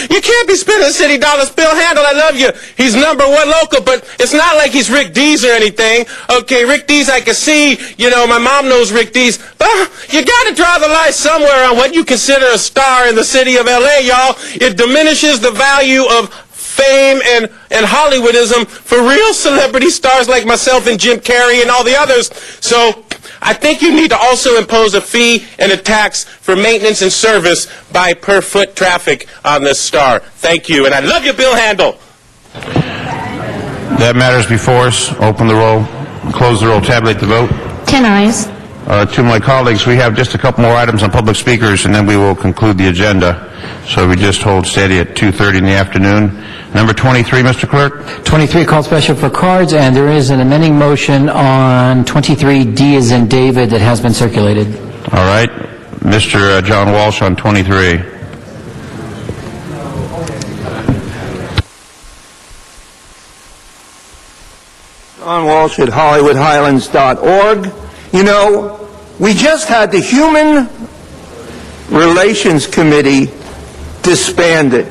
You can't be spending city dollars. Bill Handel, I love you. He's #1 local, but it's not like he's Rick Dees or anything. Okay, Rick Dees I can see. You know, my mom knows Rick Dees. But you got to draw the line somewhere on what you consider a star in the city of L.A., y'all. It diminishes the value of fame and Hollywoodism for real celebrity stars like myself and Jim Carrey and all the others. So I think you need to also impose a fee and a tax for maintenance and service by per foot traffic on this star. Thank you, and I love you, Bill Handel. That matters before us. Open the roll, close the roll, tabulate the vote. 10 ayes. To my colleagues, we have just a couple more items on public speakers, and then we will conclude the agenda. So we just hold steady at 2:30 in the afternoon. Number 23, Mr. Clerk. 23 called special for cards, and there is an amending motion on 23D as in David that has been circulated. All right. Mr. John Walsh on 23. John Walsh at HollywoodHighlands.org. You know, we just had the Human Relations Committee disbanded.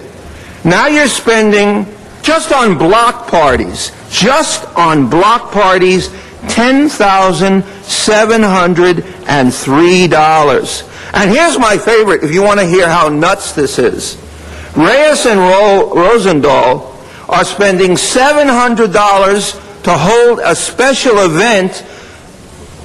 Now you're spending, just on block parties, $10,703. And here's my favorite, if you want to hear how nuts this is. Reyes and Rosendahl are spending $700 to hold a special event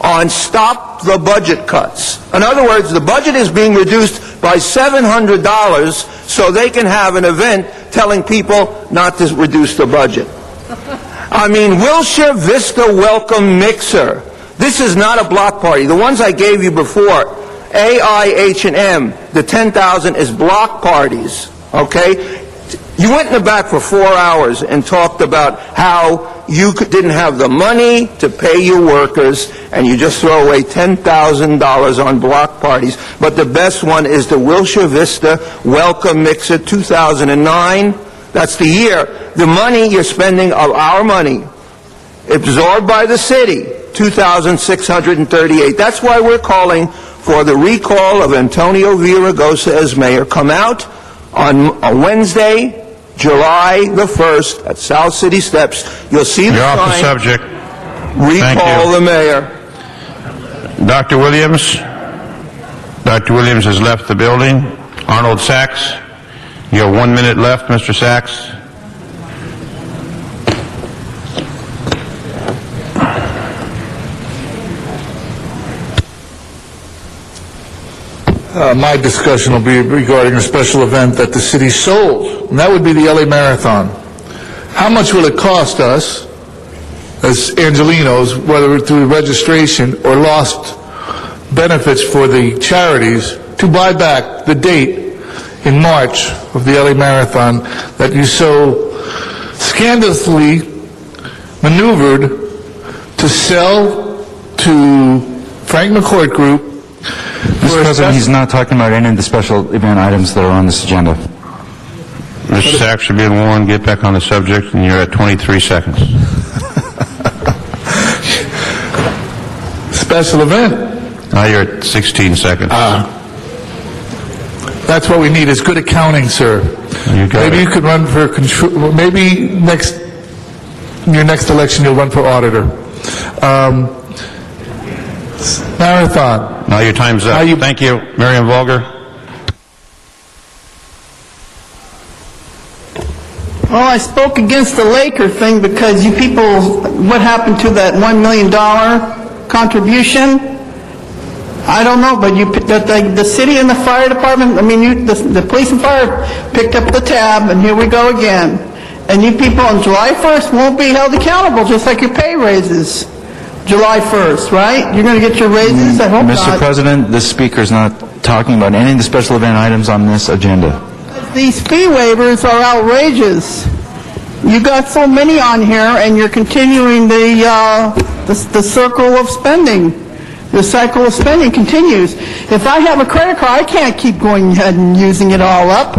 on Stop the Budget Cuts. In other words, the budget is being reduced by $700 so they can have an event telling people not to reduce the budget. I mean, Wilshire Vista Welcome Mixer. This is not a block party. The ones I gave you before, AIH&M, the 10,000 is block parties, okay? You went in the back for 4 hours and talked about how you didn't have the money to pay your workers, and you just throw away $10,000 on block parties. But the best one is the Wilshire Vista Welcome Mixer 2009. That's the year. The money you're spending of our money, absorbed by the city, $2,638. That's why we're calling for the recall of Antonio Villaraigosa as mayor. Come out on Wednesday, July the 1st at South City Steps. You'll see the You're off the sign. subject. Thank Recall you. the mayor. Dr. Williams? Dr. Williams has left the building. Arnold Sachs? You have 1 minute left, Mr. Sachs. My discussion will be regarding a special event that the city sold, and that would be the LA Marathon. How much will it cost us, as Angelinos, whether through registration or lost benefits for the charities, to buy back the date in March of the LA Marathon that you so scandalously maneuvered to sell to Frank McCourt Group? Mr. President, he's not talking about any of the special event items that are on this agenda. Mr. Sachs, you're being warned. Get back on the subject, and you're at 23 seconds. Special event. Now you're at 16 seconds. That's what we need, is good accounting, sir. Maybe you could run for control. Maybe your next election you'll run for auditor. Marathon. Now your time's up. Thank you. Marion Volger. Well, I spoke against the Laker thing because you people, what happened to that $1 million contribution? I don't know, but the city and the fire department, the police and fire picked up the tab, and here we go again. And you people on July 1st won't be held accountable, just like your pay raises. July 1st, right? You're going to get your raises? I hope not. Mr. President, this speaker is not talking about any of the special event items on this agenda. These fee waivers are outrageous. You got so many on here, and you're continuing the circle of spending. The cycle of spending continues. If I have a credit card, I can't keep going ahead and using it all up,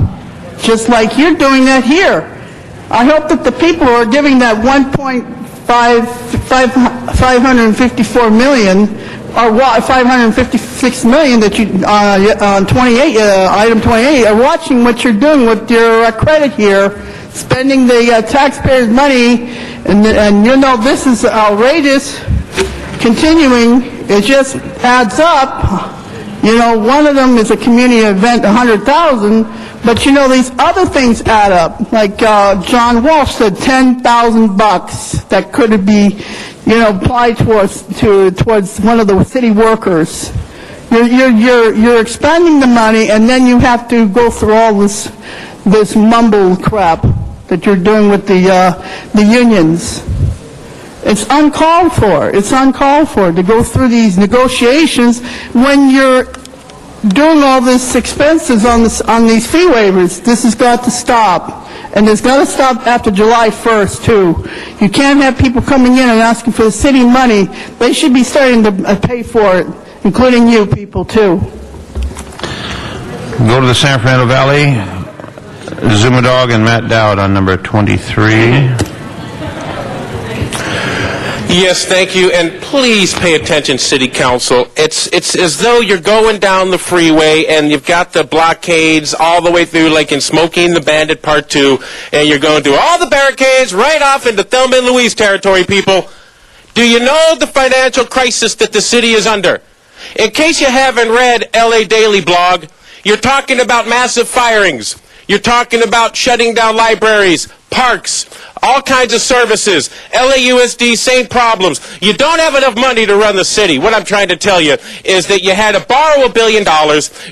just like you're doing that here. I hope that the people who are giving that 554 million or 556 million that you on 28 item 28 are watching what you're doing with your credit here, spending the taxpayers' money, and you know this is outrageous. Continuing, it just adds up. You know, one of them is a community event, 100,000. But you know, these other things add up. Like John Walsh said, $10,000 that could be, applied towards one of the city workers. You're expending the money, and then you have to go through all this mumble crap that you're doing with the unions. It's uncalled for. It's uncalled for to go through these negotiations when you're doing all these expenses on these fee waivers. This has got to stop. And it's got to stop after July 1st, too. You can't have people coming in and asking for the city money. They should be starting to pay for it, including you people, too. Go to the San Fernando Valley. Zumadog and Matt Dowd on number 23. Yes, thank you, and please pay attention, City Council. It's as though you're going down the freeway and you've got the blockades all the way through, like in Smoking the Bandit Part 2, and you're going through all the barricades right off into Thelma and Louise territory, people. Do you know the financial crisis that the city is under? In case you haven't read LA Daily Blog, you're talking about massive firings. You're talking about shutting down libraries, parks, all kinds of services. LAUSD, same problems. You don't have enough money to run the city. What I'm trying to tell you is that you had to borrow $1 billion.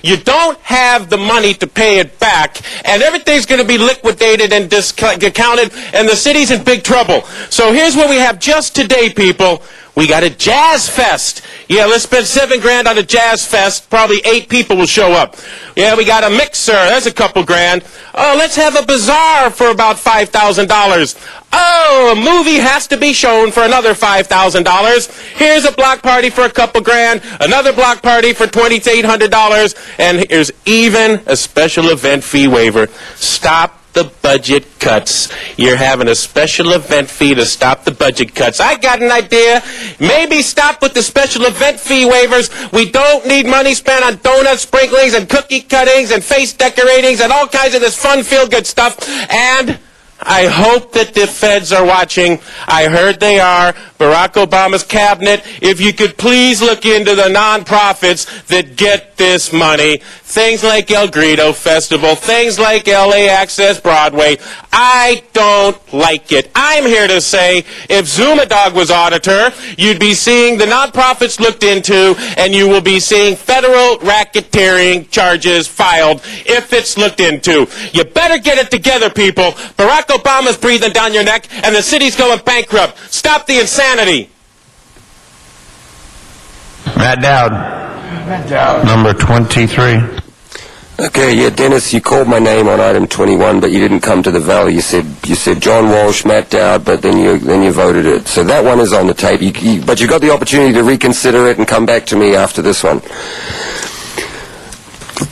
You don't have the money to pay it back, and everything's going to be liquidated and discounted, and the city's in big trouble. So here's what we have just today, people. We got a jazz fest. Yeah, let's spend $7,000 on a jazz fest. Probably 8 people will show up. Yeah, we got a mixer. That's a couple grand. Oh, let's have a bazaar for about $5,000. Oh, a movie has to be shown for another $5,000. Here's a block party for a couple grand. Another block party for $2,800. And here's even a special event fee waiver. Stop the budget cuts. You're having a special event fee to stop the budget cuts. I got an idea. Maybe stop with the special event fee waivers. We don't need money spent on donut sprinklings and cookie cuttings and face decoratings and all kinds of this fun, feel-good stuff. And I hope that the feds are watching. I heard they are. Barack Obama's cabinet, if you could please look into the nonprofits that get this money. Things like El Grito Festival, things like LA Access Broadway. I don't like it. I'm here to say, if Zumadog was auditor, you'd be seeing the nonprofits looked into, and you will be seeing federal racketeering charges filed if it's looked into. You better get it together, people. Barack Obama's breathing down your neck, and the city's going bankrupt. Stop the insanity. Matt Dowd. Number 23. Okay, yeah, Dennis, you called my name on item 21, but you didn't come to the Valley. You said John Walsh, Matt Dowd, but then you voted it. So that one is on the tape. But you got the opportunity to reconsider it and come back to me after this one.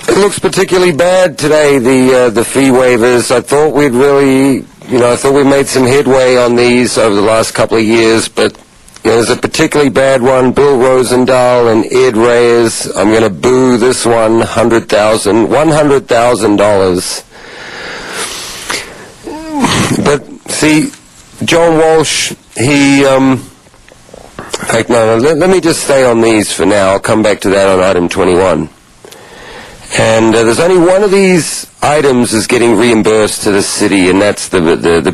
It looks particularly bad today, the fee waivers. I thought we'd really, I thought we made some headway on these over the last couple of years, but there's a particularly bad one, Bill Rosendahl and Ed Reyes. I'm going to boo this one, $100,000. But see, John Walsh, he, in fact, no, let me just stay on these for now. I'll come back to that on item 21. And there's only one of these items is getting reimbursed to the city, and that's the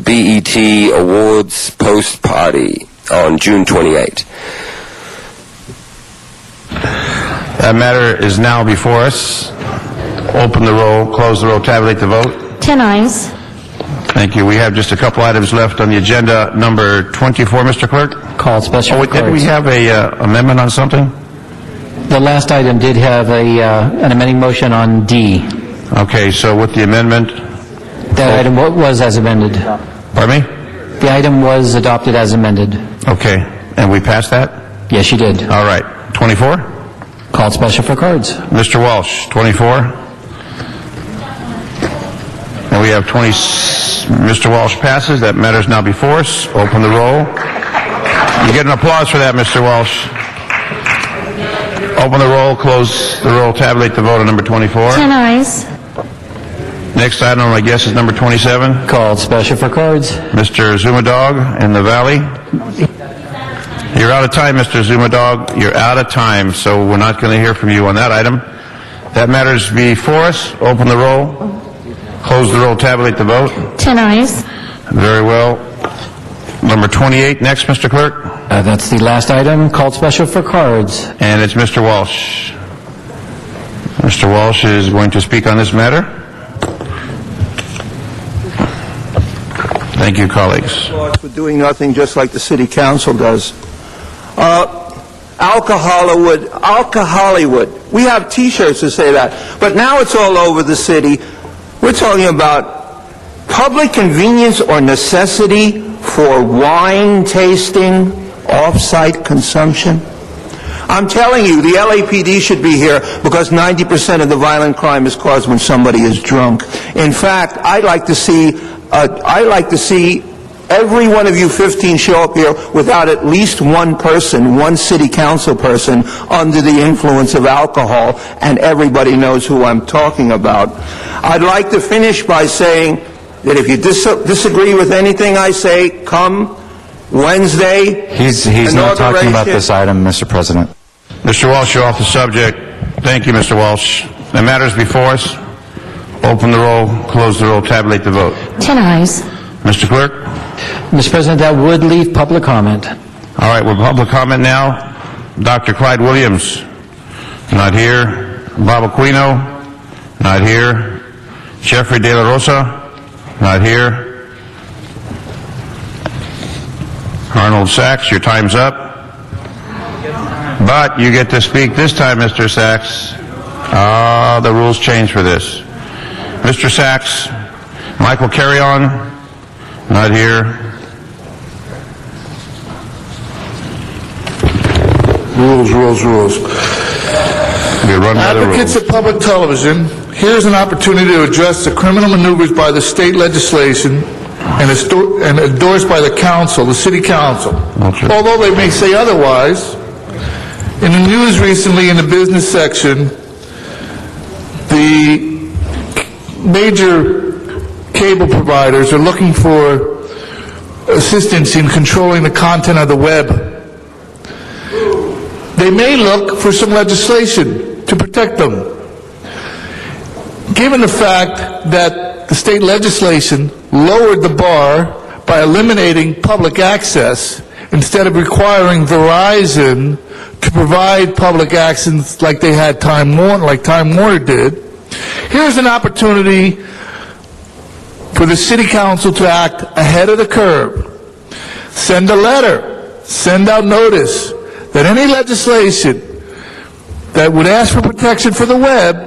BET Awards post party on June 28. That matter is now before us. Open the roll, close the roll, tabulate the vote. 10 ayes. Thank you. We have just a couple items left on the agenda. Number 24, Mr. Clerk. Called special for Did we cards. have a amendment on something? The last item did have an amending motion on D. Okay, so with the amendment, That item was as amended. pardon me? The item was adopted as amended. Okay, and we passed that? Yes, you did. All right. 24? Called special for cards. Mr. Walsh, 24. And we have 20, Mr. Walsh passes. That matter's now before us. Open the roll. You get an applause for that, Mr. Walsh. Open the roll, close the roll, tabulate the vote on number 24. 10 ayes. Next item, I guess, is number 27. Called special for cards. Mr. Zumadog in the Valley. You're out of time, Mr. Zumadog. You're out of time, so we're not going to hear from you on that item. That matter's before us. Open the roll. Close the roll, tabulate the vote. 10 ayes. Very well. Number 28 next, Mr. Clerk. That's the last item, called special for cards. And it's Mr. Walsh. Mr. Walsh is going to speak on this matter. Thank you, colleagues. For doing nothing just like the city council does. Alcohollywood. We have T-shirts that say that, but now it's all over the city. We're talking about public convenience or necessity for wine tasting, off-site consumption. I'm telling you, the LAPD should be here because 90% of the violent crime is caused when somebody is drunk. In fact, I'd like to see every one of you 15 show up here without at least one person, one city council person, under the influence of alcohol, and everybody knows who I'm talking about. I'd like to finish by saying that if you disagree with anything I say, come Wednesday. He's not talking about this item, Mr. President. Mr. Walsh, you're off the subject. Thank you, Mr. Walsh. The matter's before us. Open the roll, close the roll, tabulate the vote. 10 ayes. Mr. Clerk? Mr. President, that would leave public comment. All right, we're public comment now. Dr. Clyde Williams, not here. Bob Aquino, not here. Jeffrey De La Rosa, not here. Arnold Sachs, your time's up. But you get to speak this time, Mr. Sachs. The rules change for this. Mr. Sachs, Michael Carrion, not here. Rules. We run by the Advocates rules. of public television Here's an opportunity to address the criminal maneuvers by the state legislation and endorsed by the council, the city council. Although they may say otherwise, in the news recently in the business section, the major cable providers are looking for assistance in controlling the content of the web. They may look for some legislation to protect them. Given the fact that the state legislation lowered the bar by eliminating public access instead of requiring Verizon to provide public access like they had Time Warner did, here's an opportunity for the city council to act ahead of the curve. Send a letter, send out notice that any legislation that would ask for protection for the web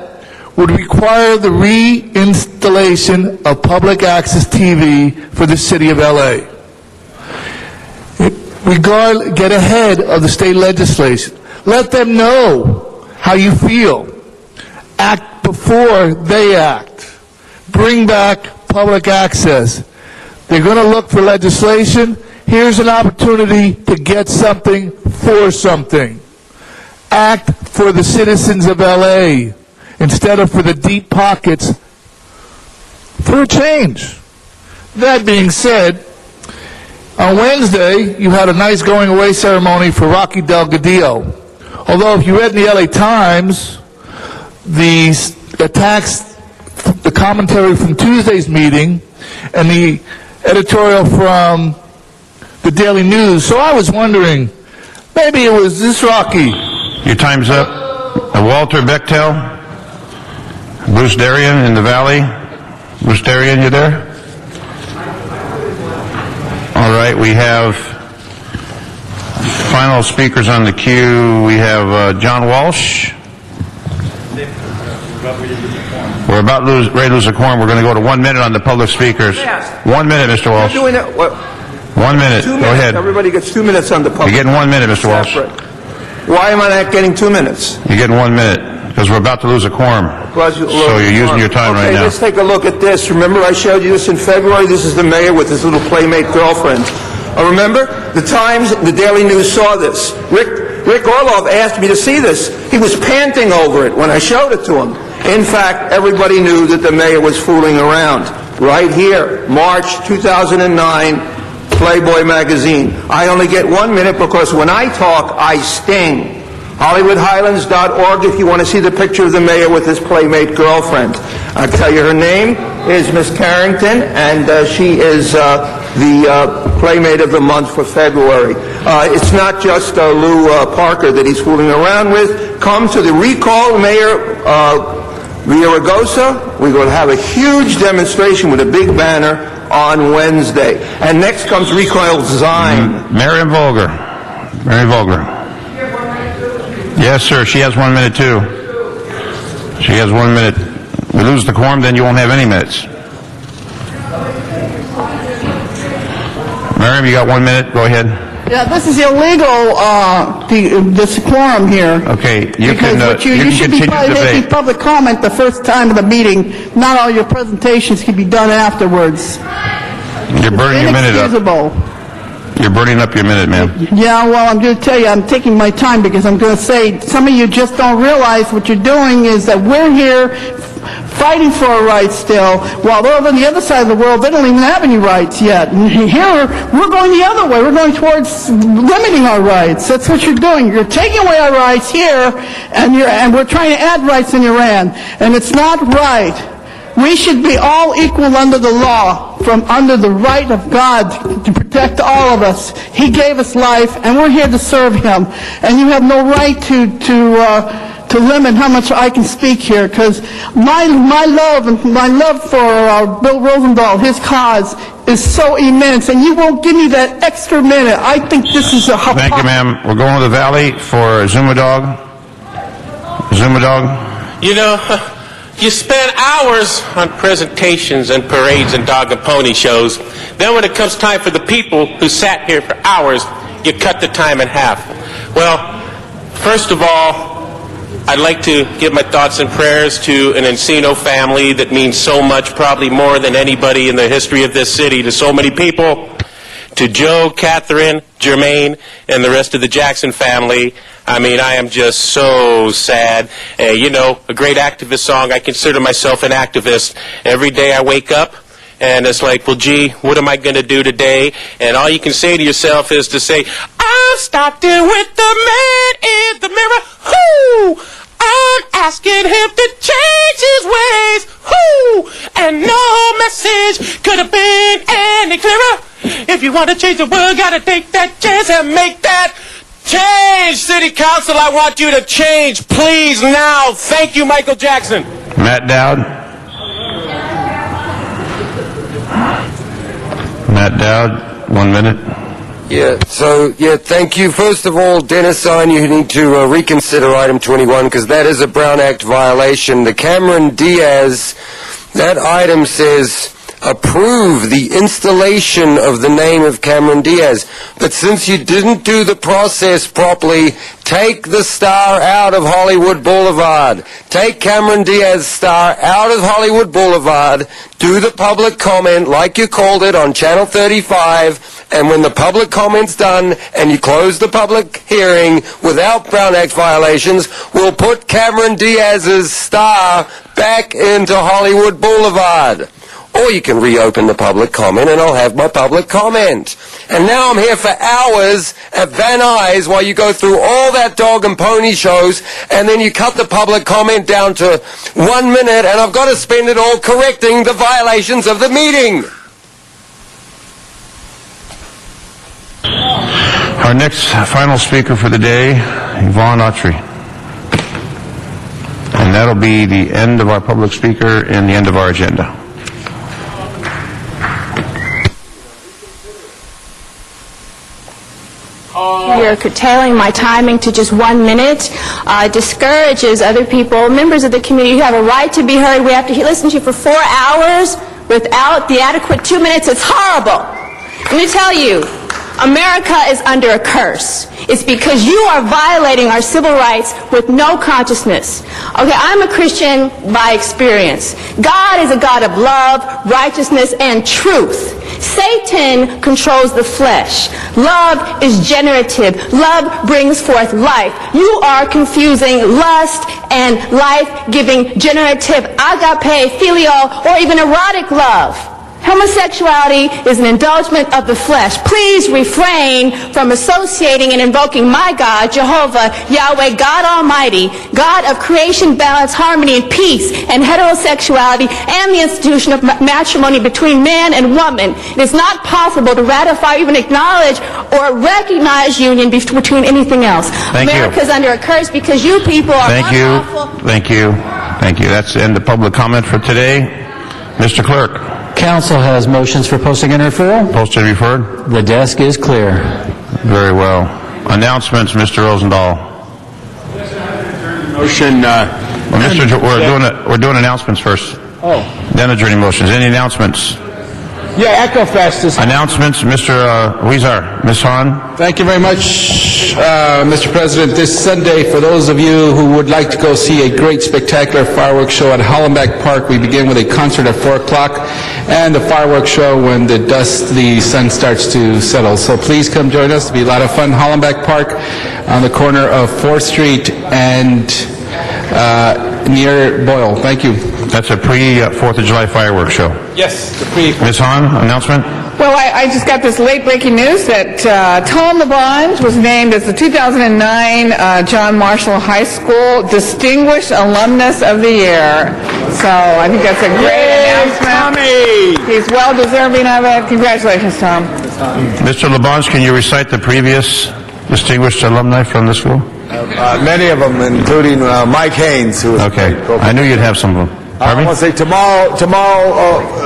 would require the reinstallation of public access TV for the city of LA. Get ahead of the state legislation. Let them know how you feel. Act before they act. Bring back public access. They're going to look for legislation. Here's an opportunity to get something for something. Act for the citizens of LA instead of for the deep pockets for a change. That being said, on Wednesday, you had a nice going away ceremony for Rocky Delgadillo. Although if you read in the LA Times, the attacks, the commentary from Tuesday's meeting, and the editorial from the Daily News. So I was wondering, maybe it was this Rocky. Your time's up. Walter Bechtel, Bruce Darien in the Valley. Bruce Darien, you there? All right, we have final speakers on the queue. We have John Walsh. We're about ready to lose a quorum. We're going to go to 1 minute on the public speakers. 1 minute, Mr. Walsh. You're doing it. 1 minute. Go ahead. Everybody gets 2 minutes on the public. You're getting 1 minute, Mr. Walsh. Why am I not getting 2 minutes? You're getting 1 minute because we're about to lose a quorum. So you're using your time right now. Let's take a look at this. Remember I showed you this in February? This is the mayor with his little playmate girlfriend. Remember? The Times, the Daily News saw this. Rick Orlov asked me to see this. He was panting over it when I showed it to him. In fact, everybody knew that the mayor was fooling around. Right here, March 2009, Playboy magazine. I only get 1 minute because when I talk, I sting. HollywoodHighlands.org if you want to see the picture of the mayor with his playmate girlfriend. I'll tell you her name is Miss Carrington, and she is the playmate of the month for February. It's not just Lou Parker that he's fooling around with. Come to the Recall Mayor Villaraigosa. We're going to have a huge demonstration with a big banner on Wednesday. And next comes Recall Zine. Marion Volger. Mary Volger. Yes, sir. She has 1 minute, too. She has 1 minute. We lose the quorum, then you won't have any minutes. Miriam, you got 1 minute. Go ahead. Yeah, this is illegal, this quorum here. Okay, you should be making public comment the first time of the meeting. Not all your presentations can be done afterwards. You're burning your minute up. You're burning up your minute, ma'am. Yeah, well, I'm going to tell you, I'm taking my time because I'm going to say some of you just don't realize what you're doing is that we're here fighting for our rights still, while they're on the other side of the world, they don't even have any rights yet. And here, we're going the other way. We're going towards limiting our rights. That's what you're doing. You're taking away our rights here, and we're trying to add rights in Iran. And it's not right. We should be all equal under the law, from under the right of God to protect all of us. He gave us life, and we're here to serve Him. And you have no right to limit how much I can speak here, because my love for Bill Rosendahl, his cause, is so immense, and you won't give me that extra minute. I think this is a hypocrisy. Thank you, ma'am. We're going to the Valley for Zumadog. Zumadog. You know, you spend hours on presentations and parades and dog and pony shows. Then when it comes time for the people who sat here for hours, you cut the time in half. Well, first of all, I'd like to give my thoughts and prayers to an Encino family that means so much, probably more than anybody in the history of this city, to so many people, to Joe, Catherine, Jermaine, and the rest of the Jackson family. I mean, I am just so sad. You know, a great activist song. I consider myself an activist. Every day I wake up, and it's like, well, gee, what am I going to do today? And all you can say to yourself is to say, I'm starting with the man in the mirror. Whoo! I'm asking him to change his ways. Whoo! And no message could have been any clearer. If you want to change the world, gotta take that chance and make that change. City Council, I want you to change, please, now. Thank you, Michael Jackson. Matt Dowd. Matt Dowd, 1 minute. Thank you. First of all, Dennis Sign, you need to reconsider item 21 because that is a Brown Act violation. The Cameron Diaz, that item says approve the installation of the name of Cameron Diaz. But since you didn't do the process properly, take the star out of Hollywood Boulevard. Take Cameron Diaz's star out of Hollywood Boulevard. Do the public comment like you called it on Channel 35. And when the public comment's done and you close the public hearing without Brown Act violations, we'll put Cameron Diaz's star back into Hollywood Boulevard. Or you can reopen the public comment and I'll have my public comment. And now I'm here for hours at Van Nuys while you go through all that dog and pony shows and then you cut the public comment down to 1 minute and I've got to spend it all correcting the violations of the meeting. Our next final speaker for the day, Yvonne Autry. And that'll be the end of our public speaker and the end of our agenda. You're curtailing my timing to just 1 minute. Discourages other people, members of the community who have a right to be heard. We have to listen to you for 4 hours without the adequate 2 minutes. It's horrible. Let me tell you, America is under a curse. It's because you are violating our civil rights with no consciousness. Okay, I'm a Christian by experience. God is a God of love, righteousness, and truth. Satan controls the flesh. Love is generative. Love brings forth life. You are confusing lust and life-giving, generative, agape, filial, or even erotic love. Homosexuality is an indulgence of the flesh. Please refrain from associating and invoking my God, Jehovah, Yahweh, God Almighty, God of creation, balance, harmony, and peace, and heterosexuality, and the institution of matrimony between man and woman. It is not possible to ratify, even acknowledge, or recognize union between anything else. America is under a curse because you people are unlawful. Thank you. That's the end of public comment for today. Mr. Clerk. Council has motions for posting and referral. Posted and referred. The desk is clear. Very well. Announcements, Mr. Rosendahl. Motion. We're doing announcements first. Oh. Then adjourning motions. Any announcements? Yeah, EchoFest is... Announcements, Mr. Huizar. Ms. Hahn. Thank you very much, Mr. President. This Sunday, for those of you who would like to go see a great, spectacular fireworks show at Hollenbeck Park, we begin with a concert at 4 o'clock and the fireworks show when the sun starts to settle. So please come join us. It'll be a lot of fun. Hollenbeck Park on the corner of 4th Street and near Boyle. Thank you. That's a pre-4th of July fireworks show. Yes, the pre. Ms. Hahn, announcement? Well, I just got this late-breaking news that Tom LaBonge was named as the 2009 John Marshall High School Distinguished Alumnus of the Year. So I think that's a great announcement. Tommy! He's well-deserving of it. Congratulations, Tom. Mr. LaBonge, can you recite the previous distinguished alumni from the school? Many of them, including Mike Haynes, who was okay. I knew you'd have some of them. I want to say tomorrow,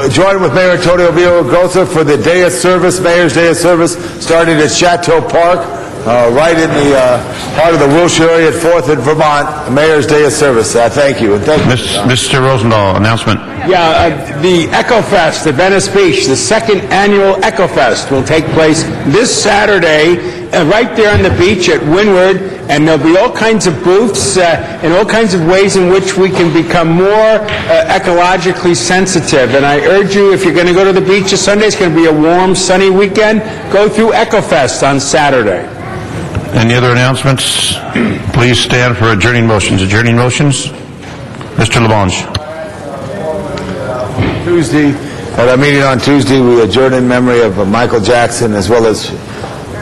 join with Mayor Antonio Villaraigosa for the Day of Service, Mayor's Day of Service, starting at Chateau Park. right in the heart of the Wilshire area at 4th and Vermont, Mayor's Day of Service. Thank you. And thank you. Mr. Rosendahl, announcement. Yeah, the Echo Fest at Venice Beach, the second annual Echo Fest, will take place this Saturday right there on the beach at Windward, and there'll be all kinds of booths and all kinds of ways in which we can become more ecologically sensitive. And I urge you, if you're going to go to the beach this Sunday, it's going to be a warm, sunny weekend, go through Echo Fest on Saturday. Any other announcements? Please stand for adjourning motions. Adjourning motions? Mr. Labange. Tuesday, at our meeting on Tuesday, we adjourn in memory of Michael Jackson as well as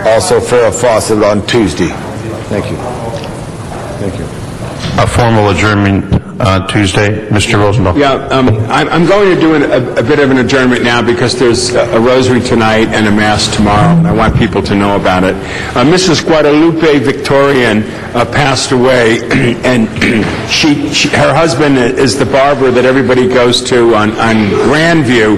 also Farrah Fawcett on Tuesday. Thank you. Thank you. A formal adjournment Tuesday. Mr. Rosendahl. Yeah, I'm going to do a bit of an adjournment now because there's a rosary tonight and a mass tomorrow, and I want people to know about it. Mrs. Guadalupe Victorian passed away, and her husband is the barber that everybody goes to on Grandview,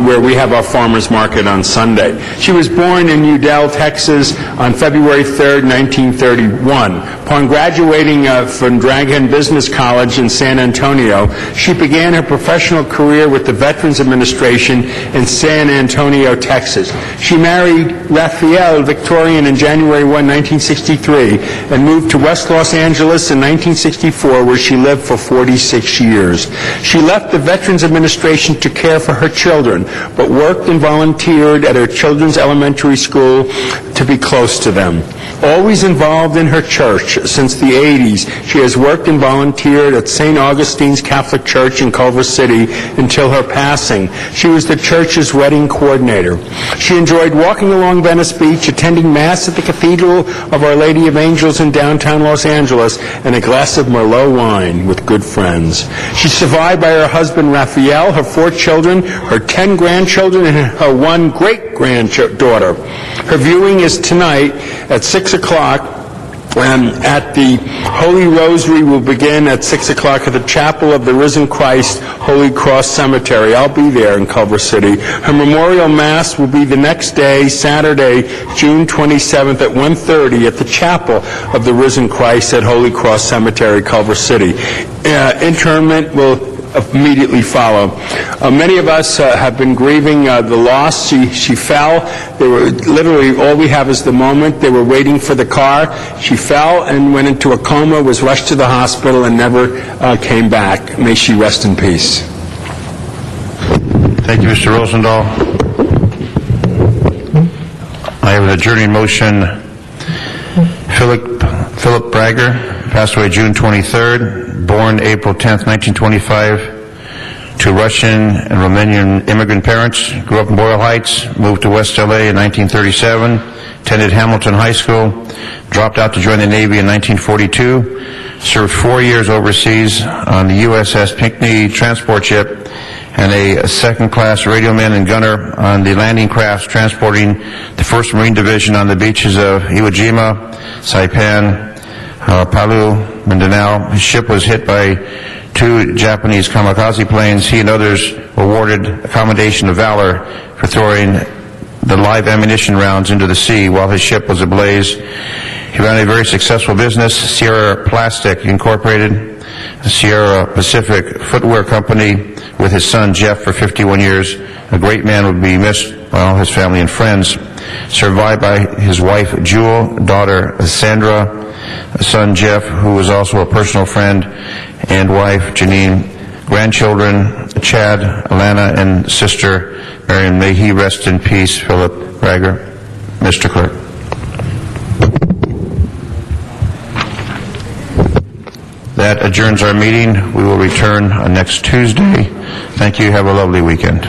where we have our farmers market on Sunday. She was born in Udell, Texas on February 3rd, 1931. Upon graduating from Dragon Business College in San Antonio, she began her professional career with the Veterans Administration in San Antonio, Texas. She married Raphael Victorian in January 1, 1963, and moved to West Los Angeles in 1964, where she lived for 46 years. She left the Veterans Administration to care for her children, but worked and volunteered at her children's elementary school to be close to them. Always involved in her church since the 80s, she has worked and volunteered at St. Augustine's Catholic Church in Culver City until her passing. She was the church's wedding coordinator. She enjoyed walking along Venice Beach, attending Mass at the Cathedral of Our Lady of Angels in downtown Los Angeles, and a glass of Merlot wine with good friends. She's survived by her husband Raphael, her 4 children, her 10 grandchildren, and her 1 great-granddaughter. Her viewing is tonight at 6 o'clock. At the Holy Rosary will begin at 6 o'clock at the Chapel of the Risen Christ, Holy Cross Cemetery. I'll be there in Culver City. Her memorial mass will be the next day, Saturday, June 27th at 1:30 at the Chapel of the Risen Christ at Holy Cross Cemetery, Culver City. Interment will immediately follow. Many of us have been grieving the loss. She fell. They were literally, all we have is the moment. They were waiting for the car. She fell and went into a coma, was rushed to the hospital, and never came back. May she rest in peace. Thank you, Mr. Rosendahl. I have an adjourning motion. Philip Bragger passed away June 23rd, born April 10th, 1925, to Russian and Romanian immigrant parents, grew up in Boyle Heights, moved to West LA in 1937, attended Hamilton High School, dropped out to join the Navy in 1942, served 4 years overseas on the USS Pinckney transport ship, and a second-class radioman and gunner on the landing crafts transporting the 1st Marine Division on the beaches of Iwo Jima, Saipan, Palu, Mindanao. His ship was hit by 2 Japanese kamikaze planes. He and others were awarded a Commendation of Valor for throwing the live ammunition rounds into the sea while his ship was ablaze. He ran a very successful business, Sierra Plastic Incorporated, a Sierra Pacific footwear company, with his son Jeff for 51 years. A great man, would be missed by all his family and friends. Survived by his wife Jewel, daughter Sandra, son Jeff, who was also a personal friend, and wife Janine, grandchildren Chad, Alana, and sister Marion. May he rest in peace, Philip Bragger. Mr. Clerk. That adjourns our meeting. We will return next Tuesday. Thank you. Have a lovely weekend.